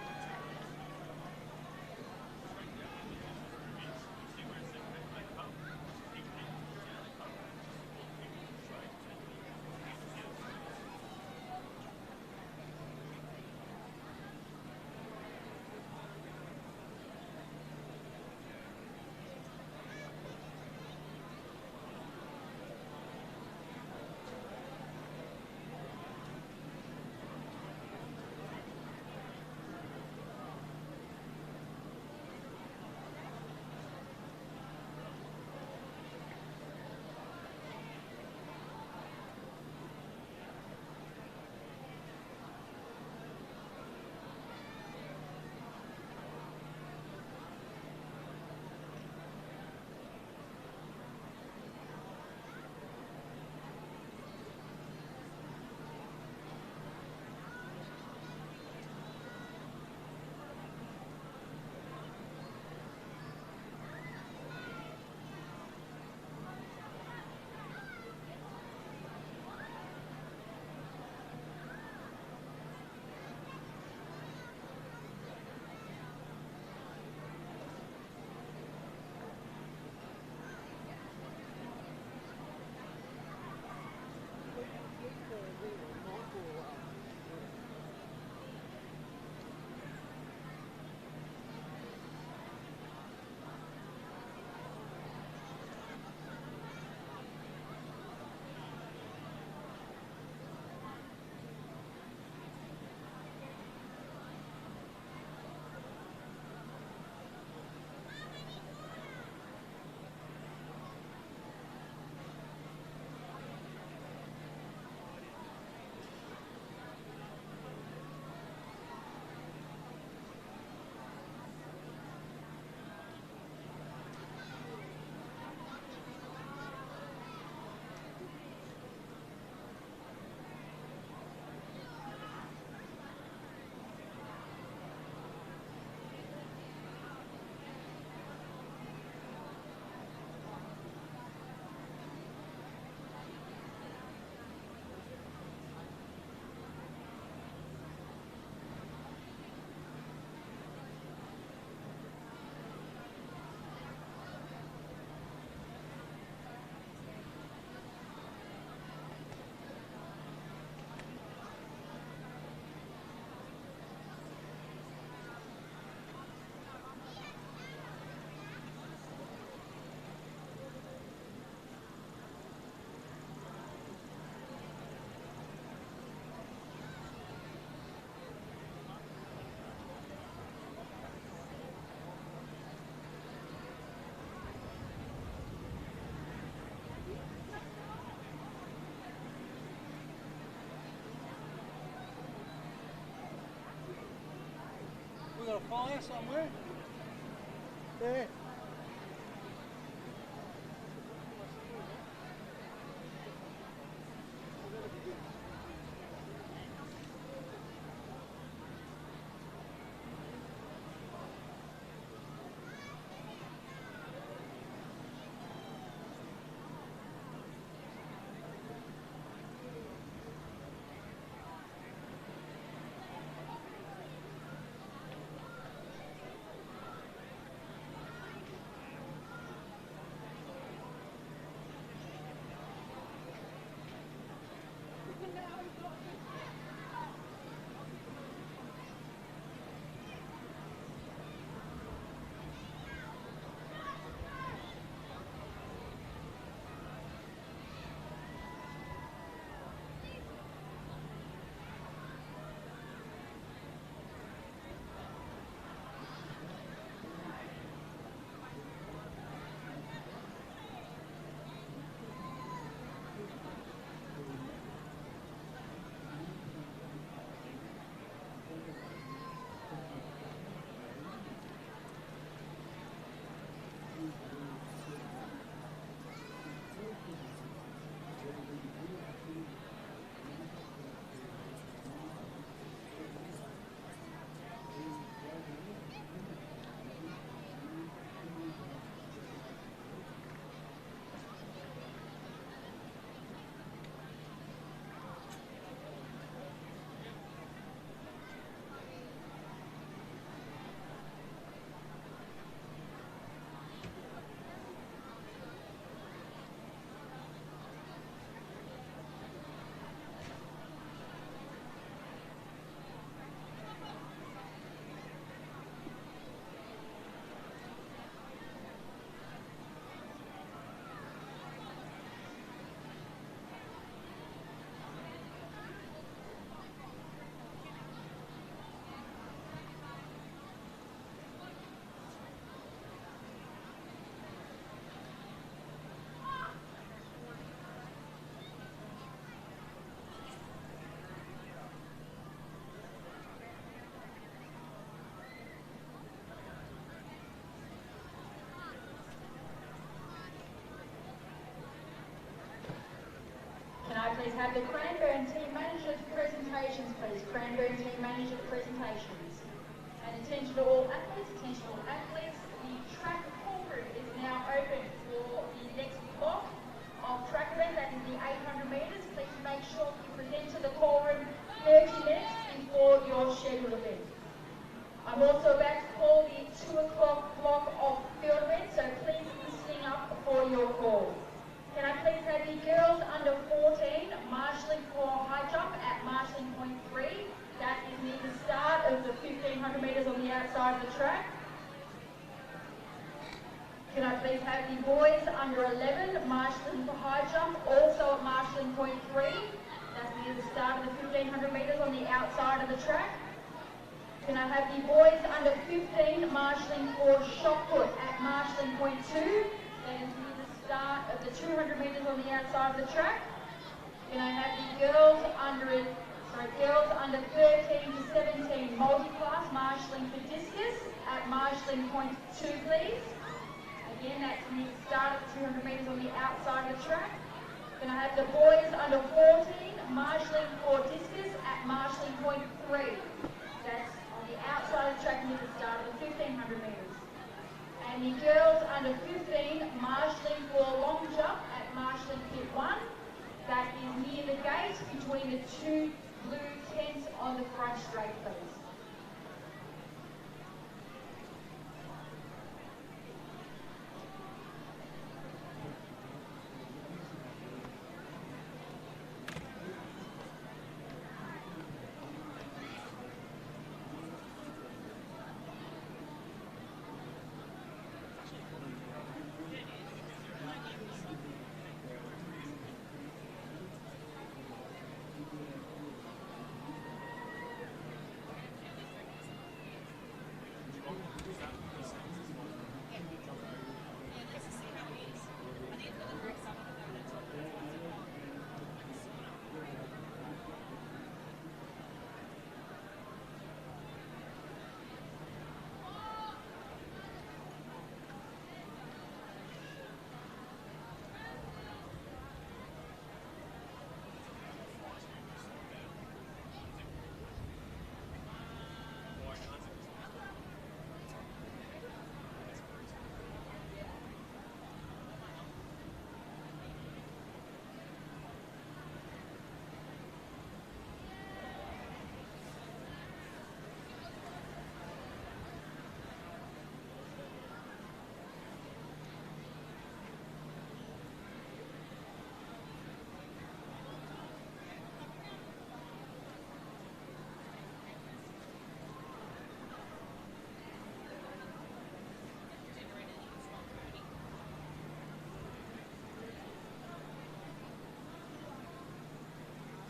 [SPEAKER 13] We got a fire somewhere? There.
[SPEAKER 11] please have the Cranbourne team manager's presentations, please? Cranbourne team manager presentations. And attention to all athletes, attention to all athletes. The track call group is now open for the next block of track event. That is the 800 metres. Please make sure you present to the call room 30 minutes before your scheduled event. I'm also about to call the 2 o'clock block of field events, so please be listening up for your call. Can I please have the girls under 14 marshalling for high jump at marshalling point 3. That is near the start of the 1500 metres on the outside of the track. Can I please have the boys under 11 marshalling for high jump, also at marshalling point 3. That's near the start of the 1500 metres on the outside of the track. Can I have the boys under 15 marshalling for shot put at marshalling point 2. That is near the start of the 200 metres on the outside of the track. Can I have the girls under 13 to 17 multiclass marshalling for discus at marshalling point 2, please. Again, that's near the start of the 200 metres on the outside of the track. Can I have the boys under 14 marshalling for discus at marshalling point 3. That's on the outside of the track near the start of the 1500 metres. And the girls under 15 marshalling for long jump at marshalling pit 1. That is near the gate between the two blue tents on the front straight, please.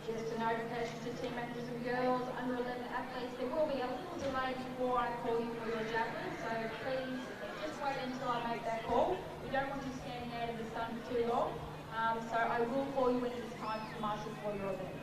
[SPEAKER 11] Just a notification to team managers and girls under 11 athletes, there will be a little delay before I call you for your javelin, so please just wait until I make that call. We don't want you standing out in the sun for too long, so I will call you when it's time to marshal for your event.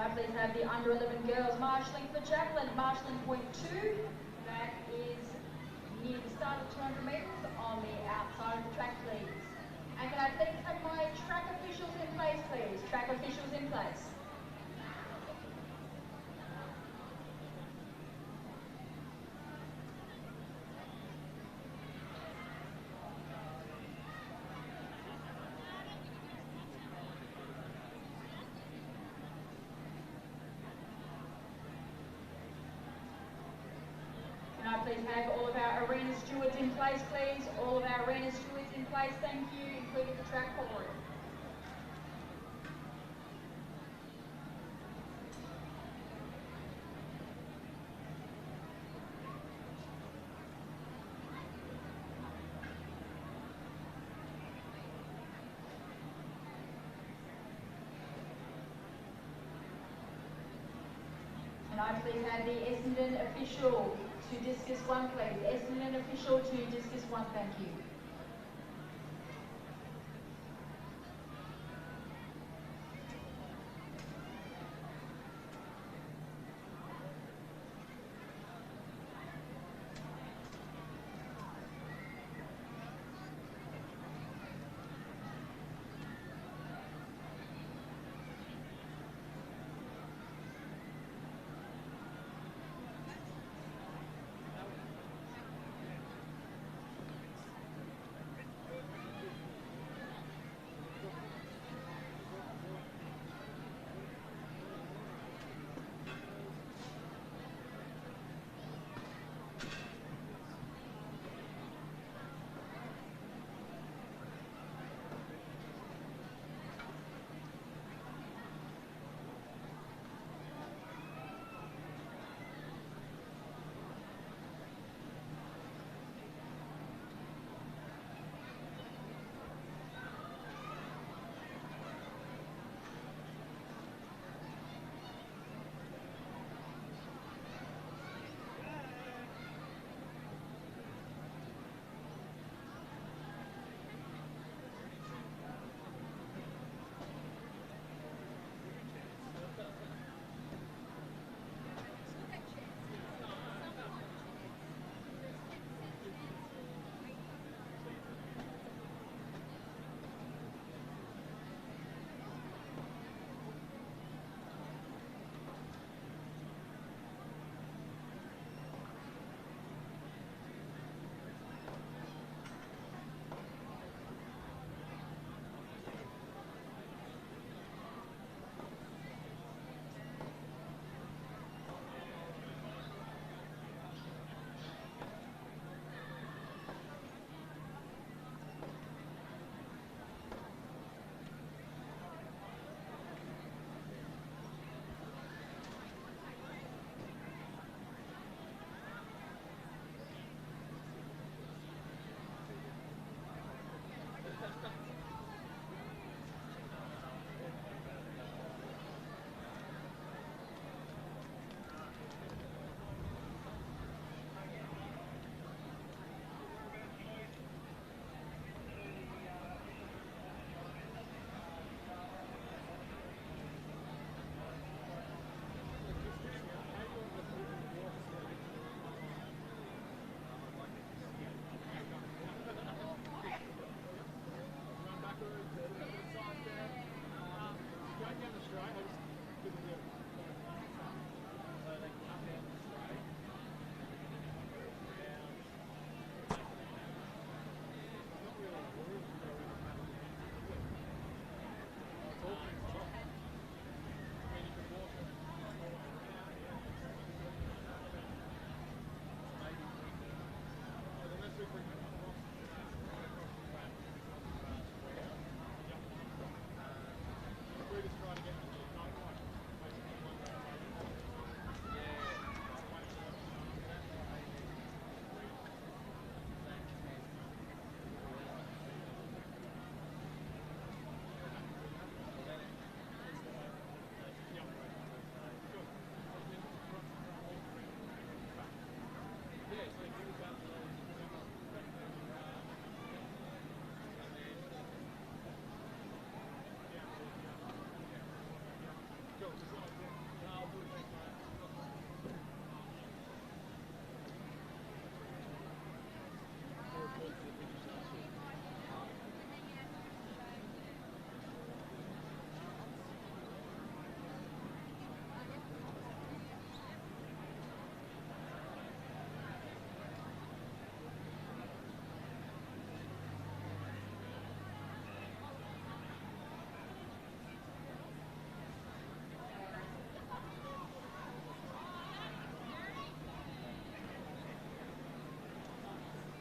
[SPEAKER 11] I please have the under 11 girls marshalling for javelin, marshalling point 2. That is near the start of 200 metres on the outside of the track, please. And can I please have my track officials in place, please? Track officials in place. Can I please have all of our arena stewards in place, please? All of our arena stewards in place, thank you, including the track forward. Can I please have the Essendon official to discus 1, please? Essendon official to discus 1, thank you.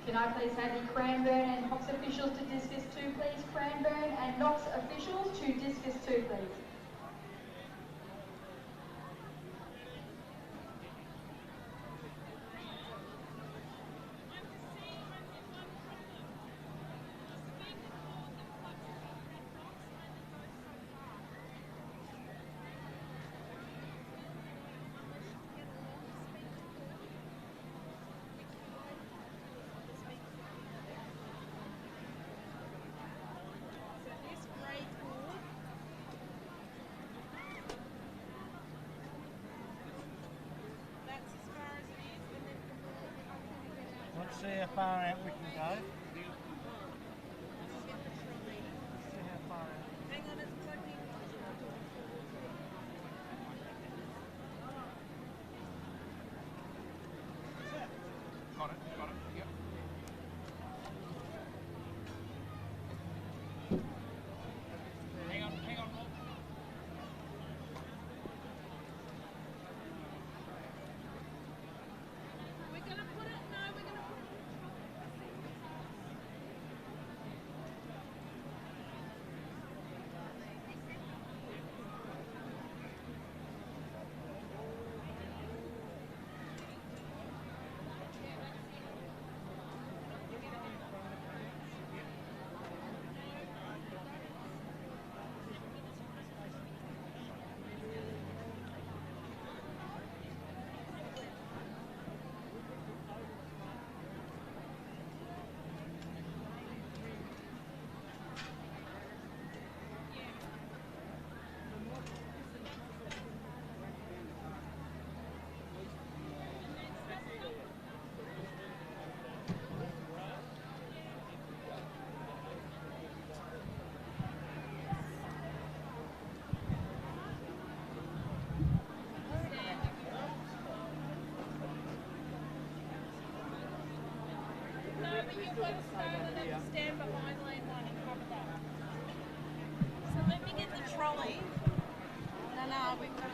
[SPEAKER 11] Can I please have the Cranbourne and Knox officials to discus 2, please? Cranbourne and Knox officials to discus 2, please.
[SPEAKER 13] Let's see how far out we can go. See how far out.
[SPEAKER 2] Hang on, it's plugging.
[SPEAKER 3] Got it, yep. Hang on, Rob.
[SPEAKER 2] We're going to put it, no, we're going to put it. No, but you've got to stand behind lane 1 and cover that. So let me get the trolley. No, we've got to...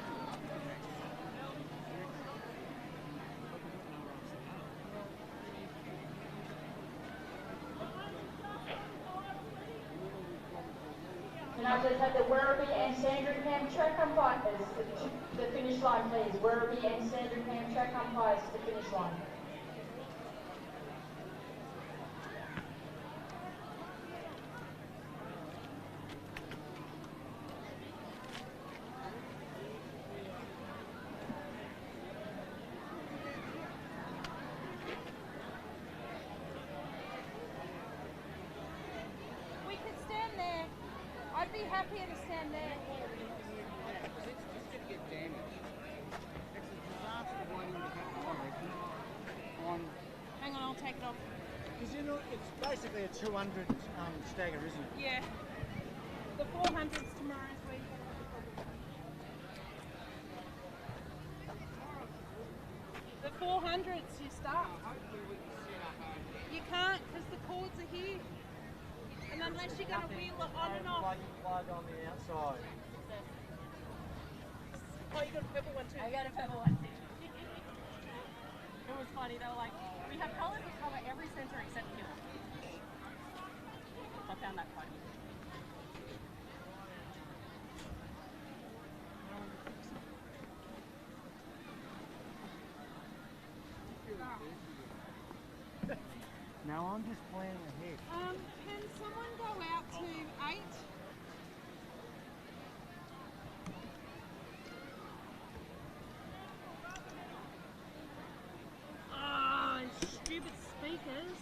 [SPEAKER 11] Can I please have the Werribee and Sandringham track umpires to the finish line, please? Werribee and Sandringham track umpires to the finish line.
[SPEAKER 2] We could stand there. I'd be happier to stand there.
[SPEAKER 15] It's going to get damaged. It's a disaster waiting to happen, I reckon.
[SPEAKER 2] Hang on, I'll take it off.
[SPEAKER 13] Because you know, it's basically a 200 stagger, isn't it?
[SPEAKER 2] Yeah. The 400's tomorrow's week. The 400's you start. You can't because the cords are here. And unless you're going to wheel it on and off.
[SPEAKER 13] Plug on the outside.
[SPEAKER 2] Oh, you got a purple one too.
[SPEAKER 8] I got a purple one too. It was funny, they were like, we have colours that cover every centre except here. I found that funny.
[SPEAKER 13] Now I'm just planning ahead.
[SPEAKER 2] Can someone go out to 8? Oh, stupid speakers.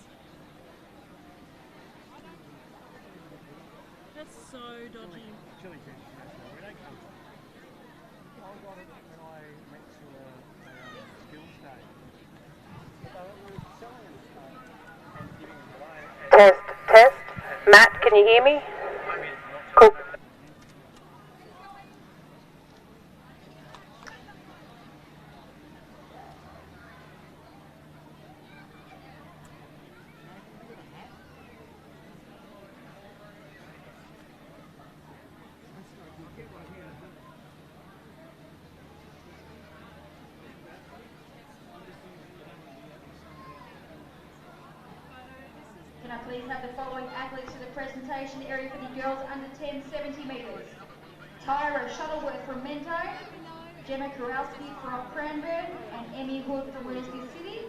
[SPEAKER 2] That's so dodgy.
[SPEAKER 13] Chili Chance National, where they come from. I got it when I went to a skills day. But they were selling it and giving it away.
[SPEAKER 16] Test. Matt, can you hear me? Cool.
[SPEAKER 11] Can I please have the following athletes to the presentation area for the girls under 10 70 metres? Tyra Shuttleworth from Mento, Gemma Kurowski from Cranbourne, and Emmy Hood from Wilsey City.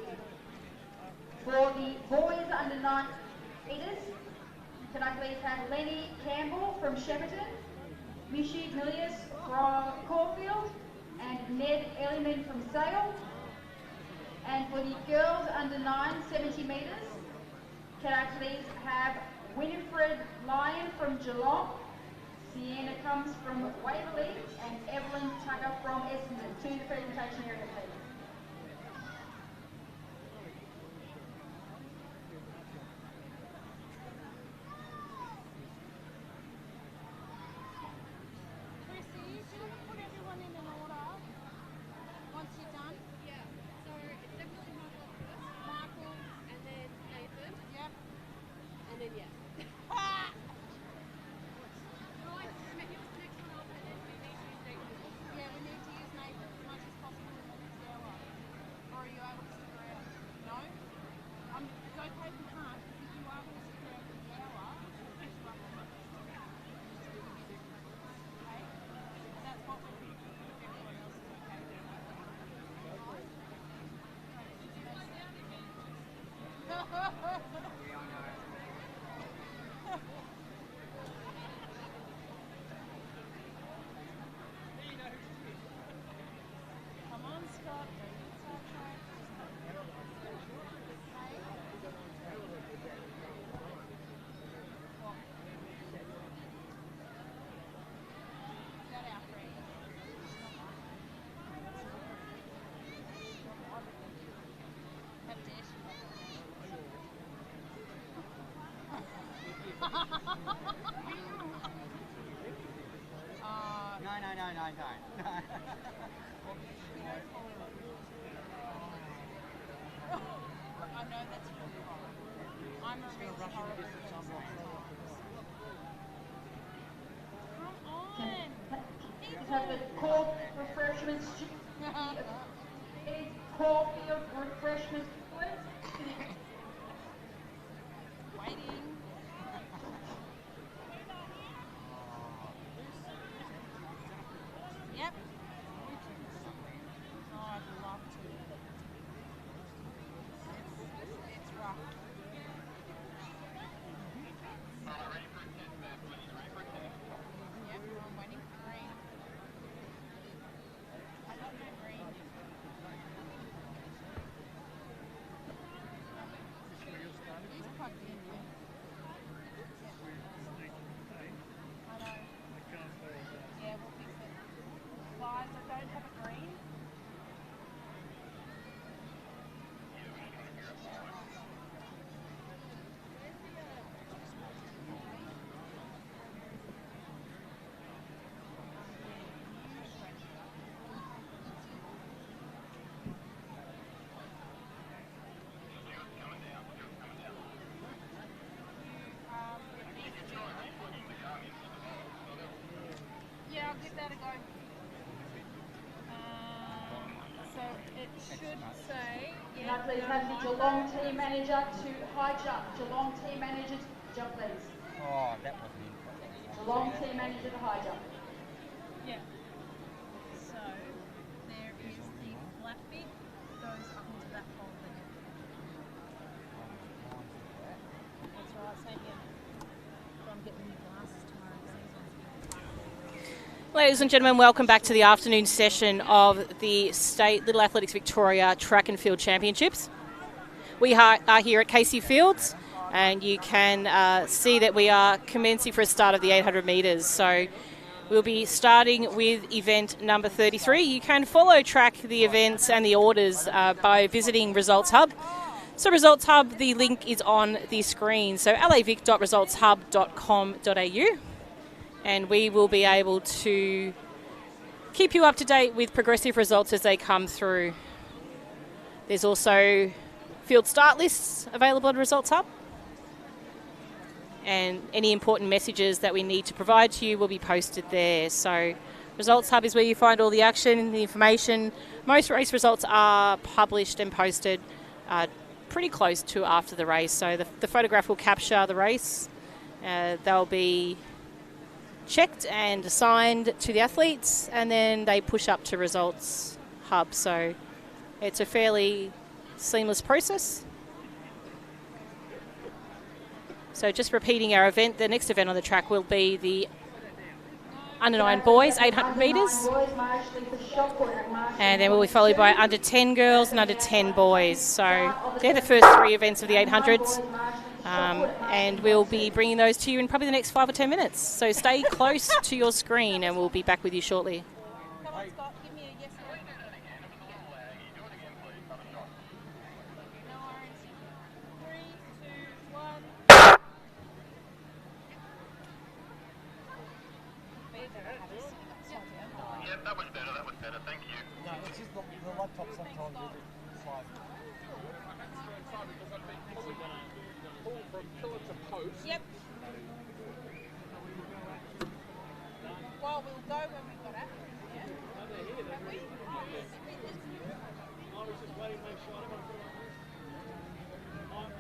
[SPEAKER 11] For the boys under 9 metres, can I please have Lenny Campbell from Shepparton, Mishi Milius from Caulfield, and Ned Elliman from Sale. And for the girls under 9 70 metres, can I please have Winifred Lyon from Geelong, Sienna Combs from Waverley, and Evelyn Tucker from Essendon. To the presentation area, please.
[SPEAKER 15] No.
[SPEAKER 2] I know that's really horrible. I'm a really horrible person. Come on.
[SPEAKER 11] Let's have the cold refreshments. Caulfield refreshments, please.
[SPEAKER 2] Waiting. Yep. Oh, I'd love to. It's rough. Yep, I'm waiting for green. I got no green. He's plugged in, yeah. I know. Yeah, we'll fix it. Guys, I don't have a green. Yeah, I'll give that a go. So it should say.
[SPEAKER 11] Can I please have the Geelong team manager to high jump? Geelong team manager to jump, please.
[SPEAKER 15] Oh, that wasn't in.
[SPEAKER 11] Geelong team manager to high jump.
[SPEAKER 2] Yeah. So there is the black bit goes up into that hole there. That's right, same here. So I'm getting new glasses tomorrow.
[SPEAKER 7] Ladies and gentlemen, welcome back to the afternoon session of the State Little Athletics Victoria Track and Field Championships. We are here at Casey Fields, and you can see that we are commencing for a start of the 800 metres. So we'll be starting with event number 33. You can track the events and the orders by visiting Results Hub. So Results Hub, the link is on the screen. So lavic.resultshub.com.au. And we will be able to keep you up to date with progressive results as they come through. There's also field start lists available at Results Hub. And any important messages that we need to provide to you will be posted there. So Results Hub is where you find all the action, the information. Most race results are published and posted pretty close to after the race. So the photograph will capture the race. They'll be checked and assigned to the athletes, and then they push up to results hub. So it's a fairly seamless process. So just repeating our event, the next event on the track will be the under 9 boys, 800 metres. And then we'll be followed by under 10 girls and under 10 boys. So they're the first 3 events of the 800s. And we'll be bringing those to you in probably the next 5 or 10 minutes. So stay close to your screen and we'll be back with you shortly.
[SPEAKER 2] Come on, Scott, give me a yes or no. No worries. 3, 2, 1.
[SPEAKER 3] Yep, that was better, thank you.
[SPEAKER 12] No, it's just the laptop sometimes will be slow.
[SPEAKER 3] Pull from pillar to post.
[SPEAKER 2] Yep. Well, we'll go when we've got it. Yeah. Have we?
[SPEAKER 12] I was just waiting to make sure everyone put it on.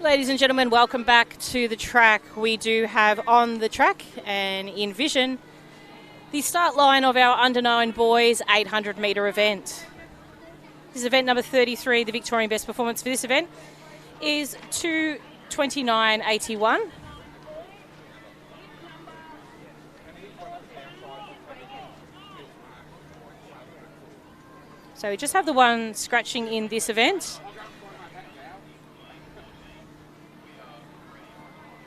[SPEAKER 7] Ladies and gentlemen, welcome back to the track. We do have on the track and in vision the start line of our under 9 boys 800 metre event. This is event number 33. The Victorian best performance for this event is 2:29.81. So we just have the one scratching in this event.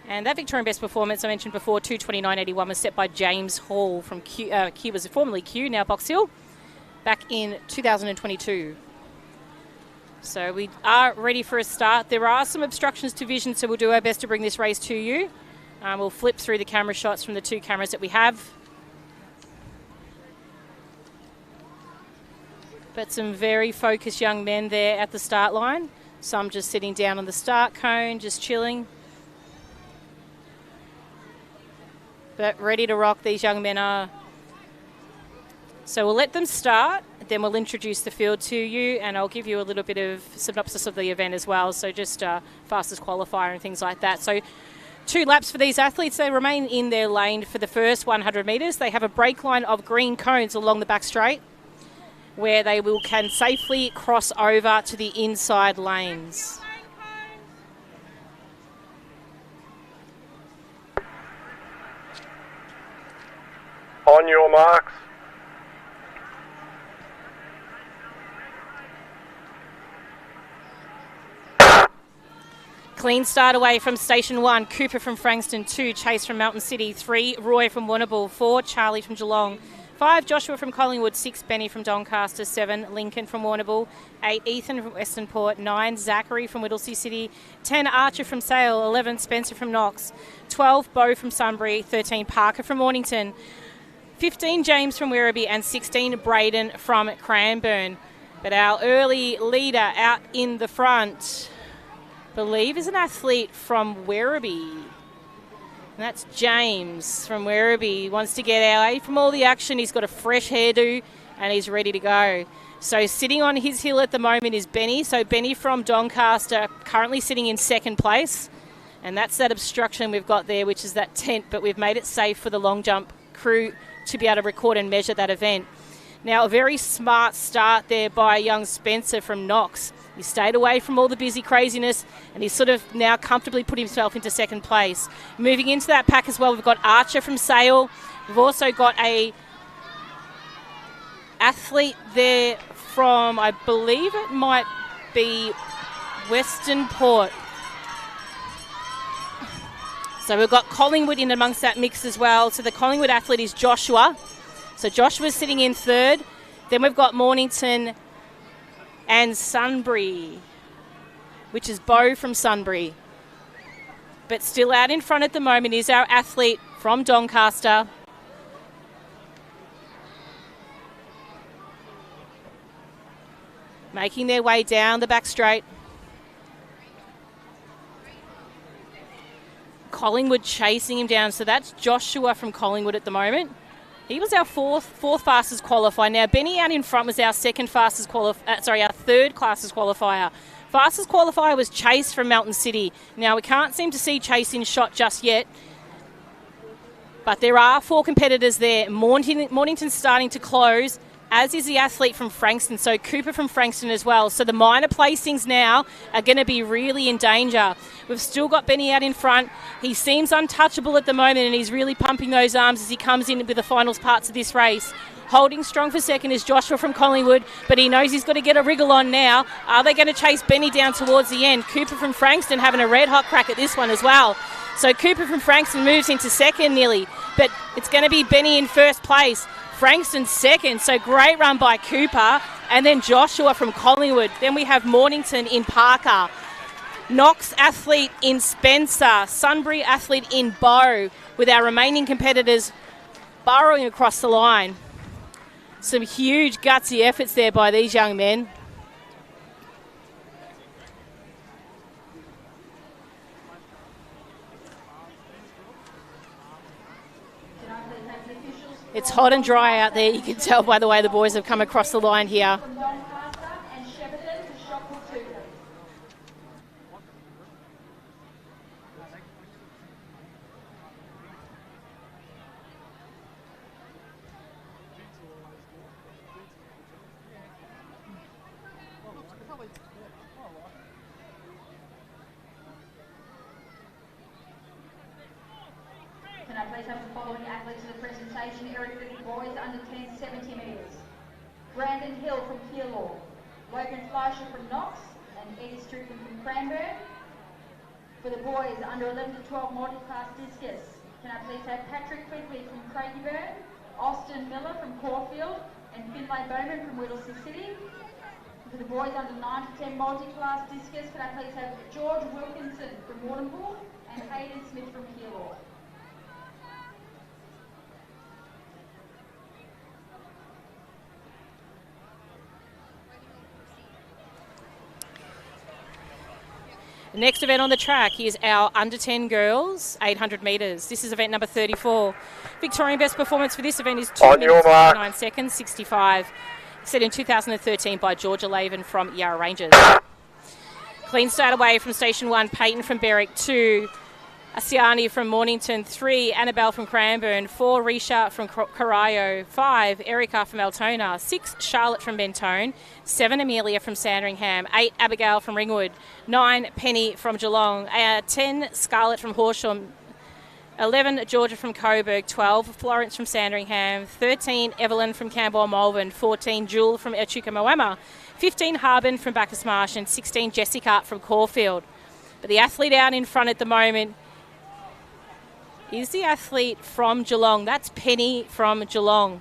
[SPEAKER 7] And that Victorian best performance I mentioned before, 2:29.81, was set by James Hall from Q was formerly Q, now Box Hill, back in 2022. So we are ready for a start. There are some obstructions to vision, so we'll do our best to bring this race to you. We'll flip through the camera shots from the 2 cameras that we have. But some very focused young men there at the start line. Some just sitting down on the start cone, just chilling. But ready to rock, these young men are. So we'll let them start, then we'll introduce the field to you, and I'll give you a little bit of synopsis of the event as well, so just fastest qualifier and things like that. So 2 laps for these athletes. They remain in their lane for the first 100 metres. They have a break line of green cones along the back straight, where they can safely cross over to the inside lanes.
[SPEAKER 14] On your marks.
[SPEAKER 7] Clean start away from Station 1. Cooper from Frankston. 2, Chase from Mountain City. 3, Roy from Warrnambool. 4, Charlie from Geelong. 5, Joshua from Collingwood. 6, Benny from Doncaster. 7, Lincoln from Warrnambool. 8, Ethan from Western Port. 9, Zachary from Whittlesea City. 10, Archer from Sale. 11, Spencer from Knox. 12, Beau from Sunbury. 13, Parker from Mornington. 15 James from Werribee and 16 Braden from Cranbourne. But our early leader out in the front, I believe, is an athlete from Werribee. And that's James from Werribee. He wants to get away from all the action. He's got a fresh hairdo and he's ready to go. So sitting on his hill at the moment is Benny. So Benny from Doncaster currently sitting in second place. And that's that obstruction we've got there, which is that tent, but we've made it safe for the long jump crew to be able to record and measure that event. Now, a very smart start there by young Spencer from Knox. He stayed away from all the busy craziness and he's sort of now comfortably put himself into second place. Moving into that pack as well, we've got Archer from Sale. We've also got a athlete there from, I believe it might be Western Port. So we've got Collingwood in amongst that mix as well. So the Collingwood athlete is Joshua. So Joshua's sitting in third. Then we've got Mornington and Sunbury, which is Bo from Sunbury. But still out in front at the moment is our athlete from Doncaster. Making their way down the back straight. Collingwood chasing him down. So that's Joshua from Collingwood at the moment. He was our fourth fastest qualifier. Now Benny out in front was our third fastest qualifier. Fastest qualifier was Chase from Melton City. Now we can't seem to see Chase in shot just yet, but there are 4 competitors there. Mornington's starting to close, as is the athlete from Frankston, so Cooper from Frankston as well. So the minor placings now are going to be really in danger. We've still got Benny out in front. He seems untouchable at the moment and he's really pumping those arms as he comes in with the finals parts of this race. Holding strong for second is Joshua from Collingwood, but he knows he's got to get a wriggle on now. Are they going to chase Benny down towards the end? Cooper from Frankston having a red hot crack at this one as well. So Cooper from Frankston moves into second nearly, but it's going to be Benny in first place. Frankston second, so great run by Cooper, and then Joshua from Collingwood. Then we have Mornington in Parker, Knox athlete in Spencer, Sunbury athlete in Bow, with our remaining competitors burrowing across the line. Some huge gutsy efforts there by these young men. It's hot and dry out there. You can tell by the way the boys have come across the line here.
[SPEAKER 11] Can I please have the following athletes to the presentation? Eric Ricky boys under 10, 70 metres. Brandon Hill from Keilor, Logan Fleischer from Knox, and Eddie Strickland from Cranbourne. For the boys under 11 to 12 multi-class discus, can I please have Patrick Quigley from Craigieburn, Austin Miller from Caulfield, and Finlay Bowman from Whittlesea City. For the boys under 9 to 10 multi-class discus, can I please have George Wilkinson from Warrnambool and Hayden Smith from Keilor.
[SPEAKER 7] The next event on the track is our under 10 girls, 800 metres. This is event number 34. Victorian best performance for this event is 2 minutes 59 seconds, 65. Set in 2013 by Georgia Laven from Yarra Rangers. Clean start away from station 1, Peyton from Berwick, 2, Asiani from Mornington, 3, Annabelle from Cranbourne, 4, Risha from Corio, 5, Erica from Altona, 6, Charlotte from Mentone, 7, Amelia from Sandringham, 8, Abigail from Ringwood, 9, Penny from Geelong, 10, Scarlett from Horsham, 11, Georgia from Coburg, 12, Florence from Sandringham, 13, Evelyn from Campbell Malvern, 14, Jewel from Echuca Moama, 15, Harbin from Bacchus Marsh, and 16, Jessica from Caulfield. But the athlete out in front at the moment is the athlete from Geelong. That's Penny from Geelong.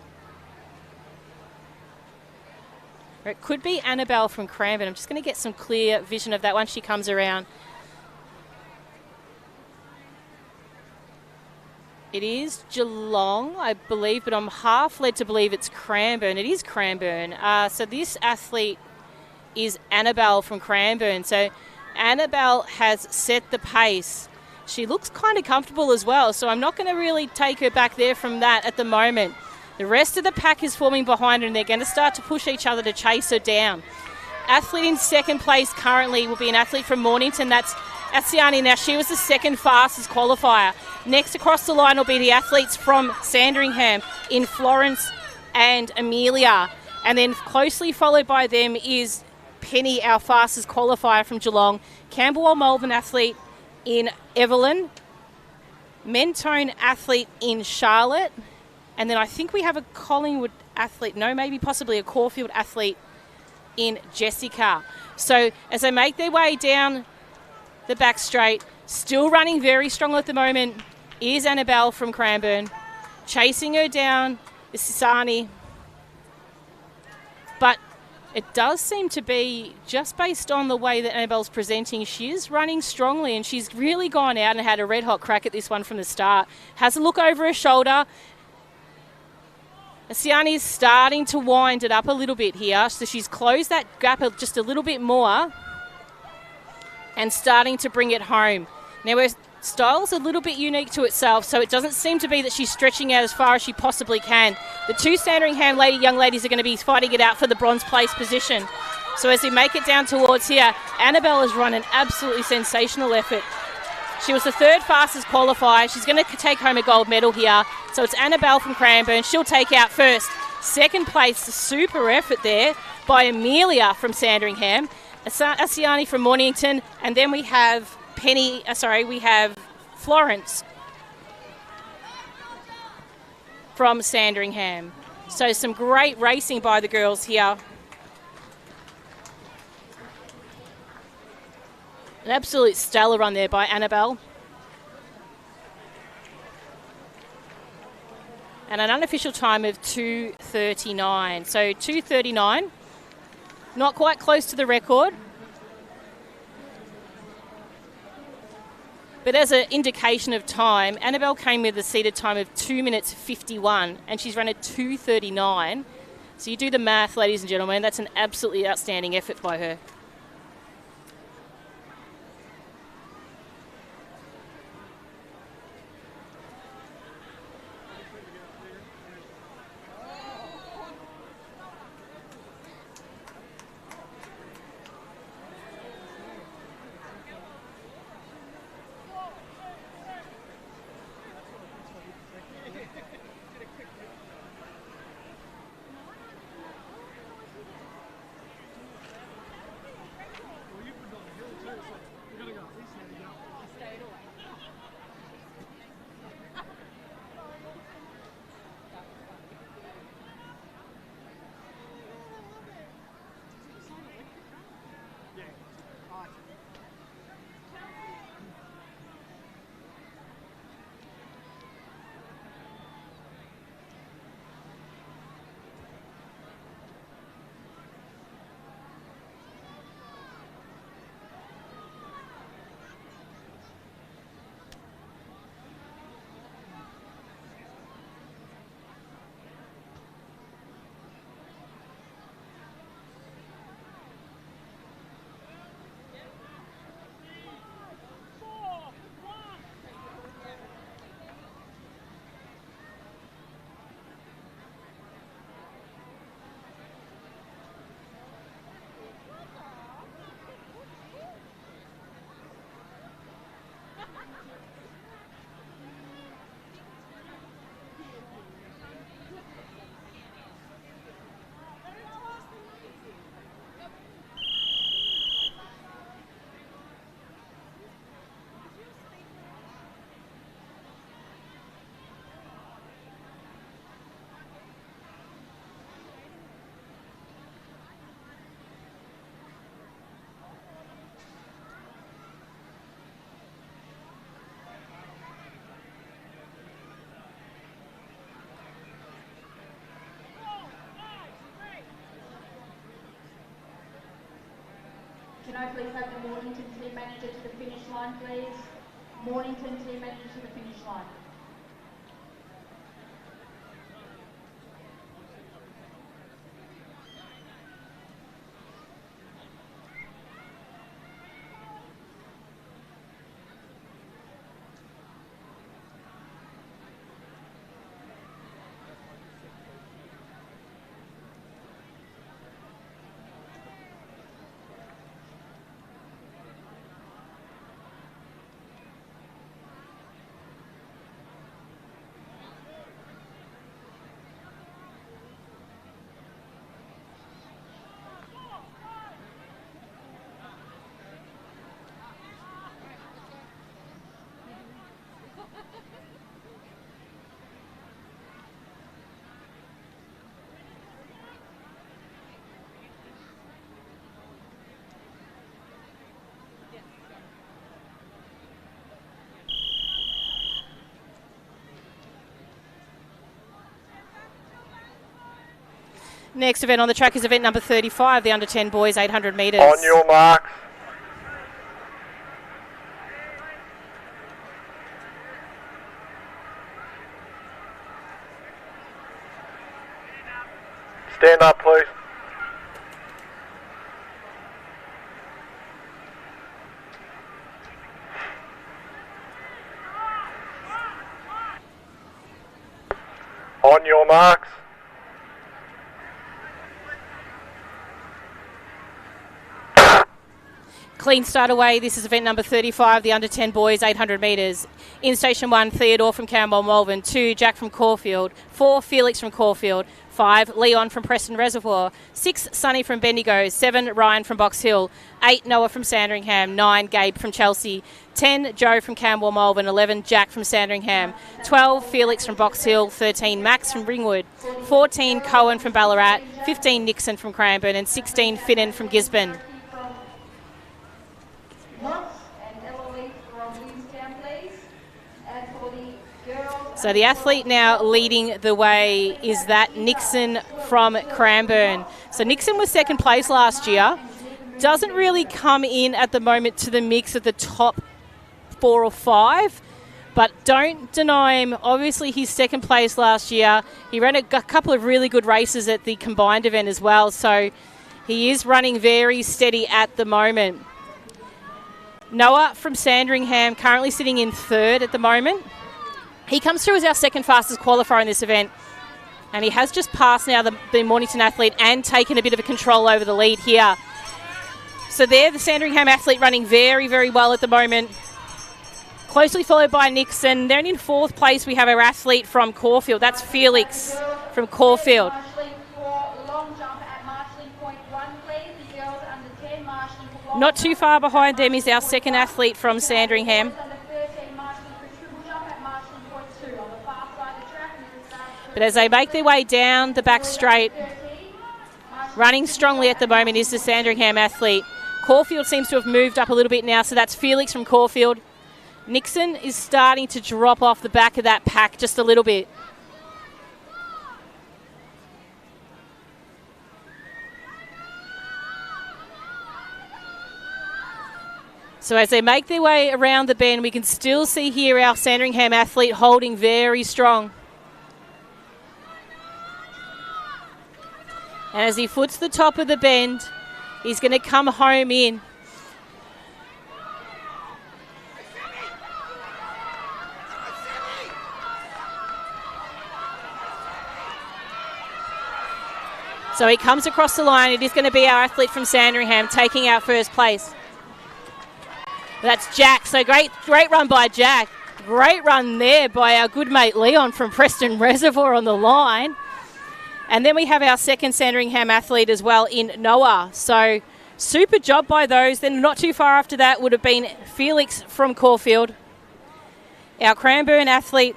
[SPEAKER 7] Or it could be Annabelle from Cranbourne. I'm just going to get some clear vision of that once she comes around. It is Geelong, I believe, but I'm half led to believe it's Cranbourne. It is Cranbourne. So this athlete is Annabelle from Cranbourne. So Annabelle has set the pace. She looks kind of comfortable as well, so I'm not going to really take her back there from that at the moment. The rest of the pack is forming behind her, and they're going to start to push each other to chase her down. Athlete in second place currently will be an athlete from Mornington. That's Asiani. Now, she was the second fastest qualifier. Next across the line will be the athletes from Sandringham in Florence and Amelia. And then closely followed by them is Penny, our fastest qualifier from Geelong. Camberwell Malvern athlete in Evelyn. Mentone athlete in Charlotte. And then I think we have a Collingwood athlete. No, maybe possibly a Caulfield athlete in Jessica. So as they make their way down the back straight, still running very strong at the moment is Annabelle from Cranbourne. Chasing her down is Sisani. But it does seem to be, just based on the way that Annabelle's presenting, she is running strongly, and she's really gone out and had a red-hot crack at this one from the start. Has a look over her shoulder. Asiani is starting to wind it up a little bit here, so she's closed that gap just a little bit more and starting to bring it home. Now, her style's a little bit unique to itself, so it doesn't seem to be that she's stretching out as far as she possibly can. The two Sandringham young ladies are going to be fighting it out for the bronze place position. So as we make it down towards here, Annabelle has run an absolutely sensational effort. She was the third fastest qualifier. She's going to take home a gold medal here. So it's Annabelle from Cranbourne. She'll take out first. Second place, super effort there by Amelia from Sandringham. Asiani from Mornington. And then we have we have Florence from Sandringham. So some great racing by the girls here. An absolute stellar run there by Annabelle. And an unofficial time of 2:39. So 2:39, not quite close to the record. But as an indication of time, Annabelle came with a seated time of 2 minutes 51, and she's run at 2:39. So you do the math, ladies and gentlemen, that's an absolutely outstanding effort by her.
[SPEAKER 11] Can I please have the Mornington team manager to the finish line, please? Mornington team manager to the finish line.
[SPEAKER 7] Next event on the track is event number 35, the under 10 boys 800 metres.
[SPEAKER 14] On your marks. Stand up, please. On your marks.
[SPEAKER 7] Clean start away. This is event number 35, the under 10 boys 800 metres. In station 1, Theodore from Campbell Malvern. 2, Jack from Caulfield. 4, Felix from Caulfield. 5, Leon from Preston Reservoir. 6, Sonny from Bendigo. 7, Ryan from Box Hill. 8, Noah from Sandringham. 9, Gabe from Chelsea. 10, Joe from Campbell Malvern. 11, Jack from Sandringham. 12, Felix from Box Hill. 13, Max from Ringwood. 14, Cohen from Ballarat. 15, Nixon from Cranbourne. And 16, Finnan from Gisborne. So the athlete now leading the way is that Nixon from Cranbourne. So Nixon was second place last year. Doesn't really come in at the moment to the mix of the top 4 or 5. But don't deny him. Obviously, he's second place last year. He ran a couple of really good races at the combined event as well. So he is running very steady at the moment. Noah from Sandringham currently sitting in 3rd at the moment. He comes through as our second fastest qualifier in this event. And he has just passed now the Mornington athlete and taken a bit of a control over the lead here. So there, the Sandringham athlete running very, very well at the moment. Closely followed by Nixon. Then in 4th place, we have our athlete from Caulfield. That's Felix from Caulfield. Not too far behind them is our second athlete from Sandringham. But as they make their way down the back straight, running strongly at the moment is the Sandringham athlete. Caulfield seems to have moved up a little bit now, so that's Felix from Caulfield. Nixon is starting to drop off the back of that pack just a little bit. So as they make their way around the bend, we can still see here our Sandringham athlete holding very strong. And as he foots the top of the bend, he's going to come home in. So he comes across the line. It is going to be our athlete from Sandringham taking out first place. That's Jack. So great run by Jack. Great run there by our good mate Leon from Preston Reservoir on the line. And then we have our second Sandringham athlete as well in Noah. So super job by those. Then not too far after that would have been Felix from Caulfield. Our Cranbourne athlete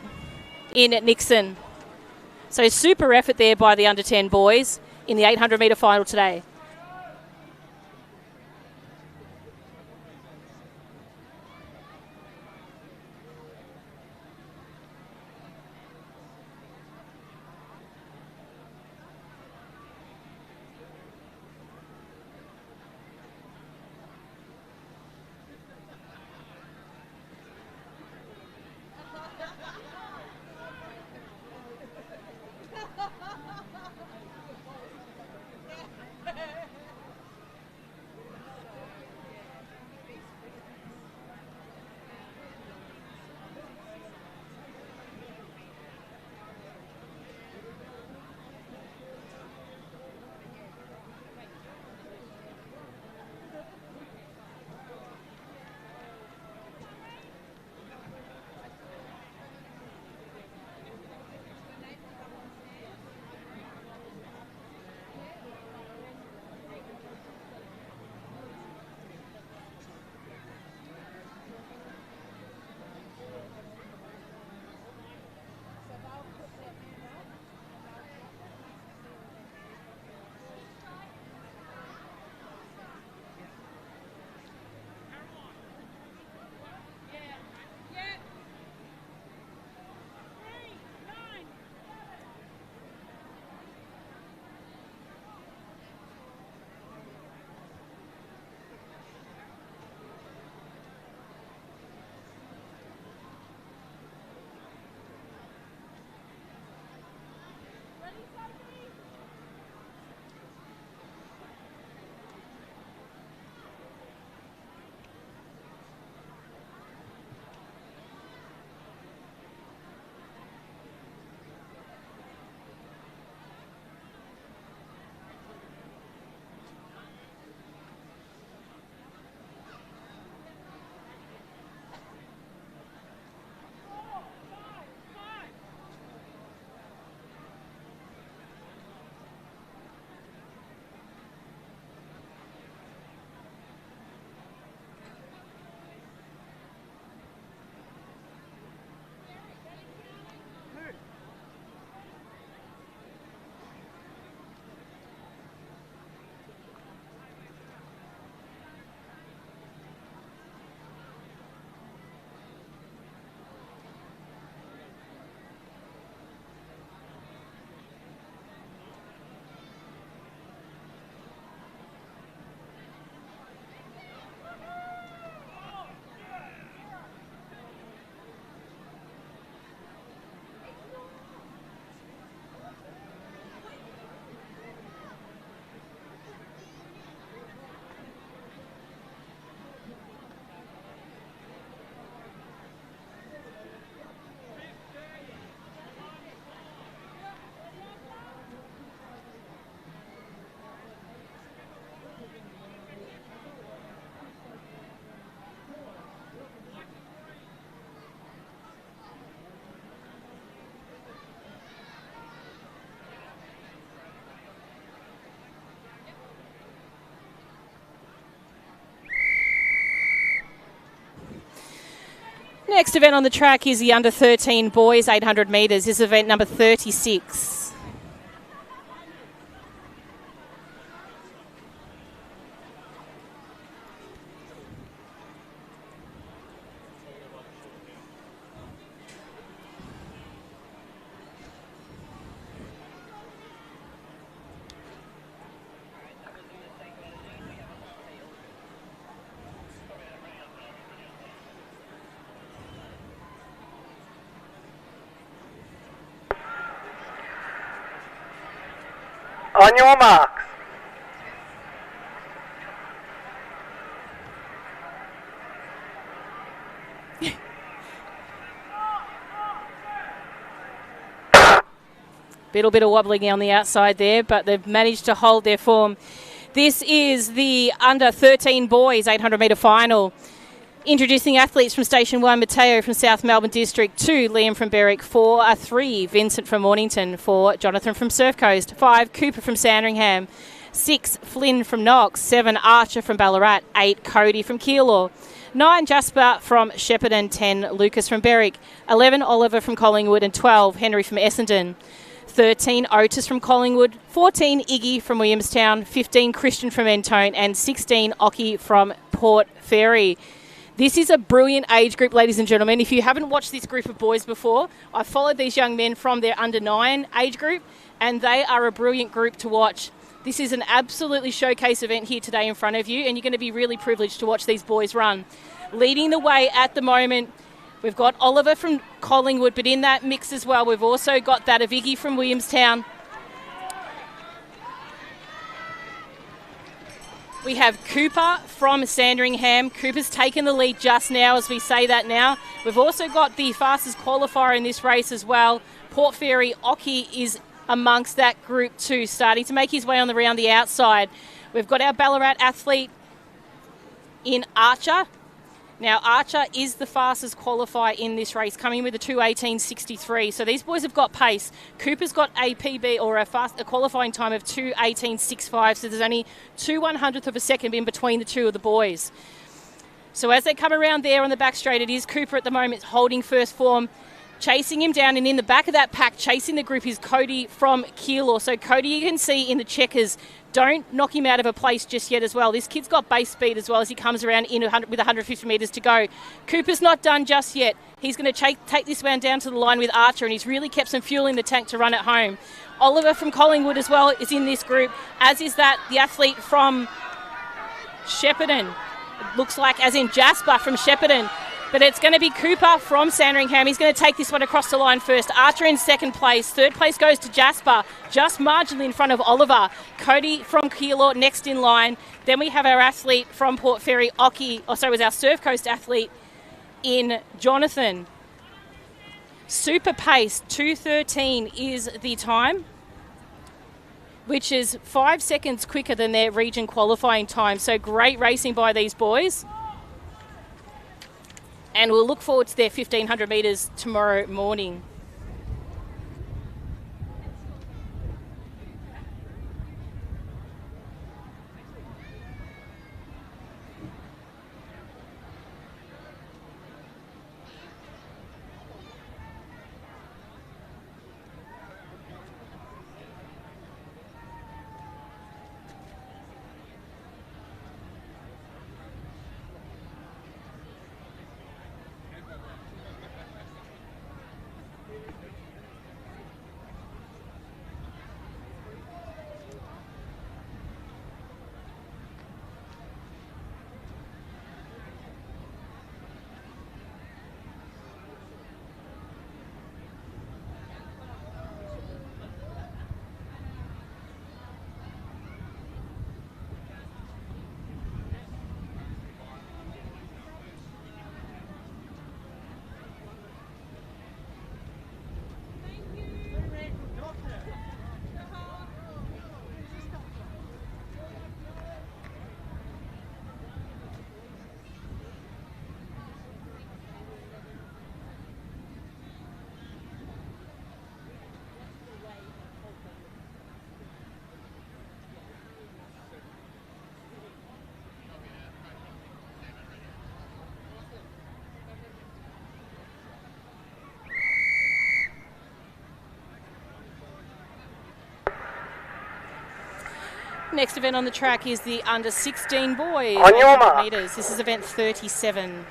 [SPEAKER 7] in Nixon. So super effort there by the under 10 boys in the 800 metre final today. next event on the track is the under 13 boys 800 metres. This is event number 36.
[SPEAKER 9] On your marks.
[SPEAKER 7] Little bit of wobbling on the outside there, but they've managed to hold their form. This is the under 13 boys 800 metre final. Introducing athletes from Station 1, Mateo from South Melbourne District, 2, Liam from Berwick, 4, 3, Vincent from Mornington, 4, Jonathan from Surf Coast, 5, Cooper from Sandringham, 6, Flynn from Knox, 7, Archer from Ballarat, 8, Cody from Keilor, 9, Jasper from Shepparton, 10, Lucas from Berwick, 11, Oliver from Collingwood, and 12, Henry from Essendon. 13, Otis from Collingwood, 14, Iggy from Williamstown, 15, Christian from Mentone, and 16, Ockie from Port Fairy. This is a brilliant age group, ladies and gentlemen. If you haven't watched this group of boys before, I've followed these young men from their under 9 age group, and they are a brilliant group to watch. This is an absolutely showcase event here today in front of you, and you're going to be really privileged to watch these boys run. Leading the way at the moment, we've got Oliver from Collingwood, but in that mix as well, we've also got that of Iggy from Williamstown. We have Cooper from Sandringham. Cooper's taken the lead just now as we say that now. We've also got the fastest qualifier in this race as well. Port Fairy, Ockie is amongst that group too, starting to make his way on around the outside. We've got our Ballarat athlete in Archer. Now, Archer is the fastest qualifier in this race, coming with a 2:18.63. So these boys have got pace. Cooper's got a PB or a qualifying time of 2:18.65. So there's only 2/100th of a second in between the two of the boys. So as they come around there on the back straight, it is Cooper at the moment holding first form. Chasing him down, and in the back of that pack, chasing the group, is Cody from Keilor. So Cody, you can see in the checkers, don't knock him out of a place just yet as well. This kid's got base speed as well as he comes around in with 150 metres to go. Cooper's not done just yet. He's going to take this one down to the line with Archer, and he's really kept some fuel in the tank to run it home. Oliver from Collingwood as well is in this group, as is that the athlete from Shepparton. It looks like, as in Jasper from Shepparton. But it's going to be Cooper from Sandringham. He's going to take this one across the line first. Archer in second place. Third place goes to Jasper, just marginally in front of Oliver. Cody from Keilor next in line. Then we have our athlete from Port Fairy, Ockie, also was our Surf Coast athlete in Jonathan. Super pace, 2:13 is the time, which is 5 seconds quicker than their region qualifying time. So great racing by these boys. And we'll look forward to their 1,500 metres tomorrow morning. Next event on the track is the under 16 boys.
[SPEAKER 9] On your
[SPEAKER 7] 800
[SPEAKER 9] mark.
[SPEAKER 7] metres. This is event 37.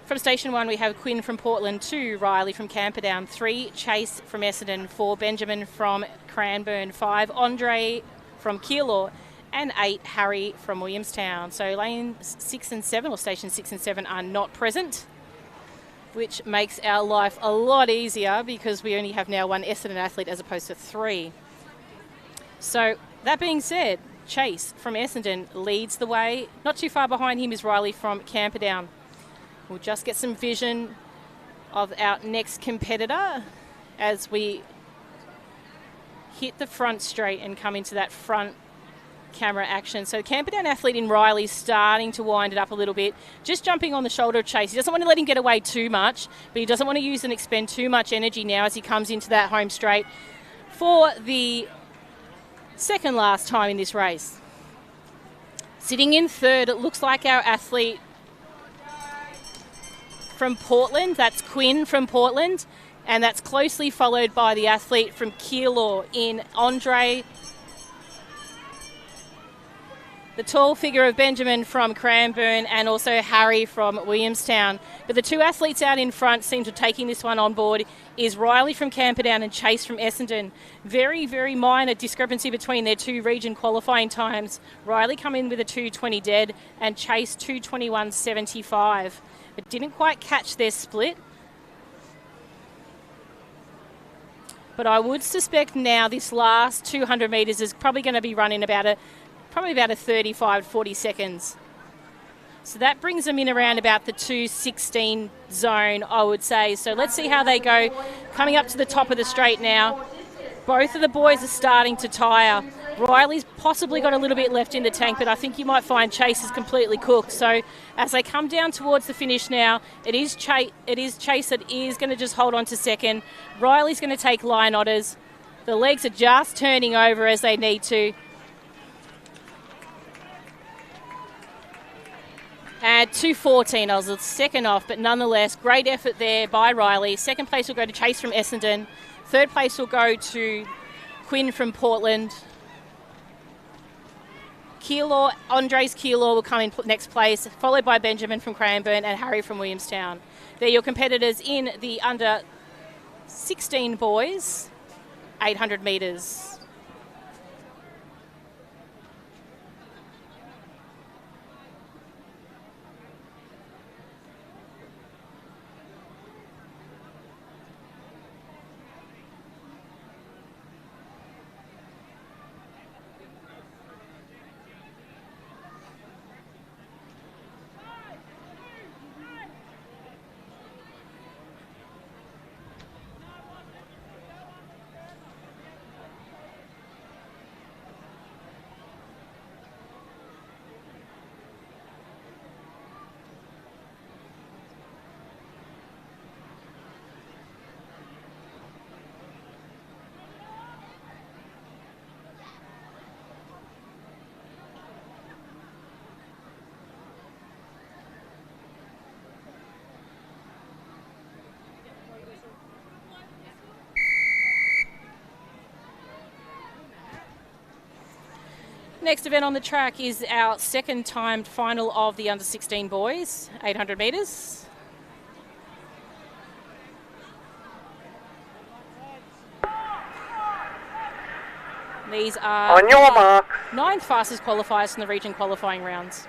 [SPEAKER 7] From station 1, we have Quinn from Portland, 2 Riley from Camperdown, 3 Chase from Essendon, 4 Benjamin from Cranbourne, 5 Andre from Keilor, and 8 Harry from Williamstown. So lanes 6 and 7, or station 6 and 7, are not present, which makes our life a lot easier because we only have now 1 Essendon athlete as opposed to 3. So that being said, Chase from Essendon leads the way. Not too far behind him is Riley from Camperdown. We'll just get some vision of our next competitor as we hit the front straight and come into that front camera action. So Camperdown athlete in Riley starting to wind it up a little bit, just jumping on the shoulder of Chase. He doesn't want to let him get away too much, but he doesn't want to use and expend too much energy now as he comes into that home straight for the second last time in this race. Sitting in third, it looks like our athlete from Portland, that's Quinn from Portland, and that's closely followed by the athlete from Keilor in Andre, the tall figure of Benjamin from Cranbourne, and also Harry from Williamstown. But the 2 athletes out in front seem to be taking this one on board is Riley from Camperdown and Chase from Essendon. Very, very minor discrepancy between their 2 region qualifying times. Riley come in with a 2:20 dead and Chase 2:21.75. But didn't quite catch their split. But I would suspect now this last 200 metres is probably going to be running about a 35 to 40 seconds. So that brings them in around about the 2:16 zone, I would say. So let's see how they go. Coming up to the top of the straight now. Both of the boys are starting to tire. Riley's possibly got a little bit left in the tank, but I think you might find Chase is completely cooked. So as they come down towards the finish now, it is Chase that is going to just hold on to second. Riley's going to take line otters. The legs are just turning over as they need to. And 2:14, I was a second off, but nonetheless, great effort there by Riley. Second place will go to Chase from Essendon. Third place will go to Quinn from Portland. Andre's Keilor will come in next place, followed by Benjamin from Cranbourne and Harry from Williamstown. They're your competitors in the under 16 boys, 800 metres. Next event on the track is our second timed final of the under 16 boys, 800 metres. These are
[SPEAKER 9] on your mark.
[SPEAKER 7] 9 fastest qualifiers from the region qualifying rounds.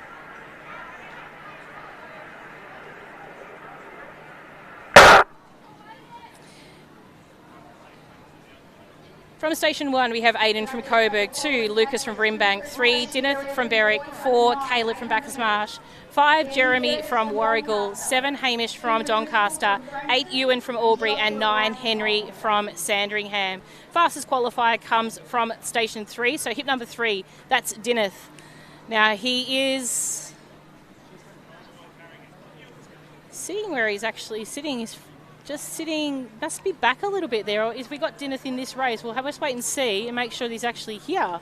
[SPEAKER 7] From station 1, we have Aidan from Coburg, 2 Lucas from Brimbank, 3 Dineth from Berwick, 4 Caleb from Bacchus Marsh, 5 Jeremy from Warragul, 7 Hamish from Doncaster, 8 Ewan from Albury, and 9 Henry from Sandringham. Fastest qualifier comes from station 3, so hip number 3, that's Dineth. Now he is sitting where he's actually sitting. He's just sitting, must be back a little bit there. Or if we got Dineth in this race, we'll have us wait and see and make sure that he's actually here.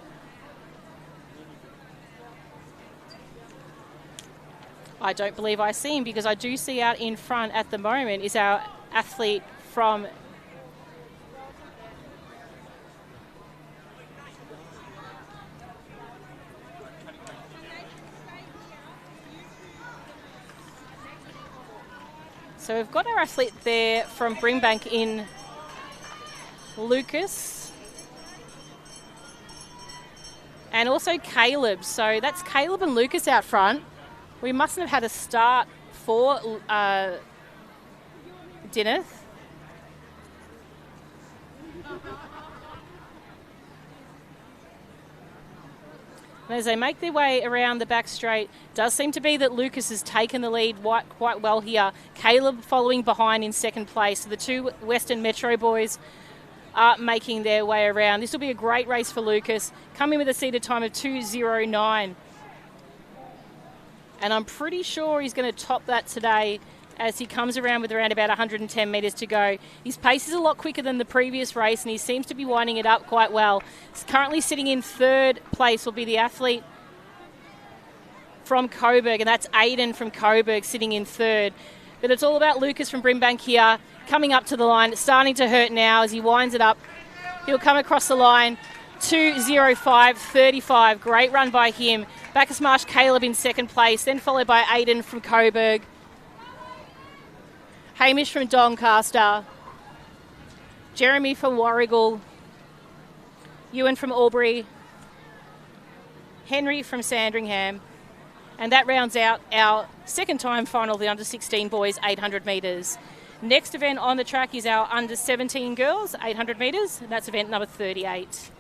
[SPEAKER 7] I don't believe I see him, because I do see out in front at the moment is our athlete from So we've got our athlete there from Brimbank in Lucas. And also Caleb. So that's Caleb and Lucas out front. We mustn't have had a start for Dineth. And as they make their way around the back straight, does seem to be that Lucas has taken the lead quite well here. Caleb following behind in second place. So the two Western Metro boys are making their way around. This will be a great race for Lucas, coming with a seated time of 2:09. And I'm pretty sure he's going to top that today as he comes around with around about 110 metres to go. His pace is a lot quicker than the previous race, and he seems to be winding it up quite well. He's currently sitting in third place will be the athlete from Coburg, and that's Aiden from Coburg sitting in third. But it's all about Lucas from Brimbank here, coming up to the line. It's starting to hurt now as he winds it up. He'll come across the line. 2:05.35. Great run by him. Bacchus Marsh Caleb in second place, then followed by Aiden from Coburg. Hamish from Doncaster. Jeremy from Warrigal. Ewan from Albury. Henry from Sandringham. And that rounds out our second time final of the under-16 boys 800 metres. Next event on the track is our under-17 girls 800 metres. And that's event number 38.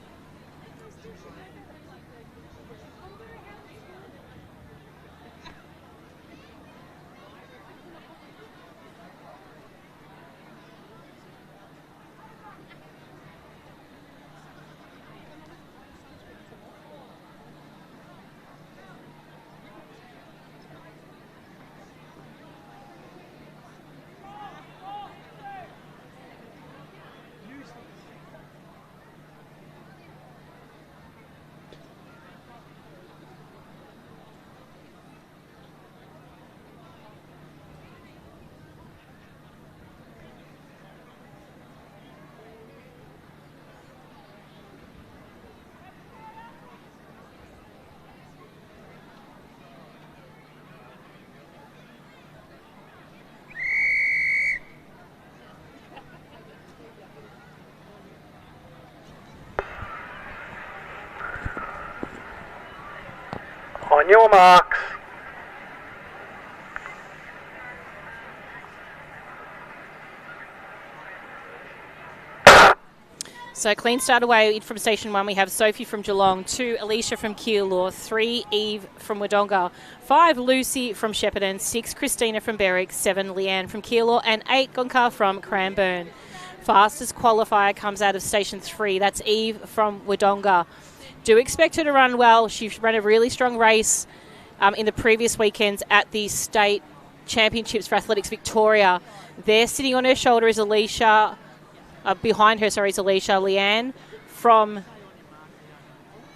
[SPEAKER 14] On your marks.
[SPEAKER 7] So clean start away from station 1. We have Sophie from Geelong, 2 Alicia from Keilor, 3 Eve from Wodonga, 5 Lucy from Shepparton, 6 Christina from Berwick, 7 Leanne from Keilor, and 8 Gonka from Cranbourne. Fastest qualifier comes out of station 3. That's Eve from Wodonga. Do expect her to run well. She ran a really strong race in the previous weekends at the state championships for Athletics Victoria. There sitting on her shoulder is Alicia. Behind her, is Alicia. Leanne from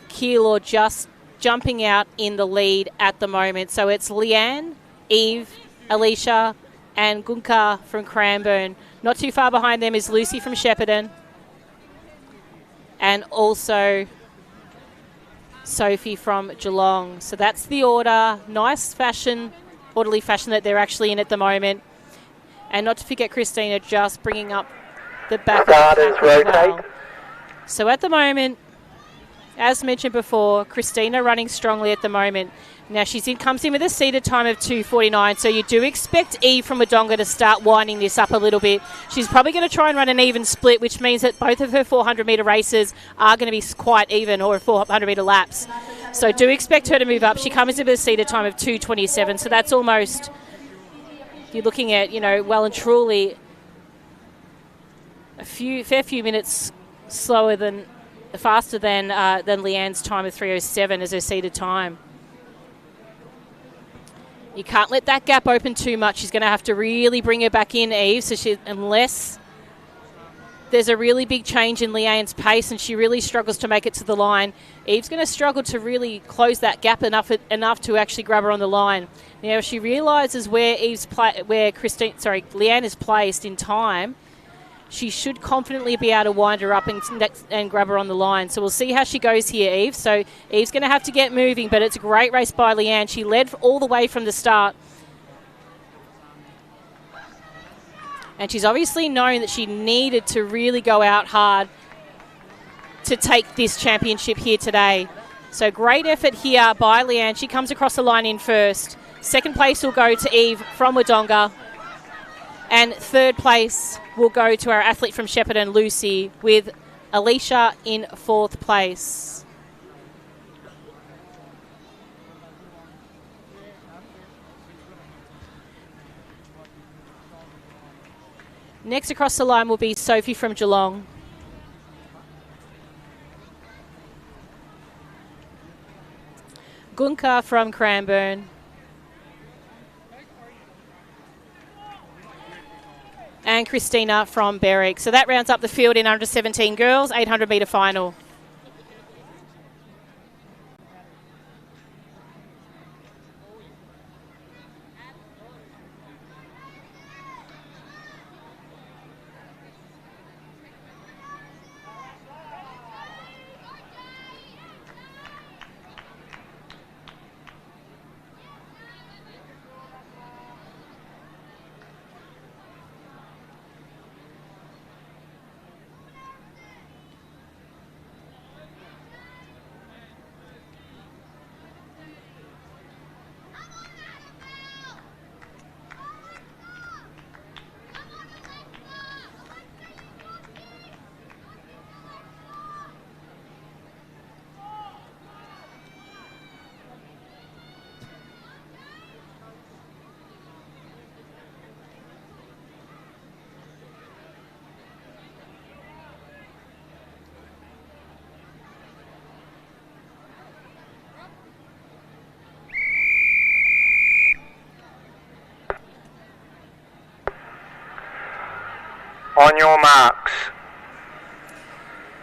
[SPEAKER 7] Keilor just jumping out in the lead at the moment. So it's Leanne, Eve, Alicia, and Gunka from Cranbourne. Not too far behind them is Lucy from Shepparton. And also Sophie from Geelong. So that's the order. Nice fashion, orderly fashion that they're actually in at the moment. And not to forget Christina just bringing up the back of the pack as well. So at the moment, as mentioned before, Christina running strongly at the moment. Now comes in with a seated time of 2:49, so you do expect Eve from Wodonga to start winding this up a little bit. She's probably going to try and run an even split, which means that both of her 400-metre races are going to be quite even, or 400-metre laps. So do expect her to move up. She comes in with a seated time of 2:27, so that's almost, you're looking at, well and truly a fair few minutes faster than Leanne's time of 3:07 as her seated time. You can't let that gap open too much. She's going to have to really bring her back in, Eve. So unless there's a really big change in Leanne's pace and she really struggles to make it to the line, Eve's going to struggle to really close that gap enough to actually grab her on the line. Now, if she realises where Leanne is placed in time, she should confidently be able to wind her up and grab her on the line. So we'll see how she goes here, Eve. So Eve's going to have to get moving, but it's a great race by Leanne. She led all the way from the start. And she's obviously known that she needed to really go out hard to take this championship here today. So great effort here by Leanne. She comes across the line in first. Second place will go to Eve from Wodonga. And third place will go to our athlete from Shepparton, Lucy, with Alicia in fourth place. Next across the line will be Sophie from Geelong. Gunka from Cranbourne. And Christina from Berwick. So that rounds up the field in under 17 girls, 800 metre final.
[SPEAKER 9] On your marks.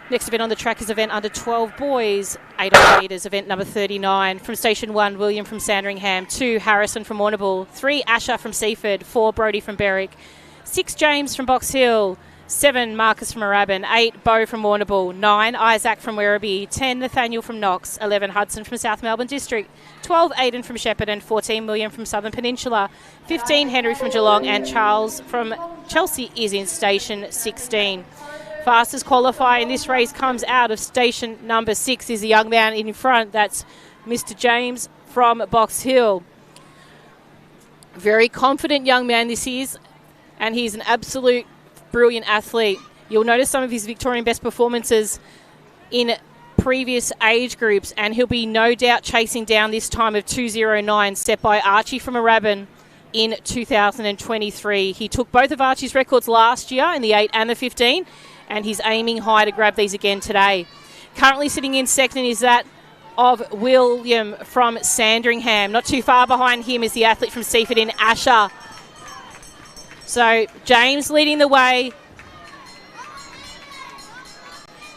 [SPEAKER 7] Next event on the track is event under 12 boys, 800 metres, event number 39. From Station 1, William from Sandringham. 2, Harrison from Warrnambool. 3, Asher from Seaford. 4, Brody from Berwick. 6, James from Box Hill. 7, Marcus from Moorabbin. 8, Beau from Warrnambool. 9, Isaac from Werribee. 10, Nathaniel from Knox. 11, Hudson from South Melbourne District. 12, Aidan from Shepparton. 14, William from Southern Peninsula. 15, Henry from Geelong. And Charles from Chelsea is in Station 16. Fastest qualifier in this race comes out of station number 6 is the young man in front. That's Mr. James from Box Hill. Very confident young man this is, and he's an absolute brilliant athlete. You'll notice some of his Victorian best performances in previous age groups, and he'll be no doubt chasing down this time of 2:09 set by Archie from Moorabbin in 2023. He took both of Archie's records last year in the 8 and the 15, and he's aiming high to grab these again today. Currently sitting in second is that of William from Sandringham. Not too far behind him is the athlete from Seaford in Asher. So James leading the way.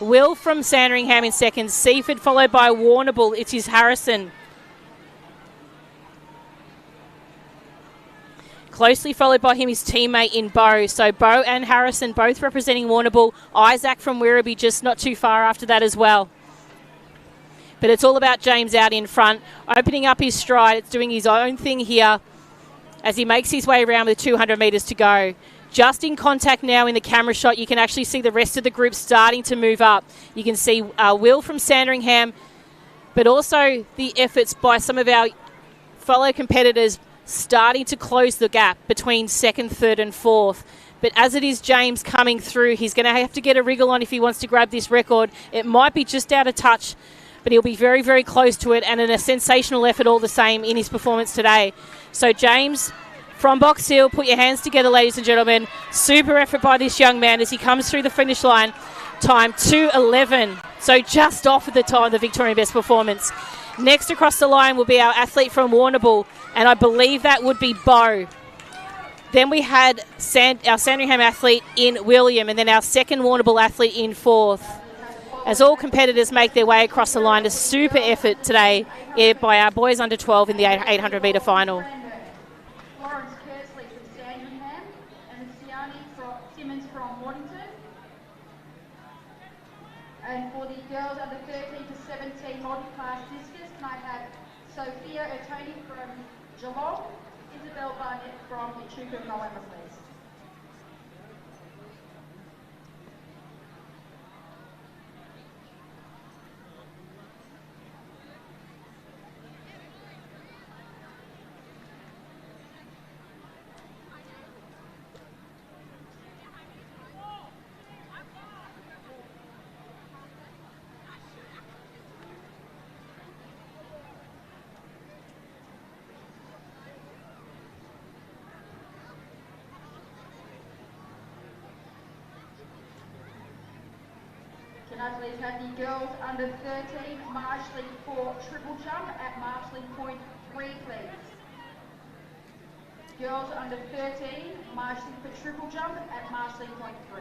[SPEAKER 7] Will from Sandringham in second. Seaford followed by Warrnambool. It is Harrison. Closely followed by him his teammate in Beau. So Beau and Harrison both representing Warrnambool. Isaac from Werribee just not too far after that as well. But it's all about James out in front, opening up his stride. It's doing his own thing here as he makes his way around with 200 metres to go. Just in contact now in the camera shot, you can actually see the rest of the group starting to move up. You can see Will from Sandringham, but also the efforts by some of our fellow competitors starting to close the gap between second, third and fourth. But as it is James coming through, he's going to have to get a wriggle on if he wants to grab this record. It might be just out of touch, but he'll be very, very close to it, and in a sensational effort all the same in his performance today. So James from Box Hill, put your hands together, ladies and gentlemen. Super effort by this young man as he comes through the finish line. Time 2:11, so just off at the time of the Victorian best performance. Next across the line will be our athlete from Warrnambool, and I believe that would be Beau. Then we had our Sandringham athlete in William, and then our second Warrnambool athlete in fourth. As all competitors make their way across the line, a super effort today by our boys under 12 in the 800 metre final.
[SPEAKER 11] Lawrence Kersley from Sandringham and Siani Simmons from Waddington. And for the girls under 13 to 17 multi-class discus, can I have Sophia Ertoni from Geelong, Isabel Barnett from Echuca, November, please. I please have the girls under 13 marshalling for triple jump at marshalling point 3, please. Girls under 13 marshalling for triple jump at marshalling point 3.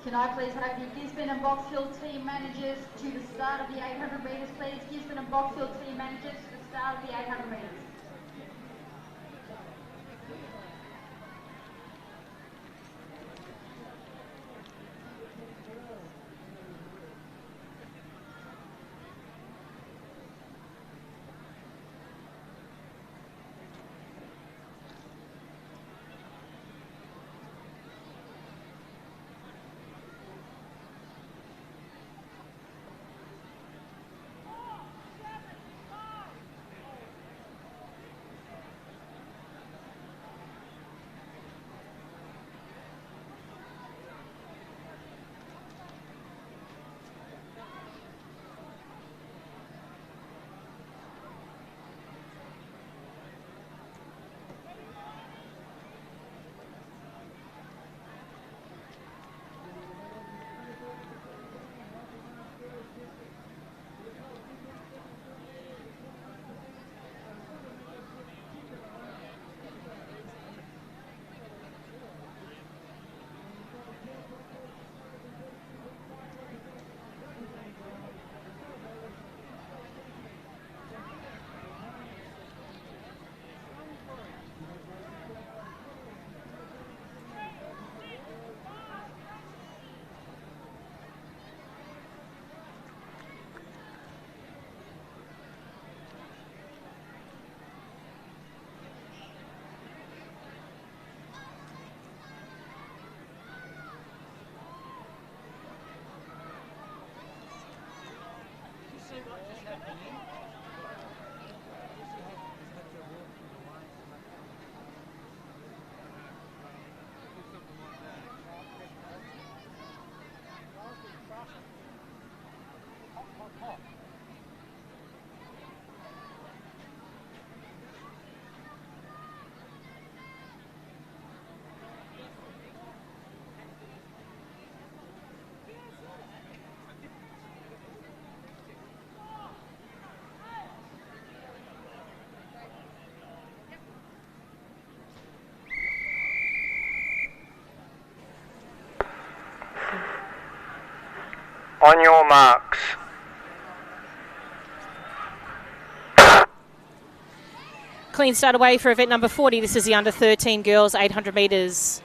[SPEAKER 11] Can I please have the Gisborne and Box Hill team managers to the start of the 800 metres, please? Gisborne and Box Hill team managers to the start of the 800 metres.
[SPEAKER 9] On your marks.
[SPEAKER 7] Clean start away for event number 40. This is the under 13 girls 800 metres.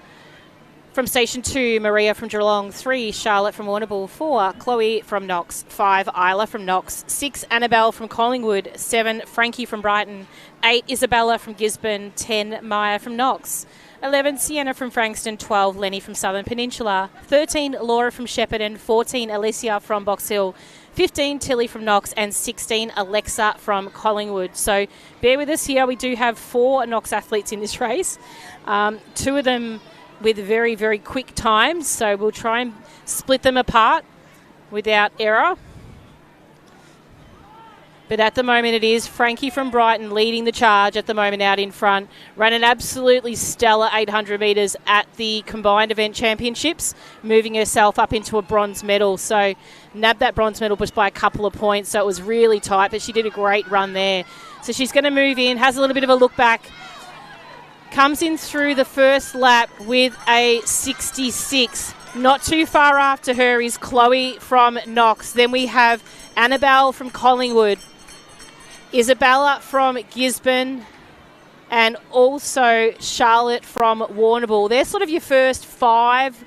[SPEAKER 7] From station 2, Maria from Geelong. 3, Charlotte from Warrnambool. 4, Chloe from Knox. 5, Isla from Knox. 6, Annabelle from Collingwood. 7, Frankie from Brighton. 8, Isabella from Gisborne. 10, Maya from Knox. 11, Sienna from Frankston. 12, Lenny from Southern Peninsula. 13, Laura from Shepparton. 14, Alicia from Box Hill. 15, Tilly from Knox, and 16, Alexa from Collingwood. So bear with us here. We do have 4 Knox athletes in this race. 2 of them with very, very quick times. So we'll try and split them apart without error. But at the moment it is Frankie from Brighton leading the charge at the moment out in front. Ran an absolutely stellar 800 metres at the Combined Event Championships, moving herself up into a bronze medal. So nabbed that bronze medal just by a couple of points, so it was really tight, but she did a great run there. So she's going to move in, has a little bit of a look back, comes in through the first lap with a 66. Not too far after her is Chloe from Knox. Then we have Annabelle from Collingwood, Isabella from Gisborne, and also Charlotte from Warrnambool. They're sort of your first 5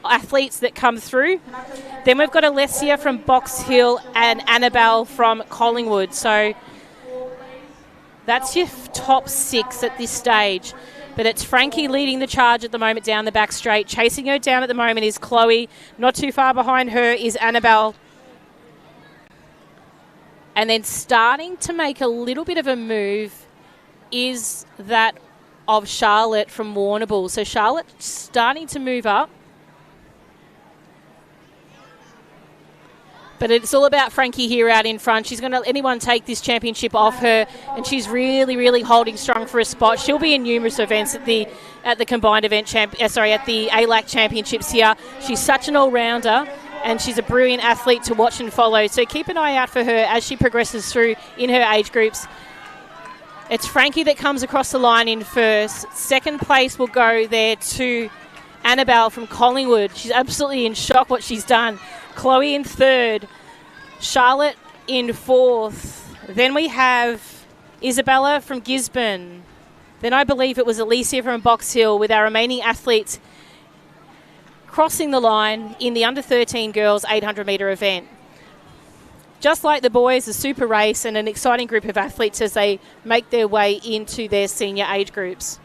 [SPEAKER 7] athletes that come through. Then we've got Alessia from Box Hill and Annabelle from Collingwood. So that's your top 6 at this stage. But it's Frankie leading the charge at the moment down the back straight. Chasing her down at the moment is Chloe. Not too far behind her is Annabelle. And then starting to make a little bit of a move is that of Charlotte from Warrnambool. So Charlotte starting to move up. But it's all about Frankie here out in front. She's going to let anyone take this championship off her, and she's really, really holding strong for a spot. She'll be in numerous events at the Combined Event at the ALAC Championships here. She's such an all-rounder, and she's a brilliant athlete to watch and follow. So keep an eye out for her as she progresses through in her age groups. It's Frankie that comes across the line in first. Second place will go there to Annabelle from Collingwood. She's absolutely in shock what she's done. Chloe in third. Charlotte in fourth. Then we have Isabella from Gisborne. Then I believe it was Alicia from Box Hill, with our remaining athletes crossing the line in the under 13 girls 800 metre event. Just like the boys, a super race and an exciting group of athletes as they make their way into their senior age groups.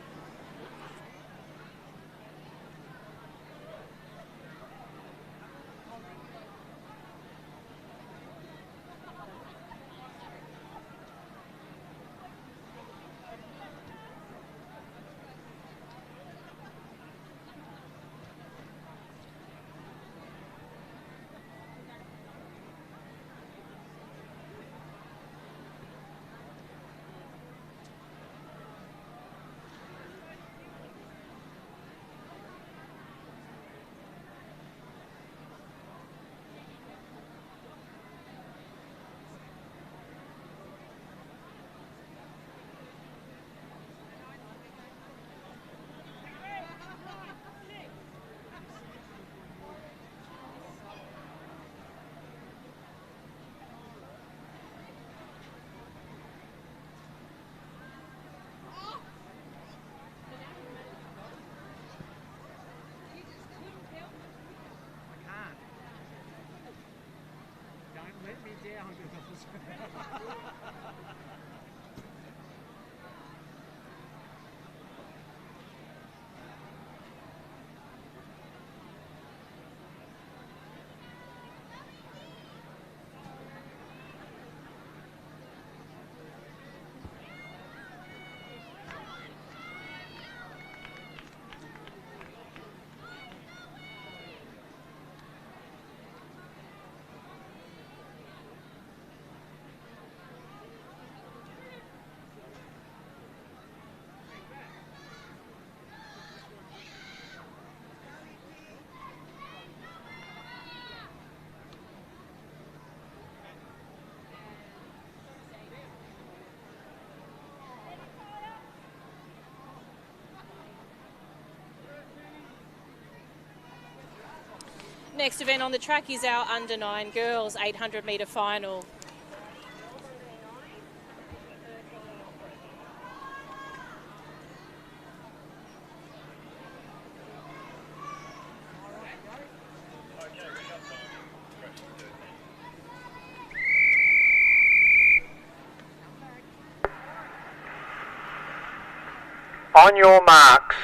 [SPEAKER 7] Next event on the track is our under-9 girls 800 metre final.
[SPEAKER 9] On your marks.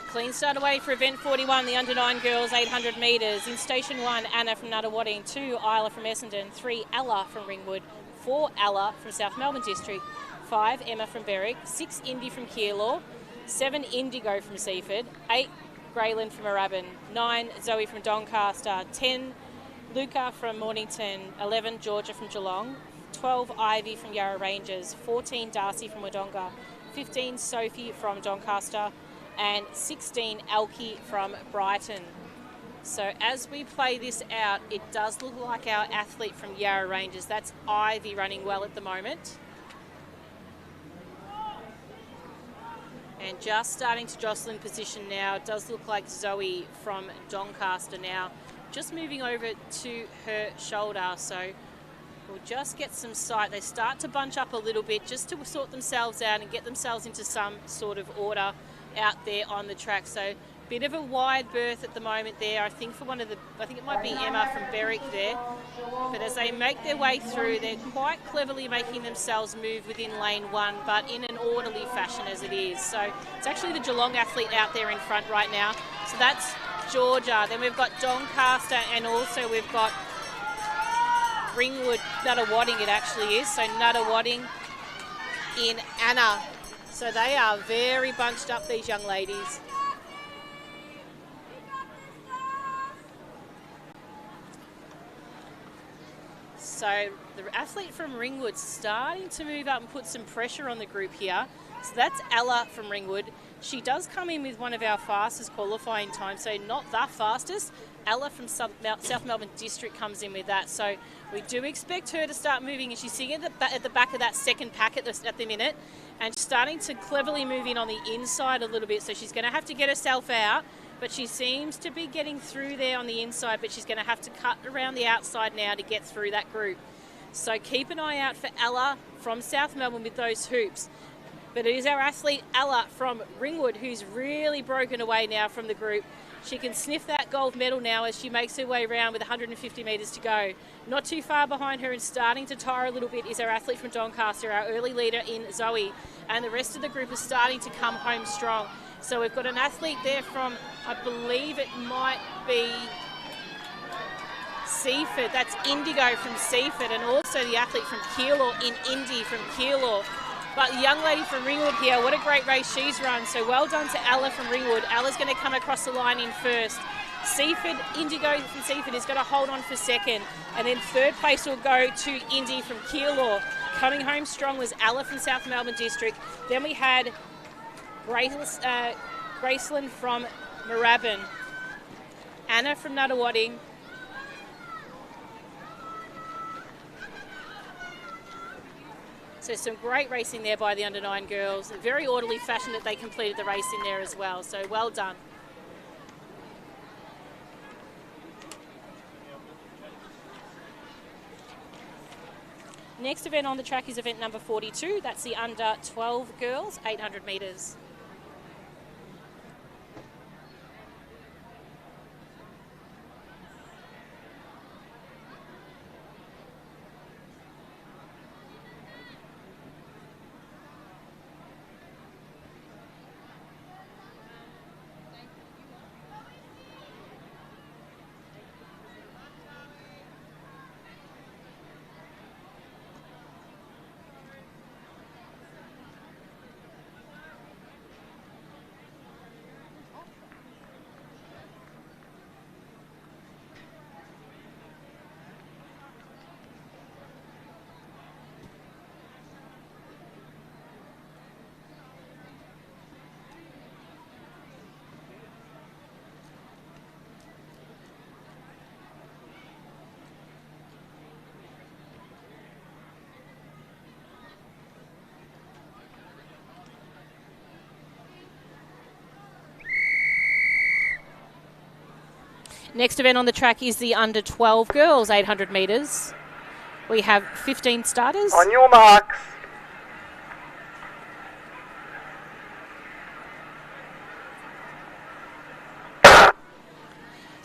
[SPEAKER 7] Clean start away for event 41, the under-9 girls 800 metres. In station 1, Anna from Nuttawading, 2, Isla from Essendon, 3, Ella from Ringwood, 4, Ella from South Melbourne District, 5, Emma from Berwick, 6, Indy from Keilor, 7, Indigo from Seaford, 8, Grayland from Moorabbin, 9, Zoe from Doncaster, 10, Luca from Mornington, 11, Georgia from Geelong, 12, Ivy from Yarra Ranges, 14, Darcy from Wodonga, 15, Sophie from Doncaster, and 16, Elkie from Brighton. So as we play this out, it does look like our athlete from Yarra Ranges, that's Ivy, running well at the moment. And just starting to jostle in position now. It does look like Zoe from Doncaster now. Just moving over to her shoulder, so we'll just get some sight. They start to bunch up a little bit just to sort themselves out and get themselves into some sort of order out there on the track. So bit of a wide berth at the moment there. I think it might be Emma from Berwick there. But as they make their way through, they're quite cleverly making themselves move within lane 1, but in an orderly fashion as it is. So it's actually the Geelong athlete out there in front right now. So that's Georgia. Then we've got Doncaster, and also we've got Ringwood, Nuttawading it actually is. So Nuttawading in Anna. So they are very bunched up, these young ladies. So the athlete from Ringwood's starting to move up and put some pressure on the group here. So that's Ella from Ringwood. She does come in with one of our fastest qualifying times, so not the fastest. Ella from South Melbourne District comes in with that. So we do expect her to start moving, and she's sitting at the back of that second pack at the minute, and starting to cleverly move in on the inside a little bit. So she's going to have to get herself out, but she seems to be getting through there on the inside, but she's going to have to cut around the outside now to get through that group. So keep an eye out for Ella from South Melbourne with those hoops. But it is our athlete Ella from Ringwood who's really broken away now from the group. She can sniff that gold medal now as she makes her way around with 150 metres to go. Not too far behind her and starting to tire a little bit is our athlete from Doncaster, our early leader in Zoe. And the rest of the group is starting to come home strong. So we've got an athlete there from, I believe it might be Seaford. That's Indigo from Seaford, and also the athlete from Keilor in Indy from Keilor. But the young lady from Ringwood here, what a great race she's run. So well done to Ella from Ringwood. Ella's going to come across the line in first. Seaford, Indigo from Seaford is going to hold on for second. And then third place will go to Indy from Keilor. Coming home strong was Ella from South Melbourne District. Then we had Graceland from Moorabbin. Anna from Nuttawading. So some great racing there by the under-9 girls. A very orderly fashion that they completed the race in there as well. So well done. Next event on the track is event number 42. That's the under-12 girls, 800 metres. Next event on the track is the under 12 girls 800 metres. We have 15 starters.
[SPEAKER 9] On your marks.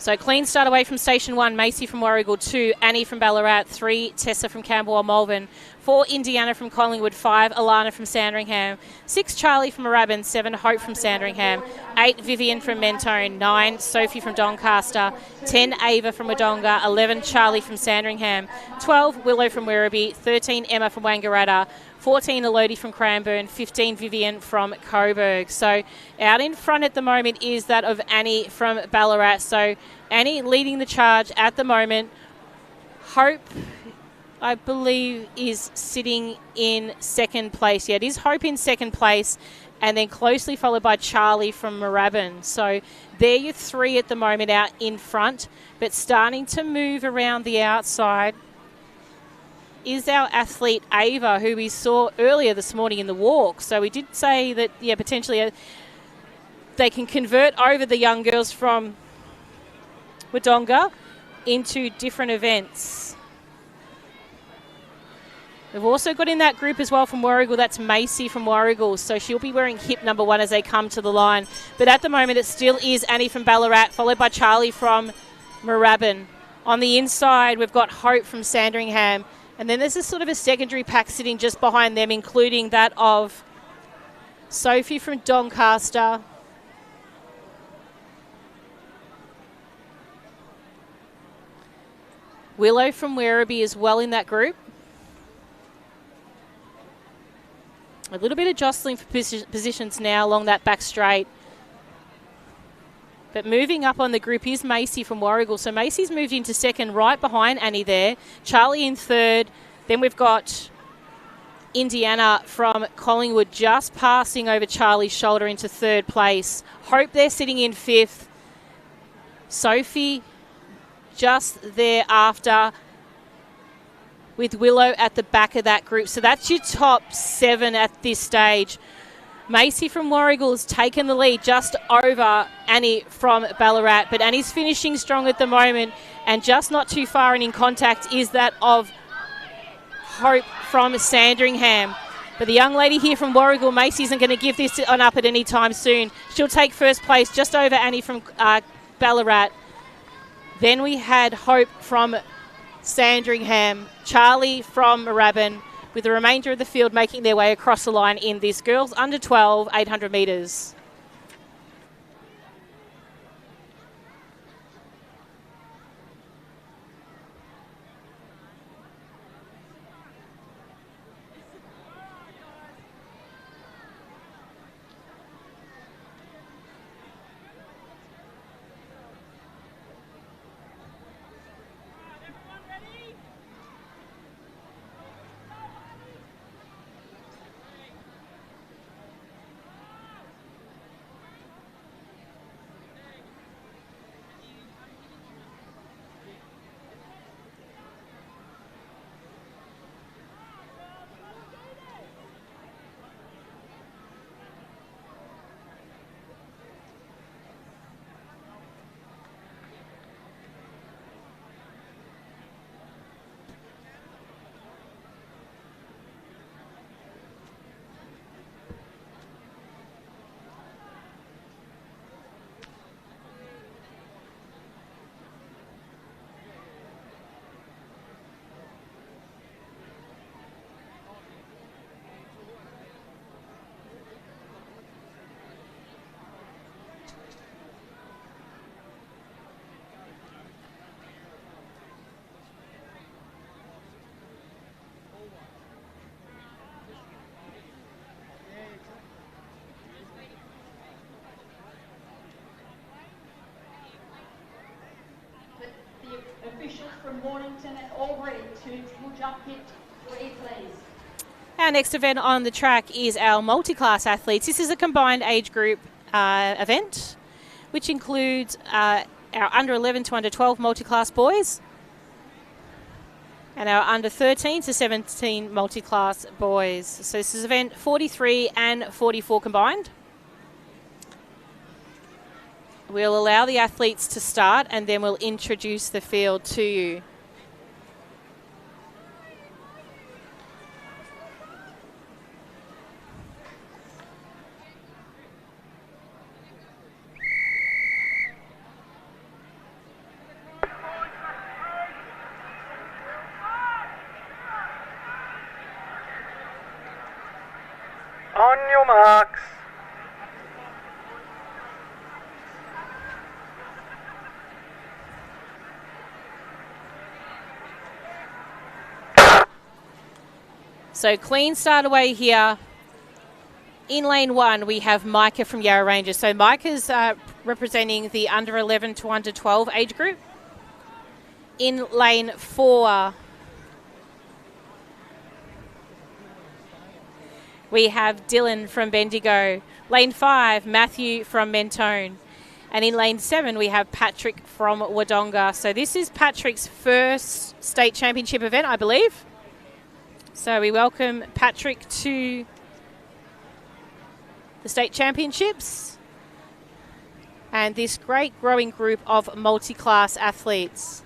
[SPEAKER 7] So clean start away from Station 1, Macy from Warragul, 2, Annie from Ballarat, 3, Tessa from Camberwell, Malvern, 4, Indiana from Collingwood, 5, Alana from Sandringham, 6, Charlie from Moorabbin, 7, Hope from Sandringham, 8, Vivian from Mentone, 9, Sophie from Doncaster, 10, Ava from Wodonga, 11, Charlie from Sandringham, 12, Willow from Werribee, 13, Emma from Wangaratta, 14, Elodie from Cranbourne, 15, Vivian from Coburg. So out in front at the moment is that of Annie from Ballarat. So Annie leading the charge at the moment. Hope, I believe, is sitting in second place. Yeah, it is Hope in second place, and then closely followed by Charlie from Moorabbin. So they're your three at the moment out in front, but starting to move around the outside is our athlete Ava, who we saw earlier this morning in the walk. So we did say that, yeah, potentially they can convert over the young girls from Wodonga into different events. We've also got in that group as well from Warragul, that's Macy from Warragul, so she'll be wearing hip number 1 as they come to the line. But at the moment it still is Annie from Ballarat, followed by Charlie from Moorabbin. On the inside we've got Hope from Sandringham, and then there's a sort of a secondary pack sitting just behind them, including that of Sophie from Doncaster, Willow from Werribee as well in that group. A little bit of jostling for positions now along that back straight. But moving up on the group is Macy from Warragul. So Macy's moved into second right behind Annie there. Charlie in third. Then we've got Indiana from Collingwood just passing over Charlie's shoulder into third place. Hope they're sitting in fifth. Sophie just thereafter, with Willow at the back of that group. So that's your top 7 at this stage. Macy from Warragul has taken the lead just over Annie from Ballarat, but Annie's finishing strong at the moment, and just not too far and in contact is that of Hope from Sandringham. But the young lady here from Warragul, Macy, isn't going to give this on up at any time soon. She'll take first place just over Annie from Ballarat. Then we had Hope from Sandringham, Charlie from Moorabbin, with the remainder of the field making their way across the line in this girls under 12 800 metres.
[SPEAKER 11] Officials from Mornington and Albury will jump pit 3, please.
[SPEAKER 7] Our next event on the track is our multi-class athletes. This is a combined age group event, which includes our under 11 to under 12 multi-class boys and our under 13 to 17 multi-class boys. So this is event 43 and 44 combined. We'll allow the athletes to start and then we'll introduce the field to you.
[SPEAKER 9] On your marks.
[SPEAKER 7] So clean start away here. In lane 1, we have Micah from Yarra Rangers. So Micah's representing the under 11 to under 12 age group. In lane 4, we have Dylan from Bendigo. Lane 5, Matthew from Mentone. And in lane 7, we have Patrick from Wodonga. So this is Patrick's first state championship event, I believe. So we welcome Patrick to the state championships and this great growing group of multi-class athletes.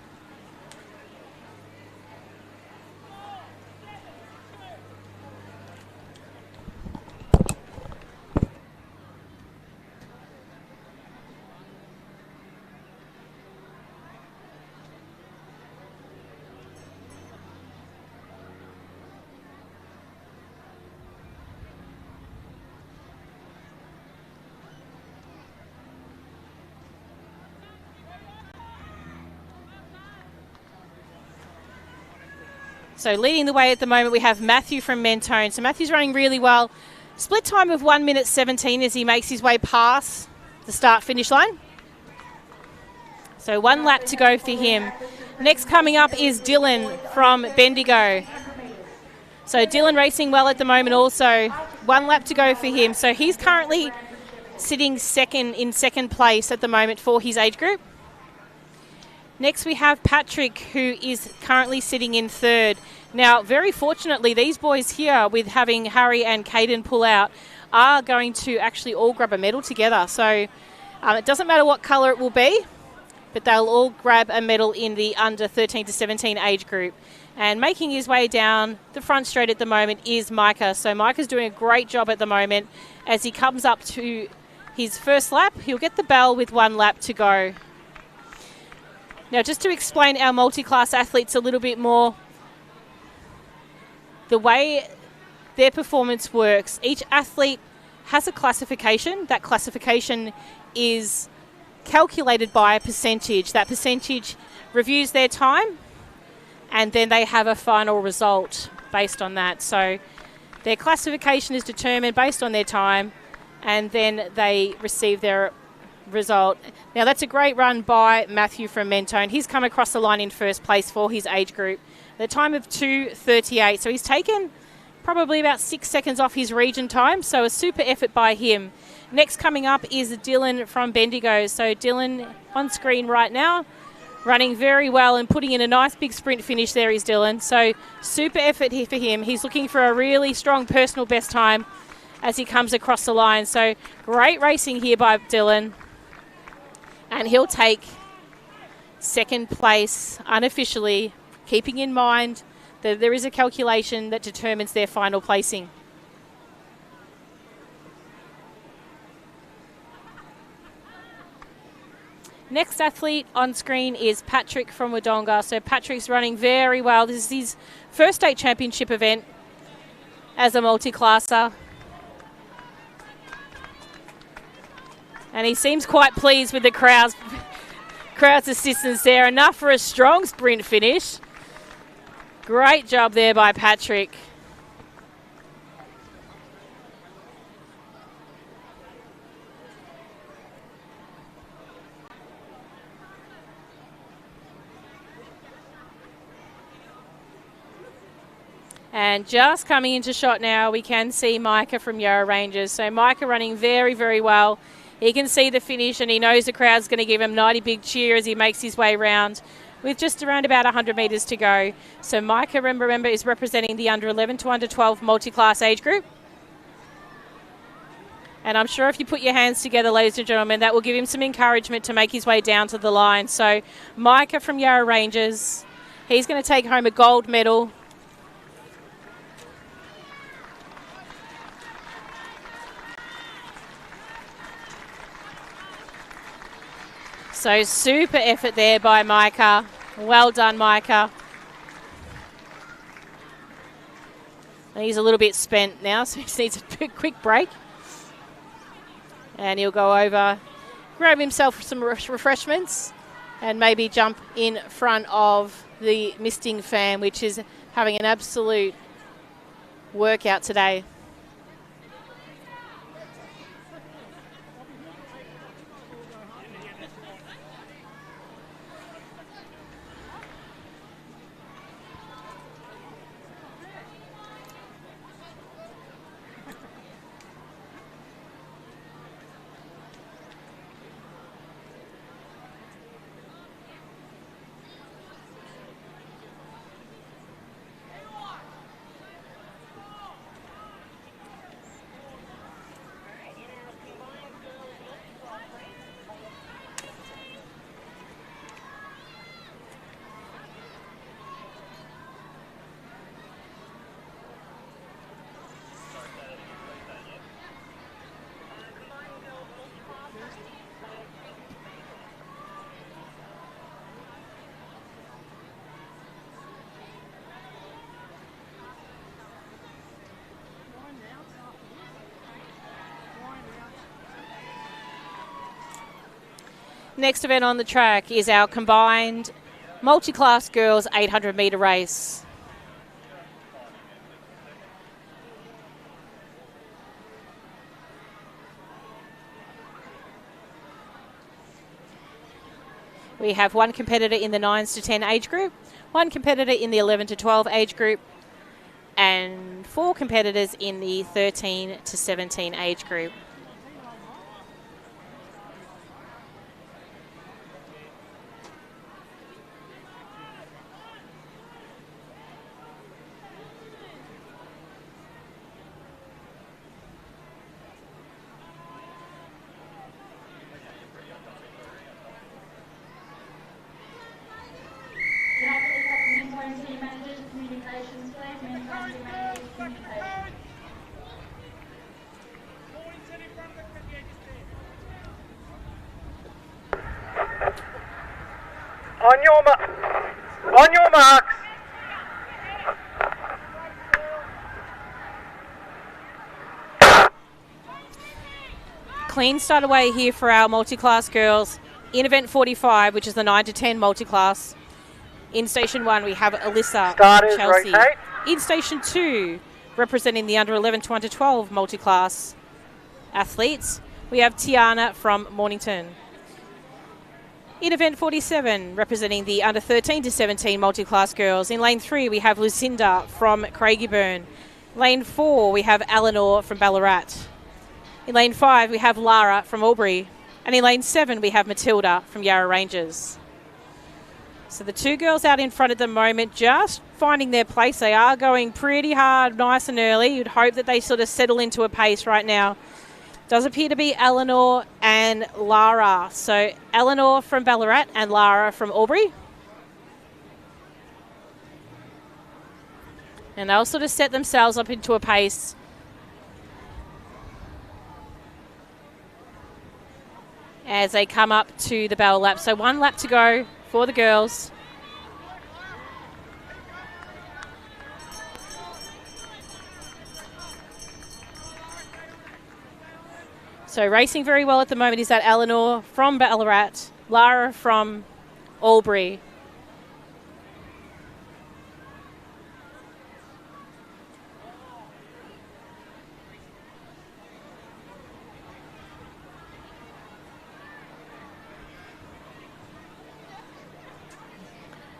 [SPEAKER 7] So leading the way at the moment, we have Matthew from Mentone. So Matthew's running really well. Split time of 1 minute 17 as he makes his way past the start-finish line. So 1 lap to go for him. Next coming up is Dylan from Bendigo. So Dylan racing well at the moment also. 1 lap to go for him. So he's currently sitting in second place at the moment for his age group. Next we have Patrick, who is currently sitting in third. Now, very fortunately, these boys here, with having Harry and Caden pull out, are going to actually all grab a medal together. So it doesn't matter what colour it will be, but they'll all grab a medal in the under 13 to 17 age group. And making his way down the front straight at the moment is Micah. So Micah's doing a great job at the moment. As he comes up to his first lap, he'll get the bell with 1 lap to go. Now, just to explain our multi-class athletes a little bit more, the way their performance works, each athlete has a classification. That classification is calculated by a percentage. That percentage reviews their time, and then they have a final result based on that. So their classification is determined based on their time, and then they receive their result. Now, that's a great run by Matthew from Mentone. He's come across the line in first place for his age group. The time of 2:38. So he's taken probably about 6 seconds off his region time. So a super effort by him. Next coming up is Dylan from Bendigo. So Dylan on screen right now, running very well and putting in a nice big sprint finish there is Dylan. So super effort here for him. He's looking for a really strong personal best time as he comes across the line. So great racing here by Dylan. And he'll take second place unofficially, keeping in mind that there is a calculation that determines their final placing. Next athlete on screen is Patrick from Wodonga. So Patrick's running very well. This is his first state championship event as a multi-classer. And he seems quite pleased with the crowd's assistance there. Enough for a strong sprint finish. Great job there by Patrick. And just coming into shot now, we can see Micah from Yarra Rangers. So Micah running very, very well. He can see the finish and he knows the crowd's going to give him a mighty big cheer as he makes his way round with just around about 100 metres to go. So Micah, remember, is representing the under 11 to under 12 multi-class age group. And I'm sure if you put your hands together, ladies and gentlemen, that will give him some encouragement to make his way down to the line. So Micah from Yarra Rangers, he's going to take home a gold medal. So super effort there by Micah. Well done, Micah. He's a little bit spent now, so he needs a quick break. And he'll go over, grab himself some refreshments, and maybe jump in front of the misting fan, which is having an absolute workout today. Next event on the track is our combined multi-class girls 800 metre race. We have one competitor in the 9s to 10 age group, one competitor in the 11 to 12 age group, and 4 competitors in the 13 to 17 age group.
[SPEAKER 9] On your marks.
[SPEAKER 7] Clean start away here for our multi-class girls. In event 45, which is the 9 to 10 multi-class. In station 1, we have Alyssa from Chelsea.
[SPEAKER 9] Rotate.
[SPEAKER 7] In station 2, representing the under 11 to under 12 multi-class athletes, we have Tiana from Mornington. In event 47, representing the under 13 to 17 multi-class girls. In lane 3, we have Lucinda from Craigieburn. Lane 4, we have Eleanor from Ballarat. In lane 5, we have Lara from Albury. And in lane 7, we have Matilda from Yarra Rangers. So the 2 girls out in front at the moment, just finding their place. They are going pretty hard, nice and early. You'd hope that they sort of settle into a pace right now. Does appear to be Eleanor and Lara. So Eleanor from Ballarat and Lara from Albury. And they'll sort of set themselves up into a pace. As they come up to the bell lap. So 1 lap to go for the girls. So racing very well at the moment is that Eleanor from Ballarat, Lara from Albury.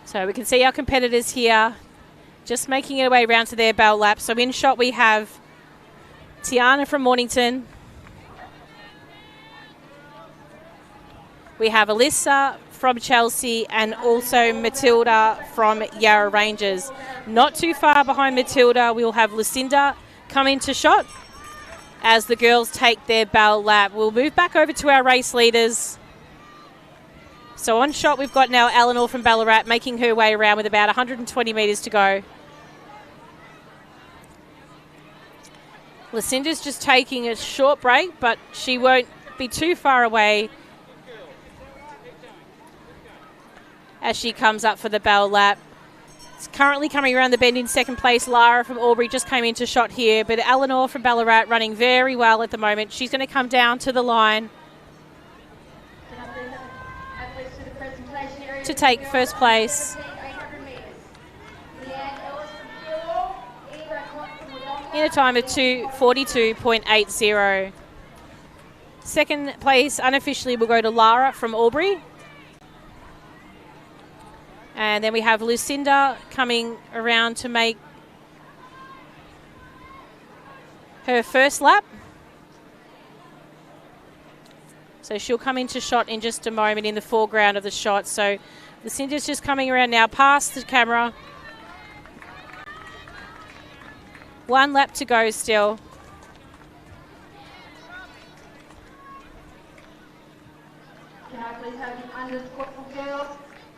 [SPEAKER 7] So we can see our competitors here just making their way around to their bell lap. So in shot we have Tiana from Mornington. We have Alyssa from Chelsea and also Matilda from Yarra Rangers. Not too far behind Matilda, we'll have Lucinda come into shot. as the girls take their bell lap. We'll move back over to our race leaders. So on shot, we've got now Eleanor from Ballarat making her way around with about 120 metres to go. Lucinda's just taking a short break, but she won't be too far away as she comes up for the bell lap. It's currently coming around the bend in second place. Lara from Albury just came into shot here, but Eleanor from Ballarat running very well at the moment. She's going to come down to the line to take first place. In a time of 2:42.80. Second place unofficially will go to Lara from Albury. And then we have Lucinda coming around to make her first lap. So she'll come into shot in just a moment in the foreground of the shot. So Lucinda's just coming around now past the camera. One lap to go still.
[SPEAKER 11] Can I please have the under 12 girls?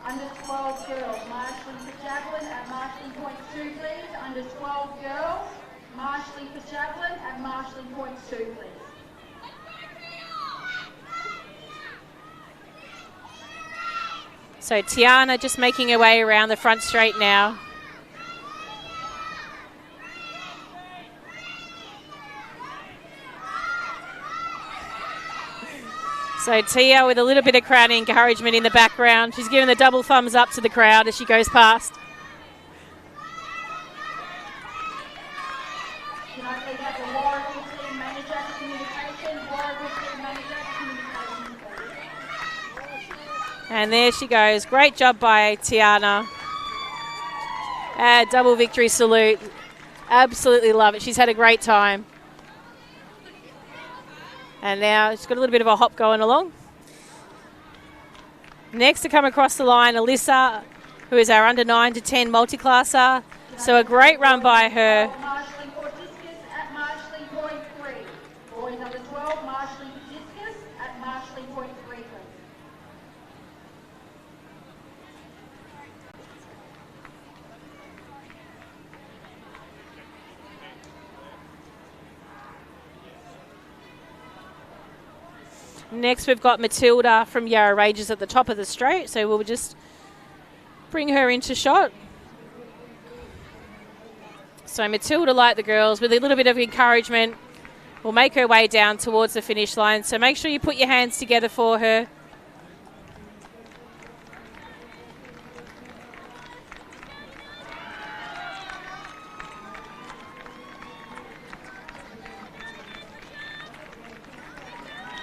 [SPEAKER 11] Under 12 girls, marshalling for javelin at marshalling point 2, please. Under 12 girls, marshalling for javelin at marshalling point 2, please.
[SPEAKER 7] So Tiana just making her way around the front straight now. So Tia with a little bit of crowd encouragement in the background. She's giving the double thumbs up to the crowd as she goes past.
[SPEAKER 11] Can I please have the Warrigal team manager for communications? Warrigal team manager for communications.
[SPEAKER 7] And there she goes. Great job by Tiana. Double victory salute. Absolutely love it. She's had a great time. And now she's got a little bit of a hop going along. Next to come across the line, Alyssa, who is our under 9 to 10 multiclasser. So a great run by her.
[SPEAKER 11] Marshalling for discus at marshalling point 3. Boys under 12, marshalling for discus at marshalling point 3, please.
[SPEAKER 7] Next, we've got Matilda from Yarra Ranges at the top of the straight, so we'll just bring her into shot. So Matilda, like the girls, with a little bit of encouragement, will make her way down towards the finish line. So make sure you put your hands together for her.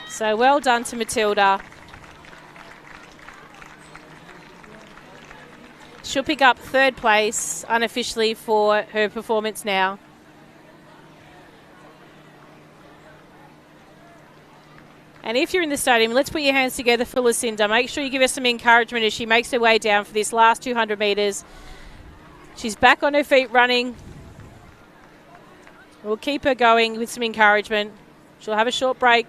[SPEAKER 7] So well done to Matilda. She'll pick up third place unofficially for her performance now. And if you're in the stadium, let's put your hands together for Lucinda. Make sure you give her some encouragement as she makes her way down for this last 200 metres. She's back on her feet running. We'll keep her going with some encouragement. She'll have a short break.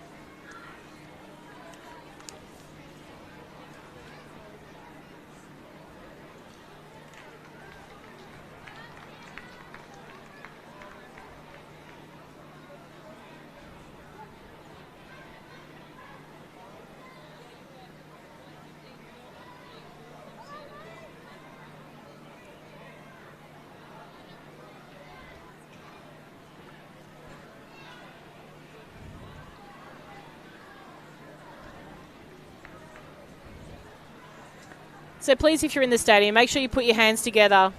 [SPEAKER 7] So please, if you're in the stadium, make sure you put your hands together.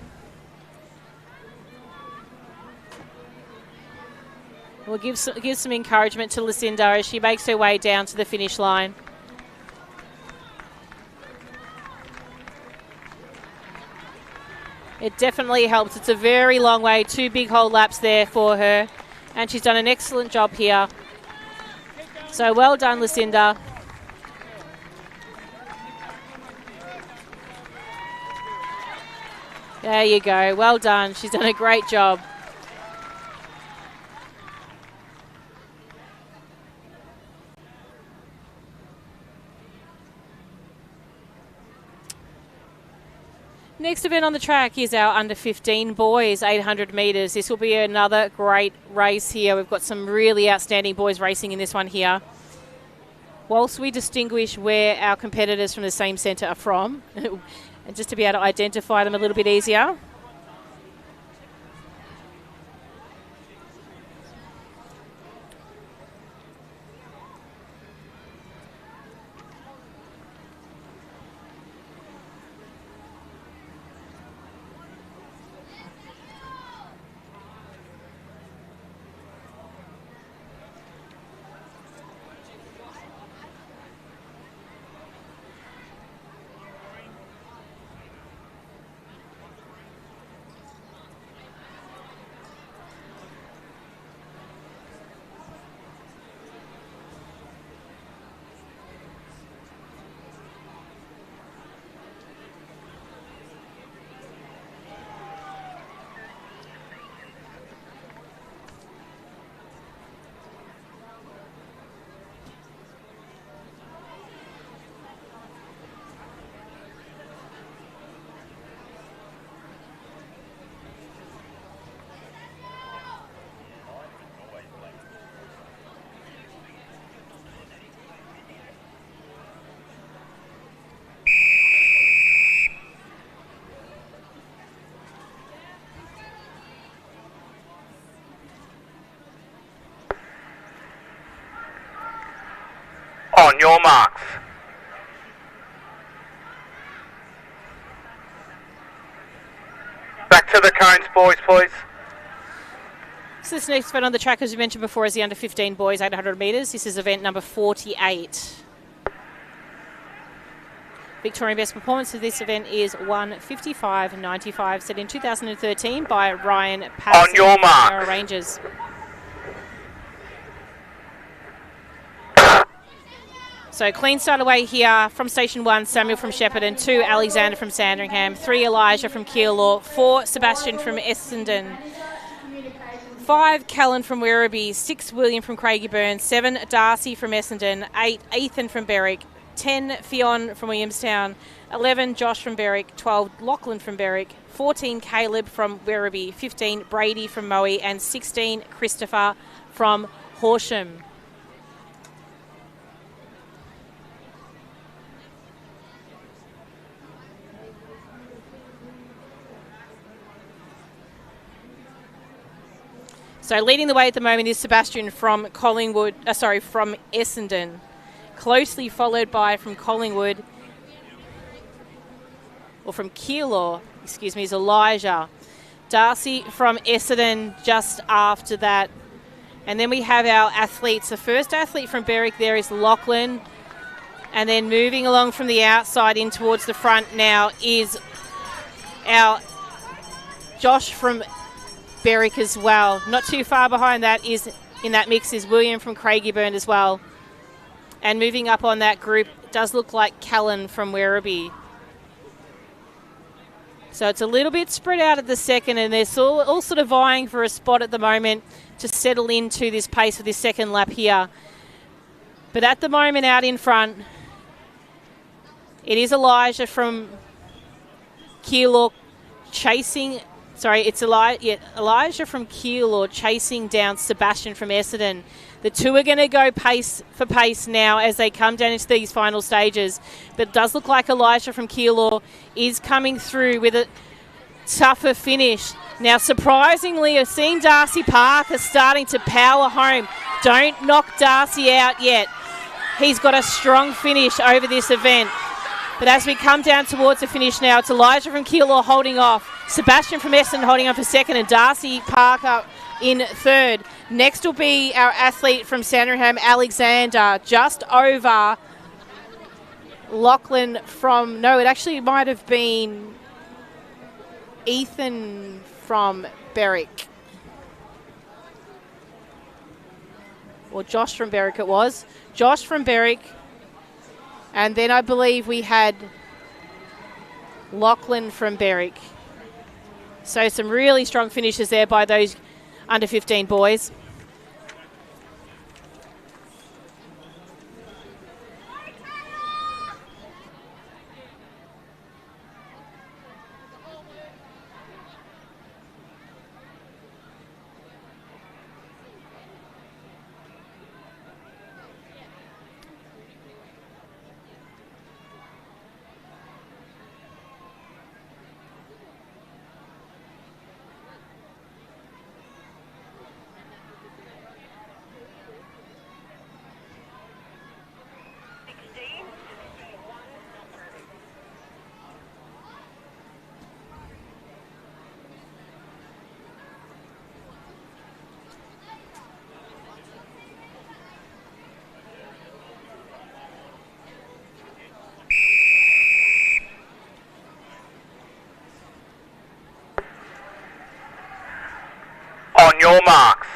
[SPEAKER 7] We'll give some encouragement to Lucinda as she makes her way down to the finish line. It definitely helps. It's a very long way, 2 big whole laps there for her. And she's done an excellent job here. So well done, Lucinda. There you go. Well done. She's done a great job. Next event on the track is our under 15 boys 800 metres. This will be another great race here. We've got some really outstanding boys racing in this one here. Whilst we distinguish where our competitors from the same centre are from, and just to be able to identify them a little bit easier.
[SPEAKER 9] On your marks. Back to the cones, boys, please.
[SPEAKER 7] So this next event on the track, as we mentioned before, is the under 15 boys 800 metres. This is event number 48. Victorian best performance of this event is 1:55.95, set in 2013 by Ryan Patterson.
[SPEAKER 9] On your mark.
[SPEAKER 7] Yarra Rangers. So clean start away here from station 1, Samuel from Shepparton, 2, Alexander from Sandringham, 3, Elijah from Keilor, 4, Sebastian from Essendon, 5, Callan from Werribee, 6, William from Craigieburn, 7, Darcy from Essendon, 8, Ethan from Berwick, 10, Fionn from Williamstown, 11, Josh from Berwick, 12, Lachlan from Berwick, 14, Caleb from Werribee, 15, Brady from Moe, and 16, Christopher from Horsham. So leading the way at the moment is Sebastian from from Essendon. Closely followed by from Collingwood, or from Keilor, excuse me, is Elijah. Darcy from Essendon just after that. And then we have our athletes. The first athlete from Berwick there is Lachlan. And then moving along from the outside in towards the front now is our Josh from Berwick as well. Not too far behind that is, in that mix, is William from Craigieburn as well. And moving up on that group does look like Callan from Werribee. So it's a little bit spread out at the second, and they're all sort of vying for a spot at the moment to settle into this pace of this second lap here. But at the moment out in front, it is Elijah from Keilor chasing... Sorry, it's Elijah from Keilor chasing down Sebastian from Essendon. The two are going to go pace for pace now as they come down into these final stages. But it does look like Elijah from Keilor is coming through with a tougher finish. Now, surprisingly, I've seen Darcy Parker starting to power home. Don't knock Darcy out yet. He's got a strong finish over this event. But as we come down towards the finish now, it's Elijah from Keilor holding off. Sebastian from Essendon holding on for second, and Darcy Parker in third. Next will be our athlete from Sandringham, Alexander, just over Lachlan from... No, it actually might have been Ethan from Berwick. Or Josh from Berwick it was. Josh from Berwick. And then I believe we had Lachlan from Berwick. So some really strong finishes there by those under 15 boys.
[SPEAKER 9] your marks.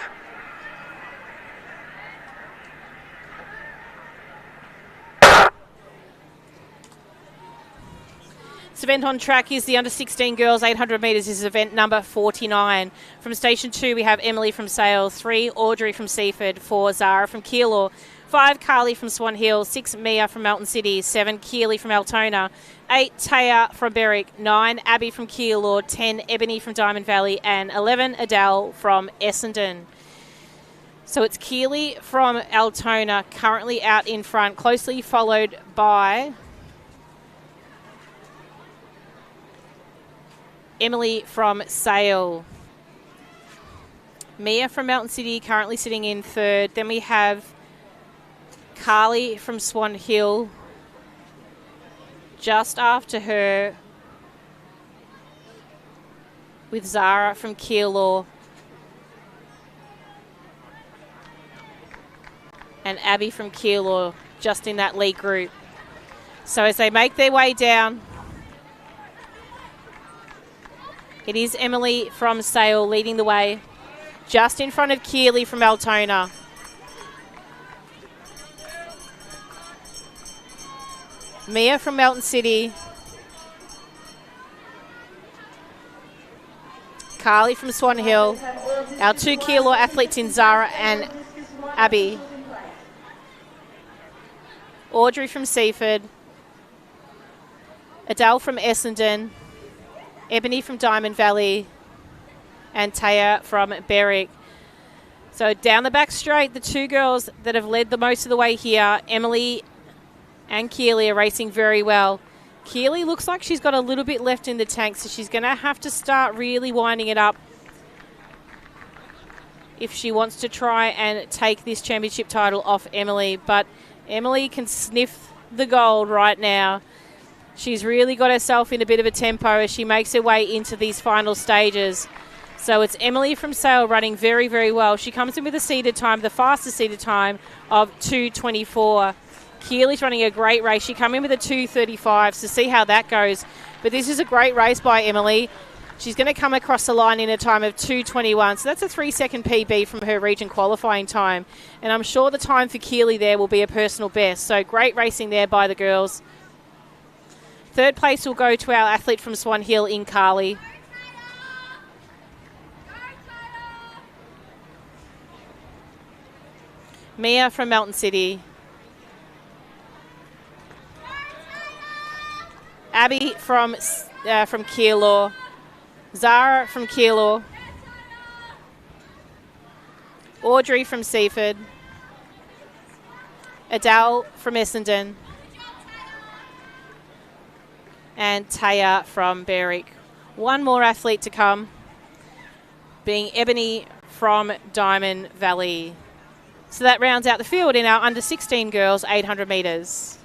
[SPEAKER 7] This event on track is the under 16 girls 800 metres. This is event number 49. From station 2 we have Emily from Sale, 3 Audrey from Seaford, 4 Zara from Keilor, 5 Carly from Swan Hill, 6 Mia from Melton City, 7 Keely from Altona, 8 Taya from Berwick, 9 Abby from Keilor, 10 Ebony from Diamond Valley, and 11 Adele from Essendon. So it's Keely from Altona currently out in front, closely followed by Emily from Sale. Mia from Melton City currently sitting in third. Then we have Carly from Swan Hill just after her, with Zara from Keilor and Abby from Keilor just in that lead group. So as they make their way down, it is Emily from Sale leading the way, just in front of Keely from Altona. Mia from Melton City. Carly from Swan Hill. Our 2 Keilor athletes in Zara and Abby. Audrey from Seaford. Adele from Essendon. Ebony from Diamond Valley, and Taya from Berwick. So down the back straight, the 2 girls that have led the most of the way here, Emily and Keely, are racing very well. Keely looks like she's got a little bit left in the tank, so she's going to have to start really winding it up if she wants to try and take this championship title off Emily. But Emily can sniff the gold right now. She's really got herself in a bit of a tempo as she makes her way into these final stages. So it's Emily from Sale running very, very well. She comes in with a seated time, the fastest seated time of 2:24. Keely's running a great race. She come in with a 2:35, so see how that goes. But this is a great race by Emily. She's going to come across the line in a time of 2:21. So that's a 3-second PB from her region qualifying time. And I'm sure the time for Keely there will be a personal best. So great racing there by the girls. Third place will go to our athlete from Swan Hill in Carly. Mia from Melton City. Abby from Keilor. Zara from Keilor. Audrey from Seaford. Adele from Essendon. And Taya from Berwick. One more athlete to come, being Ebony from Diamond Valley. So that rounds out the field in our under 16 girls 800 metres.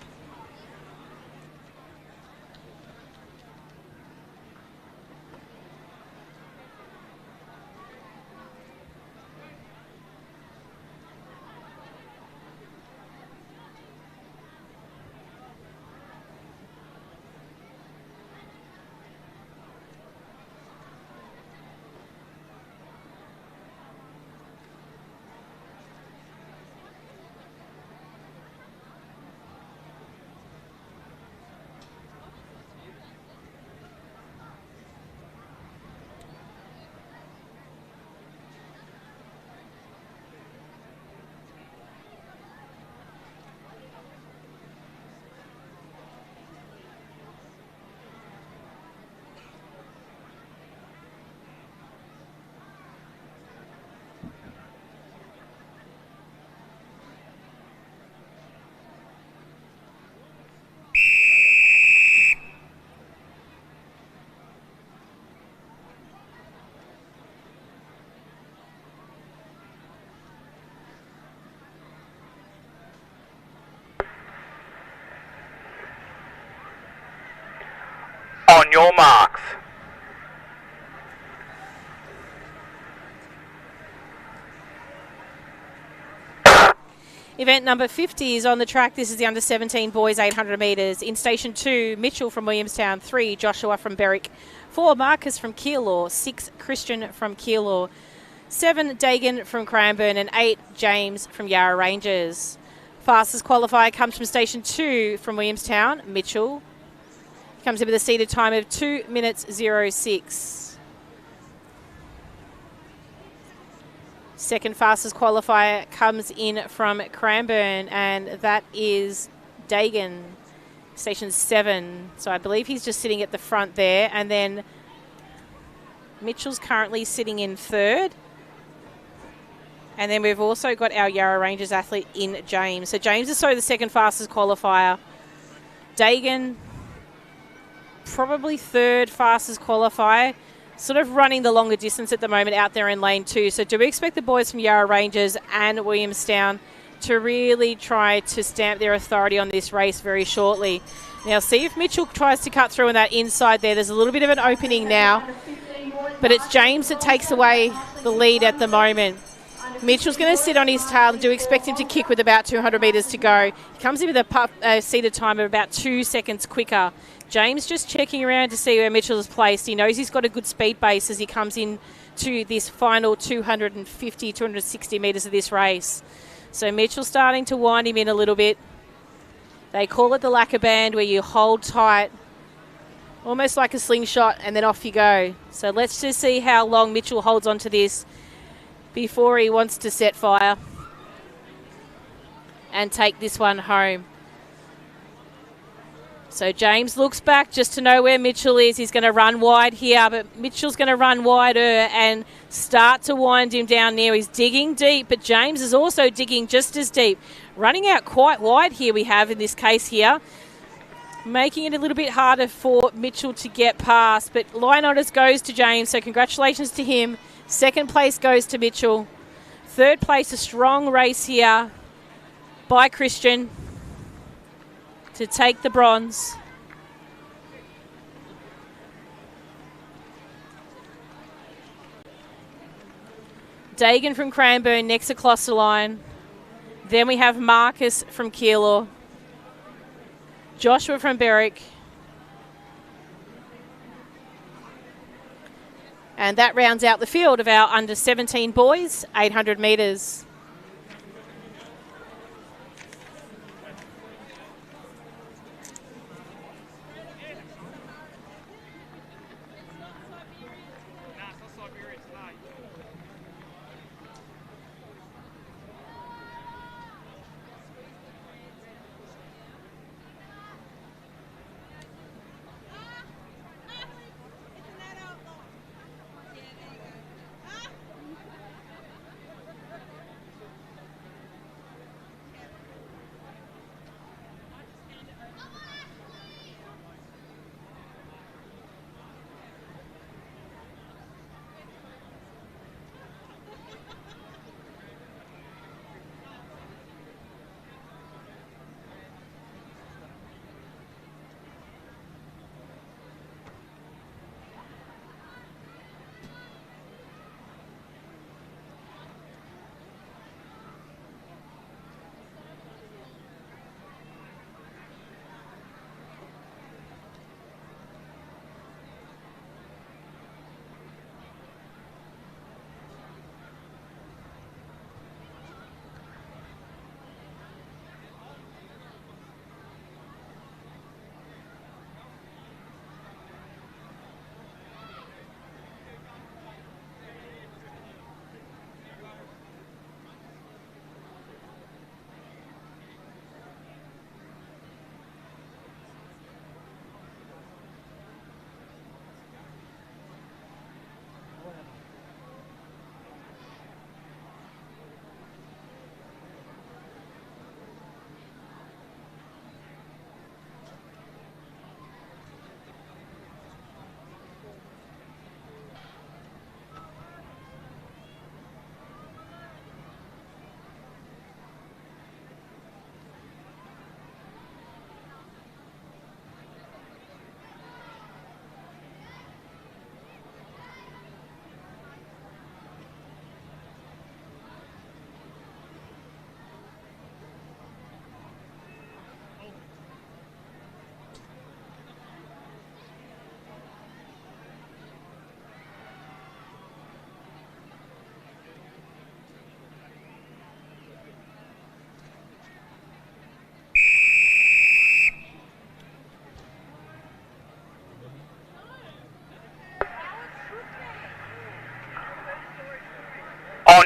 [SPEAKER 9] On your marks.
[SPEAKER 7] Event number 50 is on the track. This is the under 17 boys 800 metres. In station 2, Mitchell from Williamstown, 3 Joshua from Berwick, 4 Marcus from Keilor, 6 Christian from Keilor, 7, Dagan from Cranbourne, and 8, James from Yarra Rangers. Fastest qualifier comes from station 2 from Williamstown, Mitchell. Comes in with a seated time of 2 minutes 06. Second fastest qualifier comes in from Cranbourne, and that is Dagan, station 7. So I believe he's just sitting at the front there. And then Mitchell's currently sitting in 3rd. And then we've also got our Yarra Rangers athlete in James. So James is the second fastest qualifier. Dagan, probably 3rd fastest qualifier. Sort of running the longer distance at the moment out there in lane 2. So do we expect the boys from Yarra Rangers and Williamstown to really try to stamp their authority on this race very shortly? Now see if Mitchell tries to cut through on that inside there. There's a little bit of an opening now. But it's James that takes away the lead at the moment. Mitchell's going to sit on his tail and do expect him to kick with about 200 metres to go. He comes in with a seated time of about 2 seconds quicker. James just checking around to see where Mitchell is placed. He knows he's got a good speed base as he comes in to this final 250, 260 metres of this race. So Mitchell's starting to wind him in a little bit. They call it the lacquer band, where you hold tight, almost like a slingshot, and then off you go. So let's just see how long Mitchell holds on to this before he wants to set fire and take this one home. So James looks back just to know where Mitchell is. He's going to run wide here, but Mitchell's going to run wider and start to wind him down now. He's digging deep, but James is also digging just as deep. Running out quite wide here we have in this case here, making it a little bit harder for Mitchell to get past. But line honours goes to James, so congratulations to him. Second place goes to Mitchell. Third place, a strong race here by Christian to take the bronze. Dagan from Cranbourne next across the line. Then we have Marcus from Keilor. Joshua from Berwick. And that rounds out the field of our under 17 boys, 800 metres.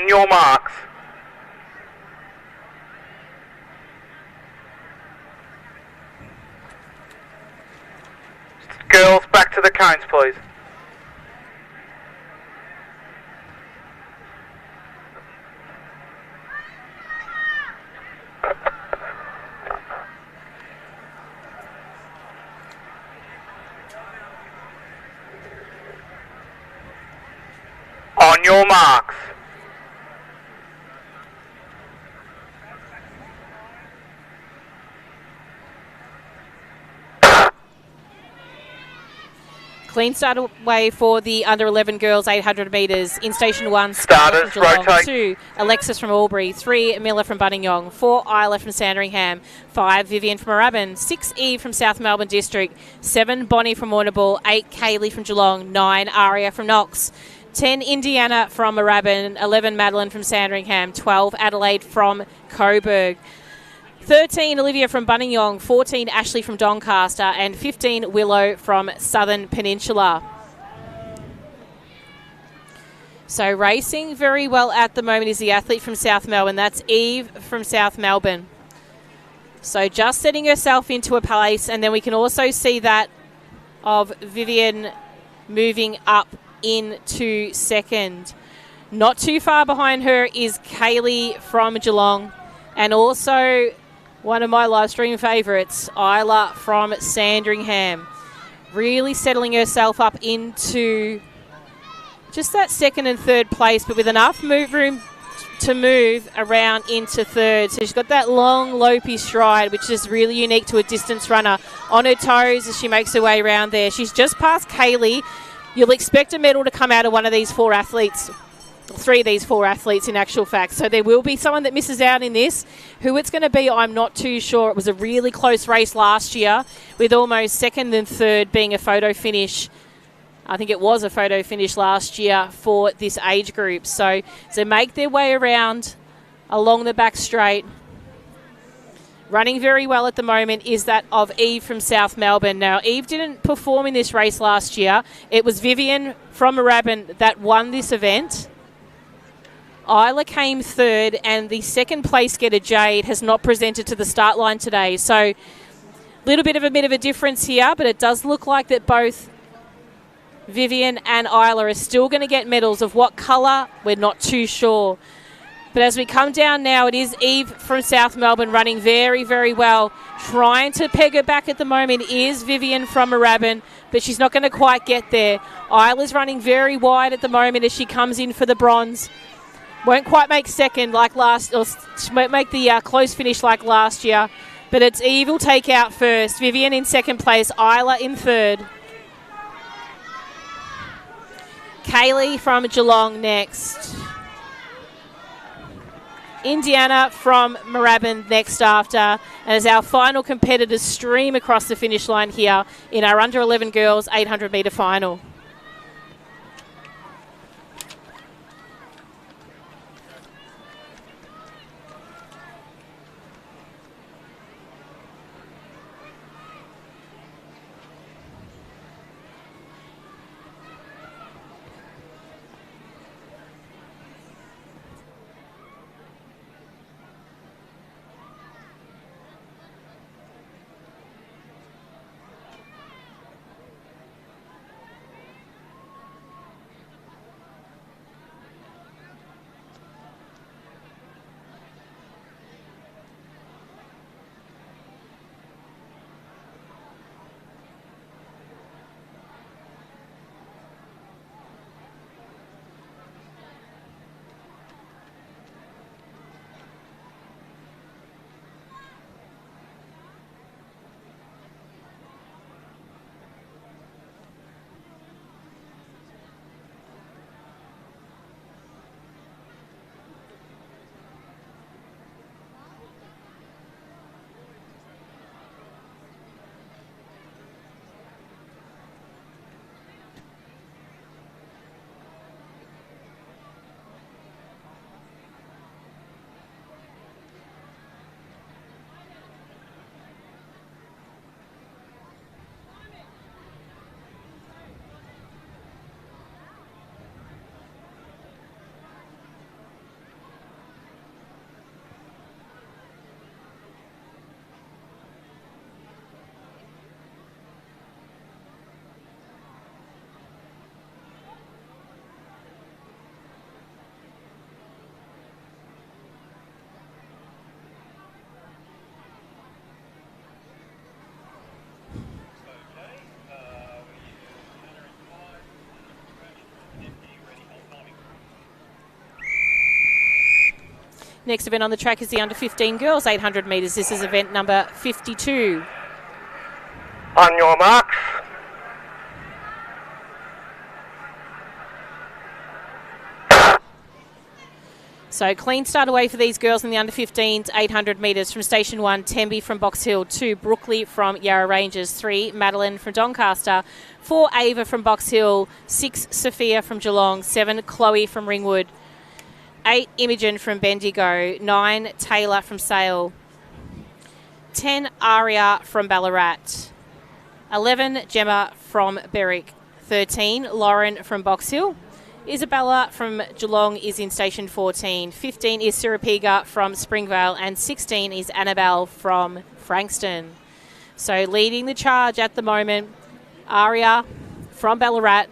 [SPEAKER 9] On your marks. Girls, back to the cones, please. On your marks.
[SPEAKER 7] Clean start away for the under 11 girls 800 metres. In station 1,
[SPEAKER 9] starters,
[SPEAKER 7] from Geelong,
[SPEAKER 9] rotate.
[SPEAKER 7] 2, Alexis from Albury, 3, Miller from Buninyong, 4, Isla from Sandringham, 5, Vivian from Moorabbin, 6, Eve from South Melbourne District, 7, Bonnie from Warrnambool, 8, Kaylee from Geelong, 9, Aria from Knox, 10, Indiana from Moorabbin, 11, Madeline from Sandringham, 12, Adelaide from Coburg, 13, Olivia from Buninyong, 14, Ashley from Doncaster, and 15, Willow from Southern Peninsula. So racing very well at the moment is the athlete from South Melbourne. That's Eve from South Melbourne. So just setting herself into a place, and then we can also see that of Vivian moving up into second. Not too far behind her is Kaylee from Geelong, and also one of my live stream favourites, Isla from Sandringham. Really settling herself up into just that second and third place, but with enough room to move around into third. So she's got that long, lopey stride, which is really unique to a distance runner. On her toes as she makes her way around there. She's just past Kaylee. You'll expect a medal to come out of one of these four athletes. 3 of these 4 athletes in actual fact. So there will be someone that misses out in this. Who it's going to be, I'm not too sure. It was a really close race last year with almost second and third being a photo finish. I think it was a photo finish last year for this age group. So make their way around along the back straight. Running very well at the moment is that of Eve from South Melbourne. Now, Eve didn't perform in this race last year. It was Vivian from Moorabbin that won this event. Isla came third, and the second place getter, Jade, has not presented to the start line today. So a little bit of a difference here, but it does look like that both Vivian and Isla are still going to get medals. Of what colour, we're not too sure. But as we come down now, it is Eve from South Melbourne running very, very well. Trying to peg her back at the moment is Vivian from Moorabbin, but she's not going to quite get there. Isla's running very wide at the moment as she comes in for the bronze. Won't quite make second like last, or won't make the close finish like last year. But it's Eve will take out first. Vivian in second place. Isla in third. Kaylee from Geelong next. Indiana from Moorabbin next after. And as our final competitors stream across the finish line here in our under 11 girls 800 metre final. Next event on the track is the under 15 girls 800 metres. This is event number 52.
[SPEAKER 14] On your marks.
[SPEAKER 7] So clean start away for these girls in the under 15s 800 metres. From station 1, Temby from Box Hill. 2, Brookley from Yarra Ranges. 3, Madeline from Doncaster. 4, Ava from Box Hill. 6, Sophia from Geelong. 7, Chloe from Ringwood. 8, Imogen from Bendigo. 9, Taylor from Sale. 10, Aria from Ballarat. 11, Gemma from Berwick. 13, Lauren from Box Hill. Isabella from Geelong is in station 14. 15 is Sirapiga from Springvale. And 16 is Annabelle from Frankston. So leading the charge at the moment, Aria from Ballarat.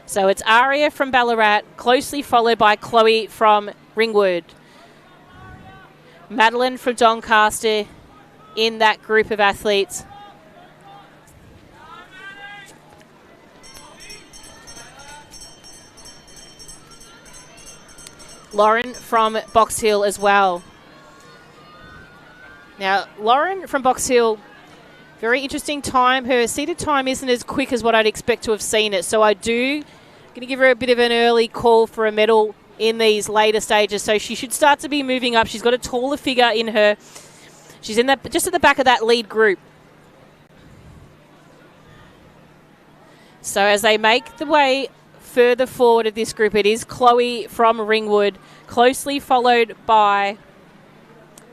[SPEAKER 7] So it's Aria from Ballarat, closely followed by Chloe from Ringwood. Madeline from Doncaster in that group of athletes. Lauren from Box Hill as well. Now, Lauren from Box Hill, very interesting time. Her seated time isn't as quick as what I'd expect to have seen it. So I do going to give her a bit of an early call for a medal in these later stages. So she should start to be moving up. She's got a taller figure in her. She's in that just at the back of that lead group. So as they make the way further forward of this group, it is Chloe from Ringwood, closely followed by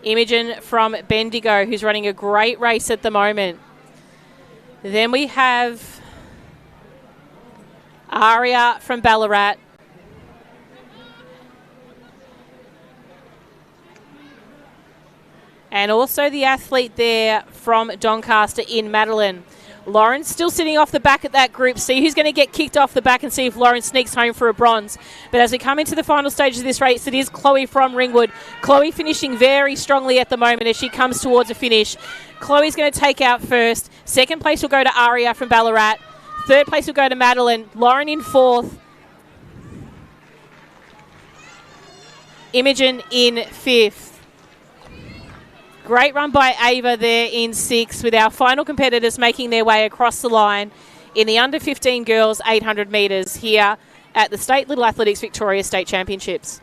[SPEAKER 7] Imogen from Bendigo, who's running a great race at the moment. Then we have Aria from Ballarat. And also the athlete there from Doncaster in Madeline. Lauren's still sitting off the back at that group. See who's going to get kicked off the back and see if Lauren sneaks home for a bronze. But as we come into the final stages of this race, it is Chloe from Ringwood. Chloe finishing very strongly at the moment as she comes towards a finish. Chloe's going to take out first. Second place will go to Aria from Ballarat. Third place will go to Madeline. Lauren in fourth. Imogen in fifth. Great run by Ava there in sixth, with our final competitors making their way across the line in the under 15 girls 800 metres here at the State Little Athletics Victoria State Championships.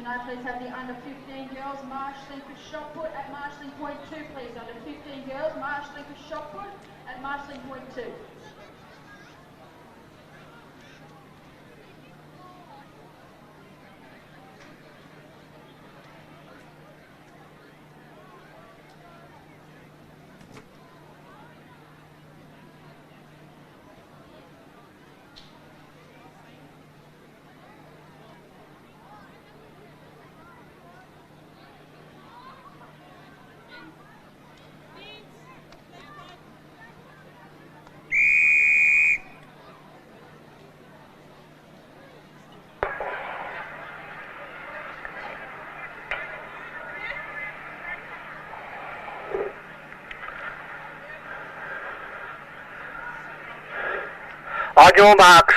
[SPEAKER 11] Can I please have the under 15 girls marshalling for shot put at marshalling point 2, please? Under 15 girls marshalling for shot put at marshalling point 2.
[SPEAKER 14] On your marks.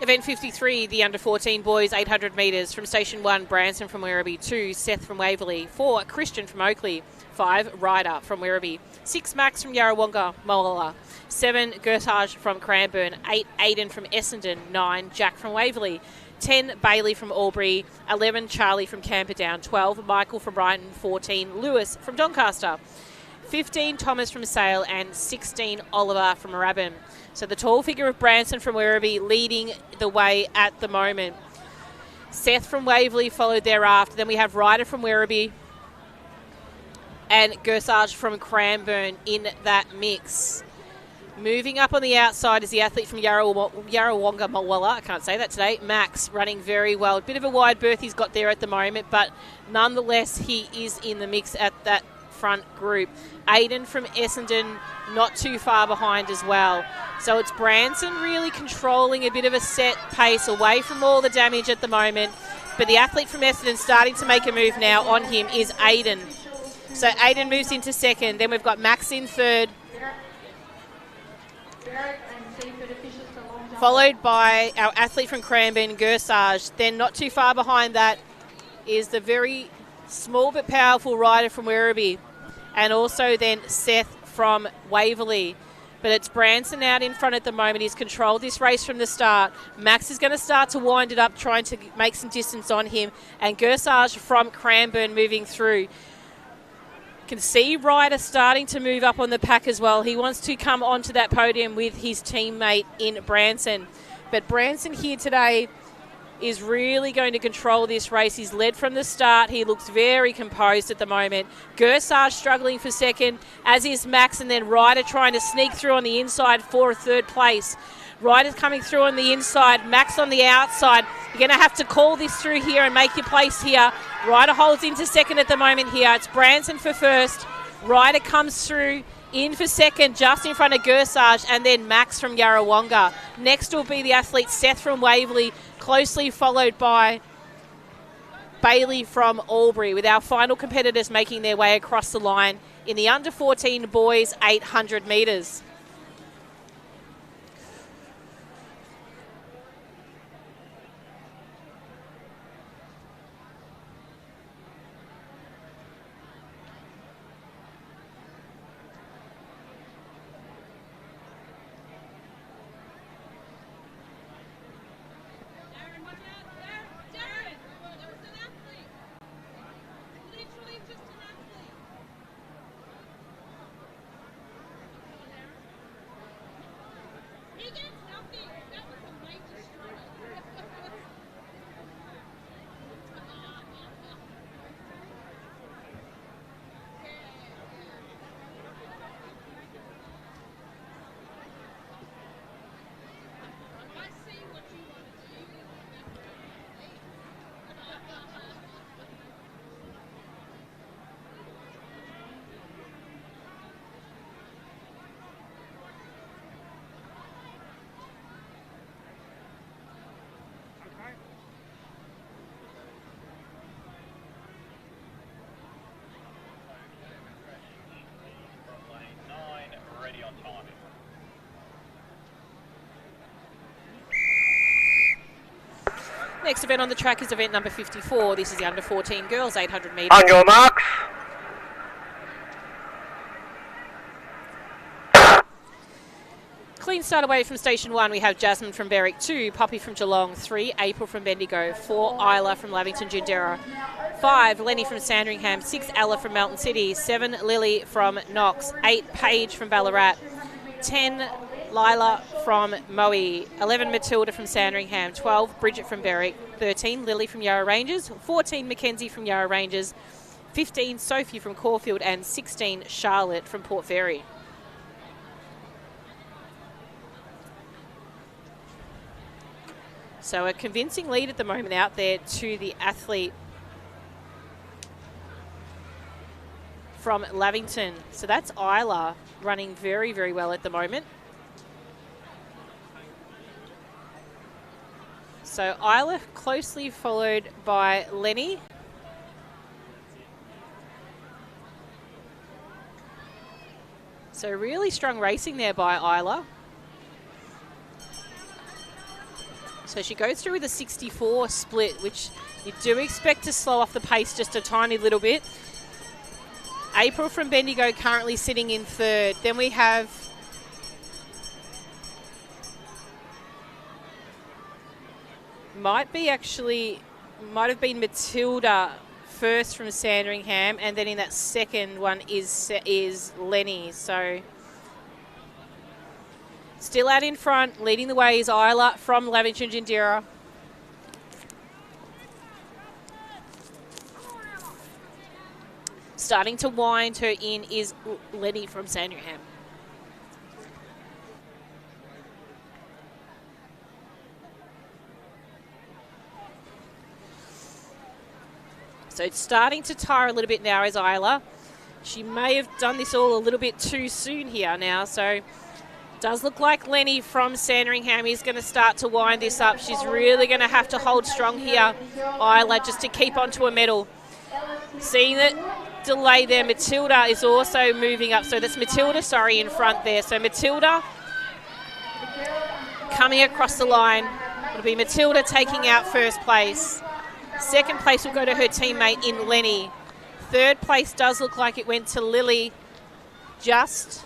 [SPEAKER 7] Event 53, the under 14 boys 800 metres. From station 1, Branson from Werribee. 2, Seth from Waverley. 4, Christian from Oakley. 5, Ryder from Werribee. 6, Max from Yarrawonga, Mola. 7, Gertage from Cranbourne. 8, Aidan from Essendon. 9, Jack from Waverley. 10, Bailey from Albury, 11, Charlie from Camperdown, 12, Michael from Brighton, 14, Lewis from Doncaster, 15, Thomas from Sale, and 16, Oliver from Moorabbin. So the tall figure of Branson from Werribee leading the way at the moment. Seth from Waverley followed thereafter. Then we have Ryder from Werribee and Gersage from Cranbourne in that mix. Moving up on the outside is the athlete from Yarrawonga Mulwala. I can't say that today. Max running very well. A bit of a wide berth he's got there at the moment, but nonetheless he is in the mix at that front group. Aiden from Essendon not too far behind as well. So it's Branson really controlling a bit of a set pace away from all the damage at the moment. But the athlete from Essendon starting to make a move now on him is Aiden. So Aiden moves into second. Then we've got Max in third, followed by our athlete from Cranbourne, Gersage. Then not too far behind that is the very small but powerful rider from Werribee, and also then Seth from Waverley. But it's Branson out in front at the moment. He's controlled this race from the start. Max is going to start to wind it up, trying to make some distance on him. And Gersage from Cranbourne moving through. Can see Ryder starting to move up on the pack as well. He wants to come onto that podium with his teammate in Branson. But Branson here today is really going to control this race. He's led from the start. He looks very composed at the moment. Gersage struggling for second, as is Max, and then Ryder trying to sneak through on the inside for a third place. Ryder's coming through on the inside, Max on the outside. You're going to have to call this through here and make your place here. Ryder holds into second at the moment here. It's Branson for first. Ryder comes through in for second, just in front of Gersage, and then Max from Yarrawonga. Next will be the athlete Seth from Waverley, closely followed by Bailey from Albury, with our final competitors making their way across the line in the under 14 boys 800 metres. Next event on the track is event number 54. This is the under 14 girls 800 metres.
[SPEAKER 9] On your marks.
[SPEAKER 7] Clean start away from station 1. We have Jasmine from Berwick, 2, Poppy from Geelong, 3, April from Bendigo, 4, Isla from Lavington Gingerra, 5, Lenny from Sandringham, 6, Ella from Melton City, 7, Lily from Knox, 8, Paige from Ballarat, 10, Lila from Moe, 11, Matilda from Sandringham, 12, Bridget from Berwick, 13, Lily from Yarra Ranges, 14, Mackenzie from Yarra Ranges, 15, Sophie from Caulfield, and 16, Charlotte from Port Fairy. So a convincing lead at the moment out there to the athlete from Lavington. So that's Isla running very, very well at the moment. So Isla closely followed by Lenny. So really strong racing there by Isla. So she goes through with a 64 split, which you do expect to slow off the pace just a tiny little bit. April from Bendigo currently sitting in third. Then we have might have been Matilda first from Sandringham, and then in that second one is Lenny. So still out in front, leading the way is Isla from LAVic and Jindira. Starting to wind her in is Lenny from Sandringham. So it's starting to tire a little bit now is Isla. She may have done this all a little bit too soon here now. So does look like Lenny from Sandringham is going to start to wind this up. She's really going to have to hold strong here, Isla, just to keep onto a medal. Seeing that delay there, Matilda is also moving up. So that's Matilda, in front there. So Matilda coming across the line. It'll be Matilda taking out first place. Second place will go to her teammate in Lenny. Third place does look like it went to Lily, just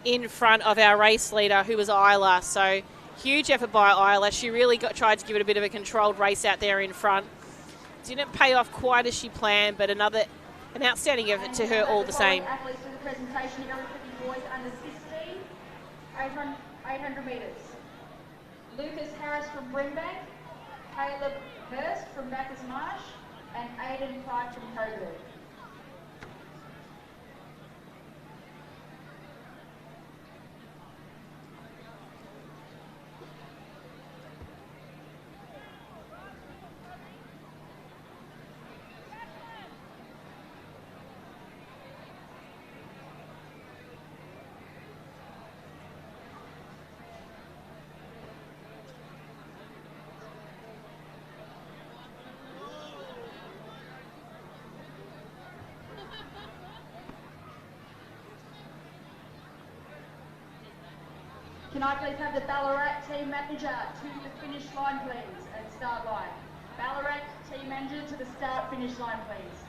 [SPEAKER 7] in front of our race leader, who was Isla. So huge effort by Isla. She really tried to give it a bit of a controlled race out there in front. Didn't pay off quite as she planned, but an outstanding effort to her all the same.
[SPEAKER 11] Athletes for the presentation here for the boys under 16, 800 metres. Lucas Harris from Brimbank, Caleb Hurst from Bacchus Marsh, and Aidan Clark from Coburg. Can I please have the Ballarat team manager to the finish line, please, and start line. Ballarat team manager to the start finish line, please.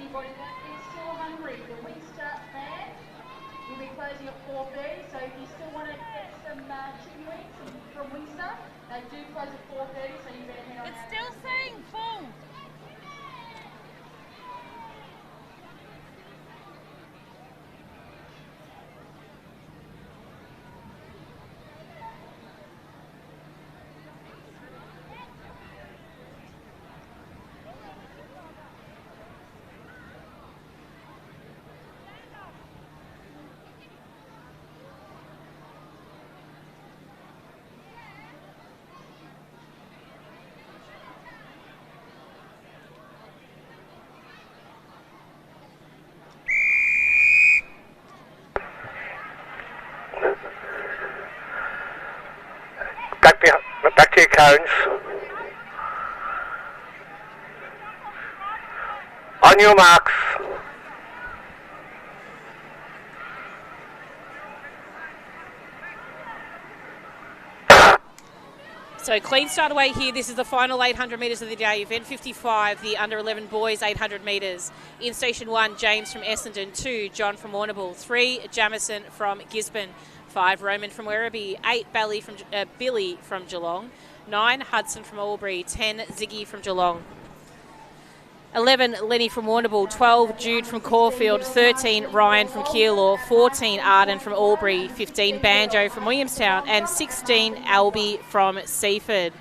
[SPEAKER 11] anybody that is still hungry, the Winster van will be closing at 4:30. So if you still want to get some chicken wings from Winster, they do close at 4:30. So you better head on.
[SPEAKER 2] It's still saying full.
[SPEAKER 14] Back to your cones. On your marks.
[SPEAKER 7] So clean start away here. This is the final 800 metres of the day. Event 55, the under 11 boys 800 metres. In station 1, James from Essendon. 2, John from Warrnambool. 3, Jamison from Gisborne. 5, Roman from Werribee. 8, Billy from Geelong. 9, Hudson from Albury. 10, Ziggy from Geelong. 11, Lenny from Warrnambool. 12, Jude from Caulfield. 13, Ryan from Keilor. 14, Arden from Albury. 15, Banjo from Williamstown. And 16, Albie from Seaford.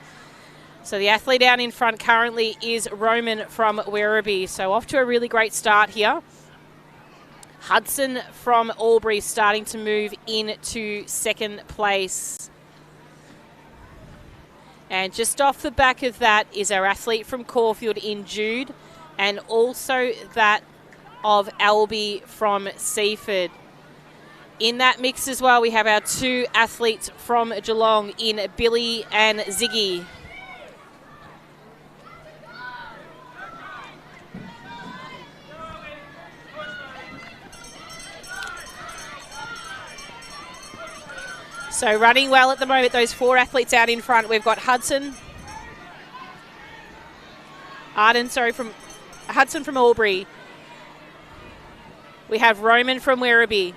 [SPEAKER 7] So the athlete out in front currently is Roman from Werribee. So off to a really great start here. Hudson from Albury starting to move into second place. And just off the back of that is our athlete from Caulfield in Jude, and also that of Albie from Seaford. In that mix as well, we have our 2 athletes from Geelong in Billy and Ziggy. So running well at the moment, those 4 athletes out in front. We've got Hudson from Albury. We have Roman from Werribee.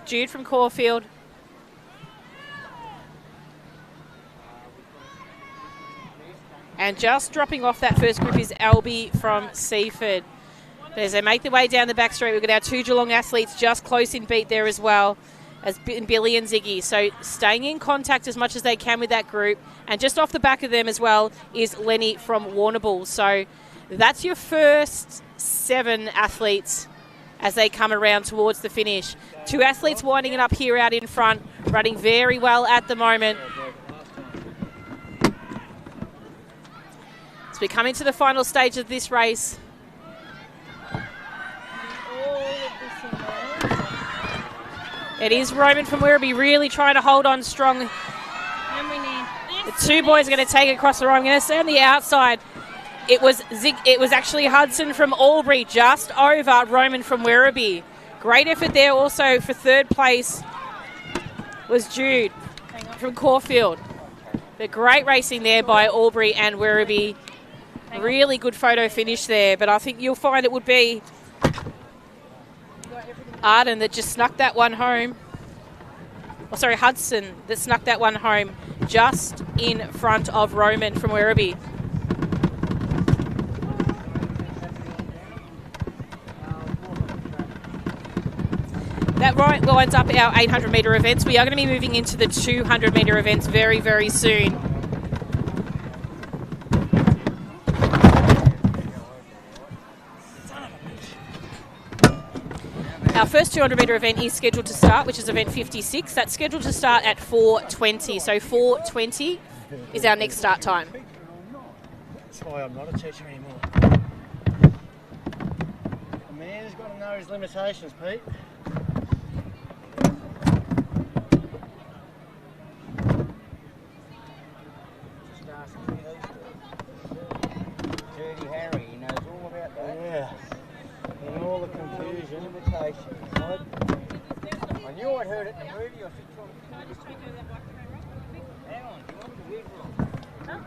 [SPEAKER 7] Jude from Caulfield. And just dropping off that first group is Albie from Seaford. As they make their way down the back straight, we've got our 2 Geelong athletes just close in beat there as well as Billy and Ziggy. So staying in contact as much as they can with that group. And just off the back of them as well is Lenny from Warrnambool. So that's your first 7 athletes as they come around towards the finish. 2 athletes winding it up here out in front, running very well at the moment. As we come into the final stage of this race. It is Roman from Werribee really trying to hold on strong. The 2 boys are going to take it across the road. I'm going to say on the outside, it was actually Hudson from Albury just over Roman from Werribee. Great effort there also for 3rd place was Jude from Caulfield. But great racing there by Albury and Werribee. Really good photo finish there, but I think you'll find it would be Arden that just snuck that one home. Oh, sorry, Hudson that snuck that one home just in front of Roman from Werribee. That winds up our 800 metre events. We are going to be moving into the 200 metre events very, very soon. Our first 200 metre event is scheduled to start, which is event 56. That's scheduled to start at 4:20. So 4:20 is our next start time.
[SPEAKER 13] That's why I'm not a teacher anymore. A man has got to know his limitations, Pete. Just ask me those Dirty Harry, he knows all about that. Yeah. And all the confusion. Limitations. I knew I'd heard it in the movie. I should try to... Hang on, do you want the wig roll? Huh?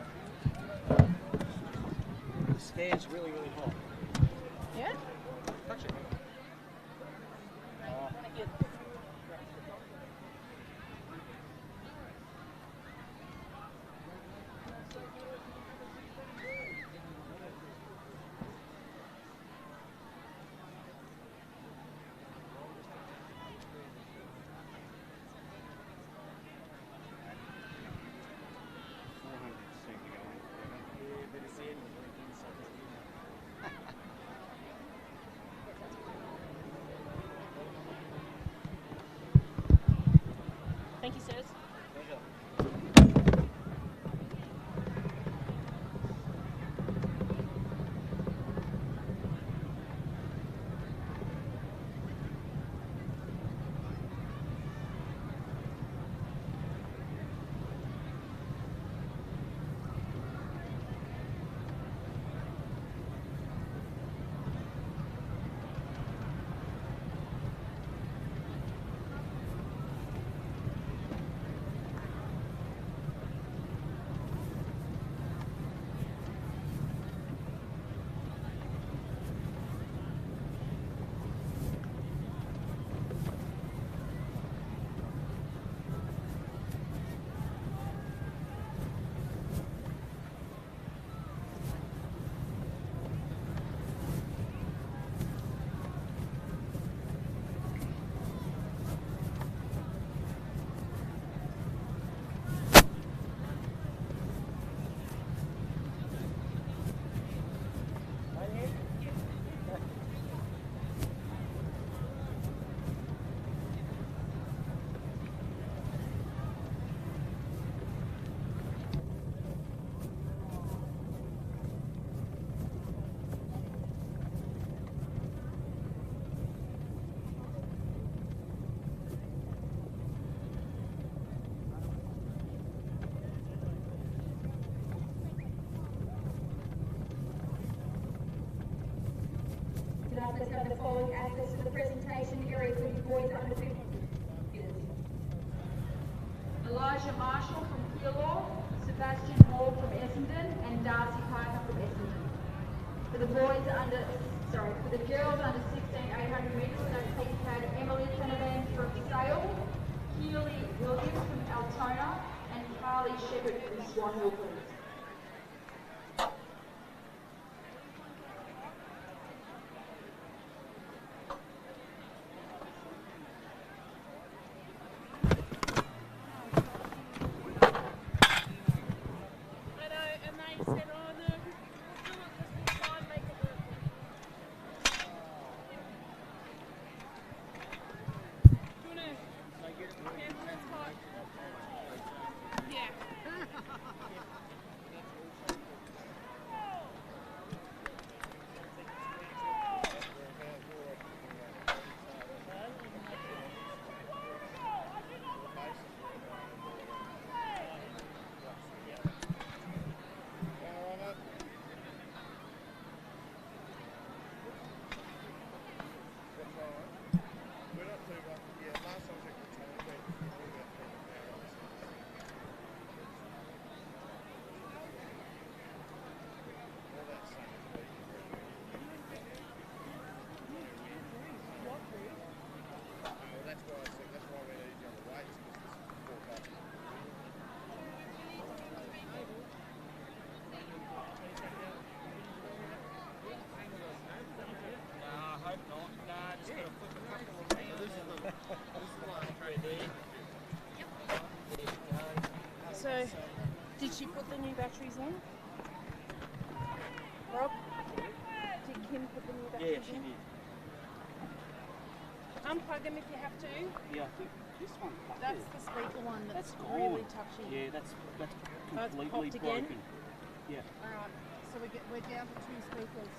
[SPEAKER 15] stand's really, really hot.
[SPEAKER 2] Yeah?
[SPEAKER 15] Touch it.
[SPEAKER 8] Thank you, sirs.
[SPEAKER 11] Let's have the following athletes for the presentation area for you boys under 50. Elijah Marshall from Keilor, Sebastian Hall from Essendon, and Darcy Parker from Essendon. For the girls under 16, 800 metres, we're going to take Emily Canavan from Sale, Keely Williams from Altona, and Carly Shepherd from Swanhill, please.
[SPEAKER 2] So, did she put the new batteries in? Rob, did Kim put the new batteries in?
[SPEAKER 15] Yeah, she did.
[SPEAKER 2] Unplug them if you have to.
[SPEAKER 15] Yeah, I think this one.
[SPEAKER 2] That's the speaker one that's
[SPEAKER 15] gone.
[SPEAKER 2] really touchy.
[SPEAKER 15] Yeah, that's completely
[SPEAKER 2] popped again?
[SPEAKER 15] broken. Yeah.
[SPEAKER 2] Alright, so we're down to 2 speakers.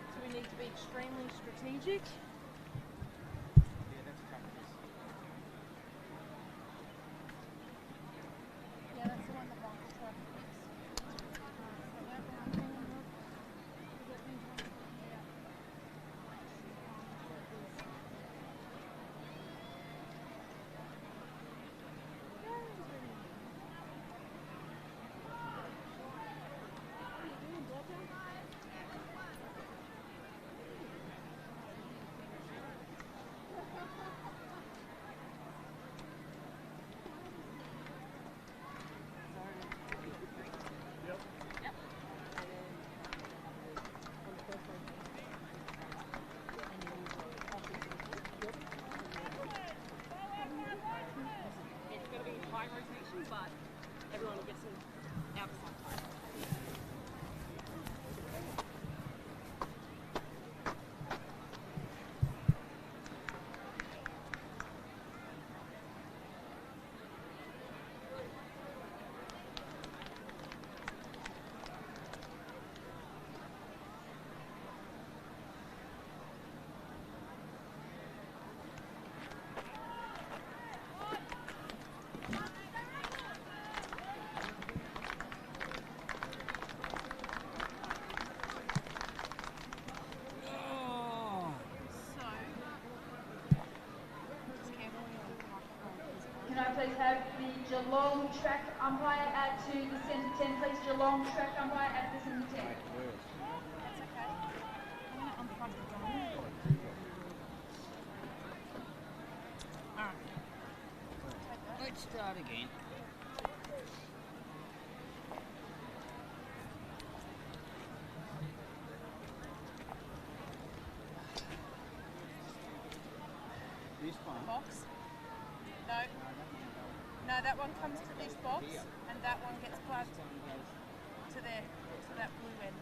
[SPEAKER 2] So we need to be extremely strategic.
[SPEAKER 15] Yeah, that's practice.
[SPEAKER 2] Yeah, that's the one that Michael tried to fix. So that one, hang on, Rob. We've got these ones here.
[SPEAKER 8] everyone will get some outside time.
[SPEAKER 11] Can I please have the Geelong track umpire out to the centre 10, please? Geelong track umpire out to the centre 10.
[SPEAKER 2] That's okay. I'm going to unplug the gun. Alright.
[SPEAKER 15] Let's start again. This one?
[SPEAKER 2] Box. No. No, that one comes to this box, and that one gets plugged to there, to that blue end.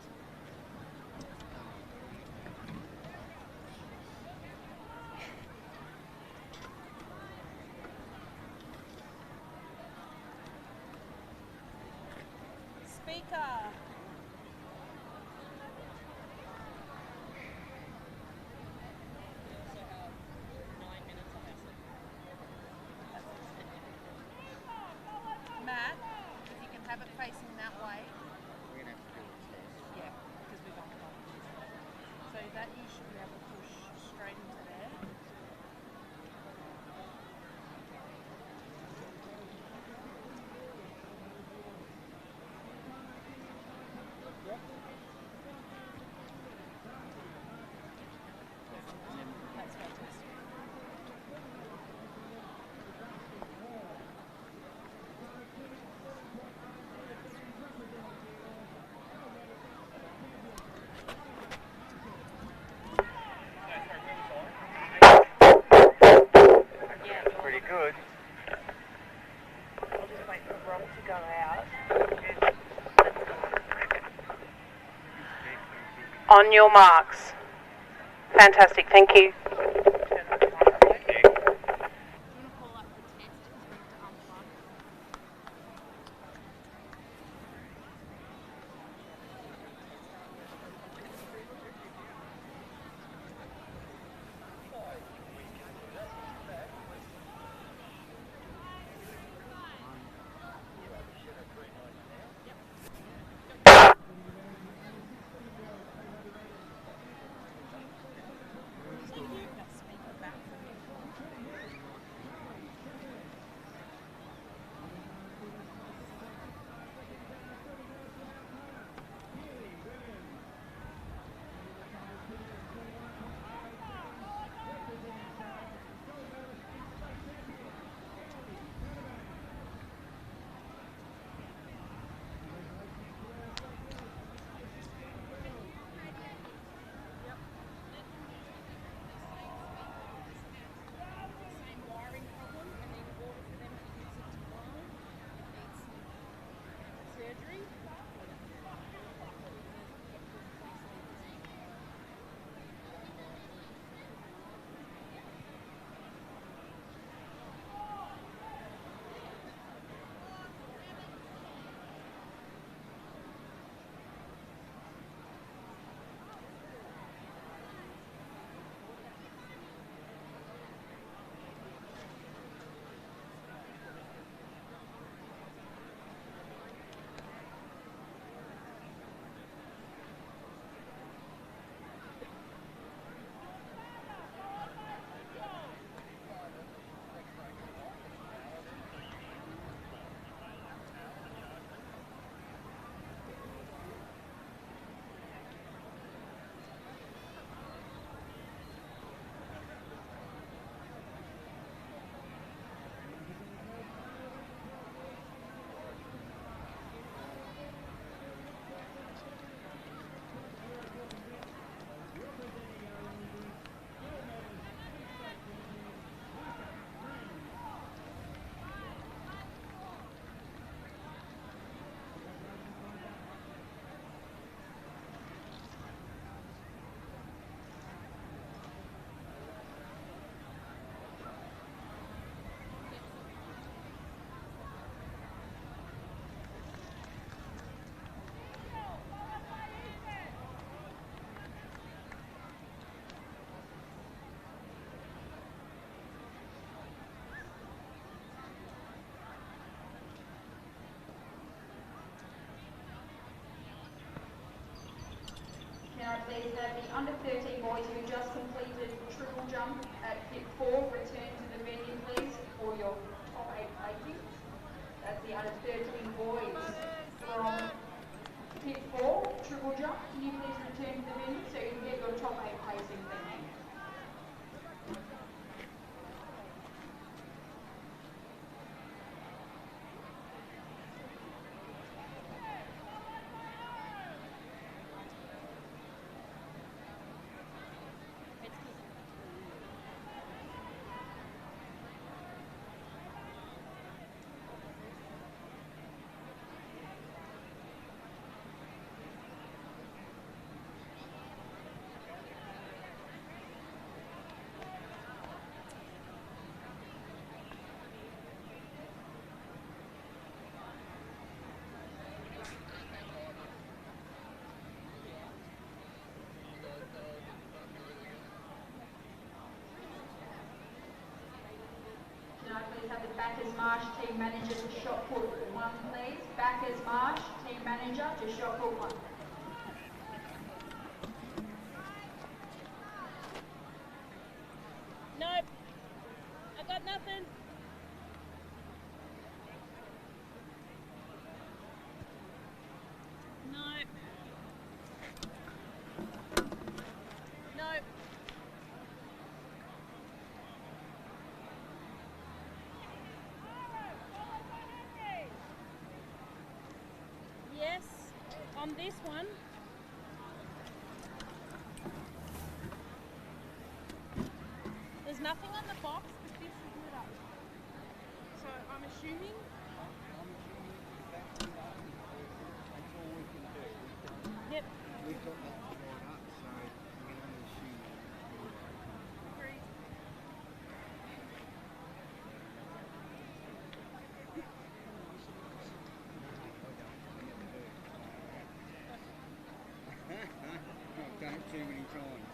[SPEAKER 2] Speaker. Matt, if you can have it facing that way.
[SPEAKER 15] We're going to have to do it there.
[SPEAKER 2] Yeah, because we don't know. So that you should be able to push straight into there. That's fantastic.
[SPEAKER 9] Pretty good.
[SPEAKER 16] I'll just wait for Rob to go out. On your marks. Fantastic, thank you.
[SPEAKER 11] have the under 13 boys who just completed triple jump at Fit 4 return to the venue, please, for your top 8 placings. That's the under 13 boys from Fit 4 triple jump. Can you please return to the venue so you can get your top 8 placings in there? Can I please have the Backers Marsh team manager to shot put 1, please? Backers Marsh team manager to shot put 1.
[SPEAKER 8] Nope. I got nothing. Nope. Nope. Yes, on this one. There's nothing on the box, but this is lit up. So I'm assuming. Yep.
[SPEAKER 15] We've got that right up, so we can only assume.
[SPEAKER 8] Agreed.
[SPEAKER 15] I've done it too many times.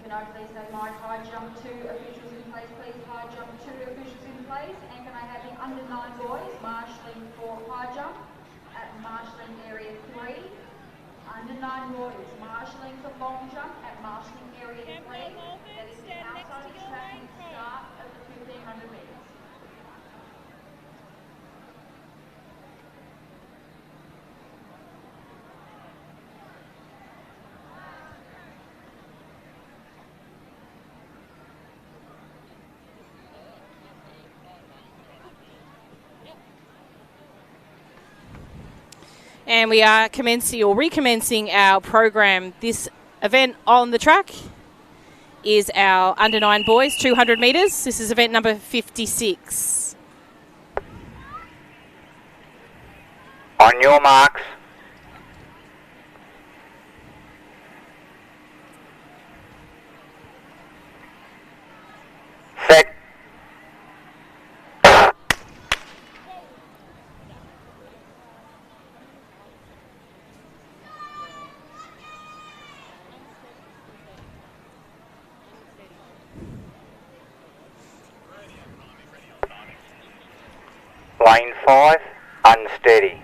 [SPEAKER 11] Can I please have my high jump 2 officials in place, please? High jump 2 officials in place. And can I have the under 9 boys marshalling for high jump at marshalling area 3? Under 9 boys marshalling for long jump at marshalling area 3. That is the outside of the track and start of the 1500 metres.
[SPEAKER 7] And we are commencing or recommencing our program. This event on the track is our under 9 boys, 200 metres. This is event number 56.
[SPEAKER 9] On your marks. Set. Lane 5, unsteady.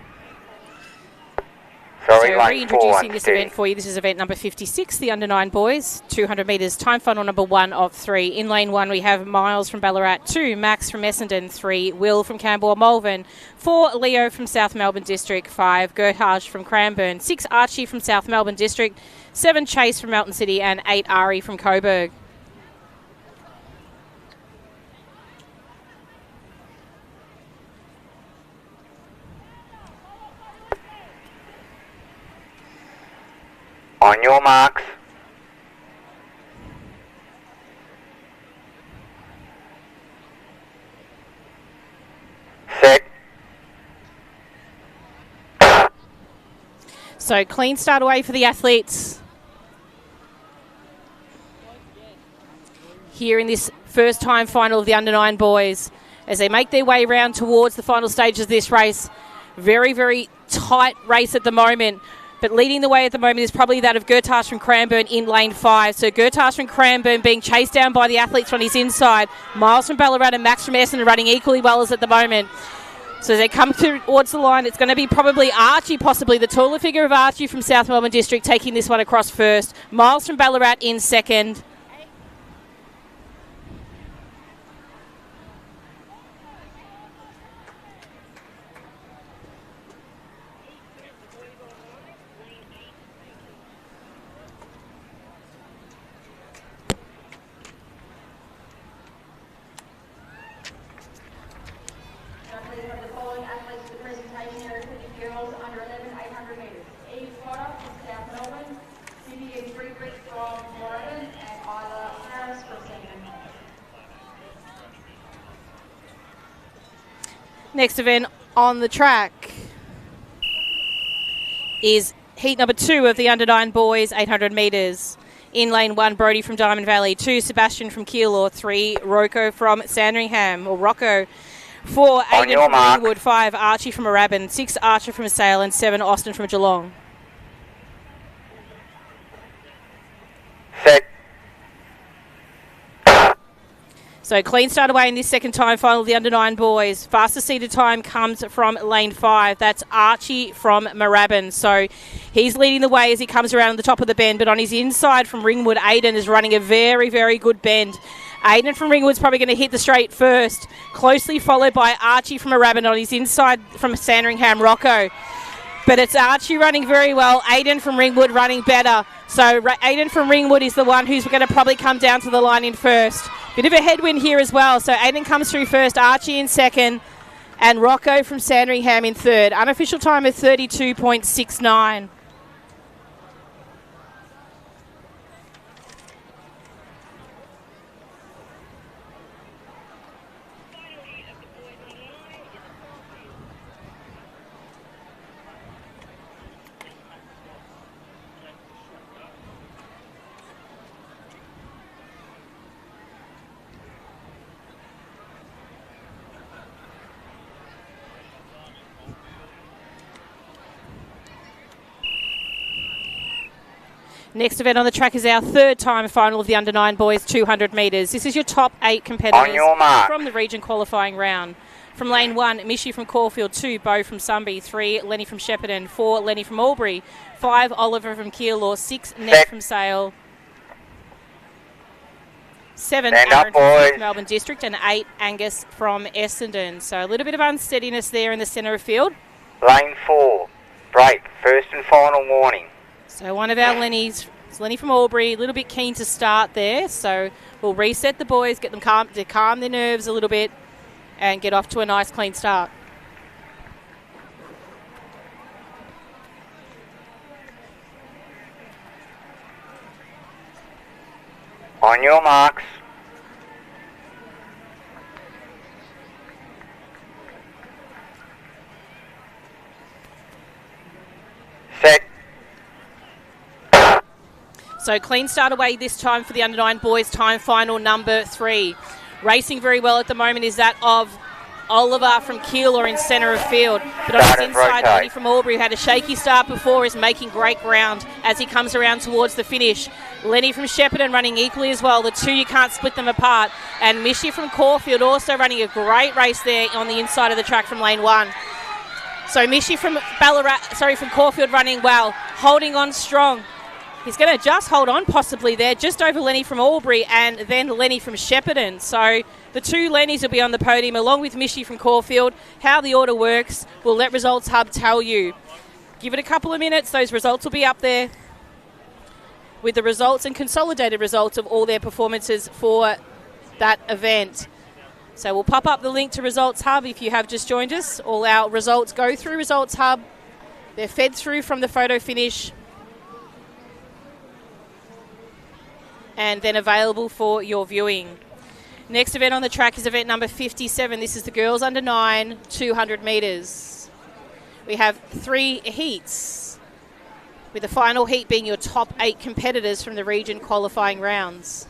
[SPEAKER 9] Sorry,
[SPEAKER 7] So
[SPEAKER 9] lane 4,
[SPEAKER 7] reintroducing this
[SPEAKER 9] unsteady.
[SPEAKER 7] event for you. This is event number 56, the under 9 boys, 200 metres, time final number 1 of 3. In lane 1, we have Miles from Ballarat, 2 Max from Essendon, 3 Will from Campbell Malvern, 4 Leo from South Melbourne District, 5 Gerhard from Cranbourne, 6 Archie from South Melbourne District, 7 Chase from Melton City, and 8 Ari from Coburg.
[SPEAKER 9] On your marks. Set.
[SPEAKER 7] So clean start away for the athletes here in this first time final of the under-9 boys as they make their way round towards the final stages of this race. Very, very tight race at the moment, but leading the way at the moment is probably that of Gertas from Cranbourne in lane 5. So Gertas from Cranbourne being chased down by the athletes on his inside. Miles from Ballarat and Max from Essendon running equally well as at the moment. So as they come towards the line, it's going to be probably Archie, possibly the taller figure of Archie from South Melbourne District, taking this one across first. Miles from Ballarat in second. Next event on the track is heat number 2 of the under-9 boys, 800 metres. In lane 1, Brody from Diamond Valley. 2, Sebastian from Keilor. 3, Rocco from Sandringham, or Rocco. 4, Aiden from Ringwood. 5, Archie from Moorabbin. 6, Archer from Sale. And 7, Austin from Geelong.
[SPEAKER 9] Set.
[SPEAKER 7] So clean start away in this second time final of the under-9 boys. Fastest seated time comes from lane 5. That's Archie from Moorabbin. So he's leading the way as he comes around the top of the bend. But on his inside from Ringwood, Aiden is running a very, very good bend. Aiden from Ringwood's probably going to hit the straight first. Closely followed by Archie from Moorabbin on his inside from Sandringham, Rocco. But it's Archie running very well. Aiden from Ringwood running better. So Aiden from Ringwood is the one who's going to probably come down to the line in first. Bit of a headwind here as well. So Aiden comes through first, Archie in second, and Rocco from Sandringham in third. Unofficial time of 32.69. Next event on the track is our third time final of the under-9 boys, 200 metres. This is your top 8 competitors from the region qualifying round. From lane 1, Mishi from Caulfield. 2, Bo from Sunby. 3, Lenny from Shepparton. 4, Lenny from Albury. 5, Oliver from Keilor. 6, Ned from Sale. 7, Aaron from South Melbourne District. And 8, Angus from Essendon. So a little bit of unsteadiness there in the centre of field.
[SPEAKER 9] Lane 4, break, first and final warning.
[SPEAKER 7] So one of our Lenny's, Lenny from Albury, a little bit keen to start there. So we'll reset the boys, get them to calm their nerves a little bit and get off to a nice clean start.
[SPEAKER 9] On your marks. Set.
[SPEAKER 7] So clean start away this time for the under-9 boys, time final number 3. Racing very well at the moment is that of Oliver from Keilor in centre of field. But on his inside, Lenny from Albury, who had a shaky start before, is making great ground as he comes around towards the finish. Lenny from Shepparton running equally as well. The two, you can't split them apart. And Mishi from Caulfield also running a great race there on the inside of the track from lane 1. So Mishi from from Caulfield running well, holding on strong. He's going to just hold on possibly there, just over Lenny from Albury and then Lenny from Shepparton. So the two Lennys will be on the podium along with Mishi from Caulfield. How the order works, we'll let Results Hub tell you. Give it a couple of minutes, those results will be up there with the results and consolidated results of all their performances for that event. So we'll pop up the link to Results Hub if you have just joined us. All our results go through Results Hub. They're fed through from the photo finish and then available for your viewing. Next event on the track is event number 57. This is the girls under 9, 200 metres. We have 3 heats. with the final heat being your top 8 competitors from the region qualifying rounds.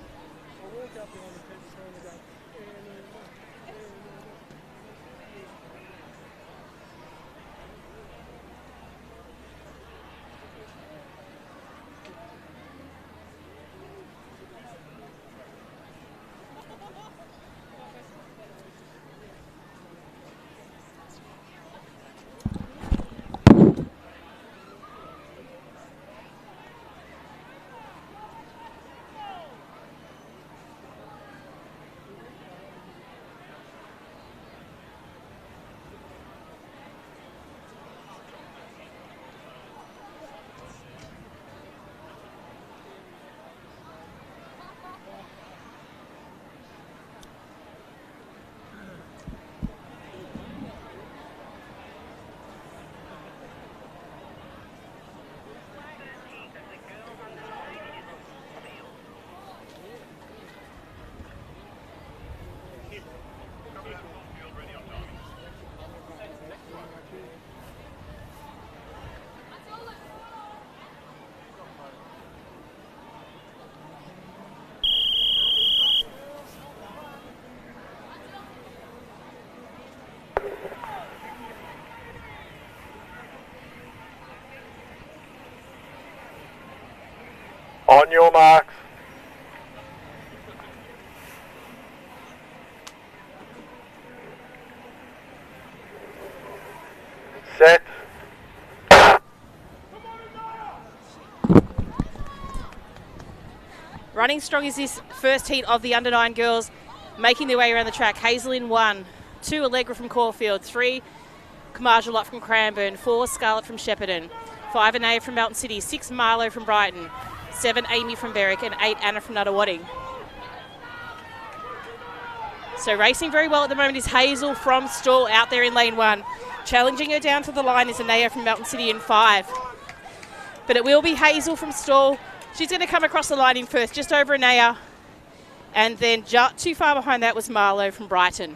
[SPEAKER 14] On your marks. Set.
[SPEAKER 7] Running strong is this first heat of the under-9 girls, making their way around the track. Hazel in 1, 2 Allegra from Caulfield, 3 Kamarjalot from Cranbourne, 4 Scarlett from Shepparton, 5 Anaya from Mountain City, 6 Marlowe from Brighton, 7 Amy from Berwick, and 8 Anna from Nuttawading. So racing very well at the moment is Hazel from Stall out there in lane 1. Challenging her down to the line is Anaya from Mountain City in 5. But it will be Hazel from Stall. She's going to come across the line in first, just over Anaya. And then just too far behind that was Marlowe from Brighton.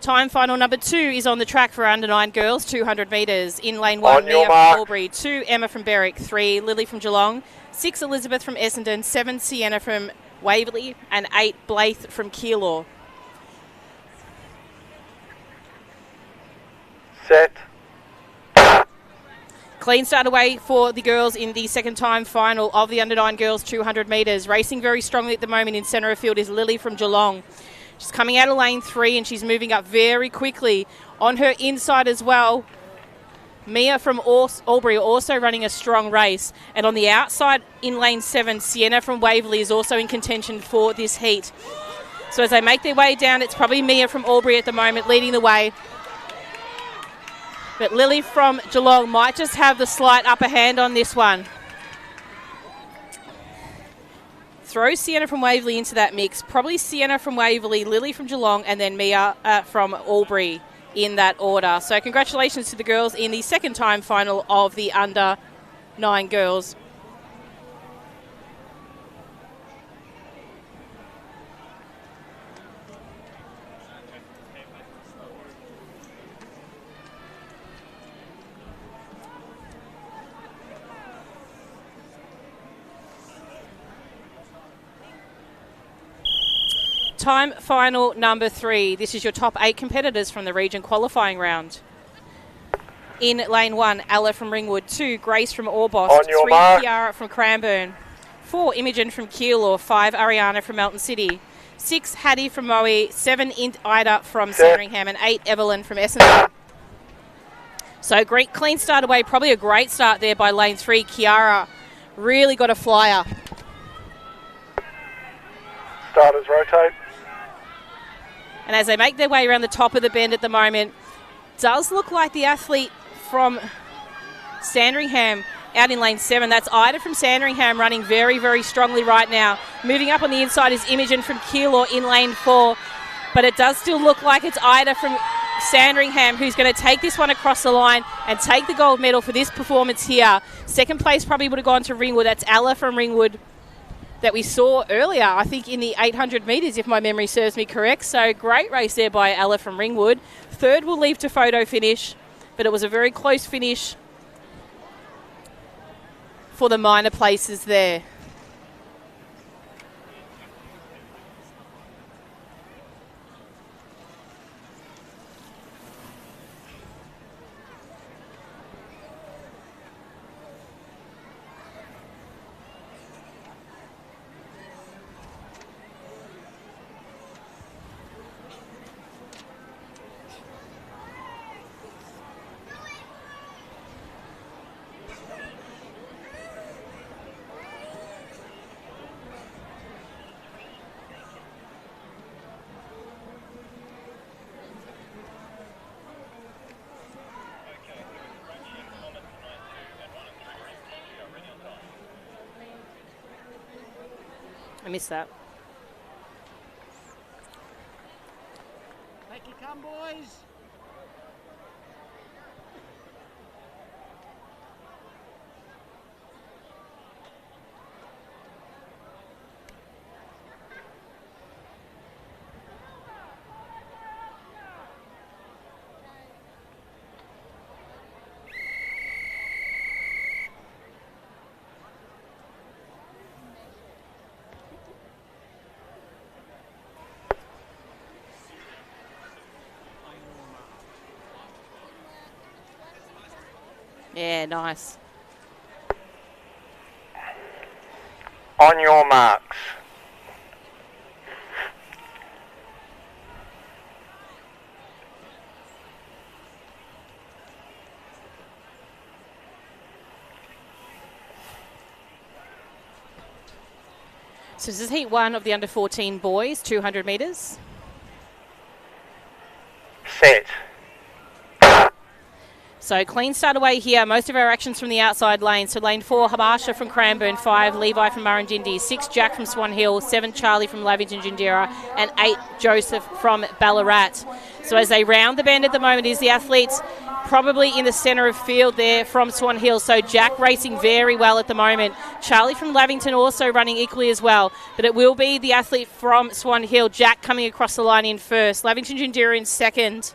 [SPEAKER 7] Time final number 2 is on the track for under-9 girls, 200 metres. In lane 1, Mia from Albury, 2 Emma from Berwick, 3 Lily from Geelong, 6 Elizabeth from Essendon, 7 Sienna from Waverley, and 8 Blythe from Keilor.
[SPEAKER 14] Set.
[SPEAKER 7] Clean start away for the girls in the second time final of the under-9 girls 200 metres. Racing very strongly at the moment in centre of field is Lily from Geelong. She's coming out of lane 3 and she's moving up very quickly. On her inside as well, Mia from Albury also running a strong race. And on the outside in lane 7, Sienna from Waverley is also in contention for this heat. So as they make their way down, it's probably Mia from Albury at the moment leading the way. But Lily from Geelong might just have the slight upper hand on this one. Throw Sienna from Waverley into that mix. Probably Sienna from Waverley, Lily from Geelong, and then Mia from Albury in that order. So congratulations to the girls in the second time final of the under-9 girls. Time final number 3. This is your top 8 competitors from the region qualifying round. In lane 1, Ella from Ringwood, 2 Grace from Orbost, 3 Kiara from Cranbourne, 4 Imogen from Keilor, 5 Ariana from Mountain City, 6 Hattie from Moe, 7 Ida from Sandringham, and 8 Evelyn from Essendon. So great clean start away, probably a great start there by lane 3. Kiara really got a flyer.
[SPEAKER 14] Starters rotate.
[SPEAKER 7] And as they make their way around the top of the bend at the moment, does look like the athlete from Sandringham out in lane 7. That's Ida from Sandringham running very, very strongly right now. Moving up on the inside is Imogen from Keilor in lane 4. But it does still look like it's Ida from Sandringham who's going to take this one across the line and take the gold medal for this performance here. Second place probably would have gone to Ringwood. That's Ella from Ringwood that we saw earlier, I think in the 800 metres, if my memory serves me correct. So great race there by Ella from Ringwood. Third will leave to photo finish, but it was a very close finish for the minor places there. I missed that.
[SPEAKER 13] Make you come, boys.
[SPEAKER 7] Yeah, nice.
[SPEAKER 9] On your marks.
[SPEAKER 7] So this is heat 1 of the under 14 boys, 200 metres.
[SPEAKER 9] Set.
[SPEAKER 7] So clean start away here. Most of our actions from the outside lane. So lane 4, Habarsha from Cranbourne, 5, Levi from Murrindindi, 6, Jack from Swan Hill, 7, Charlie from LAVic and Jindera, and 8, Joseph from Ballarat. So as they round the bend at the moment is the athletes probably in the centre of field there from Swan Hill. So Jack racing very well at the moment. Charlie from Lavington also running equally as well. But it will be the athlete from Swan Hill, Jack, coming across the line in first. LAVic and Jindera in second.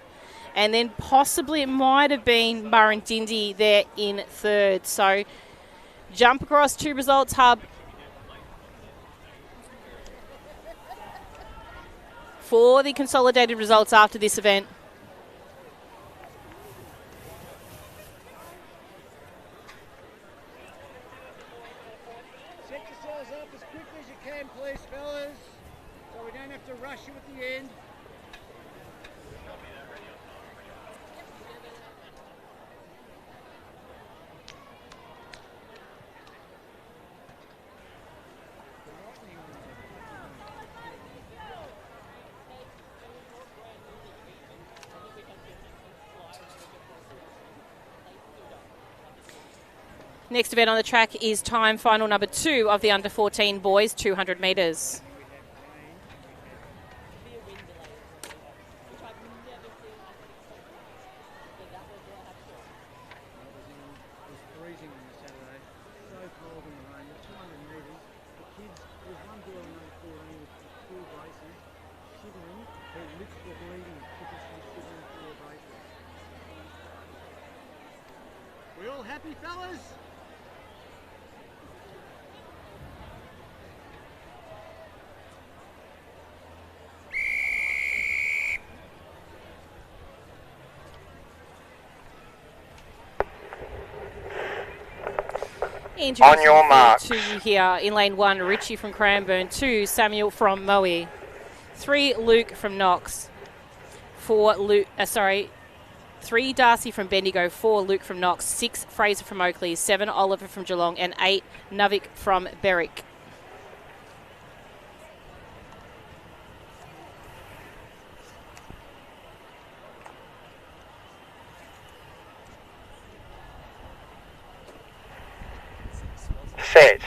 [SPEAKER 7] And then possibly it might have been Murrindindi there in third. So jump across to results hub for the consolidated results after this event.
[SPEAKER 13] Set yourselves up as quickly as you can, please, fellas, so we don't have to rush you at the end.
[SPEAKER 7] Next event on the track is time final number 2 of the under 14 boys, 200 metres.
[SPEAKER 13] We all happy, fellas?
[SPEAKER 9] On your marks.
[SPEAKER 7] To you here in lane 1, Richie from Cranbourne, 2, Samuel from Moe, 3, Luke from Knox, 3, Darcy from Bendigo, 4, Luke from Knox, 6, Fraser from Oakley, 7, Oliver from Geelong, and 8, LAVic from Berwick.
[SPEAKER 9] Set.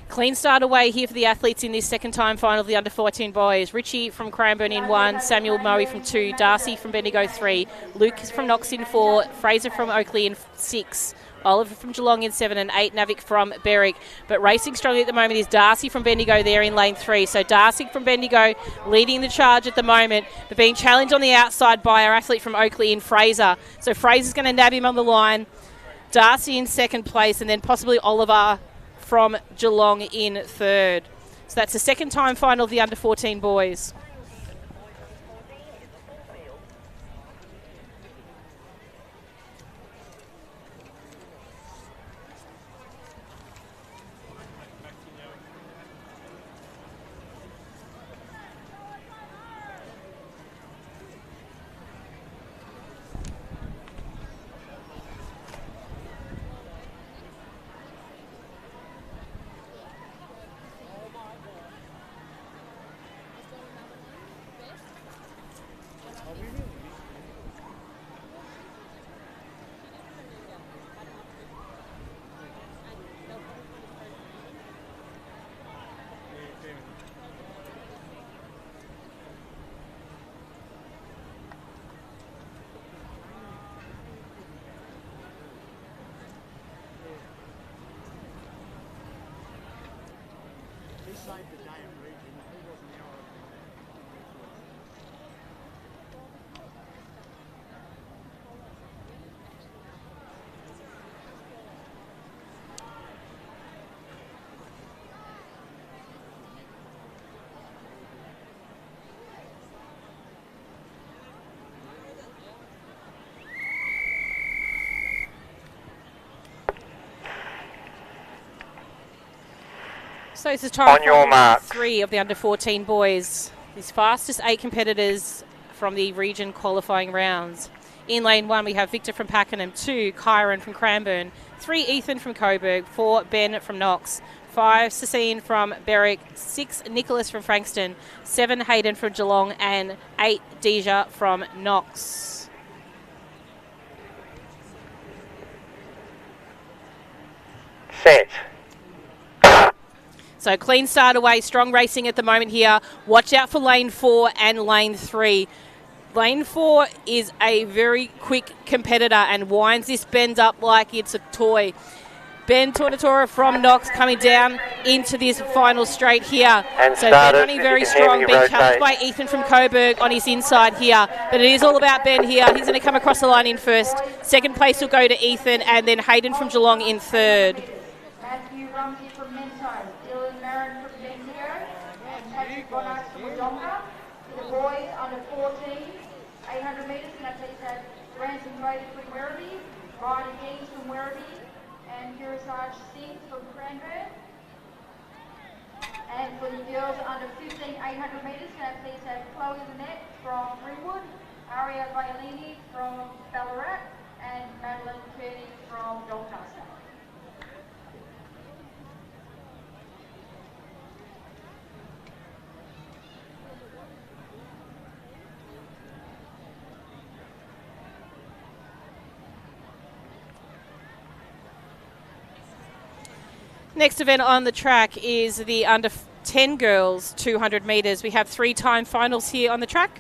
[SPEAKER 7] Clean start away here for the athletes in this second time final of the under-14 boys. Richie from Cranbourne in 1, Samuel Murray from 2, Darcy from Bendigo 3, Luke from Knox in 4, Fraser from Oakley in 6, Oliver from Geelong in 7 and 8, LAVic from Berwick. But racing strongly at the moment is Darcy from Bendigo there in lane 3. So Darcy from Bendigo leading the charge at the moment, but being challenged on the outside by our athlete from Oakley in Fraser. So Fraser's going to nab him on the line. Darcy in second place, and then possibly Oliver from Geelong in third. So that's the second time final of the under-14 boys.
[SPEAKER 12] Saved the day in region. He wasn't our
[SPEAKER 7] So this is time for 3 of the under-14 boys. These fastest 8 competitors from the region qualifying rounds. In lane 1 we have Victor from Pakenham, 2 Kyron from Cranbourne, 3 Ethan from Coburg, 4 Ben from Knox, 5 Cecine from Berwick, 6 Nicholas from Frankston, 7 Hayden from Geelong, and 8 Deja from Knox.
[SPEAKER 9] Set.
[SPEAKER 7] So clean start away, strong racing at the moment here. Watch out for lane 4 and lane 3. Lane 4 is a very quick competitor and winds this bend up like it's a toy. Ben Tornatora from Knox coming down into this final straight here.
[SPEAKER 9] And
[SPEAKER 7] so Ben running very strong, being challenged by Ethan from Coburg on his inside here. But it is all about Ben here. He's going to come across the line in first. Second place will go to Ethan, and then Hayden from Geelong in third.
[SPEAKER 11] Matthew Rumsey from Mento, Dylan Marin from Bendigo, and Patrick Bonnack from Wodonga. For the boys under 14, 800 metres, going to please have Ransom Brady from Werribee, Ryder Geese from Werribee, and Kurasaj Singh from Cranbourne. And for the girls under 15, 800 metres, going to please have Chloe Lynette from Ringwood, Aria Bailini from Ballarat, and Madeline Kearney from Doncaster.
[SPEAKER 7] Next event on the track is the under 10 girls 200 metres. We have 3 time finals here on the track.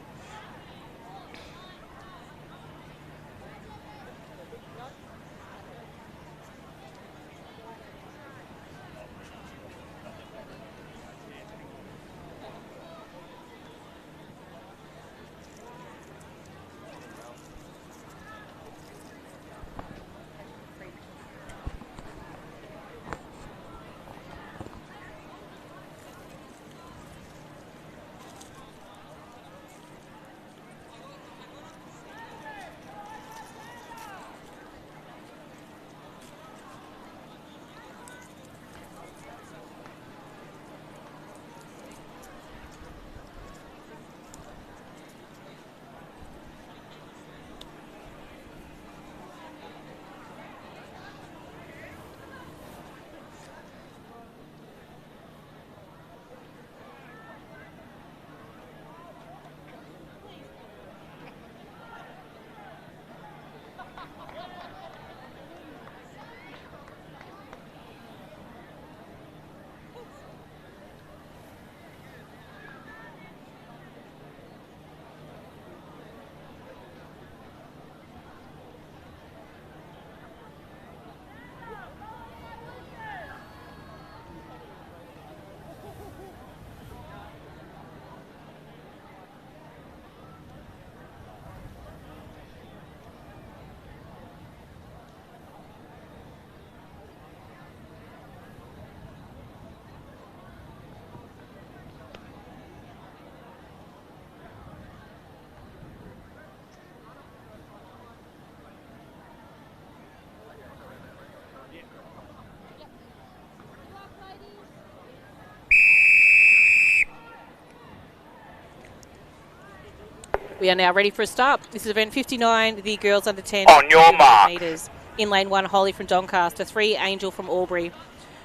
[SPEAKER 7] We are now ready for a start. This is event 59, the girls under 10.
[SPEAKER 9] On your mark.
[SPEAKER 7] Meters. In lane 1, Holly from Doncaster, 3, Angel from Albury,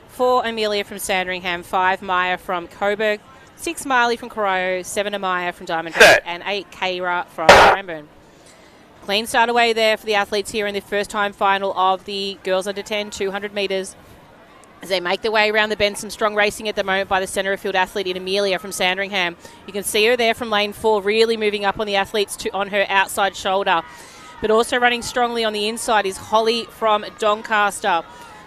[SPEAKER 7] 4, Amelia from Sandringham, 5, Maya from Coburg, 6, Marley from Corio, 7, Amaya from Diamond Valley, and 8, Kayra from Cranbourne. Clean start away there for the athletes here in the first time final of the girls under 10, 200 metres. As they make their way around the bend, some strong racing at the moment by the centre of field athlete in Amelia from Sandringham. You can see her there from lane 4, really moving up on the athletes on her outside shoulder. But also running strongly on the inside is Holly from Doncaster.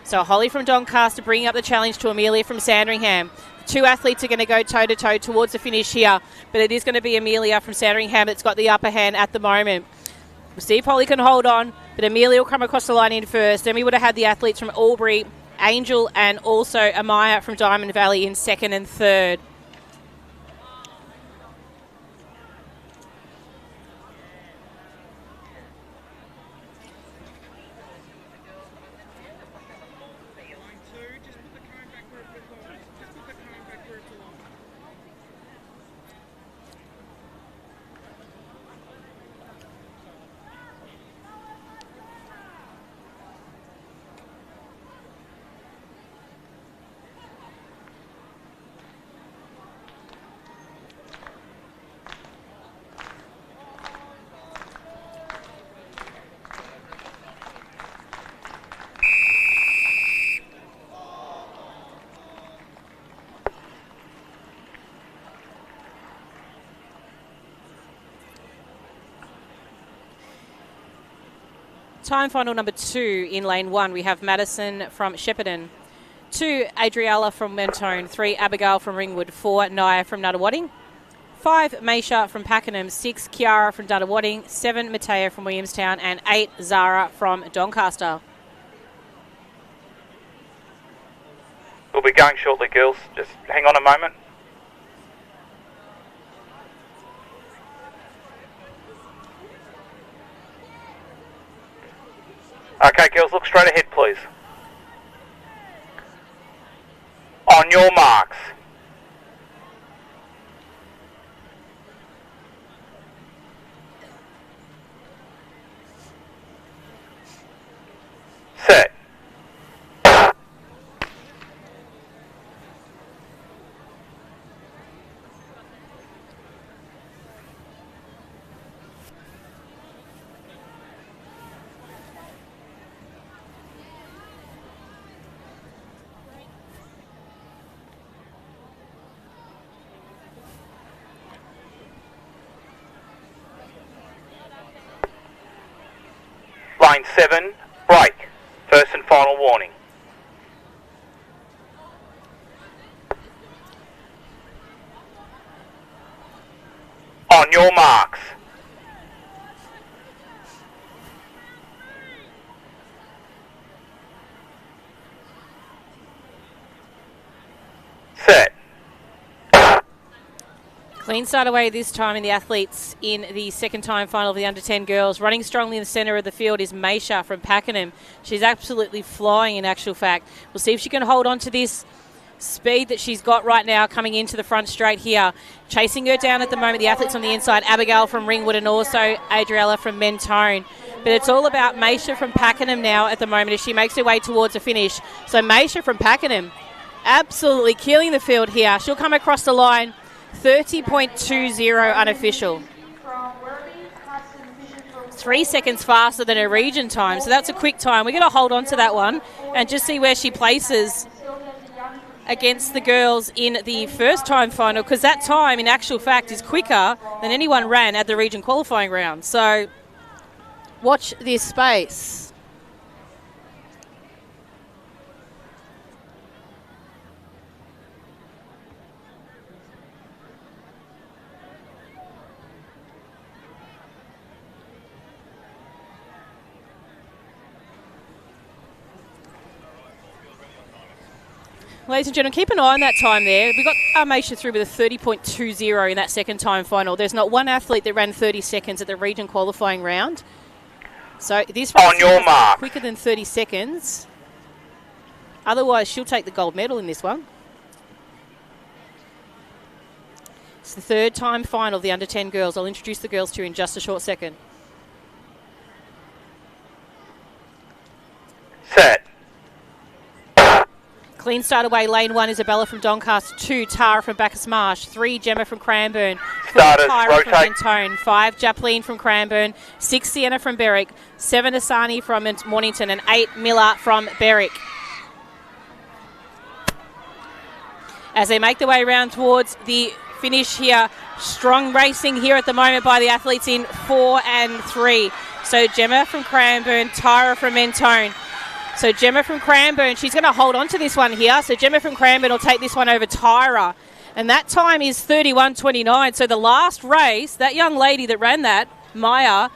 [SPEAKER 7] So Holly from Doncaster bringing up the challenge to Amelia from Sandringham. The two athletes are going to go toe-to-toe towards the finish here, but it is going to be Amelia from Sandringham that's got the upper hand at the moment. We'll see if Holly can hold on, but Amelia will come across the line in first. Then we would have had the athletes from Albury, Angel, and also Amaya from Diamond Valley in second and third. Time final number 2 in lane 1. We have Madison from Shepparton, 2, Adriella from Mentone, 3, Abigail from Ringwood, 4, Naya from Nuttawading, 5, Maisha from Pakenham, 6, Kiara from Nuttawading, 7, Mateo from Williamstown, and 8, Zara from Doncaster.
[SPEAKER 9] We'll be going shortly, girls. Just hang on a moment. Okay, girls, look straight ahead, please. On your marks. Set. Line 7, break. First and final warning. On your marks. Set.
[SPEAKER 7] Clean start away this time in the athletes in the second time final of the under 10 girls. Running strongly in the centre of the field is Maisha from Pakenham. She's absolutely flying in actual fact. We'll see if she can hold on to this speed that she's got right now coming into the front straight here. Chasing her down at the moment, the athletes on the inside, Abigail from Ringwood and also Adriella from Mentone. But it's all about Maisha from Pakenham now at the moment as she makes her way towards a finish. So Maisha from Pakenham absolutely killing the field here. She'll come across the line. 30.20 unofficial. 3 seconds faster than her region time, so that's a quick time. We're going to hold on to that one and just see where she places against the girls in the first time final, because that time in actual fact is quicker than anyone ran at the region qualifying round. So watch this space. Ladies and gentlemen, keep an eye on that time there. We got Maisha through with a 30.20 in that second time final. There's not one athlete that ran 30 seconds at the region qualifying round. So this race is quicker than 30 seconds. Otherwise, she'll take the gold medal in this one. It's the third time final of the under 10 girls. I'll introduce the girls to you in just a short second.
[SPEAKER 9] Set.
[SPEAKER 7] Clean start away. Lane 1, Isabella from Doncaster. 2, Tara from Bacchus Marsh. 3, Gemma from Cranbourne. 4,
[SPEAKER 9] Starters,
[SPEAKER 7] Tyra from
[SPEAKER 9] rotate.
[SPEAKER 7] Mentone. 5, Japleen from Cranbourne. 6, Sienna from Berwick. 7, Asani from Mornington. And 8, Miller from Berwick. As they make their way around towards the finish here, strong racing here at the moment by the athletes in 4 and 3. So Gemma from Cranbourne, Tyra from Mentone. So Gemma from Cranbourne, she's going to hold on to this one here. So Gemma from Cranbourne will take this one over Tyra. And that time is 31:29. So the last race, that young lady that ran that, Maya,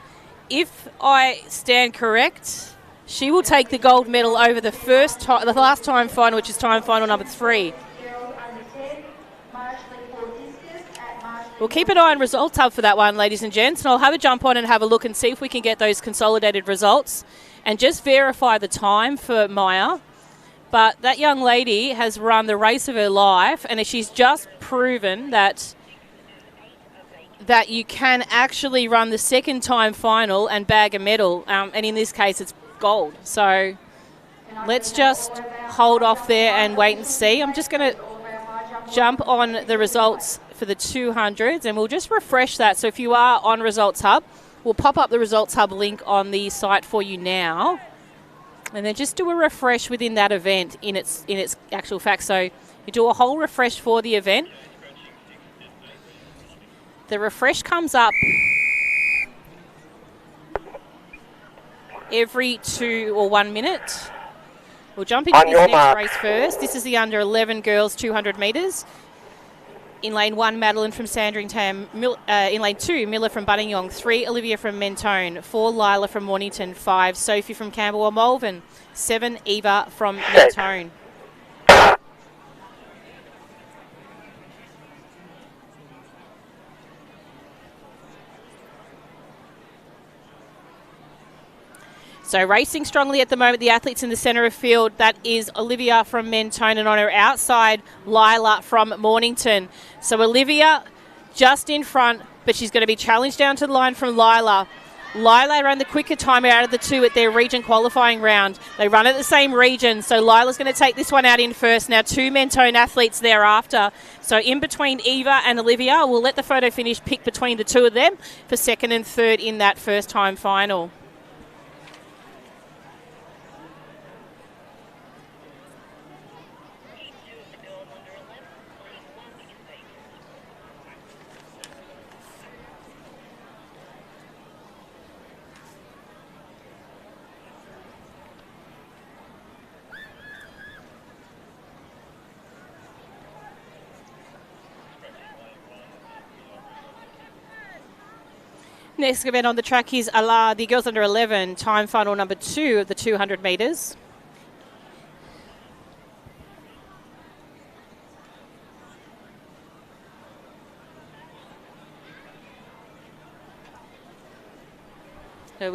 [SPEAKER 7] if I stand correct, she will take the gold medal over the last time final, which is time final number 3. We'll keep an eye on Results Hub for that one, ladies and gents, and I'll have a jump on and have a look and see if we can get those consolidated results and just verify the time for Maya. But that young lady has run the race of her life, and she's just proven that you can actually run the second time final and bag a medal, and in this case it's gold. So let's just hold off there and wait and see. I'm just going to jump on the results for the 200s, and we'll just refresh that. So if you are on Results Hub, we'll pop up the Results Hub link on the site for you now, and then just do a refresh within that event in its actual fact. So you do a whole refresh for the event. The refresh comes up every 2 or 1 minute. We'll jump into this next race first. This is the under 11 girls 200 metres. In lane 1, Madeline from Sandringham. In lane 2, Miller from Buninyong. 3, Olivia from Mentone. 4, Lila from Mornington. 5, Sophie from Camberwell Malvern. 7, Eva from Mentone. So racing strongly at the moment, the athletes in the centre of field, that is Olivia from Mentone, and on her outside, Lila from Mornington. So Olivia just in front, but she's going to be challenged down to the line from Lila. Lila ran the quicker timer out of the 2 at their region qualifying round. They run at the same region, so Lila's going to take this one out in first. Now 2 Mentone athletes thereafter. So in between Eva and Olivia, we'll let the photo finish pick between the 2 of them for second and third in that first time final. Next event on the track is the girls under 11, time final number 2 of the 200 metres. So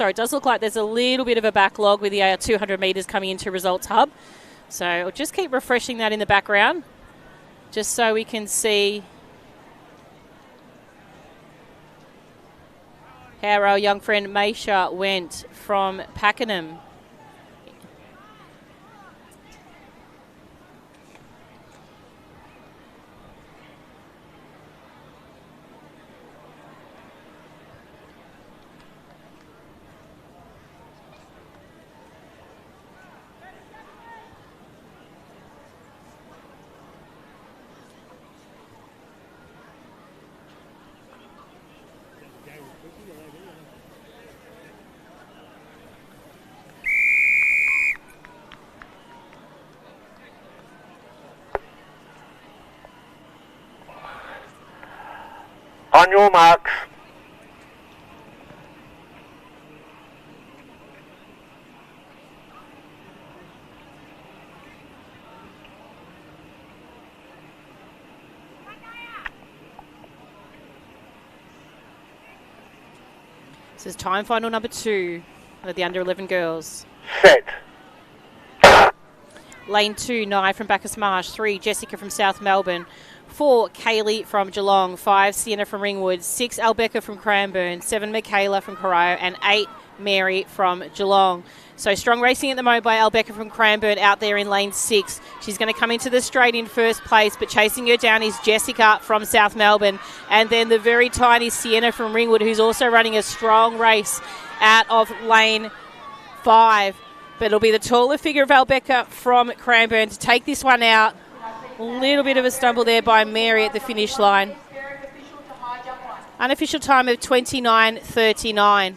[SPEAKER 7] it does look like there's a little bit of a backlog with the 200 metres coming into Results Hub. So I'll just keep refreshing that in the background, just so we can see how our young friend Maisha went from Pakenham.
[SPEAKER 9] On your marks.
[SPEAKER 7] This is time final number 2 of the under 11 girls.
[SPEAKER 9] Set.
[SPEAKER 7] Lane 2, Nye from Bacchus Marsh. 3, Jessica from South Melbourne. 4, Kaylee from Geelong. 5, Sienna from Ringwood. 6, Albeca from Cranbourne. 7, Michaela from Corio. And 8, Mary from Geelong. So strong racing at the moment by Albeca from Cranbourne out there in lane 6. She's going to come into the straight in first place, but chasing her down is Jessica from South Melbourne. And then the very tiny Sienna from Ringwood, who's also running a strong race out of lane 5. But it'll be the taller figure of Albeca from Cranbourne to take this one out. A little bit of a stumble there by Mary at the finish line. Unofficial time of 29:39.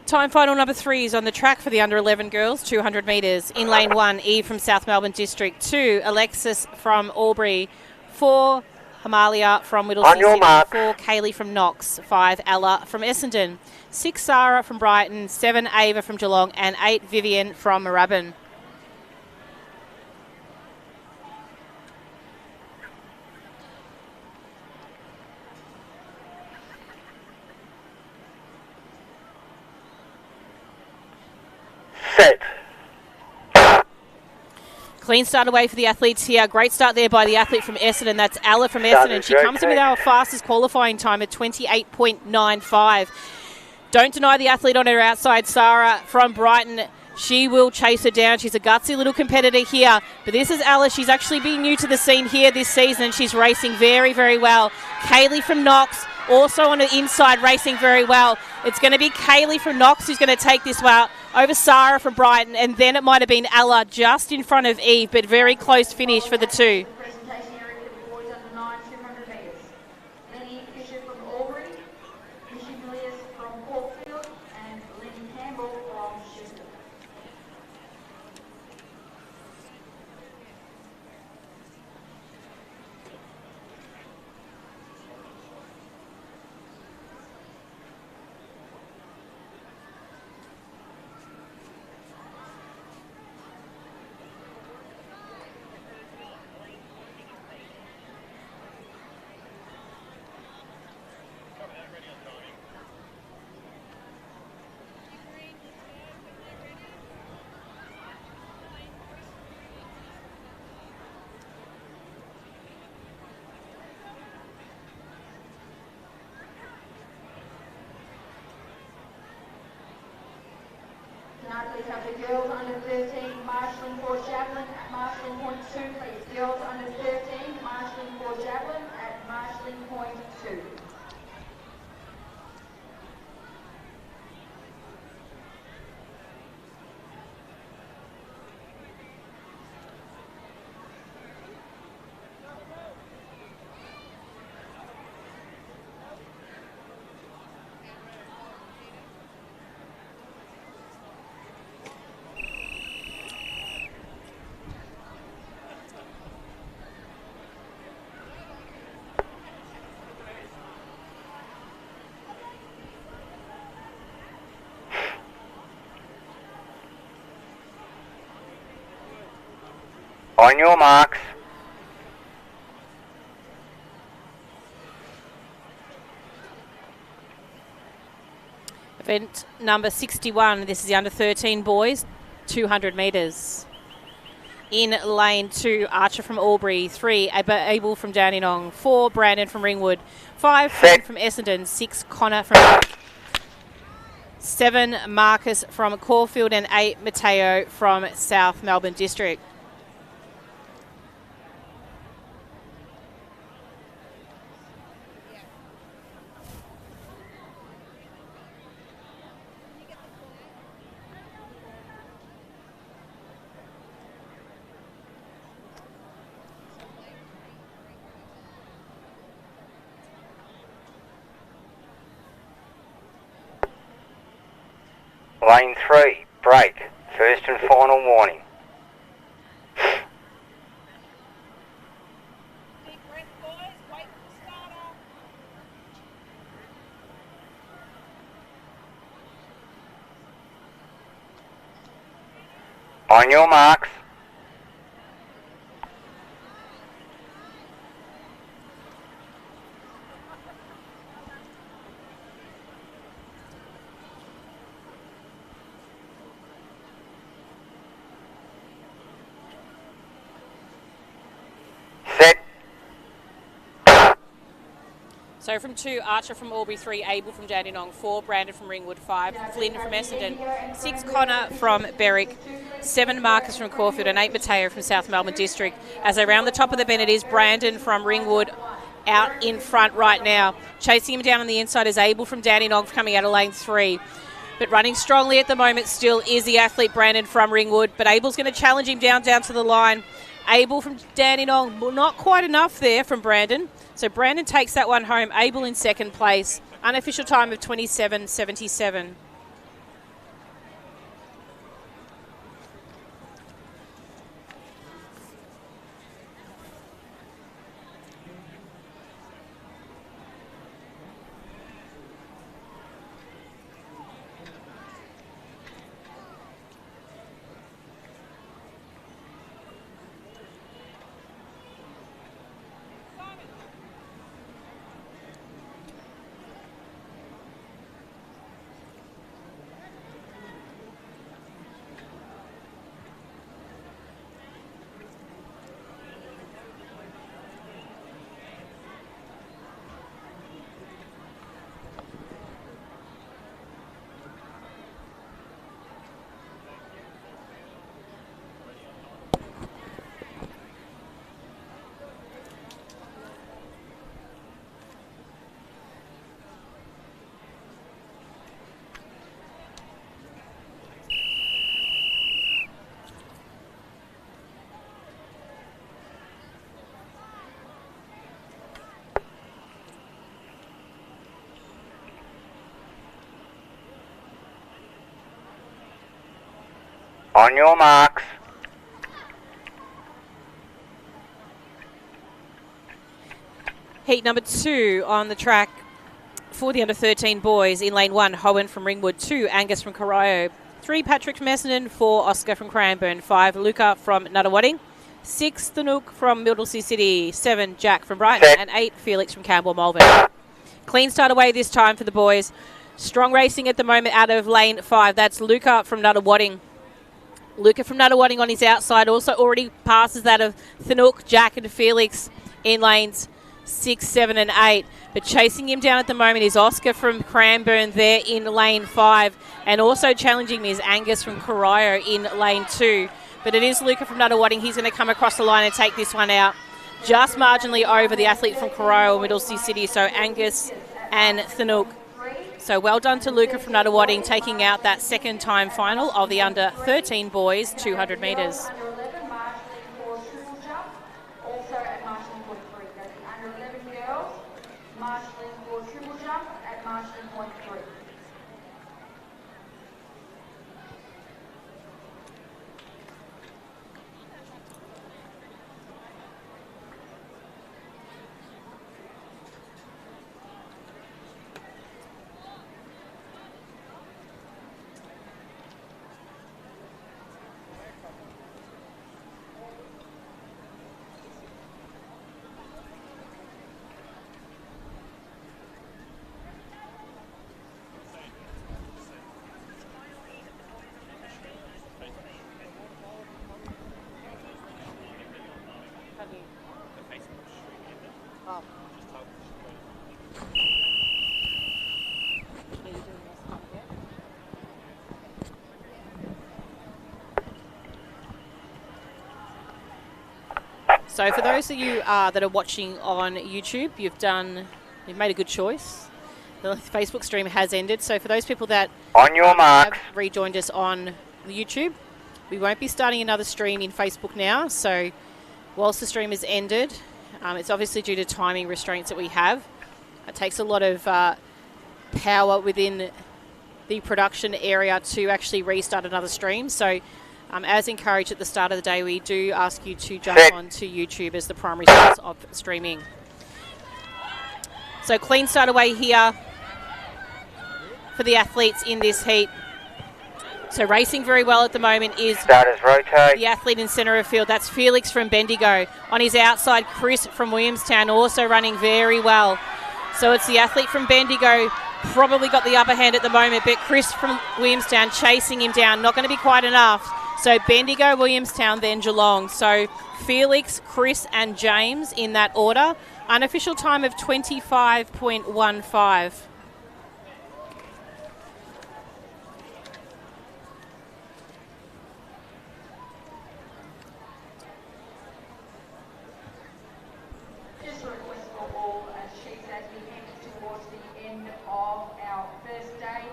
[SPEAKER 7] Time final number 3 is on the track for the under 11 girls, 200 metres. In lane 1, Eve from South Melbourne District. 2, Alexis from Albury. 4, Hamalia from Whittlesea City. 4, Kaylee from Knox. 5, Ella from Essendon. 6, Sarah from Brighton. 7, Ava from Geelong. And 8, Vivian from Moorabbin. Clean start away for the athletes here. Great start there by the athlete from Essendon. That's Ella from Essendon. She comes in with our fastest qualifying time at 28.95. Don't deny the athlete on her outside, Sarah from Brighton. She will chase her down. She's a gutsy little competitor here. But this is Ella. She's actually been new to the scene here this season, and she's racing very, very well. Kaylee from Knox, also on the inside, racing very well. It's going to be Kaylee from Knox who's going to take this one over Sarah from Brighton, and then it might have been Ella just in front of Eve, but very close finish for the two.
[SPEAKER 11] Presentation area for the boys under 9, 200 metres. Lenny Fisher from Albury, Michi Villiers from Caulfield, and Lenny Campbell from Sheffield. Now please have the girls under 13 marshalling for javelin at marshalling point 2, please. Girls under 13 marshalling for javelin at marshalling point 2.
[SPEAKER 9] On your marks.
[SPEAKER 7] Event number 61. This is the under 13 boys, 200 metres. In lane 2, Archer from Albury. 3, Abel from Dandenong. 4, Brandon from Ringwood. 5, Fred from Essendon. 6, Connor from 7, Marcus from Caulfield. And 8, Mateo from South Melbourne District.
[SPEAKER 9] Lane 3, break, first and final warning. On your marks. Set.
[SPEAKER 7] So from 2, Archer from Albury, 3, Abel from Dandenong, 4, Brandon from Ringwood, 5, Flynn from Essendon, 6, Connor from Berwick, 7, Marcus from Caulfield, and 8, Mateo from South Melbourne District. As they round the top of the bend, it is Brandon from Ringwood out in front right now. Chasing him down on the inside is Abel from Dandenong coming out of lane 3. But running strongly at the moment still is the athlete Brandon from Ringwood, but Abel's going to challenge him down to the line. Abel from Dandenong, well, not quite enough there from Brandon. So Brandon takes that one home. Abel in second place. Unofficial time of 27.77.
[SPEAKER 9] On your marks.
[SPEAKER 7] Heat number 2 on the track for the under-13 boys. In lane 1, Hohen from Ringwood, 2, Angus from Corio, 3, Patrick from Essendon, 4, Oscar from Cranbourne, 5, Luca from Nuttawading, 6, Thanook from Middlesea City, 7, Jack from Brighton, and 8, Felix from Campbell Malvern. Clean start away this time for the boys. Strong racing at the moment out of lane 5. That's Luca from Nuttawading. Luca from Nuttawading on his outside also already passes that of Thanook, Jack and Felix in lanes 6, 7 and 8. But chasing him down at the moment is Oscar from Cranbourne there in lane 5. And also challenging me is Angus from Corio in lane 2. But it is Luca from Nuttawading. He's going to come across the line and take this one out. Just marginally over the athlete from Corio, Middlesea City. So Angus and Thanook. So well done to Luca from Nuttawading, taking out that second time final of the under-13 boys 200 metres.
[SPEAKER 11] Also at marshalling point 3. That's the under 11 girls marshalling for triple jump at marshalling point 3.
[SPEAKER 7] So for those of you that are watching on YouTube, you've made a good choice. The Facebook stream has ended. So for those people that
[SPEAKER 9] on your mark
[SPEAKER 7] have rejoined us on YouTube, we won't be starting another stream in Facebook now. So whilst the stream is ended, it's obviously due to timing restraints that we have. It takes a lot of power within the production area to actually restart another stream. So as encouraged at the start of the day, we do ask you to jump onto YouTube as the primary source of streaming. So clean start away here for the athletes in this heat. So racing very well at the moment is the athlete in centre of field. That's Felix from Bendigo. On his outside, Chris from Williamstown also running very well. So it's the athlete from Bendigo, probably got the upper hand at the moment, but Chris from Williamstown chasing him down. Not going to be quite enough. So Bendigo, Williamstown, then Geelong. So Felix, Chris and James in that order. Unofficial time of 25.15.
[SPEAKER 11] Just a request for all sheets as we head towards the end of our first day.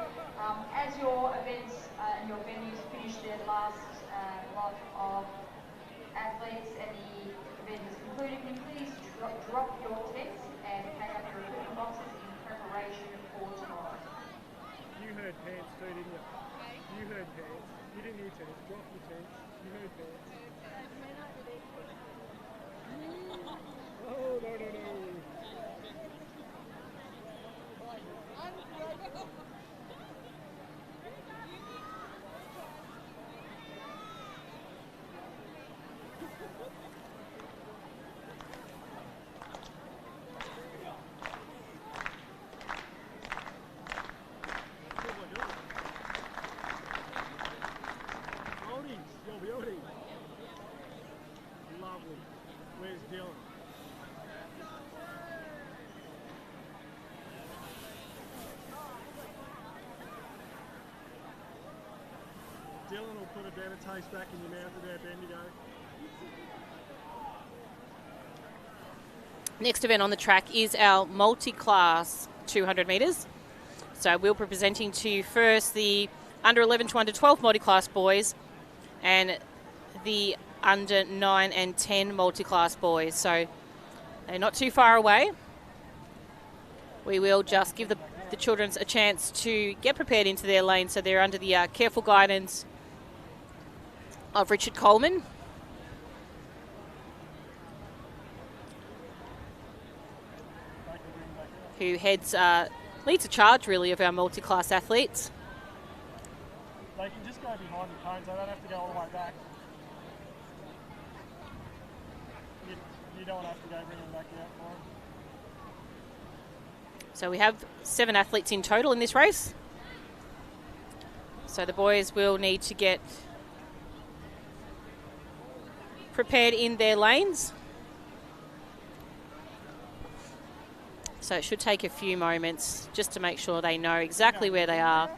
[SPEAKER 11] As your events and your venues finish their last lot of athletes and the event is concluded, can you please drop your tents and pack up your equipment boxes in preparation for tomorrow?
[SPEAKER 14] You heard pants too, didn't you? You heard pants. You didn't hear tents. Drop your tents. You heard pants. Oh, no, no, no. Lovely. Where's Dylan? Dylan will put a better taste back in your mouth there, Bendigo.
[SPEAKER 7] Next event on the track is our multi-class 200 metres. So we'll be presenting to you first the under 11 to under 12 multi-class boys and the under 9 and 10 multi-class boys. So they're not too far away. We will just give the children a chance to get prepared into their lane, so they're under the careful guidance of Richard Coleman, who leads a charge really of our multi-class athletes.
[SPEAKER 14] They can just go behind the cones, they don't have to go all the way back. You don't have to go bring them back out for them.
[SPEAKER 7] So we have 7 athletes in total in this race. So the boys will need to get prepared in their lanes. So it should take a few moments just to make sure they know exactly where they are.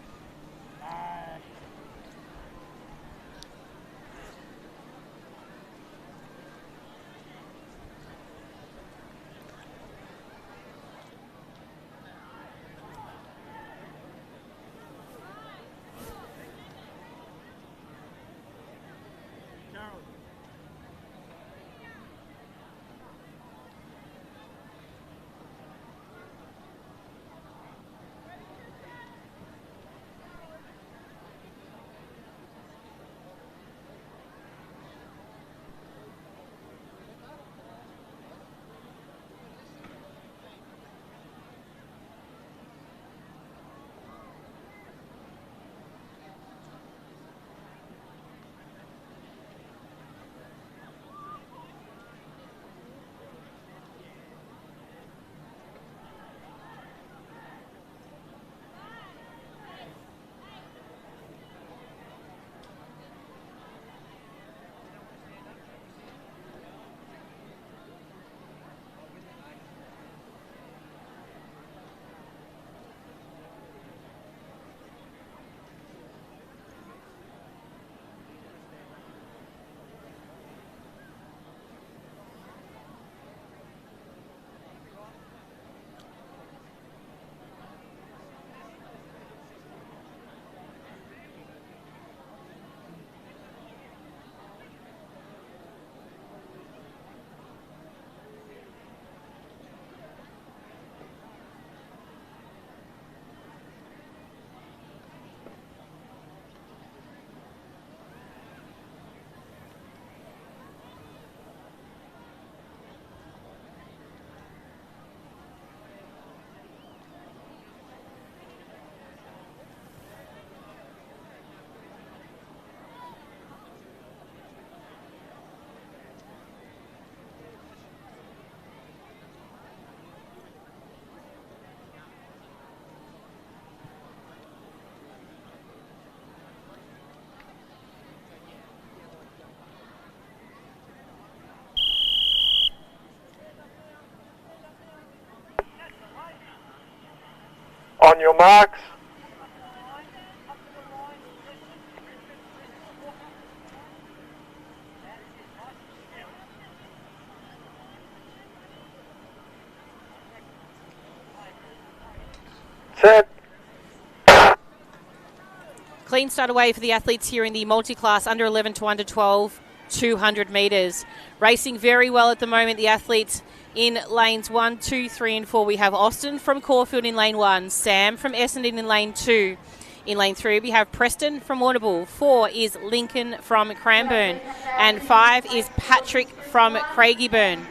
[SPEAKER 14] On your marks. Set.
[SPEAKER 7] Clean start away for the athletes here in the multi-class under 11 to under 12, 200 metres. Racing very well at the moment, the athletes in lanes 1, 2, 3 and 4. We have Austin from Caulfield in lane 1, Sam from Essendon in lane 2. In lane 3 we have Preston from Warrnambool, 4 is Lincoln from Cranbourne, and 5 is Patrick from Craigieburn.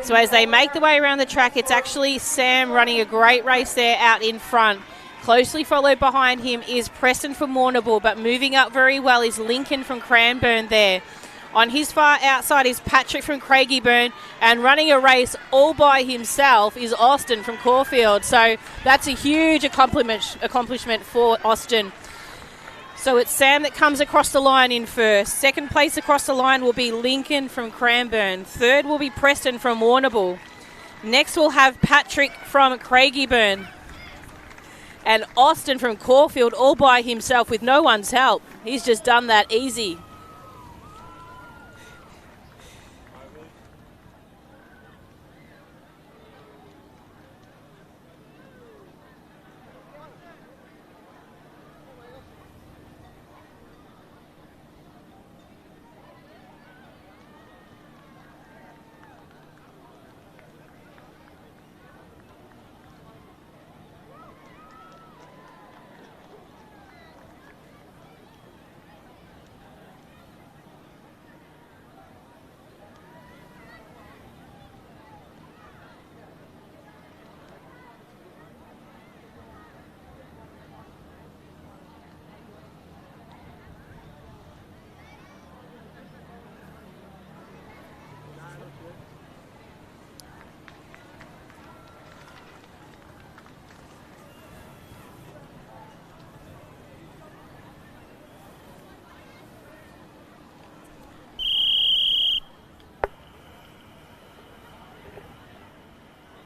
[SPEAKER 7] So as they make the way around the track, it's actually Sam running a great race there out in front. Closely followed behind him is Preston from Warrnambool, but moving up very well is Lincoln from Cranbourne there. On his far outside is Patrick from Craigieburn, and running a race all by himself is Austin from Caulfield. So that's a huge accomplishment for Austin. So it's Sam that comes across the line in first. Second place across the line will be Lincoln from Cranbourne. Third will be Preston from Warrnambool. Next we'll have Patrick from Craigieburn. And Austin from Caulfield all by himself with no one's help. He's just done that easy.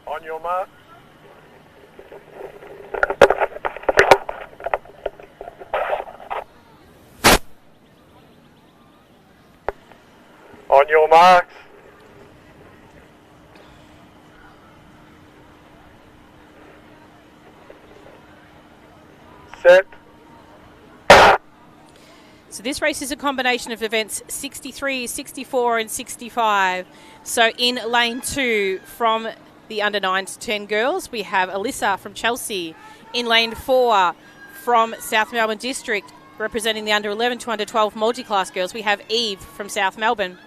[SPEAKER 14] On your mark. On your marks. Set.
[SPEAKER 7] So this race is a combination of events 63, 64 and 65. So in lane 2 from the under 9 to 10 girls, we have Alyssa from Chelsea. In lane 4 from South Melbourne District, representing the under 11 to under 12 multi-class girls, we have Eve from South Melbourne.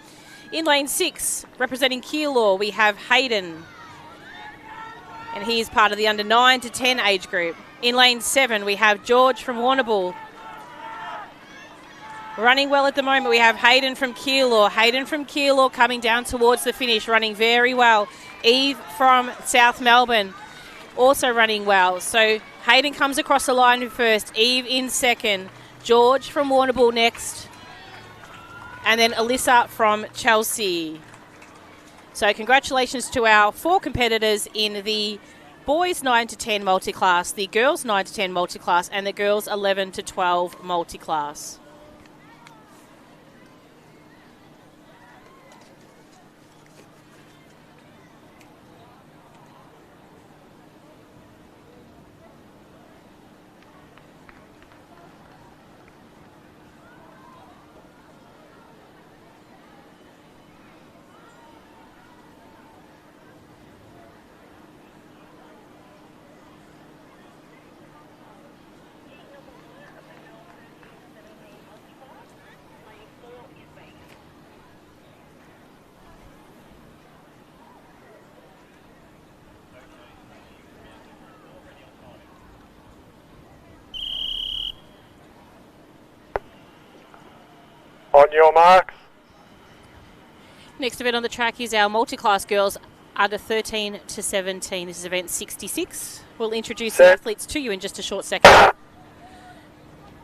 [SPEAKER 7] In lane 6, representing Keilor, we have Hayden, and he is part of the under 9 to 10 age group. In lane 7, we have George from Warrnambool. Running well at the moment, we have Hayden from Keilor. Hayden from Keilor coming down towards the finish, running very well. Eve from South Melbourne also running well. So Hayden comes across the line first, Eve in second, George from Warrnambool next, and then Alyssa from Chelsea. So congratulations to our 4 competitors in the boys 9 to 10 multi-class, the girls 9 to 10 multi-class, and the girls 11 to 12 multi-class.
[SPEAKER 14] On your marks.
[SPEAKER 7] Next event on the track is our multi-class girls under 13 to 17. This is event 66. We'll introduce the athletes to you in just a short second.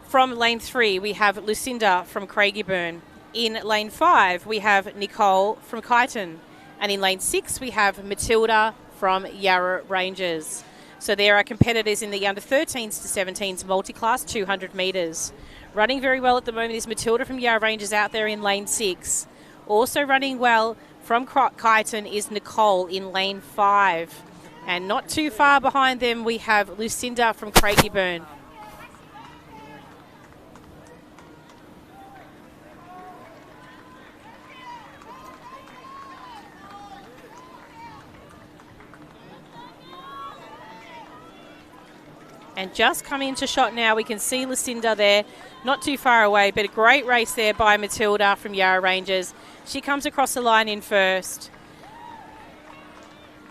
[SPEAKER 7] From lane 3, we have Lucinda from Craigieburn. In lane 5, we have Nicole from Kyneton. And in lane 6, we have Matilda from Yarra Rangers. So there are competitors in the under 13s to 17s multi-class 200 metres. Running very well at the moment is Matilda from Yarra Rangers out there in lane 6. Also running well from Kyneton is Nicole in lane 5. And not too far behind them we have Lucinda from Craigieburn. And just coming into shot now, we can see Lucinda there, not too far away, but a great race there by Matilda from Yarra Rangers. She comes across the line in first.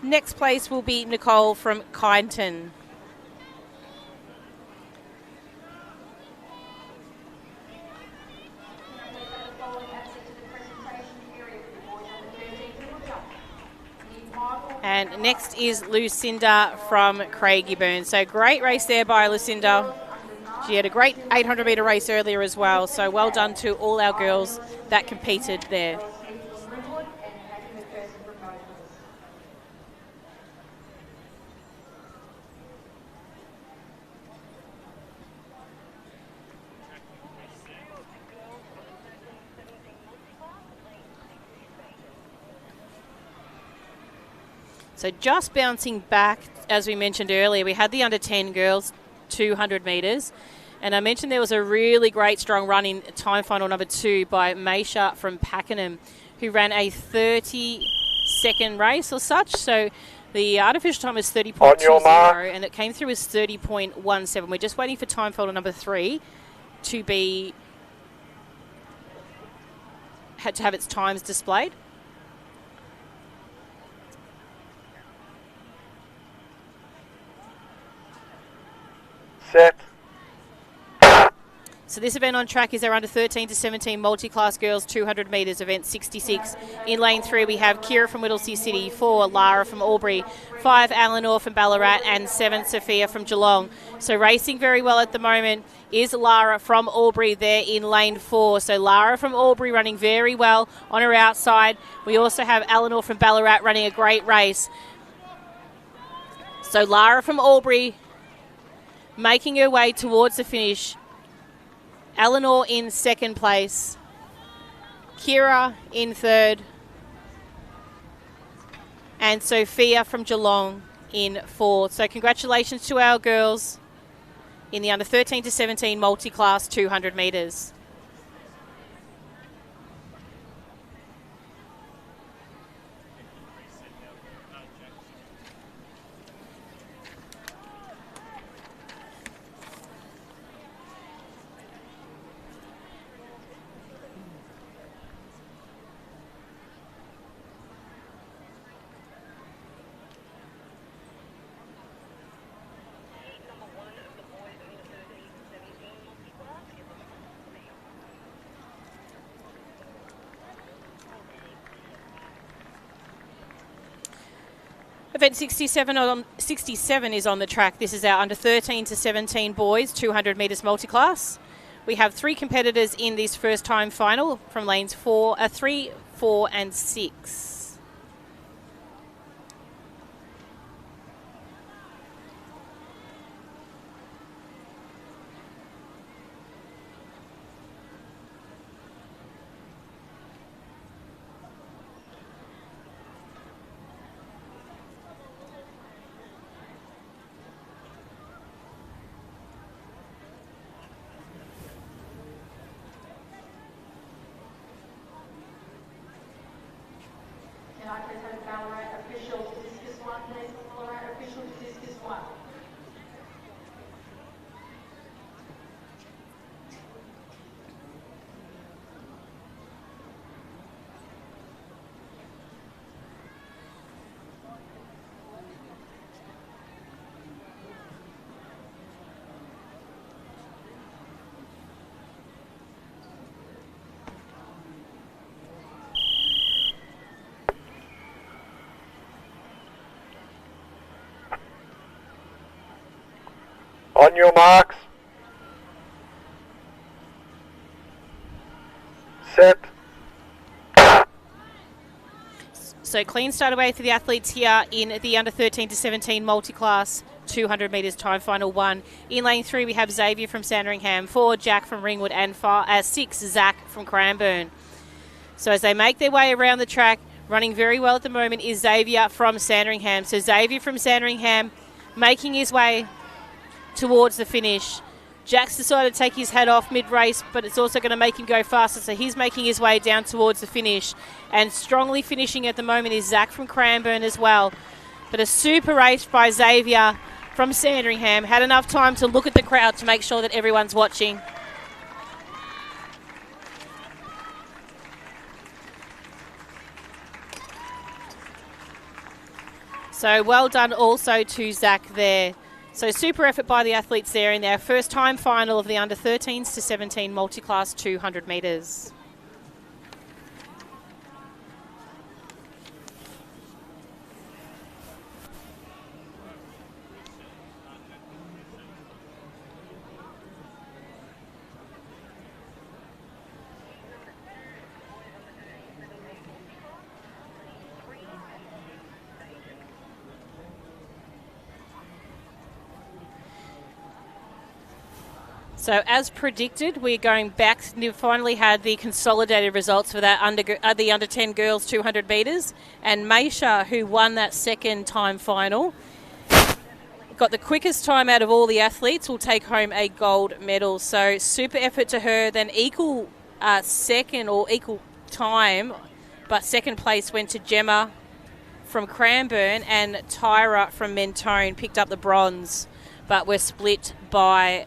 [SPEAKER 7] Next place will be Nicole from Kyneton. And next is Lucinda from Craigieburn. So great race there by Lucinda. She had a great 800 metre race earlier as well. So well done to all our girls that competed there. So just bouncing back, as we mentioned earlier, we had the under 10 girls, 200 metres. And I mentioned there was a really great strong run in time final number 2 by Maisha from Pakenham, who ran a 30-second race or such. So the artificial time is 30.20 and it came through as 30.17. We're just waiting for time final number 3 to be, had to have its times displayed.
[SPEAKER 14] Set.
[SPEAKER 7] So this event on track is our under 13 to 17 multi-class girls 200 metres, event 66. In lane 3 we have Kira from Whittlesea City, 4 Lara from Albury, 5 Eleanor from Ballarat and 7 Sophia from Geelong. So racing very well at the moment is Lara from Albury there in lane 4. So Lara from Albury running very well on her outside. We also have Eleanor from Ballarat running a great race. So Lara from Albury making her way towards the finish. Eleanor in second place. Kira in third. And Sophia from Geelong in fourth. So congratulations to our girls in the under 13 to 17 multi-class 200 metres. Event 67 is on the track. This is our under 13 to 17 boys 200 metres multi-class. We have 3 competitors in this first time final from lanes 3, 4 and 6.
[SPEAKER 11] Can I please have Ballarat official to discus 1, please? Ballarat official to discus 1.
[SPEAKER 14] On your marks. Set.
[SPEAKER 7] So clean start away for the athletes here in the under 13 to 17 multi-class 200 metres time final 1. In lane 3, we have Xavier from Sandringham, 4, Jack from Ringwood, and 6, Zach from Cranbourne. So as they make their way around the track, running very well at the moment is Xavier from Sandringham. So Xavier from Sandringham making his way towards the finish. Jack's decided to take his hat off mid-race, but it's also going to make him go faster, so he's making his way down towards the finish. And strongly finishing at the moment is Zach from Cranbourne as well. But a super race by Xavier from Sandringham. Had enough time to look at the crowd to make sure that everyone's watching. So well done also to Zach there. So super effort by the athletes there in their first time final of the under 13s to 17 multi-class 200 metres. So as predicted, we're going back. We finally had the consolidated results for that the under 10 girls 200 metres, and Maisha, who won that second time final, got the quickest time out of all the athletes, will take home a gold medal. So super effort to her. Then equal second or equal time, but second place went to Gemma from Cranbourne, and Tyra from Mentone picked up the bronze, but were split by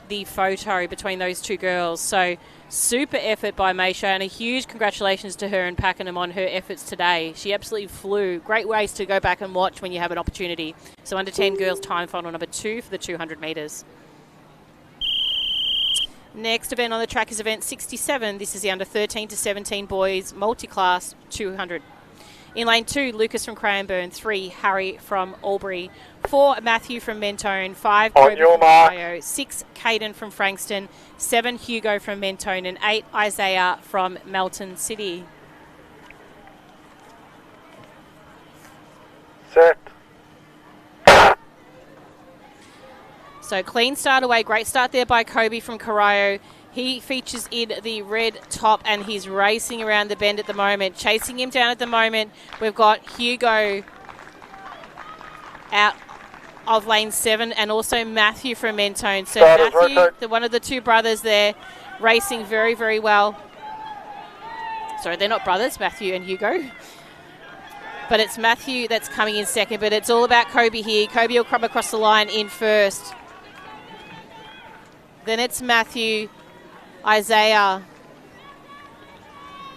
[SPEAKER 7] the photo between those two girls. So super effort by Maisha, and a huge congratulations to her and Pakenham on her efforts today. She absolutely flew. Great ways to go back and watch when you have an opportunity. So under 10 girls time final number 2 for the 200 metres. Next event on the track is event 67. This is the under 13 to 17 boys multi-class 200. In lane 2, Lucas from Cranbourne, 3, Harry from Albury, 4, Matthew from Mentone, 5, Kobe from Ohio, 6, Caden from Frankston, 7, Hugo from Mentone, and 8, Isaiah from Melton City.
[SPEAKER 9] Set.
[SPEAKER 7] So clean start away, great start there by Kobe from Corio. He features in the red top and he's racing around the bend at the moment. Chasing him down at the moment, we've got Hugo out of lane 7 and also Matthew from Mentone. So Matthew, one of the two brothers there, racing very, very well. Sorry, they're not brothers, Matthew and Hugo. But it's Matthew that's coming in second, but it's all about Kobe here. Kobe will come across the line in first. Then it's Matthew, Isaiah,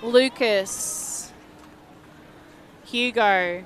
[SPEAKER 7] Lucas, Hugo.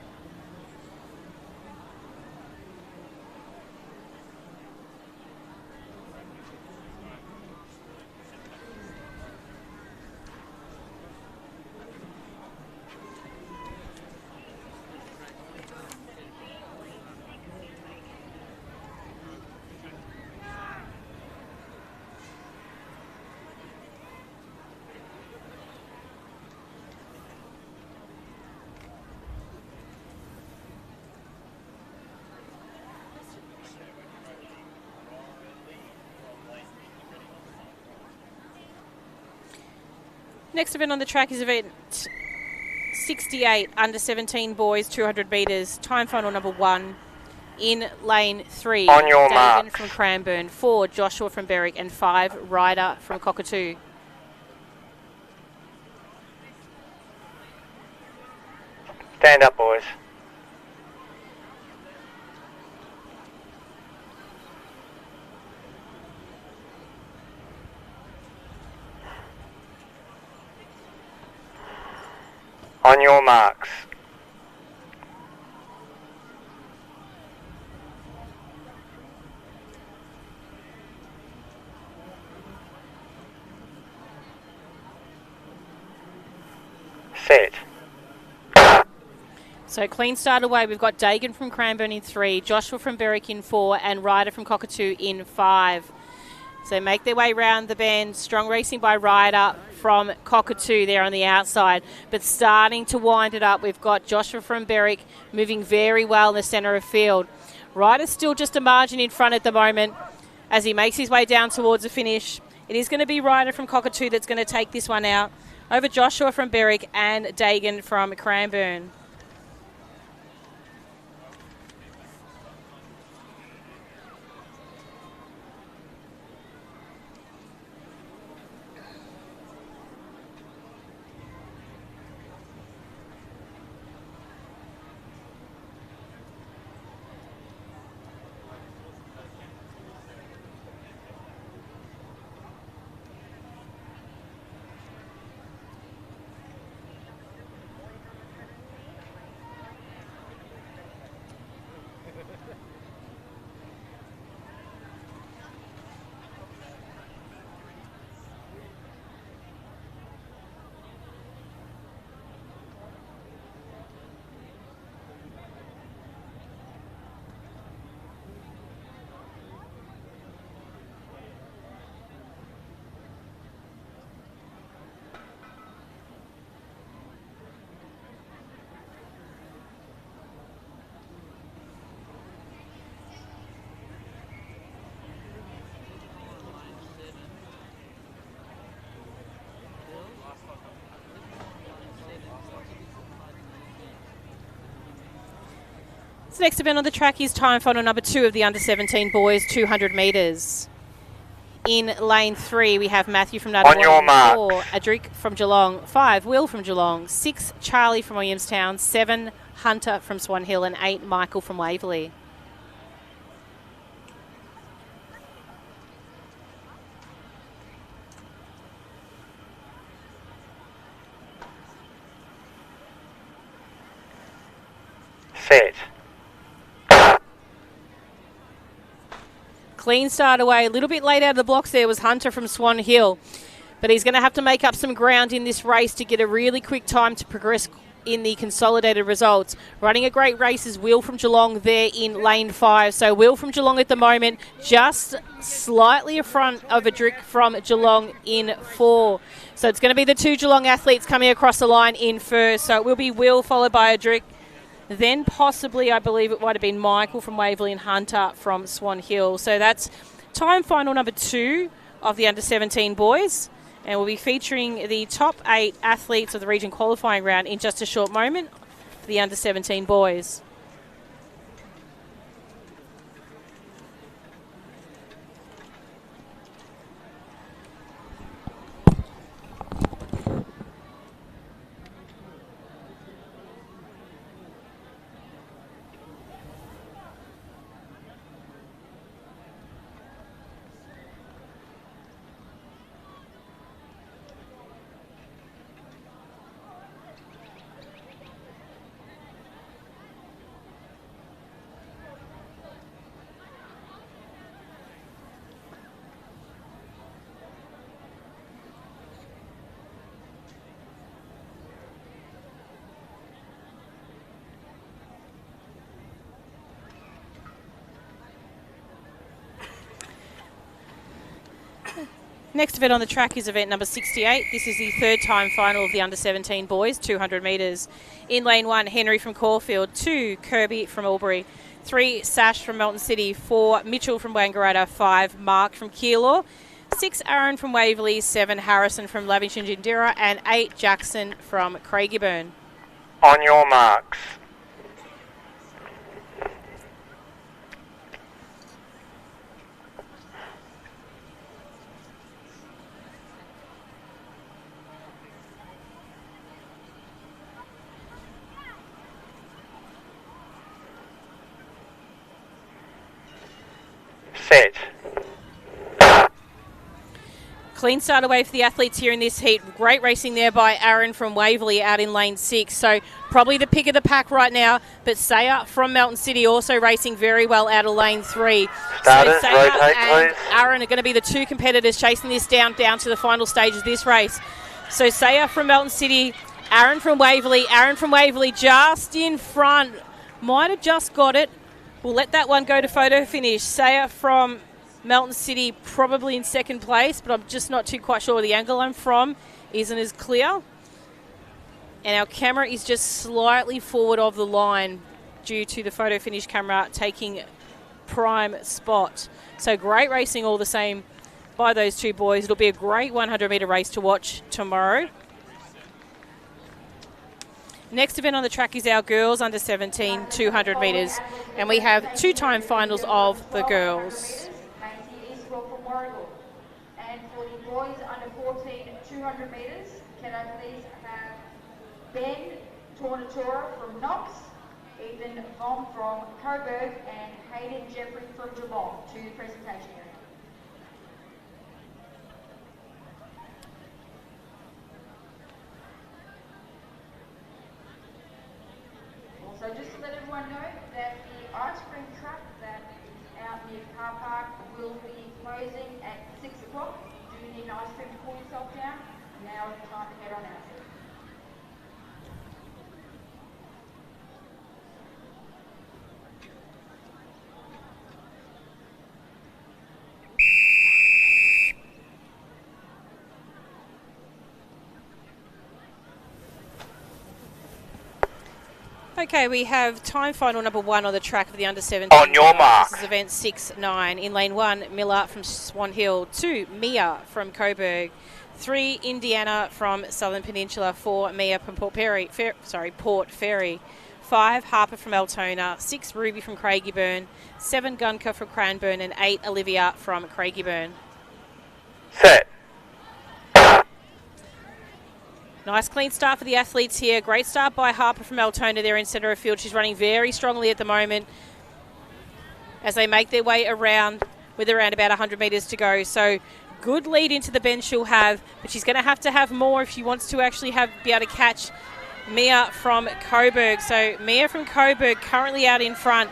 [SPEAKER 7] Next event on the track is event 68, under 17 boys, 200 metres, time final number 1. In lane 3,
[SPEAKER 9] on your
[SPEAKER 7] Dagan
[SPEAKER 9] marks.
[SPEAKER 7] from Cranbourne, 4, Joshua from Berwick, and 5, Ryder from Cockatoo.
[SPEAKER 9] Stand up, boys. On your marks. Set.
[SPEAKER 7] So clean start away. We've got Dagan from Cranbourne in 3, Joshua from Berwick in 4, and Ryder from Cockatoo in 5. So make their way round the bend. Strong racing by Ryder from Cockatoo there on the outside. But starting to wind it up, we've got Joshua from Berwick moving very well in the centre of field. Ryder's still just a margin in front at the moment as he makes his way down towards the finish. It is going to be Ryder from Cockatoo that's going to take this one out over Joshua from Berwick and Dagan from Cranbourne. So next event on the track is time final number 2 of the under-17 boys, 200 metres. In lane 3, we have Matthew from Nuttall, 4, Adric from Geelong, 5, Will from Geelong, 6, Charlie from Williamstown, 7, Hunter from Swan Hill, and 8, Michael from Waverley.
[SPEAKER 9] Set.
[SPEAKER 7] Clean start away. A little bit late out of the blocks there was Hunter from Swan Hill. But he's going to have to make up some ground in this race to get a really quick time to progress in the consolidated results. Running a great race is Will from Geelong there in lane 5. So Will from Geelong at the moment just slightly in front of Adric from Geelong in 4. So it's going to be the 2 Geelong athletes coming across the line in first. So it will be Will followed by Adric. Then possibly, I believe it might have been Michael from Waverley and Hunter from Swan Hill. So that's time final number 2 of the under-17 boys. And we'll be featuring the top 8 athletes of the region qualifying round in just a short moment for the under-17 boys. Next event on the track is event number 68. This is the 3rd time final of the under-17 boys, 200 metres. In lane 1, Henry from Caulfield, 2, Kirby from Albury, 3, Sash from Melton City, 4, Mitchell from Wangaratta, 5, Mark from Keilor, 6, Aaron from Waverley, 7, Harrison from LAVic and Jindira, and 8, Jackson from Craigieburn.
[SPEAKER 9] On your marks. Set.
[SPEAKER 7] Clean start away for the athletes here in this heat. Great racing there by Aaron from Waverley out in lane 6. So probably the pick of the pack right now. But Saya from Melton City also racing very well out of lane 3.
[SPEAKER 9] Starters,
[SPEAKER 7] so Saya
[SPEAKER 9] rotate,
[SPEAKER 7] and
[SPEAKER 9] please.
[SPEAKER 7] Aaron are going to be the 2 competitors chasing this down to the final stage of this race. So Saya from Melton City, Aaron from Waverley. Aaron from Waverley just in front. Might have just got it. We'll let that one go to photo finish. Saya from Melton City probably in 2nd place, but I'm just not too quite sure where the angle I'm from isn't as clear. And our camera is just slightly forward of the line due to the photo finish camera taking prime spot. So great racing all the same by those two boys. It'll be a great 100-metre race to watch tomorrow. Next event on the track is our girls under 17 200 metres, and we have two-time finals of the girls.
[SPEAKER 11] And for the boys under 14 200 metres, can I please have Ben Tornatora from Knox, Ethan Vom from Coburg, and Hayden Jeffrey from Geelong to the presentation area. Also, just to let everyone know that the ice cream truck that is out near the car park will be closing at 6 o'clock. Do you need an ice cream to cool yourself down? Now is the time to head on out.
[SPEAKER 7] Okay, we have time final number 1 on the track for the under 17.
[SPEAKER 9] On your mark.
[SPEAKER 7] This is event 6-9. In lane 1, Miller from Swan Hill. 2, Mia from Coburg. 3, Indiana from Southern Peninsula. 4, Mia from Port Fairy. 5, Harper from Altona. 6, Ruby from Craigieburn. 7, Gunka from Cranbourne. And 8, Olivia from Craigieburn.
[SPEAKER 9] Set.
[SPEAKER 7] Nice clean start for the athletes here. Great start by Harper from Altona there in centre of field. She's running very strongly at the moment as they make their way around with around about 100 metres to go. So good lead into the bend she'll have, but she's going to have more if she wants to actually be able to catch Mia from Coburg. So Mia from Coburg currently out in front,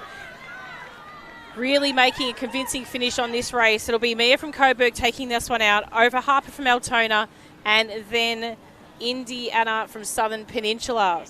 [SPEAKER 7] really making a convincing finish on this race. It'll be Mia from Coburg taking this one out over Harper from Altona, and then Indiana from Southern Peninsula.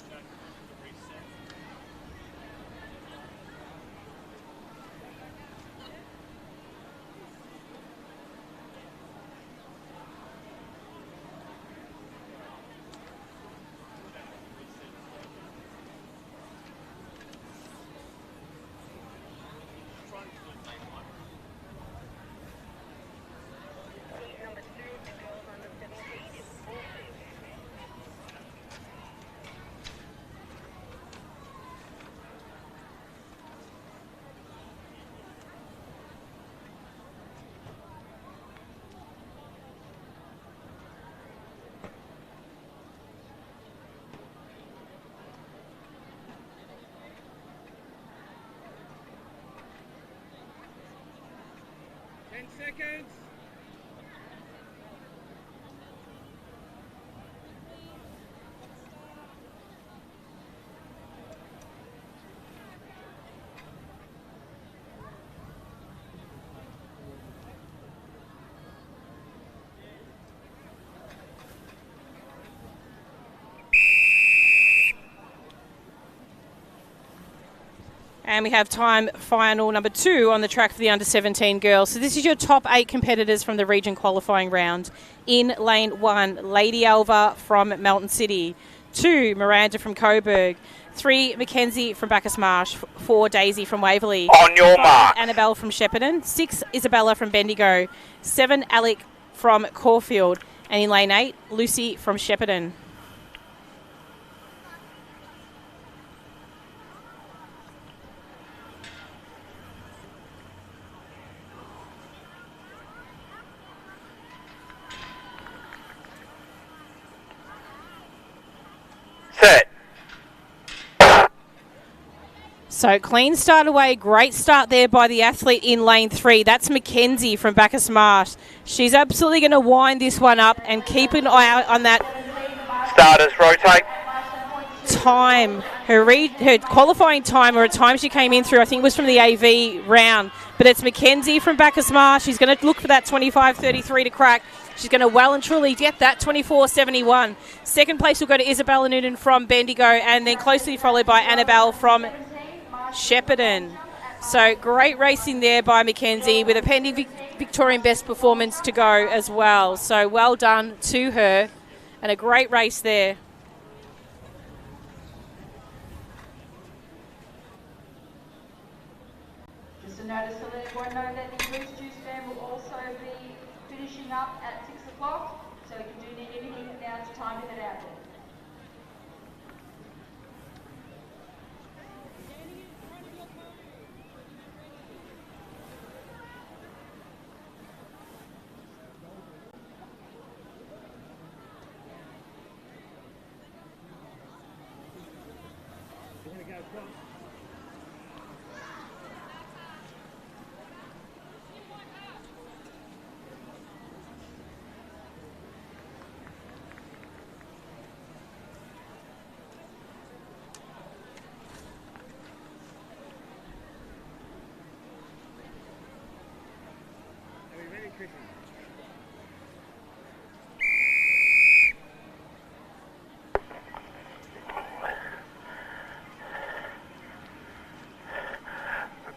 [SPEAKER 13] Seconds.
[SPEAKER 7] And we have time final number 2 on the track for the under-17 girls. So this is your top 8 competitors from the region qualifying round. In lane 1, Lady Alva from Melton City. 2, Miranda from Coburg. 3, Mackenzie from Bacchus Marsh. 4, Daisy from Waverley.
[SPEAKER 9] On your
[SPEAKER 7] 5,
[SPEAKER 9] mark.
[SPEAKER 7] Annabelle from Shepparton. 6, Isabella from Bendigo. 7, Alec from Caulfield. And in lane 8, Lucy from Shepparton.
[SPEAKER 9] Set.
[SPEAKER 7] So clean start away, great start there by the athlete in lane 3. That's Mackenzie from Bacchus Marsh. She's absolutely going to wind this one up and keep an eye out on that
[SPEAKER 9] Starters rotate.
[SPEAKER 7] time. Her qualifying time, or a time she came in through, I think was from the AV round. But it's Mackenzie from Bacchus Marsh. She's going to look for that 25.33 to crack. She's going to well and truly get that 24.71. Second place will go to Isabella Noonan from Bendigo, and then closely followed by Annabelle from Shepparton. So great racing there by Mackenzie with a pending Victorian best performance to go as well. So well done to her and a great race there.
[SPEAKER 11] Just a notice to let everyone know that the Bruce Juice Band will also be finishing up at 6 o'clock. So if you do need anything, now's the time to head out there.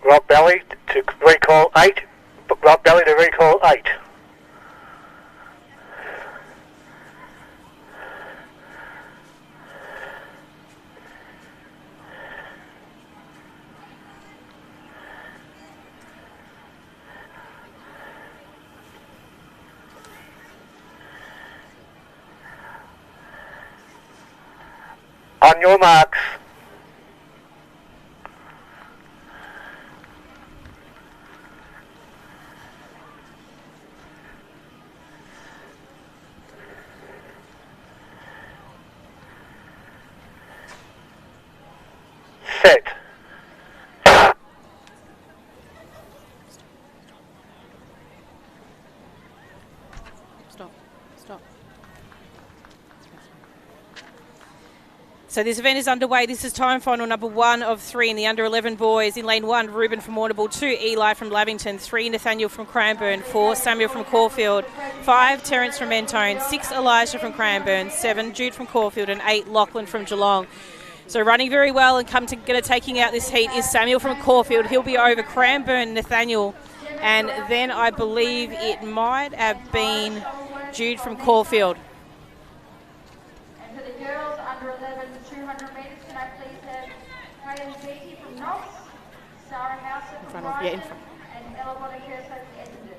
[SPEAKER 17] Rock Belly to recall 8. Rock Belly to recall 8. On your marks. Set.
[SPEAKER 7] Stop. Stop. So this event is underway. This is time final number 1 of 3 in the under 11 boys. In lane 1, Ruben from Warrnambool, 2, Eli from Lavington, 3, Nathaniel from Cranbourne, 4, Samuel from Caulfield, 5, Terence from Mentone, 6, Elijah from Cranbourne, 7, Jude from Caulfield, and 8, Lachlan from Geelong. So running very well and going to taking out this heat is Samuel from Caulfield. He'll be over Cranbourne, Nathaniel, and then I believe it might have been Jude from Caulfield.
[SPEAKER 11] And for the girls under 11, 200 metres, can I please have Hayley Beattie from Knox, Sarah Houser from Brighton, and Ella Bonacurso from Essendon.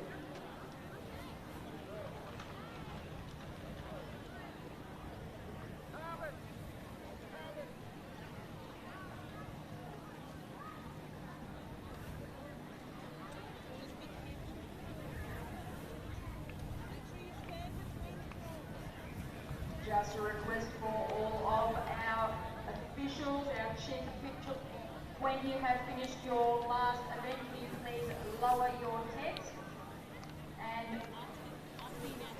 [SPEAKER 11] Just a request for all of our officials, our chief officials, when you have finished your last event, can you please lower your tent and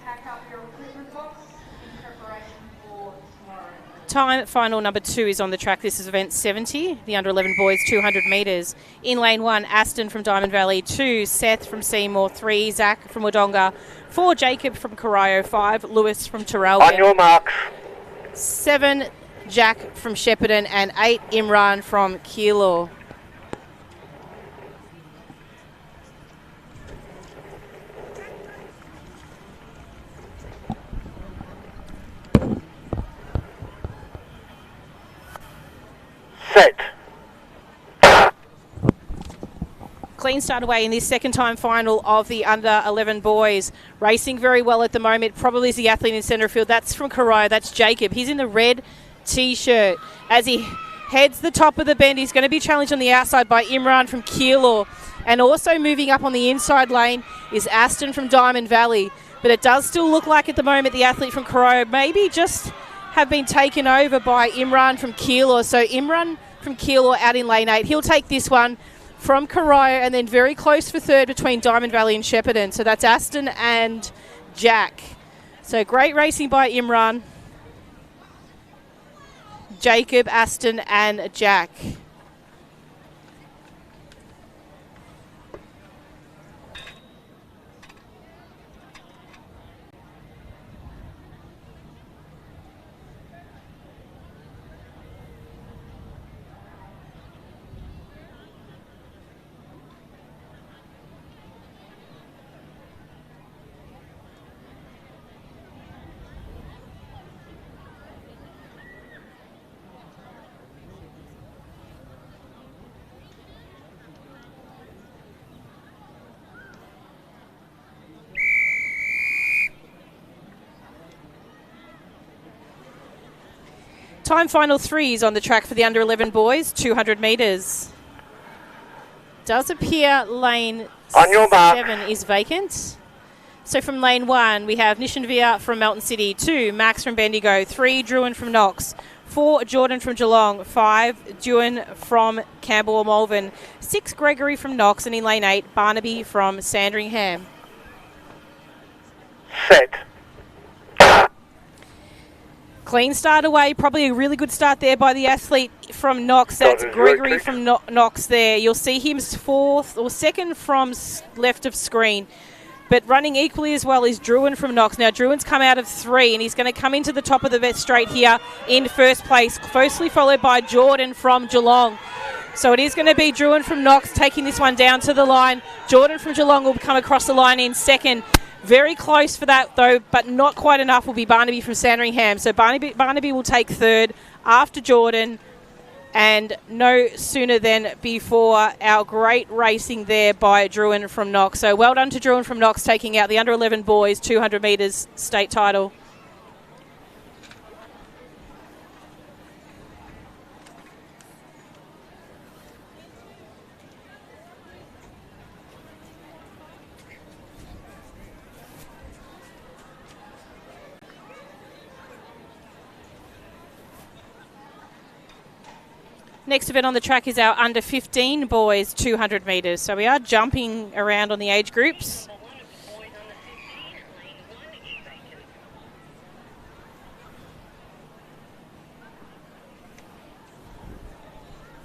[SPEAKER 11] pack up your equipment box in preparation for tomorrow.
[SPEAKER 7] Time final number 2 is on the track. This is event 70, the under 11 boys 200 metres. In lane 1, Aston from Diamond Valley, 2, Seth from Seymour, 3, Zach from Wodonga, 4, Jacob from Corio, 5, Lewis from Terrell.
[SPEAKER 17] On your marks.
[SPEAKER 7] 7, Jack from Shepparton, and 8, Imran from Keilor.
[SPEAKER 17] Set.
[SPEAKER 7] Clean start away in this second time final of the under 11 boys. Racing very well at the moment. Probably is the athlete in centre field. That's from Corio. That's Jacob. He's in the red T-shirt. As he heads the top of the bend, he's going to be challenged on the outside by Imran from Keilor. And also moving up on the inside lane is Aston from Diamond Valley. But it does still look like at the moment the athlete from Corio maybe just have been taken over by Imran from Keilor. So Imran from Keilor out in lane 8. He'll take this one from Corio, and then very close for third between Diamond Valley and Shepparton. So that's Aston and Jack. So great racing by Imran, Jacob, Aston and Jack. Time final 3 is on the track for the under 11 boys, 200 metres. Does appear lane
[SPEAKER 17] On your mark.
[SPEAKER 7] 7 is vacant. So from lane 1, we have Nishanvia from Melton City, 2, Max from Bendigo, 3, Druin from Knox, 4, Jordan from Geelong, 5, Dewan from Campbell or Malvern, 6, Gregory from Knox, and in lane 8, Barnaby from Sandringham.
[SPEAKER 17] Set.
[SPEAKER 7] Clean start away, probably a really good start there by the athlete from Knox. That's Gregory from Knox there. You'll see him 4th or 2nd from left of screen. But running equally as well is Druin from Knox. Now, Druin's come out of 3, and he's going to come into the top of the straight here in first place, closely followed by Jordan from Geelong. So it is going to be Druin from Knox taking this one down to the line. Jordan from Geelong will come across the line in 2nd. Very close for that, though, but not quite enough will be Barnaby from Sandringham. So Barnaby will take 3rd after Jordan, and no sooner than before our great racing there by Druin from Knox. So well done to Druin from Knox taking out the under 11 boys 200 metres state title. Next event on the track is our under 15 boys 200 metres. So we are jumping around on the age groups.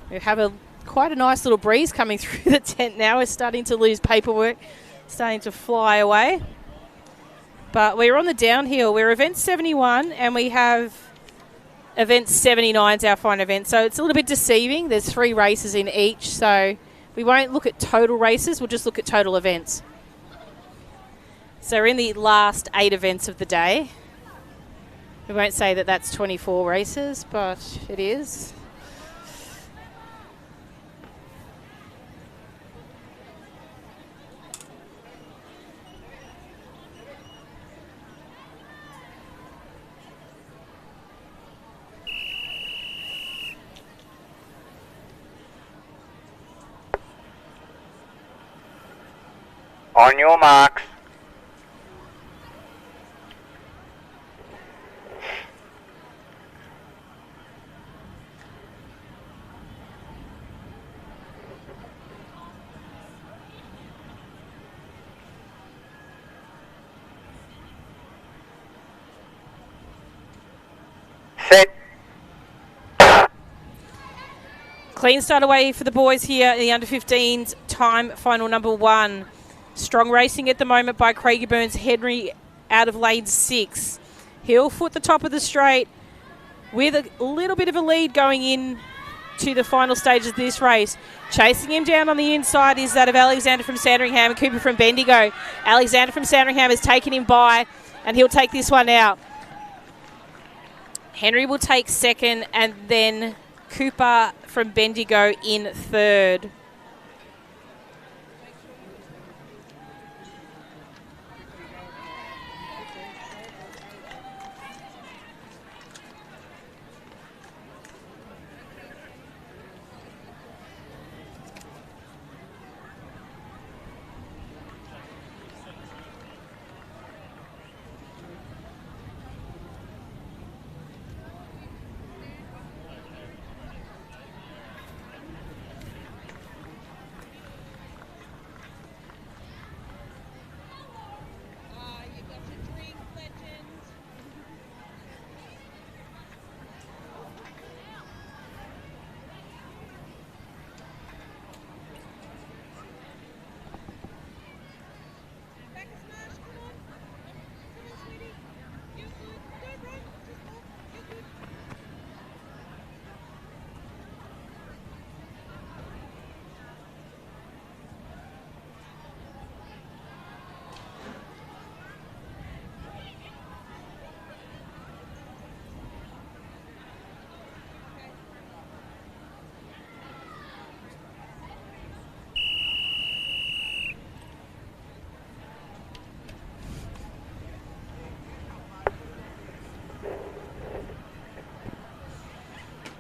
[SPEAKER 7] We have quite a nice little breeze coming through the tent now. We're starting to lose paperwork, starting to fly away. But we're on the downhill. We're event 71 and we have event 79 is our final event. So it's a little bit deceiving. There's 3 races in each. So we won't look at total races. We'll just look at total events. So we're in the last 8 events of the day. We won't say that that's 24 races, but it is.
[SPEAKER 17] On your marks. Set.
[SPEAKER 7] Clean start away for the boys here in the under 15s. Time final number 1. Strong racing at the moment by Craigie Burns Henry out of lane 6. He'll foot the top of the straight with a little bit of a lead going in to the final stages of this race. Chasing him down on the inside is that of Alexander from Sandringham and Cooper from Bendigo. Alexander from Sandringham has taken him by, and he'll take this one out. Henry will take 2nd, and then Cooper from Bendigo in 3rd.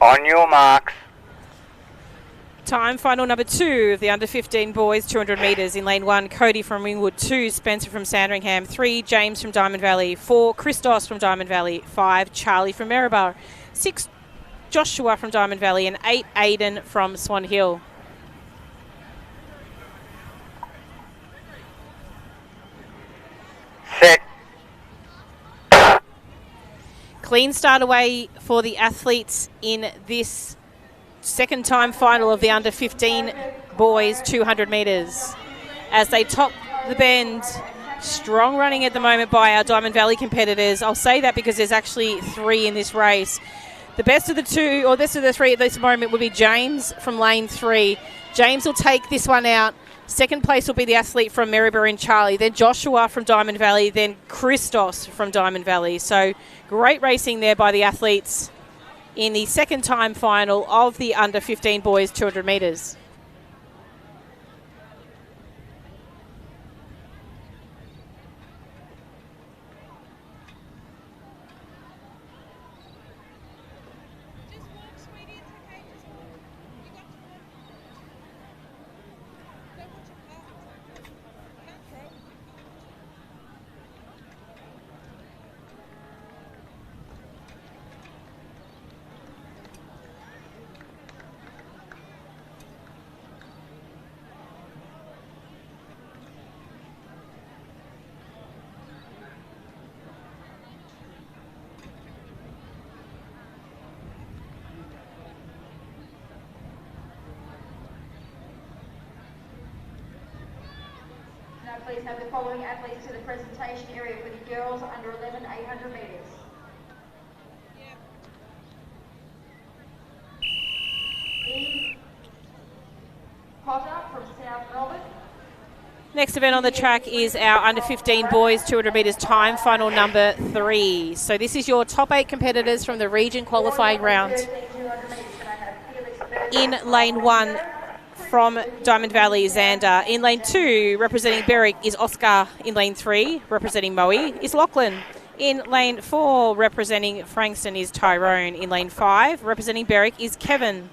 [SPEAKER 17] On your marks.
[SPEAKER 7] Time final number 2 of the under-15 boys 200 metres. In lane 1, Cody from Ringwood. 2, Spencer from Sandringham. 3, James from Diamond Valley. 4, Christos from Diamond Valley. 5, Charlie from Maryborough. 6, Joshua from Diamond Valley. And 8, Aiden from Swan Hill.
[SPEAKER 17] Set.
[SPEAKER 7] Clean start away for the athletes in this second time final of the under-15 boys 200 metres. As they top the bend, strong running at the moment by our Diamond Valley competitors. I'll say that because there's actually 3 in this race. The best of the 2, or best of the 3 at this moment, would be James from lane 3. James will take this one out. Second place will be the athlete from Maryborough and Charlie. Then Joshua from Diamond Valley. Then Christos from Diamond Valley. So great racing there by the athletes in the second time final of the under-15 boys 200 metres.
[SPEAKER 11] Please have the following athletes to the presentation area for the girls under 11 800 metres. Eve Potter from South Melbourne.
[SPEAKER 7] Next event on the track is our under-15 boys 200 metres time final number 3. So this is your top 8 competitors from the region qualifying round. In lane 1 from Diamond Valley, Xander. In lane 2, representing Berwick, is Oscar. In lane 3, representing Moe, is Lachlan. In lane 4, representing Frankston, is Tyrone. In lane 5, representing Berwick, is Kevin.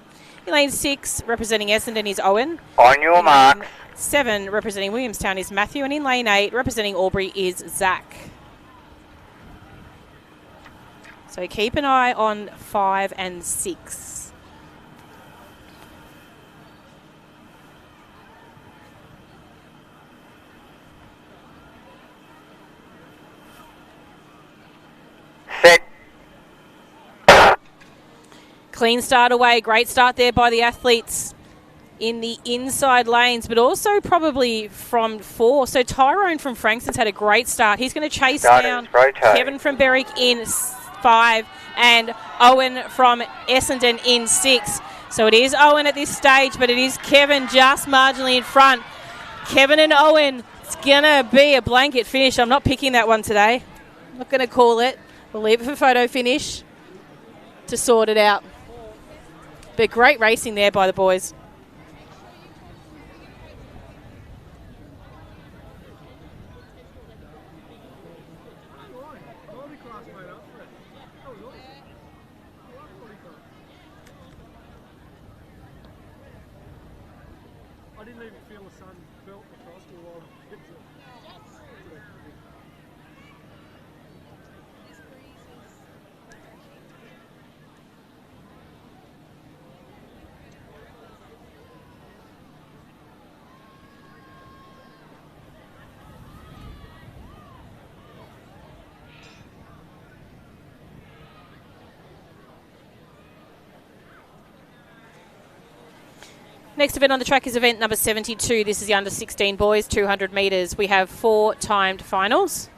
[SPEAKER 7] In lane 6, representing Essendon, is Owen.
[SPEAKER 17] On your mark.
[SPEAKER 7] 7, representing Williamstown, is Matthew. And in lane 8, representing Albury, is Zach. So keep an eye on 5 and 6.
[SPEAKER 17] Set.
[SPEAKER 7] Clean start away. Great start there by the athletes in the inside lanes, but also probably from 4. So Tyrone from Frankston's had a great start. He's going to chase down Kevin from Berwick in 5 and Owen from Essendon in 6. So it is Owen at this stage, but it is Kevin just marginally in front. Kevin and Owen, it's going to be a blanket finish. I'm not picking that one today. I'm not going to call it. We'll leave it for photo finish to sort it out. But great racing there by the boys.
[SPEAKER 14] I didn't even feel the sun felt across me while I hit it.
[SPEAKER 7] Next event on the track is event number 72. This is the under-16 boys 200 metres. We have 4 timed finals.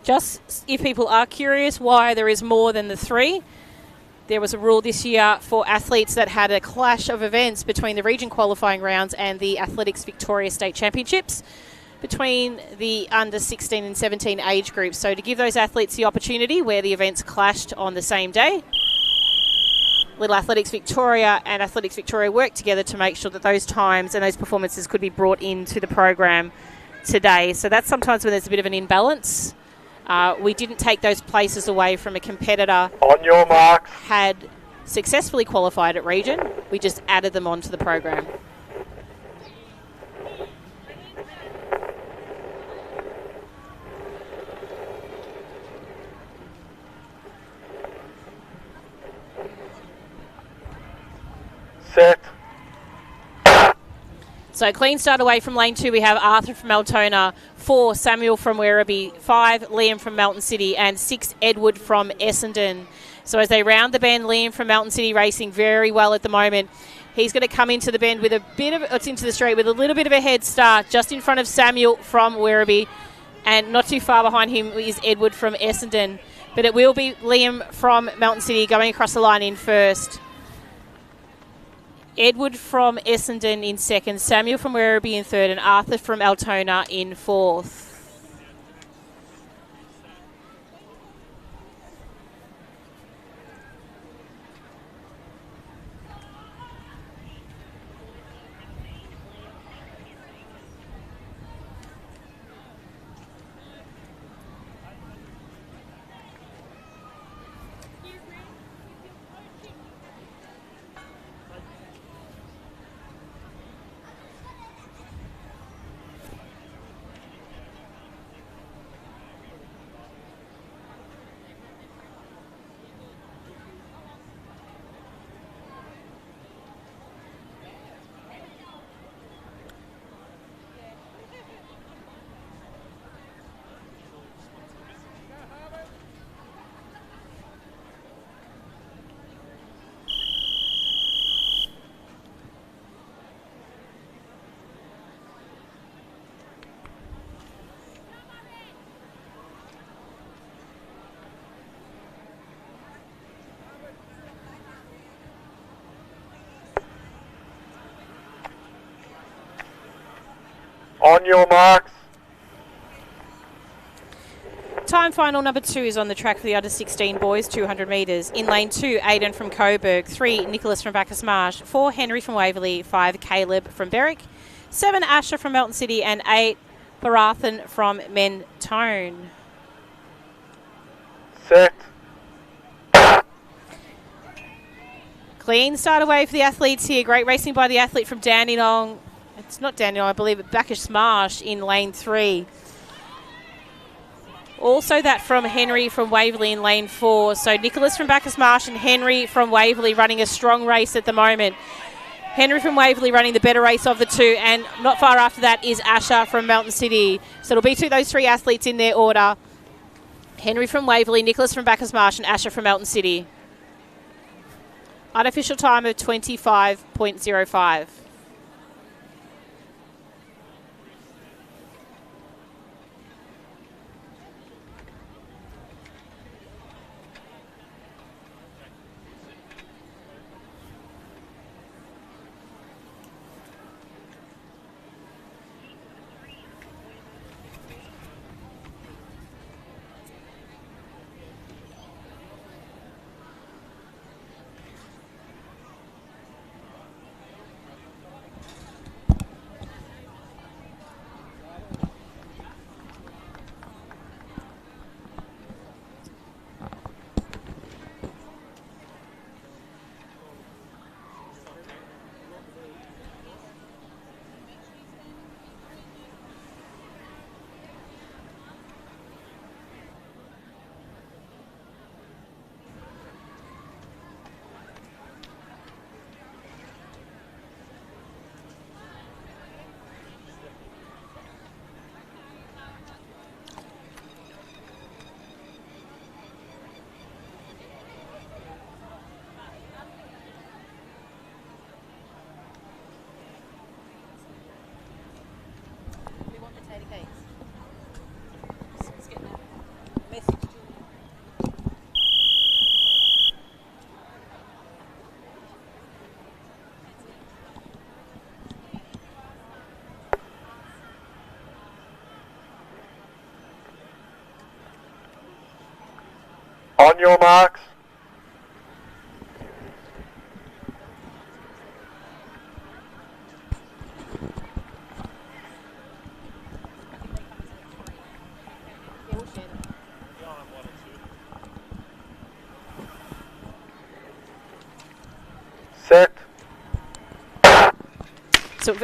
[SPEAKER 7] Just if people are curious why there is more than the 3, there was a rule this year for athletes that had a clash of events between the region qualifying rounds and the Athletics Victoria State Championships between the under-16 and 17 age groups. So to give those athletes the opportunity where the events clashed on the same day, Little Athletics Victoria and Athletics Victoria worked together to make sure that those times and those performances could be brought into the program today. So that's sometimes when there's a bit of an imbalance. We didn't take those places away from a competitor
[SPEAKER 17] on your mark
[SPEAKER 7] had successfully qualified at region. We just added them onto the program.
[SPEAKER 17] Set.
[SPEAKER 7] So clean start away from lane 2. We have Arthur from Altona, 4 Samuel from Werribee, 5 Liam from Melton City, and 6 Edward from Essendon. So as they round the bend, Liam from Melton City racing very well at the moment. He's going to come into the bend with a bit of, it's into the straight with a little bit of a head start, just in front of Samuel from Werribee, and not too far behind him is Edward from Essendon. But it will be Liam from Melton City going across the line in first. Edward from Essendon in second, Samuel from Werribee in third, and Arthur from Altona in fourth.
[SPEAKER 17] On your marks.
[SPEAKER 7] Time final number 2 is on the track for the under 16 boys, 200 metres. In lane 2, Aidan from Coburg, 3 Nicholas from Bacchus Marsh, 4 Henry from Waverley, 5 Caleb from Berwick, 7 Asher from Melton City, and 8 Barathan from Mentone.
[SPEAKER 17] Set.
[SPEAKER 7] Clean start away for the athletes here. Great racing by the athlete from Dandenong. It's not Dandenong, I believe, but Bacchus Marsh in lane 3. Also that from Henry from Waverley in lane 4. So Nicholas from Bacchus Marsh and Henry from Waverley running a strong race at the moment. Henry from Waverley running the better race of the two, and not far after that is Asher from Melton City. So it'll be those 3 athletes in their order. Henry from Waverley, Nicholas from Bacchus Marsh, and Asher from Melton City. Unofficial time of 25.05.
[SPEAKER 17] On your marks.
[SPEAKER 7] So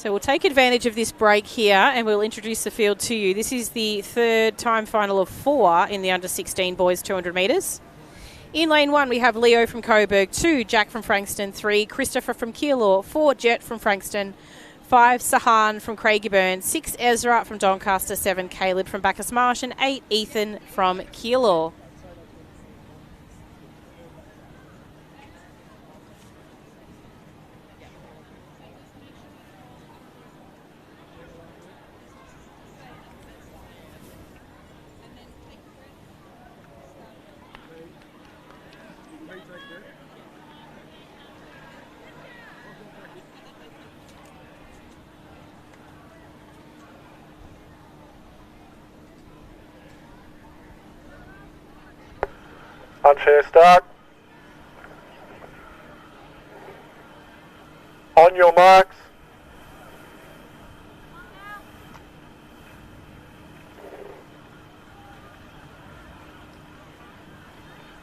[SPEAKER 7] we'll take advantage of this break here and we'll introduce the field to you. This is the third time final of 4 in the under-16 boys 200 metres. In lane 1, we have Leo from Coburg, 2, Jack from Frankston, 3, Christopher from Keilor, 4, Jet from Frankston, 5, Sahan from Craigieburn, 6, Ezra from Doncaster, 7, Caleb from Bacchus Marsh, and 8, Ethan from Keilor.
[SPEAKER 17] Unfair start. On your marks.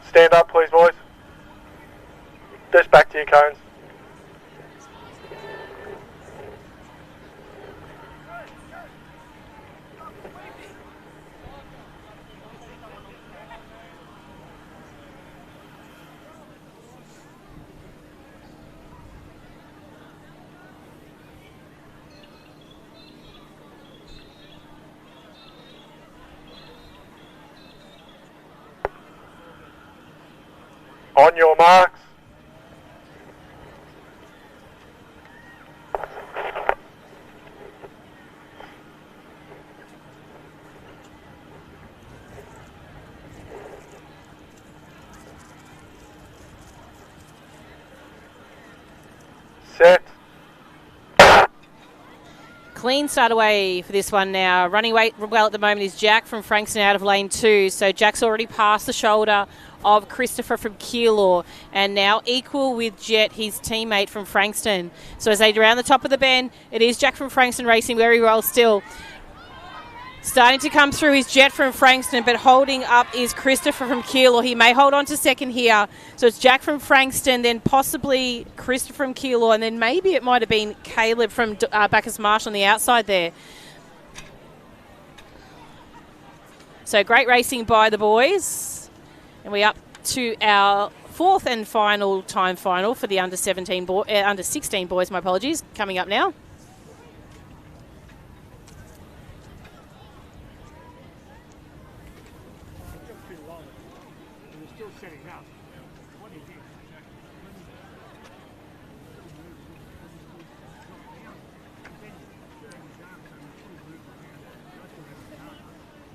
[SPEAKER 17] Stand up, please, boys. Just back to your cones. On your marks. Set.
[SPEAKER 7] Clean start away for this one now. Running well at the moment is Jack from Frankston out of lane 2. So Jack's already past the shoulder of Christopher from Keilor and now equal with Jet, his teammate from Frankston. So as they round the top of the bend, it is Jack from Frankston racing very well still. Starting to come through is Jet from Frankston, but holding up is Christopher from Keilor. He may hold on to second here. So it's Jack from Frankston, then possibly Christopher from Keilor, and then maybe it might have been Caleb from Bacchus Marsh on the outside there. So great racing by the boys. And we're up to our 4th and final time final for the under 16 boys, my apologies, coming up now.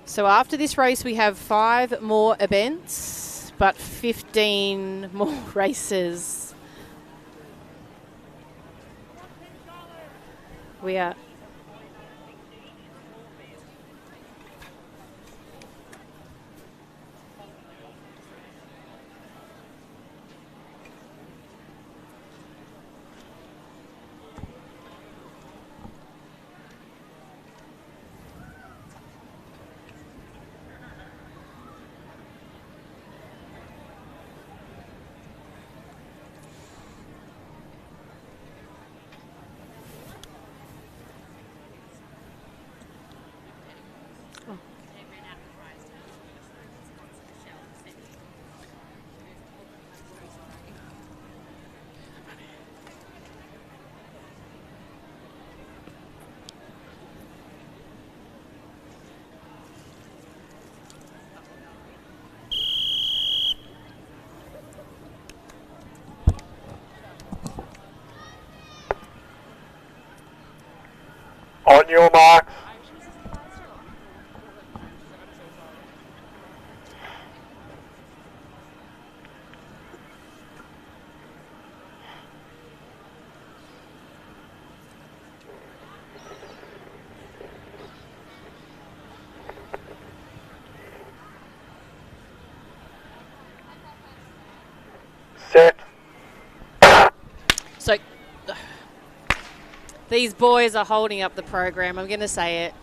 [SPEAKER 7] So after this race, we have 5 more events, but 15 more races. We are...
[SPEAKER 17] On your marks. Set.
[SPEAKER 7] So these boys are holding up the program. I'm going to say it.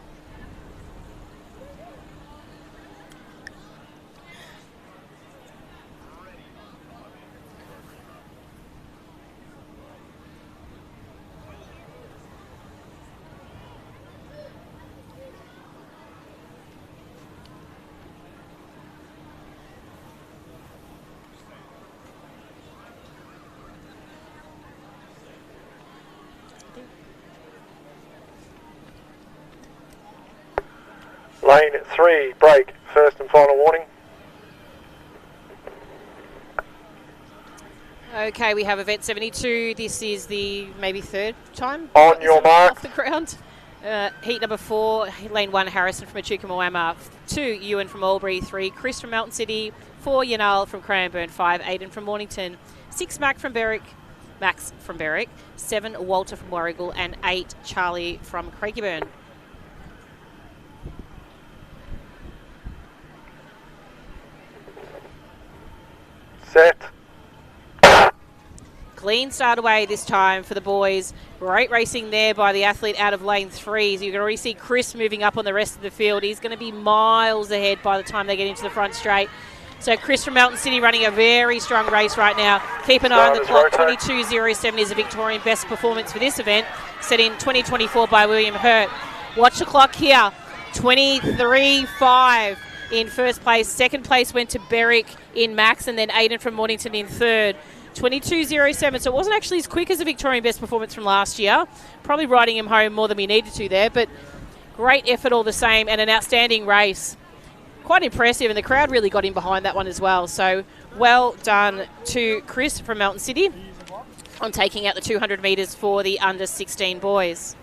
[SPEAKER 17] Lane 3, break, first and final warning.
[SPEAKER 7] Okay, we have event 72. This is the maybe third time.
[SPEAKER 17] On your mark.
[SPEAKER 7] Off the ground. Heat number 4, lane 1, Harrison from Echuca Moama. 2, Ewan from Albury. 3, Chris from Melton City. 4, Yanal from Cranbourne. 5, Aidan from Mornington. 6, Max from Berwick. 7, Walter from Warrigal. And 8, Charlie from Craigieburn.
[SPEAKER 17] Set.
[SPEAKER 7] Clean start away this time for the boys. Great racing there by the athlete out of lane 3. So you can already see Chris moving up on the rest of the field. He's going to be miles ahead by the time they get into the front straight. So Chris from Melton City running a very strong race right now. Keep an eye on the clock. 22.07 is a Victorian best performance for this event, set in 2024 by William Hurt. Watch the clock here. 23.5 in first place. Second place went to Berwick in Max, and then Aidan from Mornington in third. 22.07, so it wasn't actually as quick as the Victorian best performance from last year. Probably riding him home more than we needed to there, but great effort all the same, and an outstanding race. Quite impressive, and the crowd really got in behind that one as well. So well done to Chris from Melton City on taking out the 200 metres for the under 16 boys.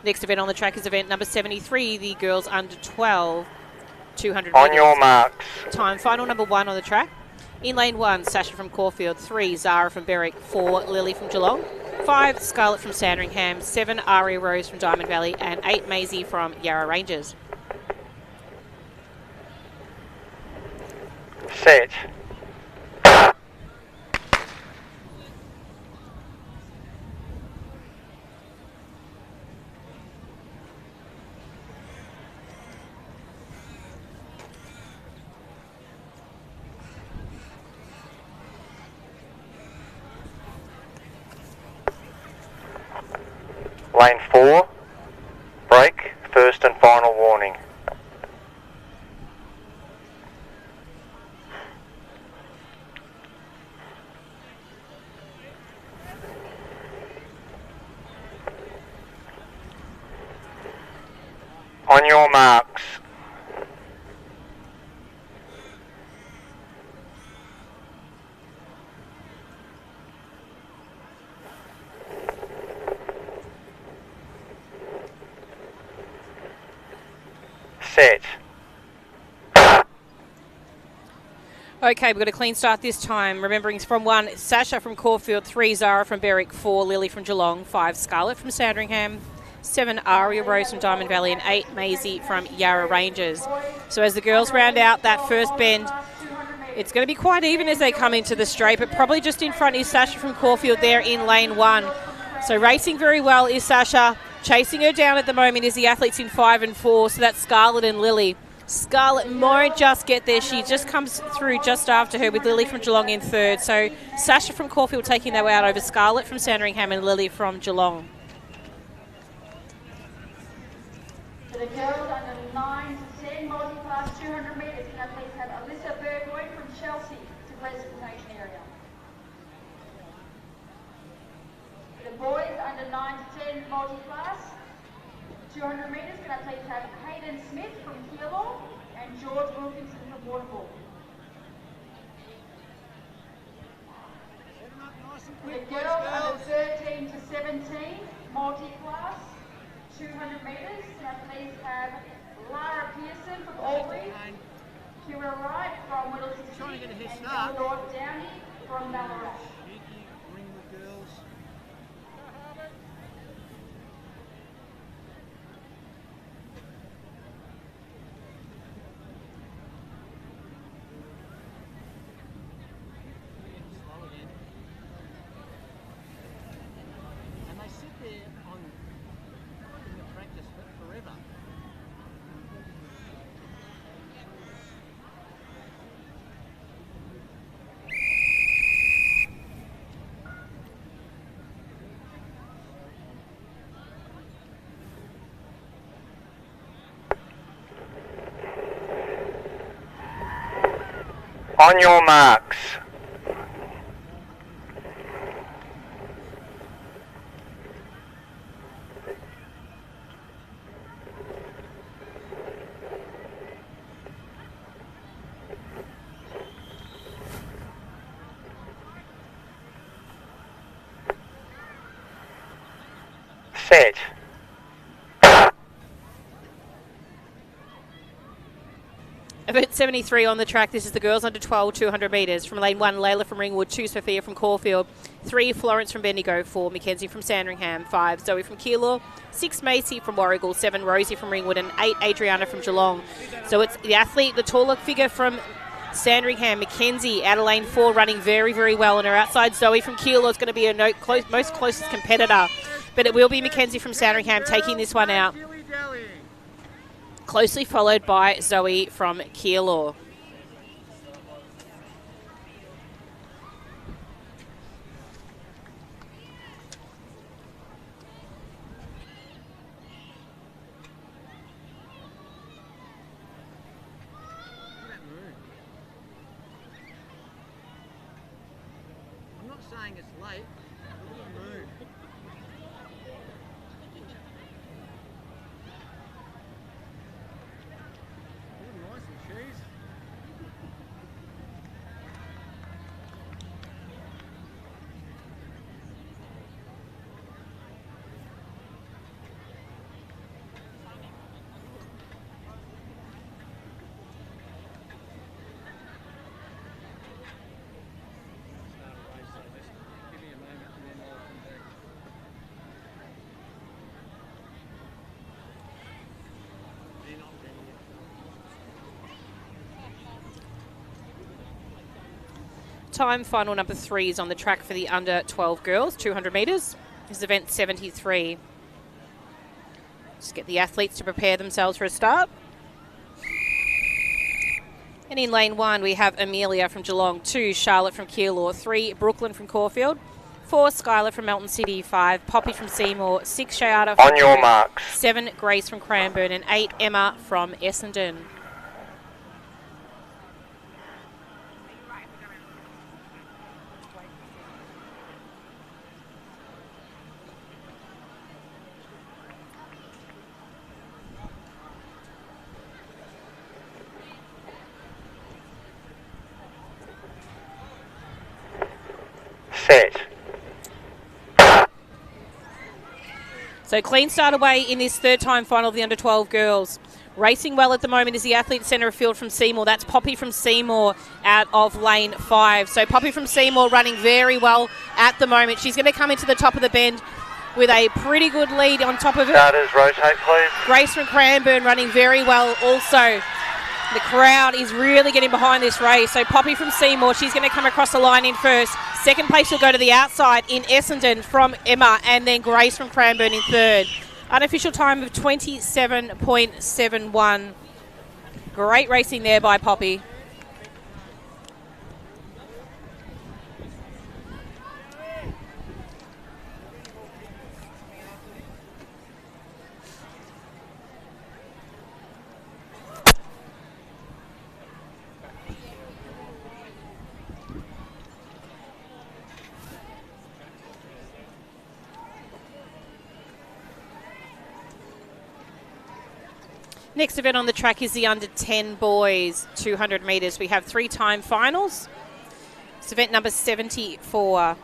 [SPEAKER 7] Next event on the track is event number 73, the girls under 12, 200
[SPEAKER 17] On
[SPEAKER 7] metres.
[SPEAKER 17] your marks.
[SPEAKER 7] Time, final number 1 on the track. In lane 1, Sasha from Caulfield. 3, Zara from Berwick. 4, Lily from Geelong. 5, Scarlett from Sandringham. 7, Aria Rose from Diamond Valley. And 8, Maisie from Yarra Ranges.
[SPEAKER 17] Set. Lane 4, break, first and final warning. On your marks. Set.
[SPEAKER 7] Okay, we've got a clean start this time. Remembering it's from 1, Sasha from Caulfield. 3, Zara from Berwick. 4, Lily from Geelong. 5, Scarlett from Sandringham. 7, Aria Rose from Diamond Valley. And 8, Maisie from Yarra Ranges. So as the girls round out that first bend, it's going to be quite even as they come into the straight, but probably just in front is Sasha from Caulfield there in lane 1. So racing very well is Sasha. Chasing her down at the moment is the athletes in 5 and 4, so that's Scarlett and Lily. Scarlett won't just get there. She just comes through just after her with Lily from Geelong in third. So Sasha from Caulfield taking that out over Scarlett from Sandringham and Lily from Geelong.
[SPEAKER 11] For the girls under 9 to 10 multi-class 200 metres, can I please have Alyssa Burgoyne from Chelsea to presentation area. For the boys under 9 to 10 multi-class 200 metres, can I please have Hayden Smith from Keilor and George Wilkinson from Waterfall. For the girls under 13 to 17 multi-class 200 metres, can I please have Lara Pearson from Albury, Kira Wright from Middlesex
[SPEAKER 15] Trying to
[SPEAKER 11] City,
[SPEAKER 15] get a head
[SPEAKER 11] and
[SPEAKER 15] start.
[SPEAKER 11] Eleanor Downey from Ballarat.
[SPEAKER 15] Cheeky Ringwood girls. Slow again. And they sit there in the practice forever.
[SPEAKER 17] On your marks. Set.
[SPEAKER 7] Event 73 on the track. This is the girls under 12, 200 metres. From lane 1, Layla from Ringwood, 2, Sophia from Caulfield, 3, Florence from Bendigo, 4, Mackenzie from Sandringham, 5, Zoe from Keilor, 6, Macy from Warrigal, 7, Rosie from Ringwood, and 8, Adriana from Geelong. So it's the athlete, the taller figure from Sandringham, Mackenzie, out of lane 4, running very, very well. And her outside, Zoe from Keilor, is going to be her most closest competitor. But it will be Mackenzie from Sandringham taking this one out. Closely followed by Zoe from Keilor.
[SPEAKER 15] I'm not saying it's late. Look at the moon. Look nice and cheese. Give me a moment and then I'll come back. They're not ready yet.
[SPEAKER 7] Time final number 3 is on the track for the under 12 girls, 200 metres. This is event 73. Just get the athletes to prepare themselves for a start. And in lane 1, we have Amelia from Geelong, 2, Charlotte from Keilor, 3, Brooklyn from Caulfield, 4, Skylar from Melton City, 5, Poppy from Seymour, 6, Shayada from
[SPEAKER 17] On your marks.
[SPEAKER 7] 7, Grace from Cranbourne, and 8, Emma from Essendon.
[SPEAKER 17] Set.
[SPEAKER 7] So clean start away in this third time final of the under 12 girls. Racing well at the moment is the athlete centre of field from Seymour. That's Poppy from Seymour out of lane 5. So Poppy from Seymour running very well at the moment. She's going to come into the top of the bend with a pretty good lead on top of her.
[SPEAKER 17] Starters, rotate please.
[SPEAKER 7] Grace from Cranbourne running very well also. The crowd is really getting behind this race. So Poppy from Seymour, she's going to come across the line in first. Second place will go to the outside in Essendon from Emma, and then Grace from Cranbourne in third. Unofficial time of 27.71. Great racing there by Poppy. Next event on the track is the under 10 boys 200 metres. We have 3 time finals. It's event number 74.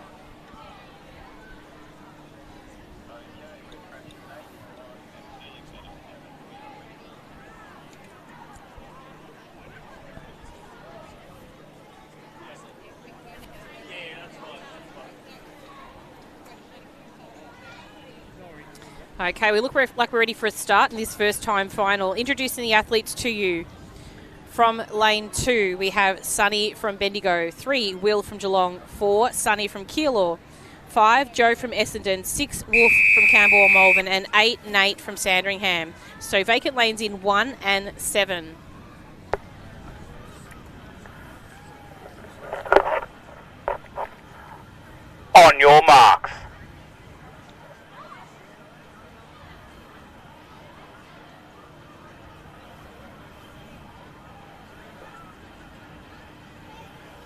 [SPEAKER 7] Okay, we look like we're ready for a start in this first time final. Introducing the athletes to you. From lane 2, we have Sunny from Bendigo. 3, Will from Geelong. 4, Sunny from Keilor. 5, Joe from Essendon. 6, Wolf from Campbell Malvern. And 8, Nate from Sandringham. So vacant lanes in 1 and 7.
[SPEAKER 17] On your marks.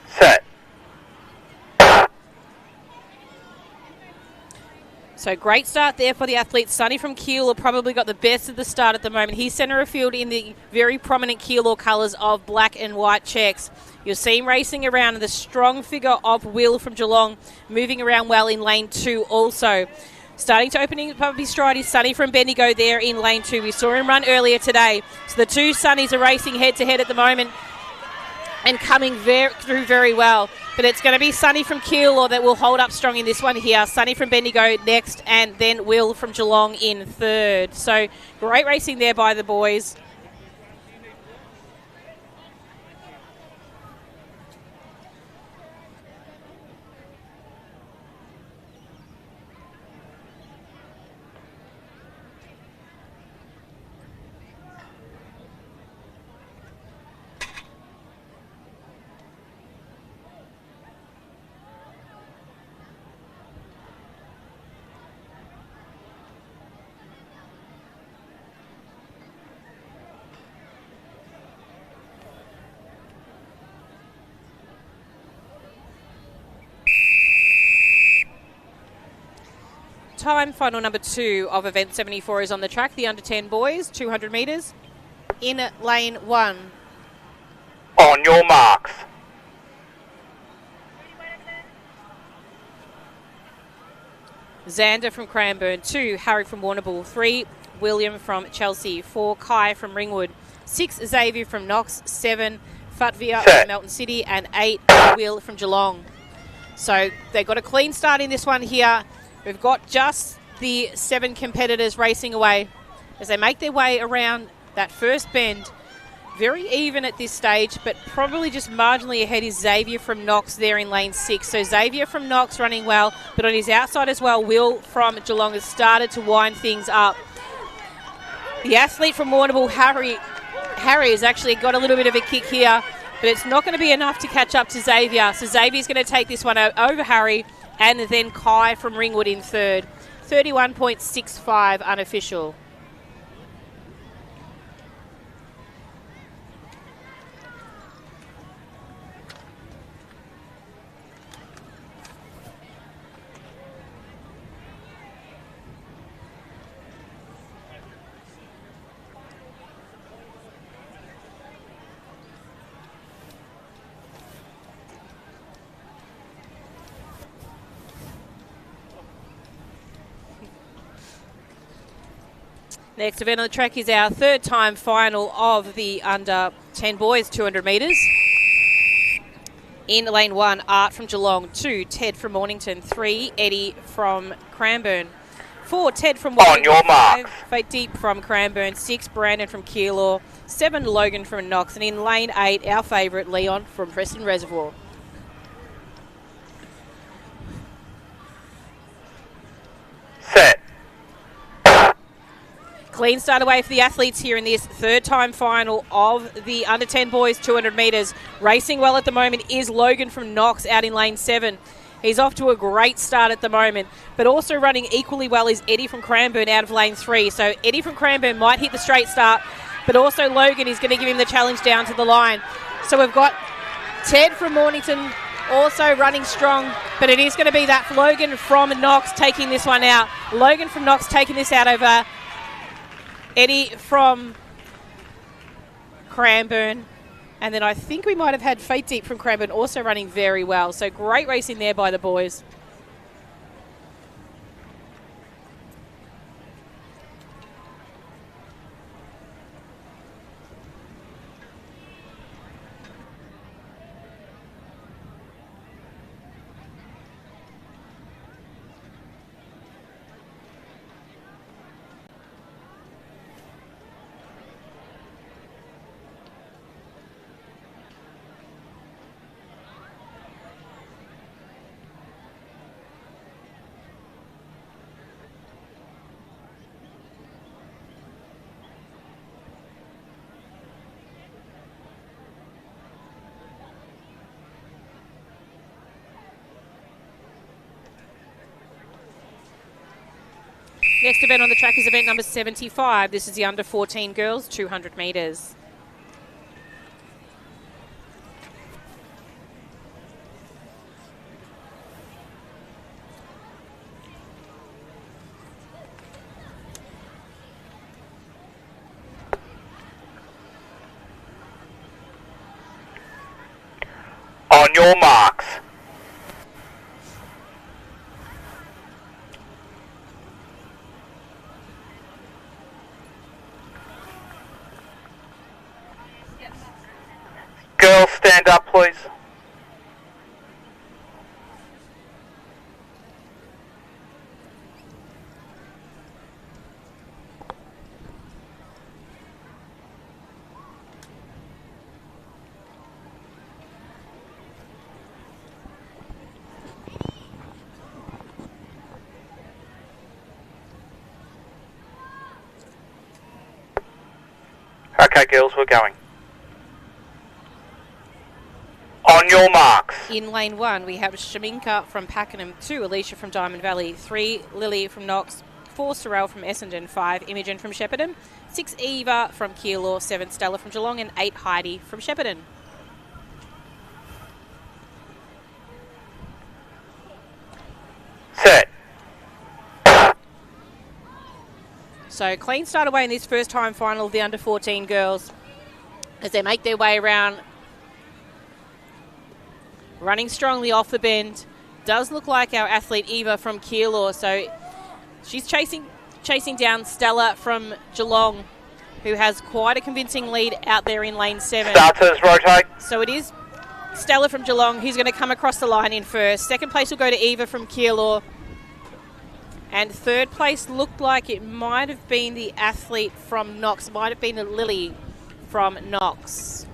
[SPEAKER 17] Set.
[SPEAKER 7] So great start there for the athletes. Sunny from Keilor probably got the best of the start at the moment. He's centre of field in the very prominent Keilor colours of black and white checks. You'll see him racing around in the strong figure of Will from Geelong, moving around well in lane 2 also. Starting to opening up his stride is Sunny from Bendigo there in lane 2. We saw him run earlier today. So the two Sunnies are racing head-to-head at the moment and coming through very well. But it's going to be Sunny from Keilor that will hold up strong in this one here. Sunny from Bendigo next, and then Will from Geelong in third. So great racing there by the boys. Time final number 2 of event 74 is on the track. The under 10 boys, 200 metres in lane 1.
[SPEAKER 17] On your marks.
[SPEAKER 7] Xander from Cranbourne. 2, Harry from Warrnambool. 3, William from Chelsea. 4, Kai from Ringwood. 6, Xavier from Knox. 7, Fatvia from Melton City. And 8, Will from Geelong. So they got a clean start in this one here. We've got just the 7 competitors racing away as they make their way around that first bend. Very even at this stage, but probably just marginally ahead is Xavier from Knox there in lane 6. So Xavier from Knox running well, but on his outside as well, Will from Geelong has started to wind things up. The athlete from Warrnambool, Harry has actually got a little bit of a kick here, but it's not going to be enough to catch up to Xavier. So Xavier's going to take this one over Harry, and then Kai from Ringwood in third. 31.65 unofficial. Next event on the track is our third time final of the under 10 boys 200 metres. In lane 1, Art from Geelong. 2, Ted from Mornington. 3, Eddie from Cranbourne. 4, Ted from Wellington.
[SPEAKER 17] On your mark.
[SPEAKER 7] 5, Fate Deep from Cranbourne. 6, Brandon from Keilor. 7, Logan from Knox. And in lane 8, our favourite, Leon from Preston Reservoir.
[SPEAKER 17] Set.
[SPEAKER 7] Clean start away for the athletes here in this third time final of the under 10 boys 200 metres. Racing well at the moment is Logan from Knox out in lane 7. He's off to a great start at the moment, but also running equally well is Eddie from Cranbourne out of lane 3. So Eddie from Cranbourne might hit the straight start, but also Logan is going to give him the challenge down to the line. So we've got Ted from Mornington also running strong, but it is going to be that Logan from Knox taking this one out. Logan from Knox taking this out over Eddie from Cranbourne. And then I think we might have had Fate Deep from Cranbourne also running very well. So great racing there by the boys. Next event on the track is event number 75. This is the under 14 girls, 200 metres.
[SPEAKER 9] On your marks. Girls, stand up, please. Okay, girls, we're going. On your marks.
[SPEAKER 7] In lane 1, we have Shaminka from Pakenham, 2 Alicia from Diamond Valley, 3 Lily from Knox, 4 Sorrel from Essendon, 5 Imogen from Shepparton, 6 Eva from Keilor, 7 Stella from Geelong, and 8 Heidi from Shepparton.
[SPEAKER 9] Set.
[SPEAKER 7] So clean start away in this first time final of the under 14 girls as they make their way around. Running strongly off the bend. Does look like our athlete Eva from Keilor. So she's chasing down Stella from Geelong, who has quite a convincing lead out there in lane 7.
[SPEAKER 9] Starters rotate.
[SPEAKER 7] So it is Stella from Geelong who's going to come across the line in first. Second place will go to Eva from Keilor. And third place looked like it might have been the athlete from Knox. Might have been Lily from Knox.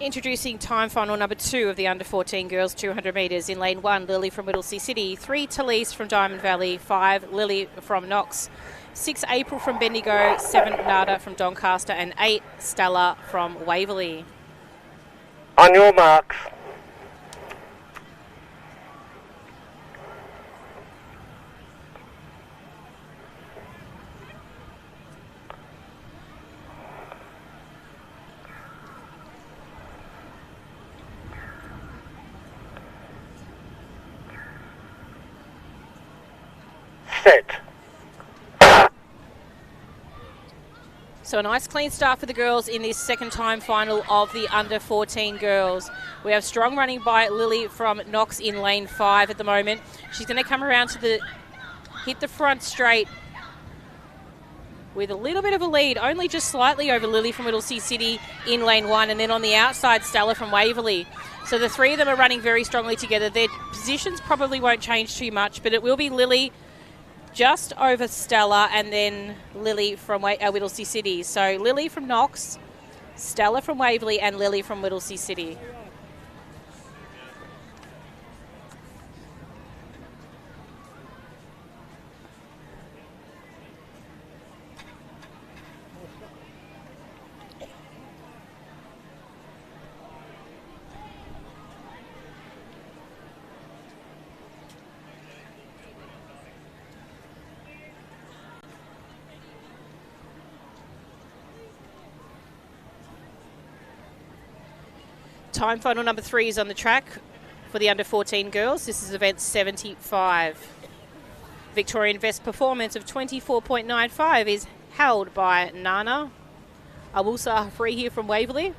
[SPEAKER 7] Introducing time final number 2 of the under 14 girls 200 metres. In lane 1, Lily from Whittlesea City, 3 Talise from Diamond Valley, 5 Lily from Knox, 6 April from Bendigo, 7 Nada from Doncaster, and 8 Stella from Waverley.
[SPEAKER 17] On your marks. Set.
[SPEAKER 7] So a nice clean start for the girls in this second time final of the under 14 girls. We have strong running by Lily from Knox in lane 5 at the moment. She's going to come around to hit the front straight with a little bit of a lead, only just slightly over Lily from Whittlesea City in lane 1, and then on the outside Stella from Waverley. So the three of them are running very strongly together. Their positions probably won't change too much, but it will be Lily just over Stella and then Lily from Whittlesea City. So Lily from Knox, Stella from Waverley, and Lily from Whittlesea City. Time final number 3 is on the track for the under 14 girls. This is event 75. Victorian best performance of 24.95 is held by Nana Awusa Free here from Waverley.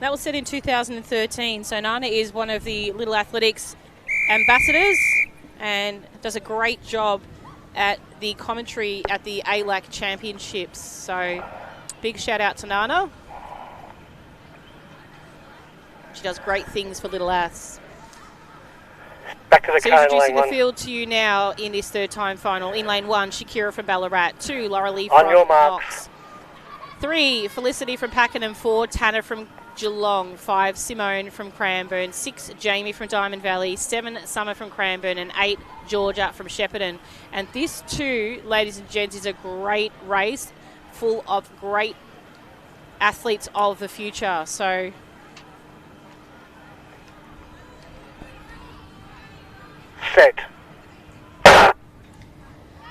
[SPEAKER 7] That was set in 2013. So Nana is one of the Little Athletics ambassadors and does a great job at the commentary at the ALAC Championships. So big shout out to Nana. She does great things for Little Aths.
[SPEAKER 17] Back to the
[SPEAKER 7] So
[SPEAKER 17] car in
[SPEAKER 7] introducing
[SPEAKER 17] lane
[SPEAKER 7] the
[SPEAKER 17] 1.
[SPEAKER 7] field to you now in this third time final. In lane 1, Shakira from Ballarat. 2, Laura Lee
[SPEAKER 17] On
[SPEAKER 7] from
[SPEAKER 17] your marks.
[SPEAKER 7] Knox. 3, Felicity from Pakenham. 4, Tanner from Geelong. 5, Simone from Cranbourne. 6, Jamie from Diamond Valley. 7, Summer from Cranbourne. And 8, Georgia from Shepparton. And this too, ladies and gents, is a great race full of great athletes of the future. So
[SPEAKER 17] set.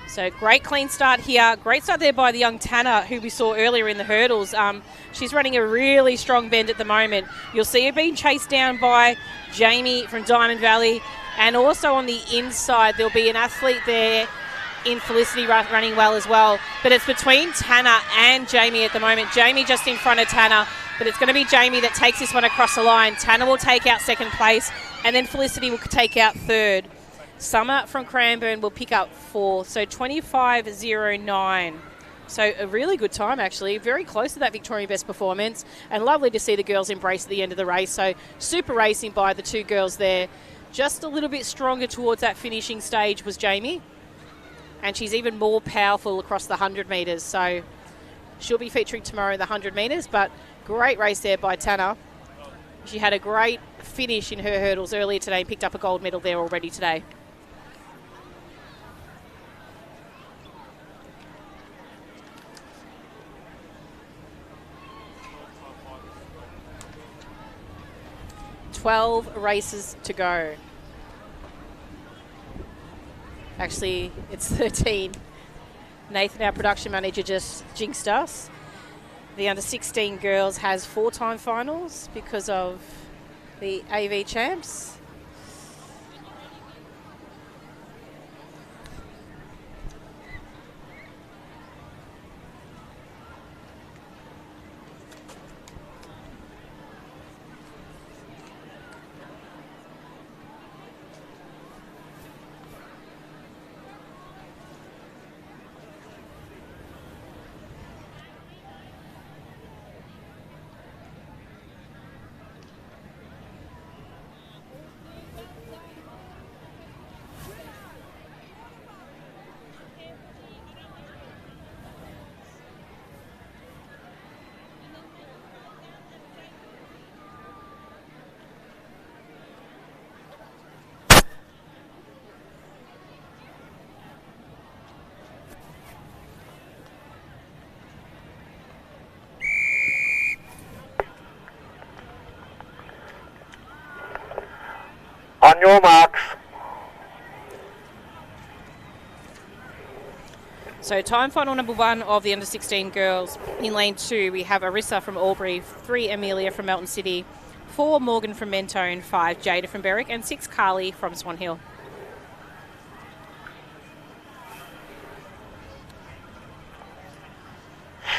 [SPEAKER 7] So great clean start here. Great start there by the young Tanner, who we saw earlier in the hurdles. She's running a really strong bend at the moment. You'll see her being chased down by Jamie from Diamond Valley. And also on the inside, there'll be an athlete there in Felicity running well as well. But it's between Tanner and Jamie at the moment. Jamie just in front of Tanner. But it's going to be Jamie that takes this one across the line. Tanner will take out second place. And then Felicity will take out third. Summer from Cranbourne will pick up 4th, so 25.09. So a really good time, actually. Very close to that Victorian best performance, and lovely to see the girls embrace at the end of the race. So super racing by the two girls there. Just a little bit stronger towards that finishing stage was Jamie, and she's even more powerful across the 100 metres. So she'll be featuring tomorrow in the 100 metres, but great race there by Tanner. She had a great finish in her hurdles earlier today and picked up a gold medal there already today. $12 races to go. Actually, it's 13. Nathan, our production manager, just jinxed us. The under-16 girls has 4-time finals because of the AV champs.
[SPEAKER 17] On your marks.
[SPEAKER 7] So time final number 1 of the under-16 girls. In lane 2, we have Arissa from Albury, 3 Amelia from Melton City, 4 Morgan from Mentone, 5 Jada from Berwick, and 6 Carly from Swan Hill.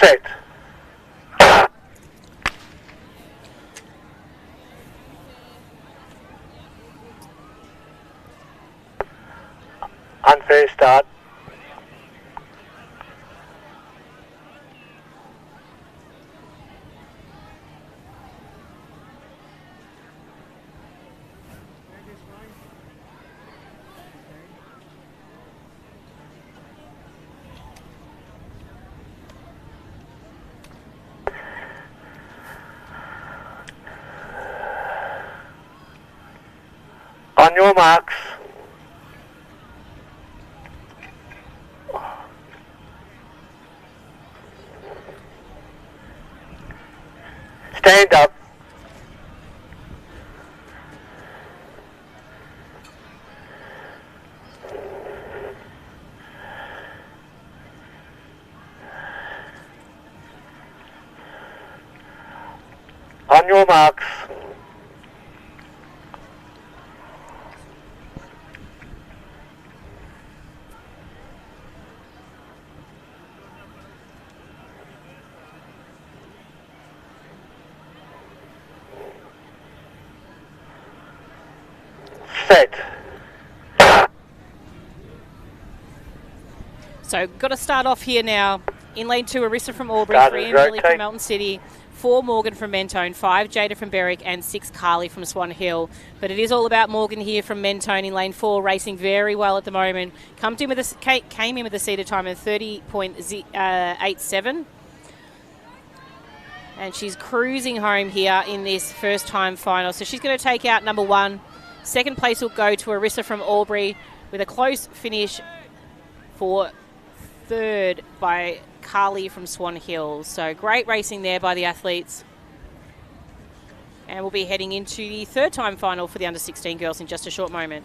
[SPEAKER 17] Set. Unfair start. On your marks. Stand up. On your marks. set.
[SPEAKER 7] So got to start off here now. In lane 2, Arissa from Albury,
[SPEAKER 17] Starters
[SPEAKER 7] 3 Emily
[SPEAKER 17] rotate.
[SPEAKER 7] from Melton City, 4 Morgan from Mentone, 5 Jada from Berwick, and 6 Carly from Swan Hill. But it is all about Morgan here from Mentone in lane 4, racing very well at the moment. Came in with a seated time of 30.87. And she's cruising home here in this first time final. So she's going to take out number 1. Second place will go to Arissa from Albury with a close finish for third by Carly from Swan Hill. So great racing there by the athletes. And we'll be heading into the third time final for the under 16 girls in just a short moment.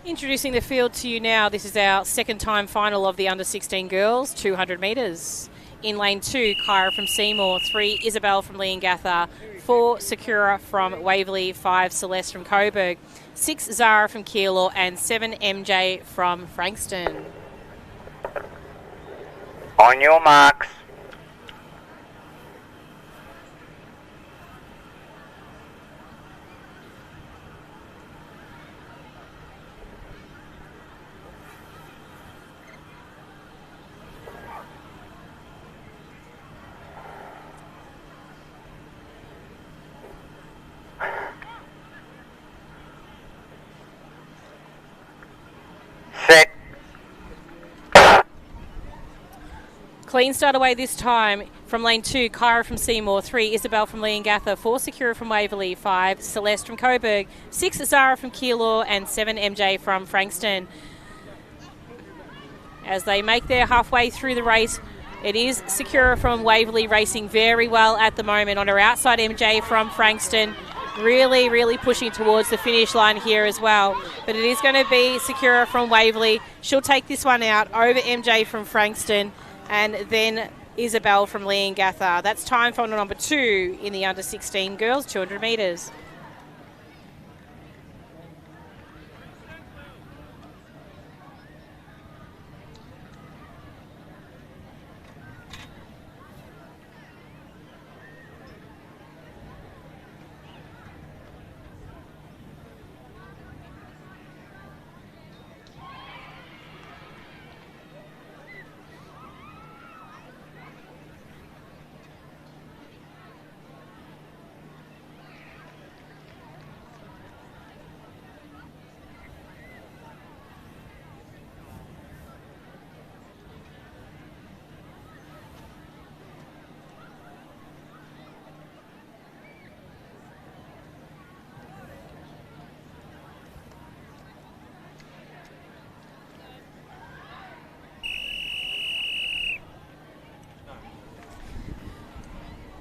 [SPEAKER 7] Introducing the field to you now. This is our second time final of the under 16 girls, 200 metres. In lane 2, Kyra from Seymour, 3 Isabel from Leongatha, 4 Sakura from Waverley, 5 Celeste from Coburg, 6 Zara from Keilor, and 7 MJ from Frankston.
[SPEAKER 17] On your marks. Set.
[SPEAKER 7] Clean start away this time from lane 2, Kyra from Seymour, 3 Isabel from Leongatha, 4 Sakura from Waverley, 5 Celeste from Coburg, 6 Zara from Keilor, and 7 MJ from Frankston. As they make their halfway through the race, it is Sakura from Waverley racing very well at the moment. On her outside, MJ from Frankston, really pushing towards the finish line here as well. But it is going to be Sakura from Waverley. She'll take this one out over MJ from Frankston, and then Isabel from Leongatha. That's time final number 2 in the under 16 girls, 200 metres.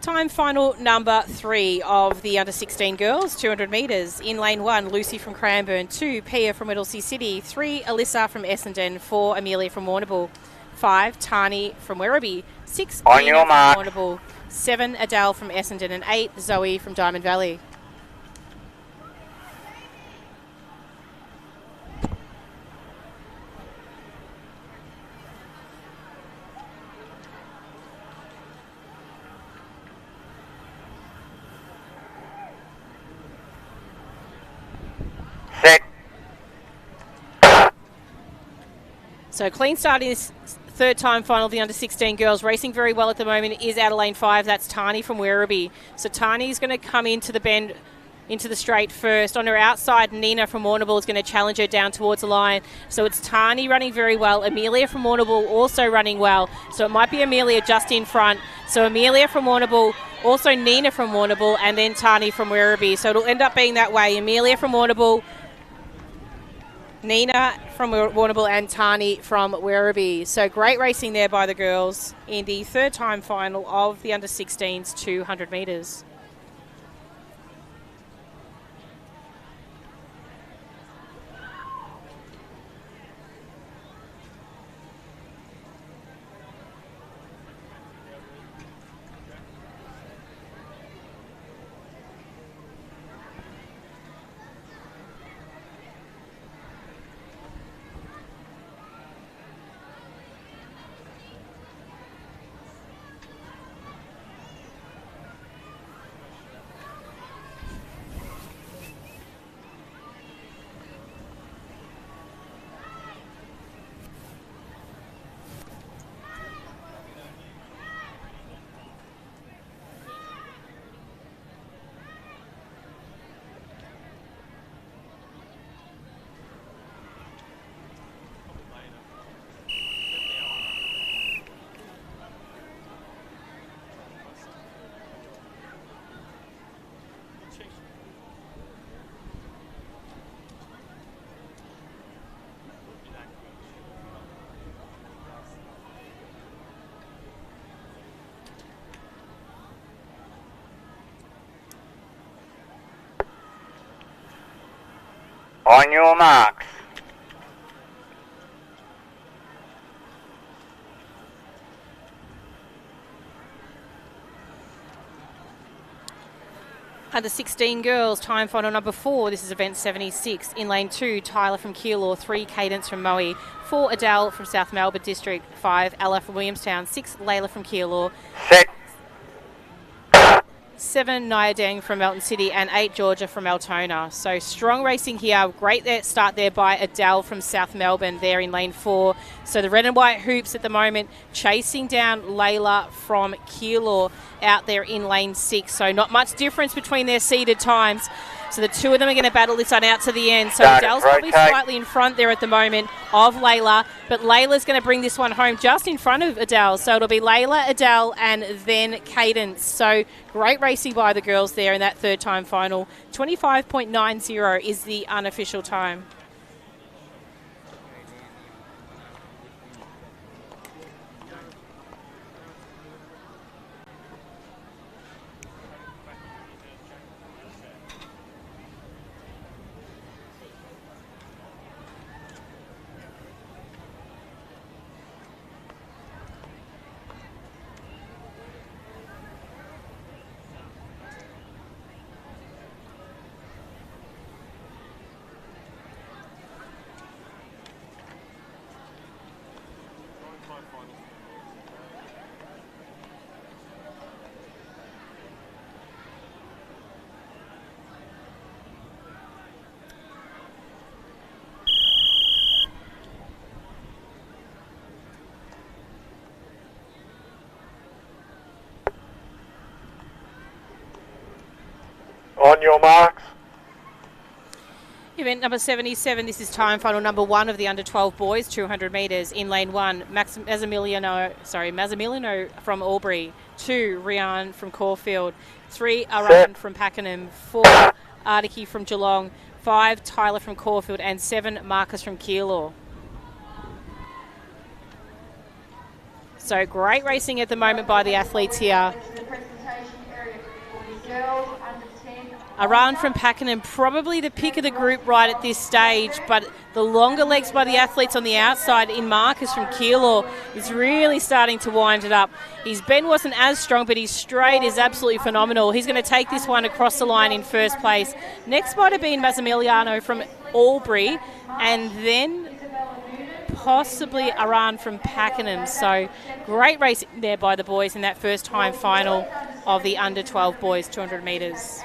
[SPEAKER 7] Time final number 3 of the under 16 girls, 200 metres. In lane 1, Lucy from Cranbourne, 2 Pia from Whittlesea City, 3 Alyssa from Essendon, 4 Amelia from Warrnambool, 5 Tani from Werribee, 6
[SPEAKER 17] On
[SPEAKER 7] Nina
[SPEAKER 17] your
[SPEAKER 7] from
[SPEAKER 17] mark.
[SPEAKER 7] Warrnambool, 7 Adele from Essendon, and 8 Zoe from Diamond Valley.
[SPEAKER 17] Set.
[SPEAKER 7] So clean start in this third time final of the under 16 girls. Racing very well at the moment is out of lane 5. That's Tani from Werribee. So Tani's going to come into the bend into the straight first. On her outside, Nina from Warrnambool is going to challenge her down towards the line. So it's Tani running very well. Amelia from Warrnambool also running well. So it might be Amelia just in front. So Amelia from Warrnambool, also Nina from Warrnambool, and then Tani from Werribee. So it'll end up being that way. Amelia from Warrnambool, Nina from Warrnambool, and Tani from Werribee. So great racing there by the girls in the third time final of the under-16s 200 metres.
[SPEAKER 17] On your marks.
[SPEAKER 7] Under 16 girls, time final number 4. This is event 76. In lane 2, Tyler from Keilor, 3, Cadence from Moe, 4, Adele from South Melbourne District, 5, Ella from Williamstown, 6, Layla from Keilor, 7, Nia Deng from Melton City, and 8, Georgia from Altona. So strong racing here. Great start there by Adele from South Melbourne there in lane 4. So the red and white hoops at the moment chasing down Layla from Keilor out there in lane 6. So not much difference between their seeded times. So the two of them are going to battle this one out to the end. So Adele's probably slightly in front there at the moment of Layla, but Layla's going to bring this one home just in front of Adele. So it'll be Layla, Adele, and then Cadence. So great racing by the girls there in that third time final. 25.90 is the unofficial time.
[SPEAKER 17] On your marks.
[SPEAKER 7] Event number 77, this is time final number 1 of the under-12 boys, 200 metres. In lane 1, Mazzamiliano from Albury, 2, Rian from Caulfield, 3, Aran from Pakenham, 4, Ardiki from Geelong, 5, Tyler from Caulfield, and 7, Marcus from Keilor. So great racing at the moment by the athletes here. Aran from Pakenham, probably the pick of the group right at this stage, but the longer legs by the athletes on the outside in Marcus from Keilor is really starting to wind it up. His bend wasn't as strong, but his straight is absolutely phenomenal. He's going to take this one across the line in first place. Next might have been Mazzamiliano from Albury, and then possibly Aran from Pakenham. So great racing there by the boys in that first time final of the under-12 boys 200 metres.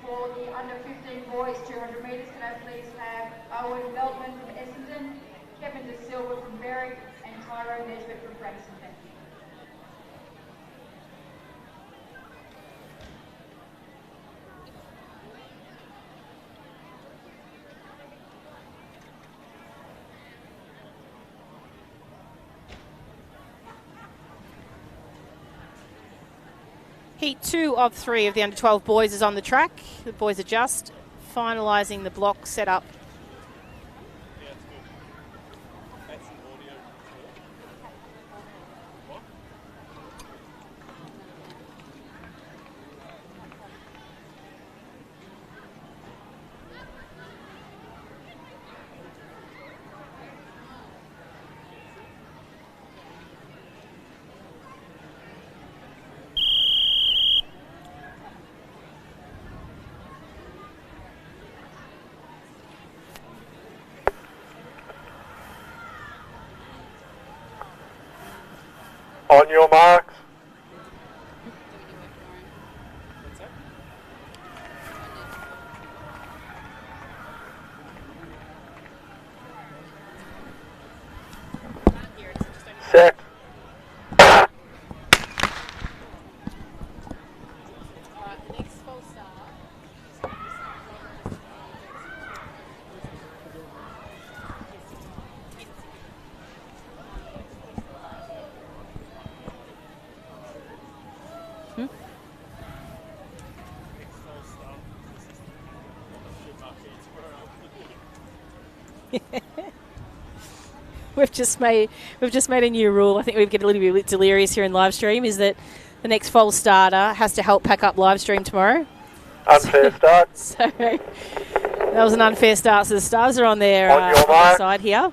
[SPEAKER 11] For the under-15 boys 200 metres, can I please have Owen Meltman from Essendon, Kevin De Silva Silver from Berwick, and Tyro Nesbitt from Frankston. Thank you.
[SPEAKER 7] Heat 2 of 3 of the under-12 boys is on the track. The boys are just finalising the block setup.
[SPEAKER 17] On your marks. Set.
[SPEAKER 7] We've just made a new rule. I think we get a little bit delirious here in live stream. Is that the next false starter has to help pack up live stream tomorrow?
[SPEAKER 17] Unfair start.
[SPEAKER 7] So that was an unfair start. So the stars are on their side here.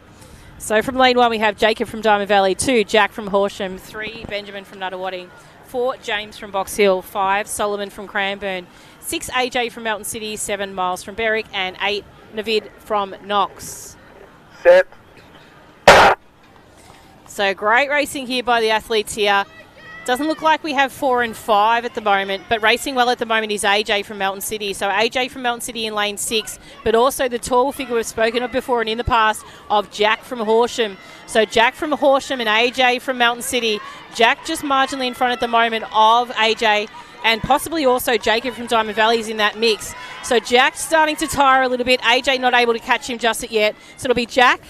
[SPEAKER 7] So from lane 1 we have Jacob from Diamond Valley, 2 Jack from Horsham, 3 Benjamin from Nuttawading, 4 James from Box Hill, 5 Solomon from Cranbourne, 6 AJ from Melton City, 7 Miles from Berwick, and 8 Navid from Knox.
[SPEAKER 17] Set.
[SPEAKER 7] So great racing here by the athletes here. Doesn't look like we have 4 and 5 at the moment, but racing well at the moment is AJ from Melton City. So AJ from Melton City in lane 6, but also the tall figure we've spoken of before and in the past of Jack from Horsham. So Jack from Horsham and AJ from Melton City. Jack just marginally in front at the moment of AJ, and possibly also Jacob from Diamond Valley is in that mix. So Jack's starting to tire a little bit. AJ not able to catch him just yet. So it'll be Jack.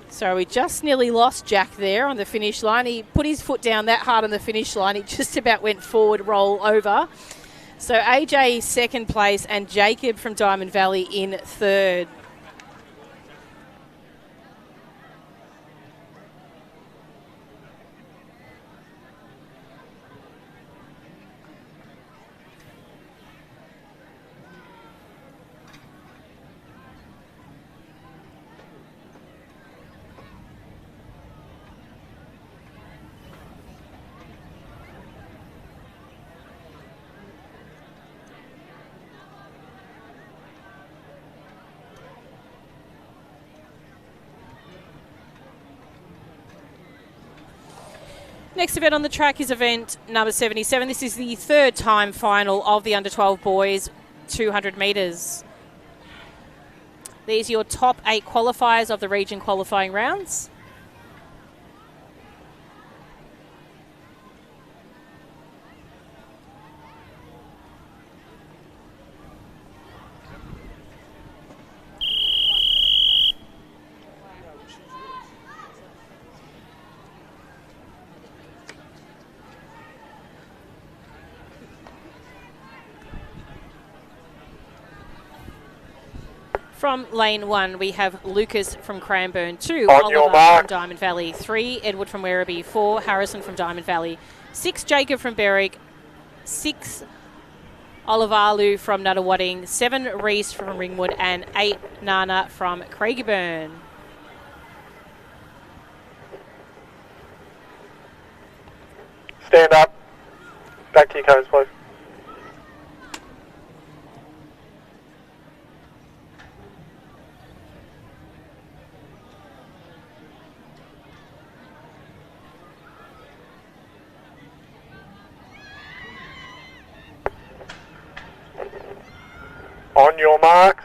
[SPEAKER 7] So we just nearly lost Jack there on the finish line. He put his foot down that hard on the finish line. He just about went forward, roll over. So AJ second place and Jacob from Diamond Valley in third. Next event on the track is event number 77. This is the third time final of the under-12 boys 200 metres. These are your top 8 qualifiers of the region qualifying rounds. From lane 1, we have Lucas from Cranbourne, 2 Oliver from Diamond Valley, 3 Edward from Werribee, 4 Harrison from Diamond Valley, 6 Jacob from Berwick, 6 Olivalu from Nuttawading, 7 Reese from Ringwood, and 8 Nana from Craigieburn.
[SPEAKER 17] Stand up. Back to your cones, please. On your marks.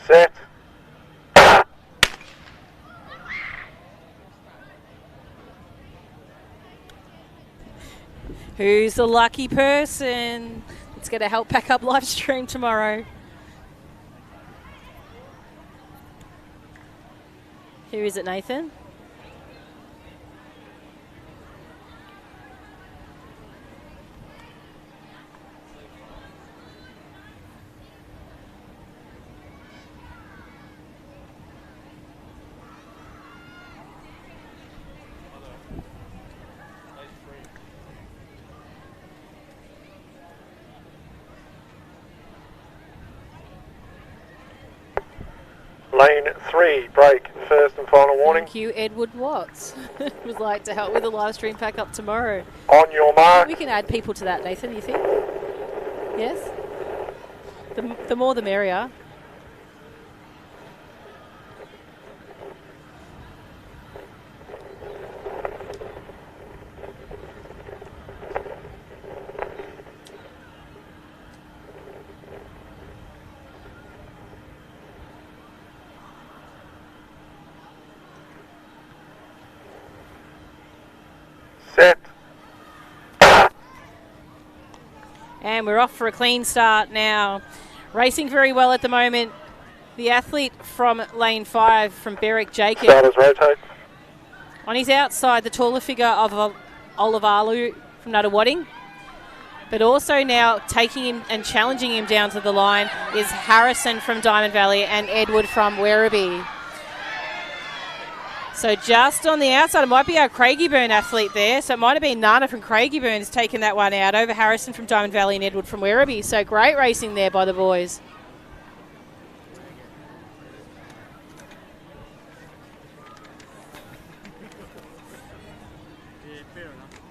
[SPEAKER 17] Set.
[SPEAKER 8] Who's the lucky person that's going to help pack up live stream tomorrow? Who is it, Nathan?
[SPEAKER 17] Lane 3, break, first and final warning.
[SPEAKER 8] Thank you, Edward Watts. Would like to help with the live stream pack up tomorrow.
[SPEAKER 17] On your mark.
[SPEAKER 8] We can add people to that, Nathan, you think? Yes? The more the merrier.
[SPEAKER 17] Set.
[SPEAKER 8] And we're off for a clean start now. Racing very well at the moment. The athlete from lane 5 from Berwick, Jacob.
[SPEAKER 17] Starters rotate.
[SPEAKER 8] On his outside, the taller figure of Olivalu from Nuttawading. But also now taking him and challenging him down to the line is Harrison from Diamond Valley and Edward from Werribee. So just on the outside, it might be our Craigieburn athlete there. So it might have been Nana from Craigieburn taking that one out over Harrison from Diamond Valley and Edward from Werribee. So great racing there by the boys.
[SPEAKER 12] Yeah, fair enough.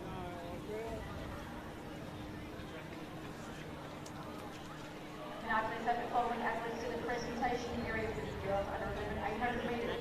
[SPEAKER 11] Can I please have the following athletes to the presentation area for the girls under 800 metres?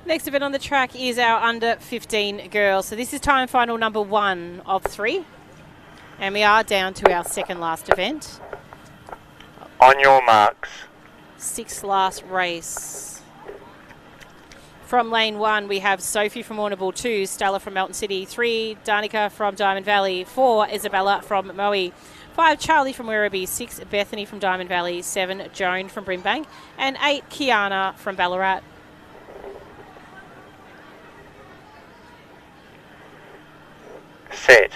[SPEAKER 8] Next event on the track is our under 15 girls. So this is time final number 1 of 3. And we are down to our second last event.
[SPEAKER 17] On your marks.
[SPEAKER 8] 6th last race. From lane 1, we have Sophie from Warrnambool, 2, Stella from Melton City, 3, Danica from Diamond Valley, 4, Isabella from Moe, 5, Charlie from Werribee, 6, Bethany from Diamond Valley, 7, Joan from Brimbank, and 8, Kiana from Ballarat.
[SPEAKER 17] Set.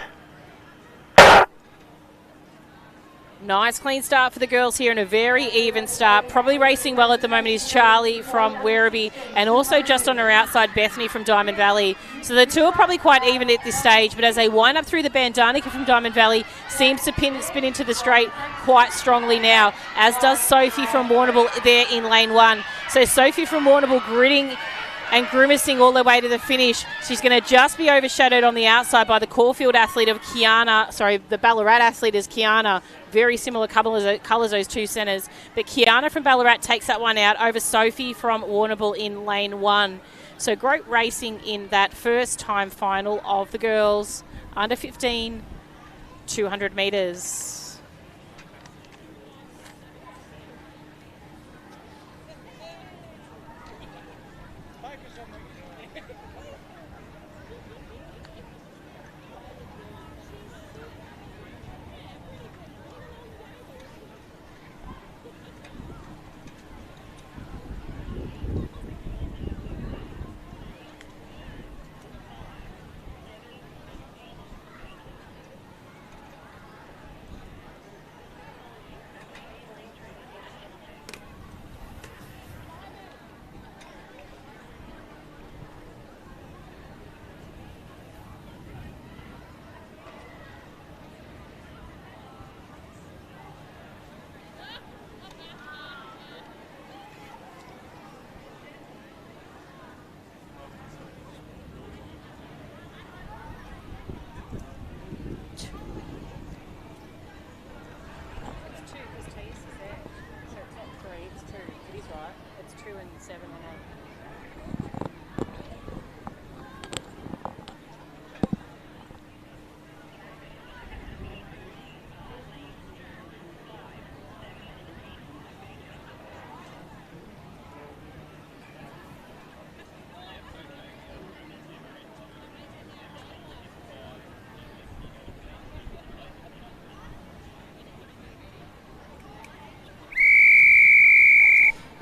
[SPEAKER 8] Nice clean start for the girls here and a very even start. Probably racing well at the moment is Charlie from Werribee and also just on her outside Bethany from Diamond Valley. So the two are probably quite even at this stage, but as they wind up through the bend, Danica from Diamond Valley seems to spin into the straight quite strongly now, as does Sophie from Warrnambool there in lane 1. So Sophie from Warrnambool gritting and grimacing all the way to the finish. She's going to just be overshadowed on the outside by the Caulfield athlete of Kiana. Sorry, the Ballarat athlete is Kiana. Very similar colours, those two centres. But Kiana from Ballarat takes that one out over Sophie from Warrnambool in lane 1. So great racing in that first time final of the girls. Under 15, 200 metres.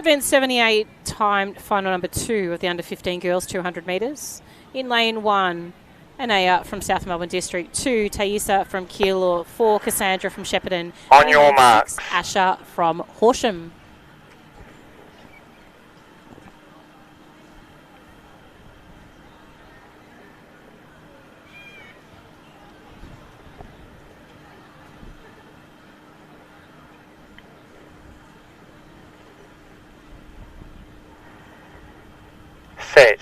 [SPEAKER 8] Event 78 timed final number 2 of the under-15 girls 200 metres. In lane 1, Anaya from South Melbourne District. 2, Thaisa from Keilor. 4, Cassandra from Shepparton.
[SPEAKER 17] On your marks.
[SPEAKER 8] 6, Asha from Horsham.
[SPEAKER 17] Set.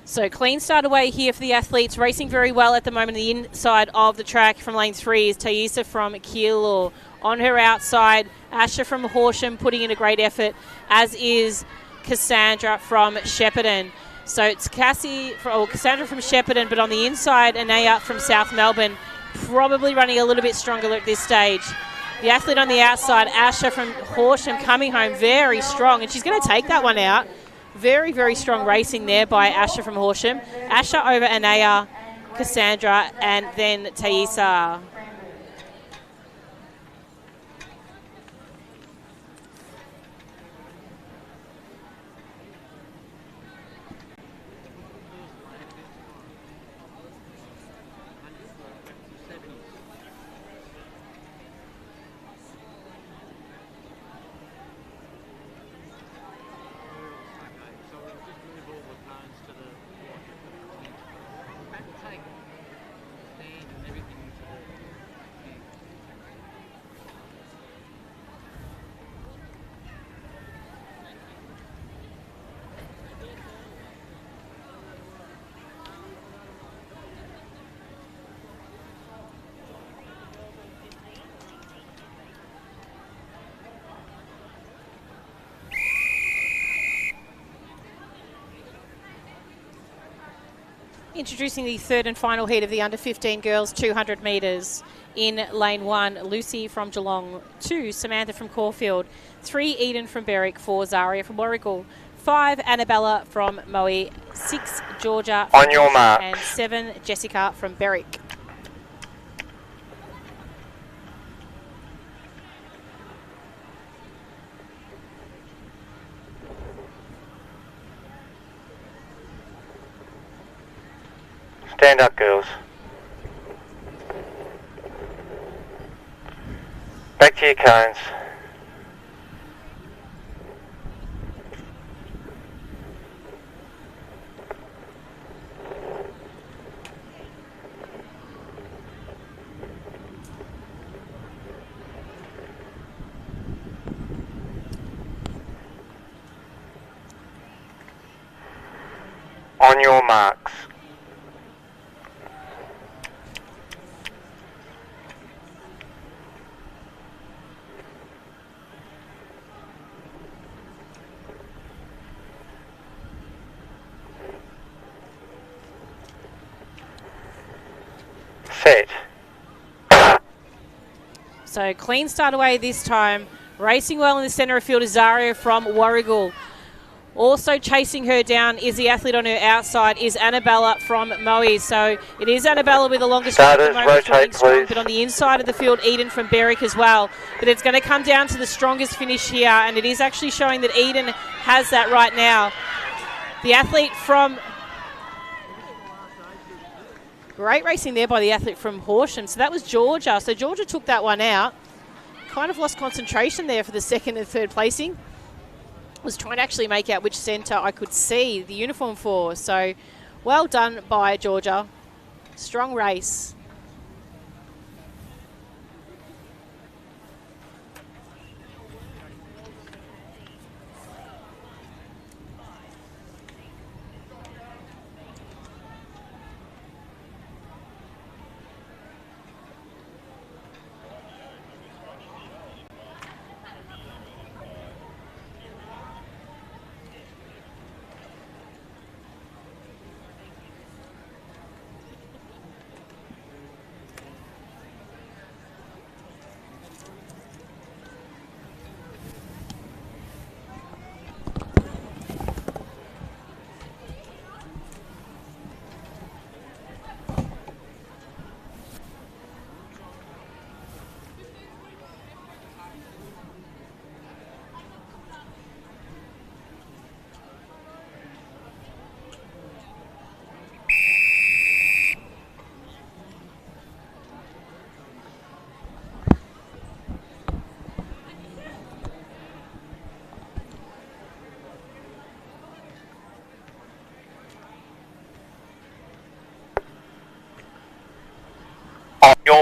[SPEAKER 8] So clean start away here for the athletes, racing very well at the moment. The inside of the track from lane 3 is Thaisa from Keilor. On her outside, Asha from Horsham putting in a great effort, as is Cassandra from Shepparton. So it's Cassandra from Shepparton, but on the inside, Anaya from South Melbourne, probably running a little bit stronger at this stage. The athlete on the outside, Asha from Horsham, coming home very strong, and she's going to take that one out. Very, very strong racing there by Asha from Horsham. Asha over Anaya, Cassandra, and then Thaisa. Introducing the third and final heat of the under-15 girls 200 metres. In lane 1, Lucy from Geelong. 2, Samantha from Caulfield. 3, Eden from Berwick. 4, Zaria from Warragul. 5, Annabella from Moe. 6, Georgia from
[SPEAKER 17] On your mark.
[SPEAKER 8] And 7, Jessica from Berwick.
[SPEAKER 17] Stand up, girls. Back to your cones. On your marks. Set.
[SPEAKER 8] So clean start away this time. Racing well in the centre of field is Zaria from Warragul. Also chasing her down is the athlete on her outside is Annabella from Moe. So it is Annabella with the longest run at the moment, running strong, but on the inside of the field, Eden from Berwick as well. But it's going to come down to the strongest finish here, and it is actually showing that Eden has that right now. The athlete from... Great racing there by the athlete from Horsham. So that was Georgia. So Georgia took that one out. Kind of lost concentration there for the second and third placing. Was trying to actually make out which centre I could see the uniform for. So well done by Georgia. Strong race.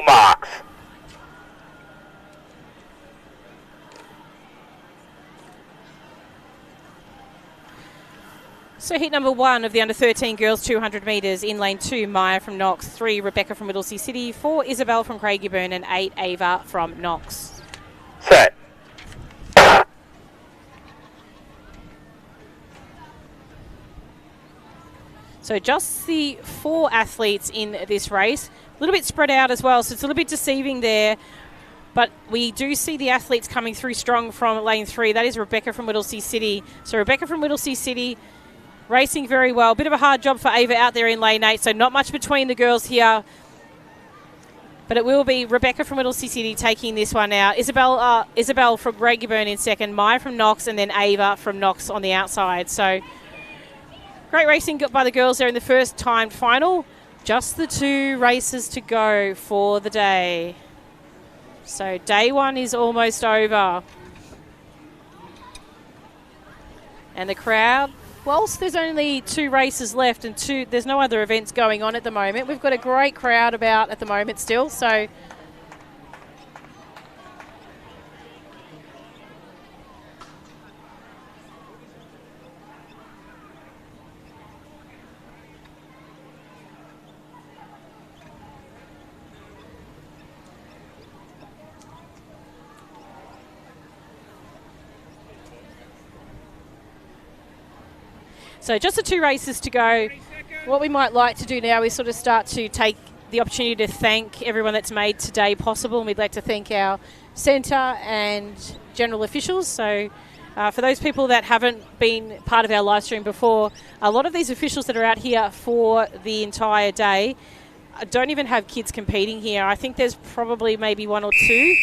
[SPEAKER 17] your marks.
[SPEAKER 8] So heat number 1 of the under-13 girls 200 metres. In lane 2, Maya from Knox, 3, Rebecca from Whittlesea City, 4, Isabel from Craigieburn, and 8, Ava from Knox.
[SPEAKER 17] Set.
[SPEAKER 8] So just the 4 athletes in this race. A little bit spread out as well, so it's a little bit deceiving there. But we do see the athletes coming through strong from lane 3. That is Rebecca from Whittlesea City. So Rebecca from Whittlesea City racing very well. Bit of a hard job for Ava out there in lane 8, so not much between the girls here. But it will be Rebecca from Whittlesea City taking this one out. Isabel from Craigieburn in second, Maya from Knox, and then Ava from Knox on the outside. So great racing by the girls there in the first timed final. Just the 2 races to go for the day. So day 1 is almost over. And the crowd, whilst there's only 2 races left and there's no other events going on at the moment, we've got a great crowd about at the moment still. So just the 2 races to go. What we might like to do now is sort of start to take the opportunity to thank everyone that's made today possible. And we'd like to thank our centre and general officials. So for those people that haven't been part of our live stream before, a lot of these officials that are out here for the entire day don't even have kids competing here. I think there's probably maybe 1 or 2.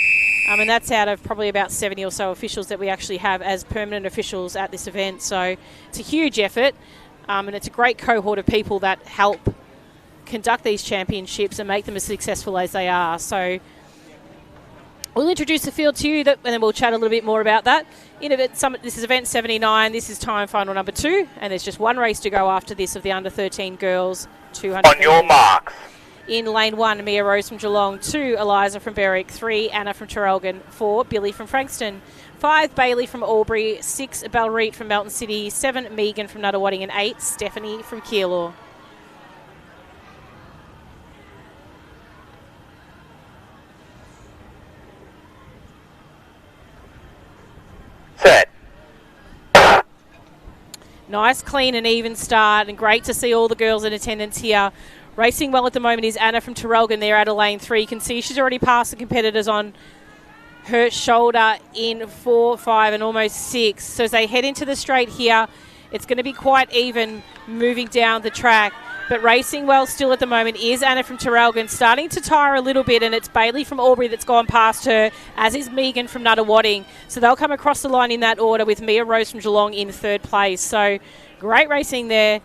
[SPEAKER 8] And that's out of probably about 70 or so officials that we actually have as permanent officials at this event. So it's a huge effort, and it's a great cohort of people that help conduct these championships and make them as successful as they are. So we'll introduce the field to you, and then we'll chat a little bit more about that. This is event 79. This is time final number 2, and there's just 1 race to go after this of the under-13 girls 200.
[SPEAKER 17] On your marks.
[SPEAKER 8] In lane 1, Mia Rose from Geelong, 2, Eliza from Berwick, 3, Anna from Traralgon, 4, Billy from Frankston, 5, Bailey from Albury, 6, Balreet from Melton City, 7, Megan from Nuttawading, and 8, Stephanie from Keilor.
[SPEAKER 17] Set.
[SPEAKER 8] Nice, clean and even start, and great to see all the girls in attendance here. Racing well at the moment is Anna from Traralgon there out of lane 3. You can see she's already passed the competitors on her shoulder in 4, 5 and almost 6. So as they head into the straight here, it's going to be quite even moving down the track. But racing well still at the moment is Anna from Traralgon, starting to tire a little bit, and it's Bailey from Albury that's gone past her, as is Megan from Nuttawading. So they'll come across the line in that order with Mia Rose from Geelong in 3rd place. So great racing there.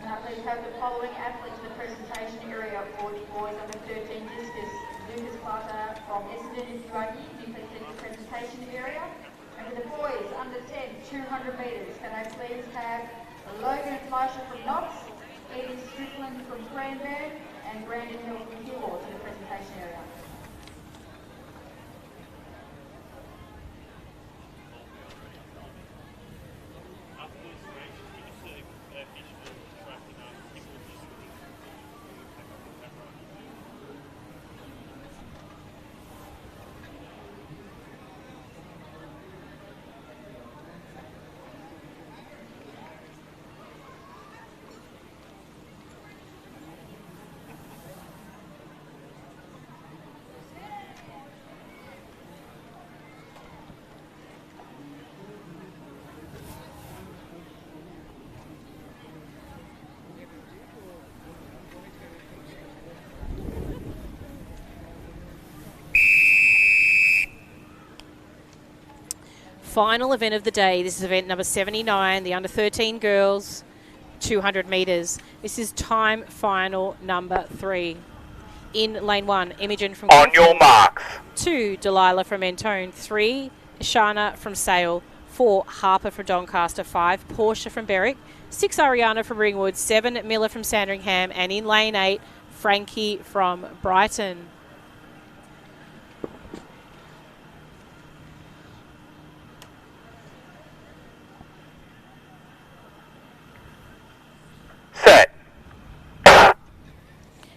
[SPEAKER 11] Can I please have the following athletes in the presentation area for the boys under 13 discus. Lucas Carter from Essendon and Fuagi, please take the presentation area. And for the boys under 10, 200 metres, can I please have Logan Fleischer from Knox, Eddie Strickland from Cranbourne, and Brandon Hill from Keilor to the presentation area.
[SPEAKER 8] Final event of the day. This is event number 79, the under-13 girls, 200 metres. This is time final number 3. In lane 1, Imogen from
[SPEAKER 17] On your marks.
[SPEAKER 8] 2, Delilah from Mentone. 3, Shana from Sale. 4, Harper from Doncaster. 5, Portia from Berwick. 6, Ariana from Ringwood. 7, Miller from Sandringham. And in lane 8, Frankie from Brighton.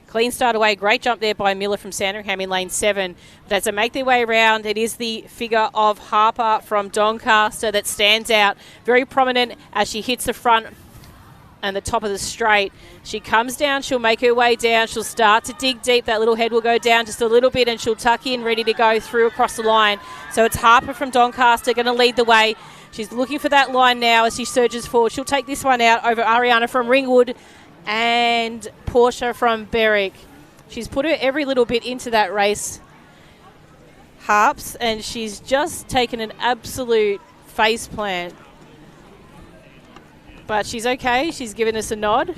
[SPEAKER 8] Clean start away. Great jump there by Miller from Sandringham in lane 7. But as they make their way around, it is the figure of Harper from Doncaster that stands out. Very prominent as she hits the front and the top of the straight. She comes down. She'll make her way down. She'll start to dig deep. That little head will go down just a little bit and she'll tuck in, ready to go through across the line. So it's Harper from Doncaster going to lead the way. She's looking for that line now as she surges forward. She'll take this one out over Ariana from Ringwood and Portia from Berwick. She's put her every little bit into that race, Harps, and she's just taken an absolute face plant. But she's okay. She's given us a nod. A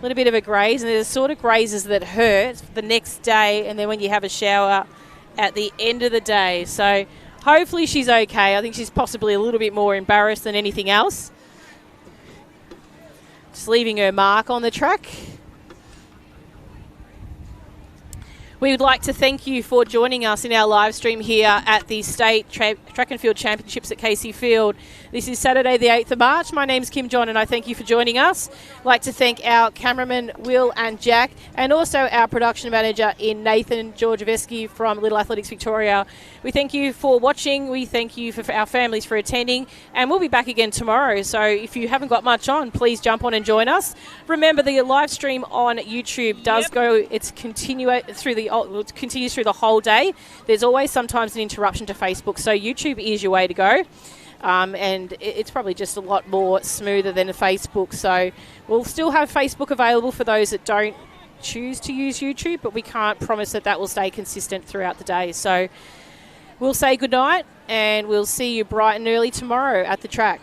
[SPEAKER 8] little bit of a graze, and there's sort of grazes that hurt the next day and then when you have a shower at the end of the day. So hopefully she's okay. I think she's possibly a little bit more embarrassed than anything else. Just leaving her mark on the track. We would like to thank you for joining us in our live stream here at the State Track and Field Championships at Casey Field. This is Saturday the 8th of March. My name's Kim John and I thank you for joining us. I'd like to thank our cameraman Will and Jack and also our production manager in Nathan Georgievsky from Little Athletics Victoria. We thank you for watching. We thank you for our families for attending, and we'll be back again tomorrow. So if you haven't got much on, please jump on and join us. Remember, the live stream on YouTube does go, it continues through the whole day. There's always sometimes an interruption to Facebook, so YouTube is your way to go. And it's probably just a lot more smoother than a Facebook. So we'll still have Facebook available for those that don't choose to use YouTube, but we can't promise that that will stay consistent throughout the day. So we'll say goodnight and we'll see you bright and early tomorrow at the track.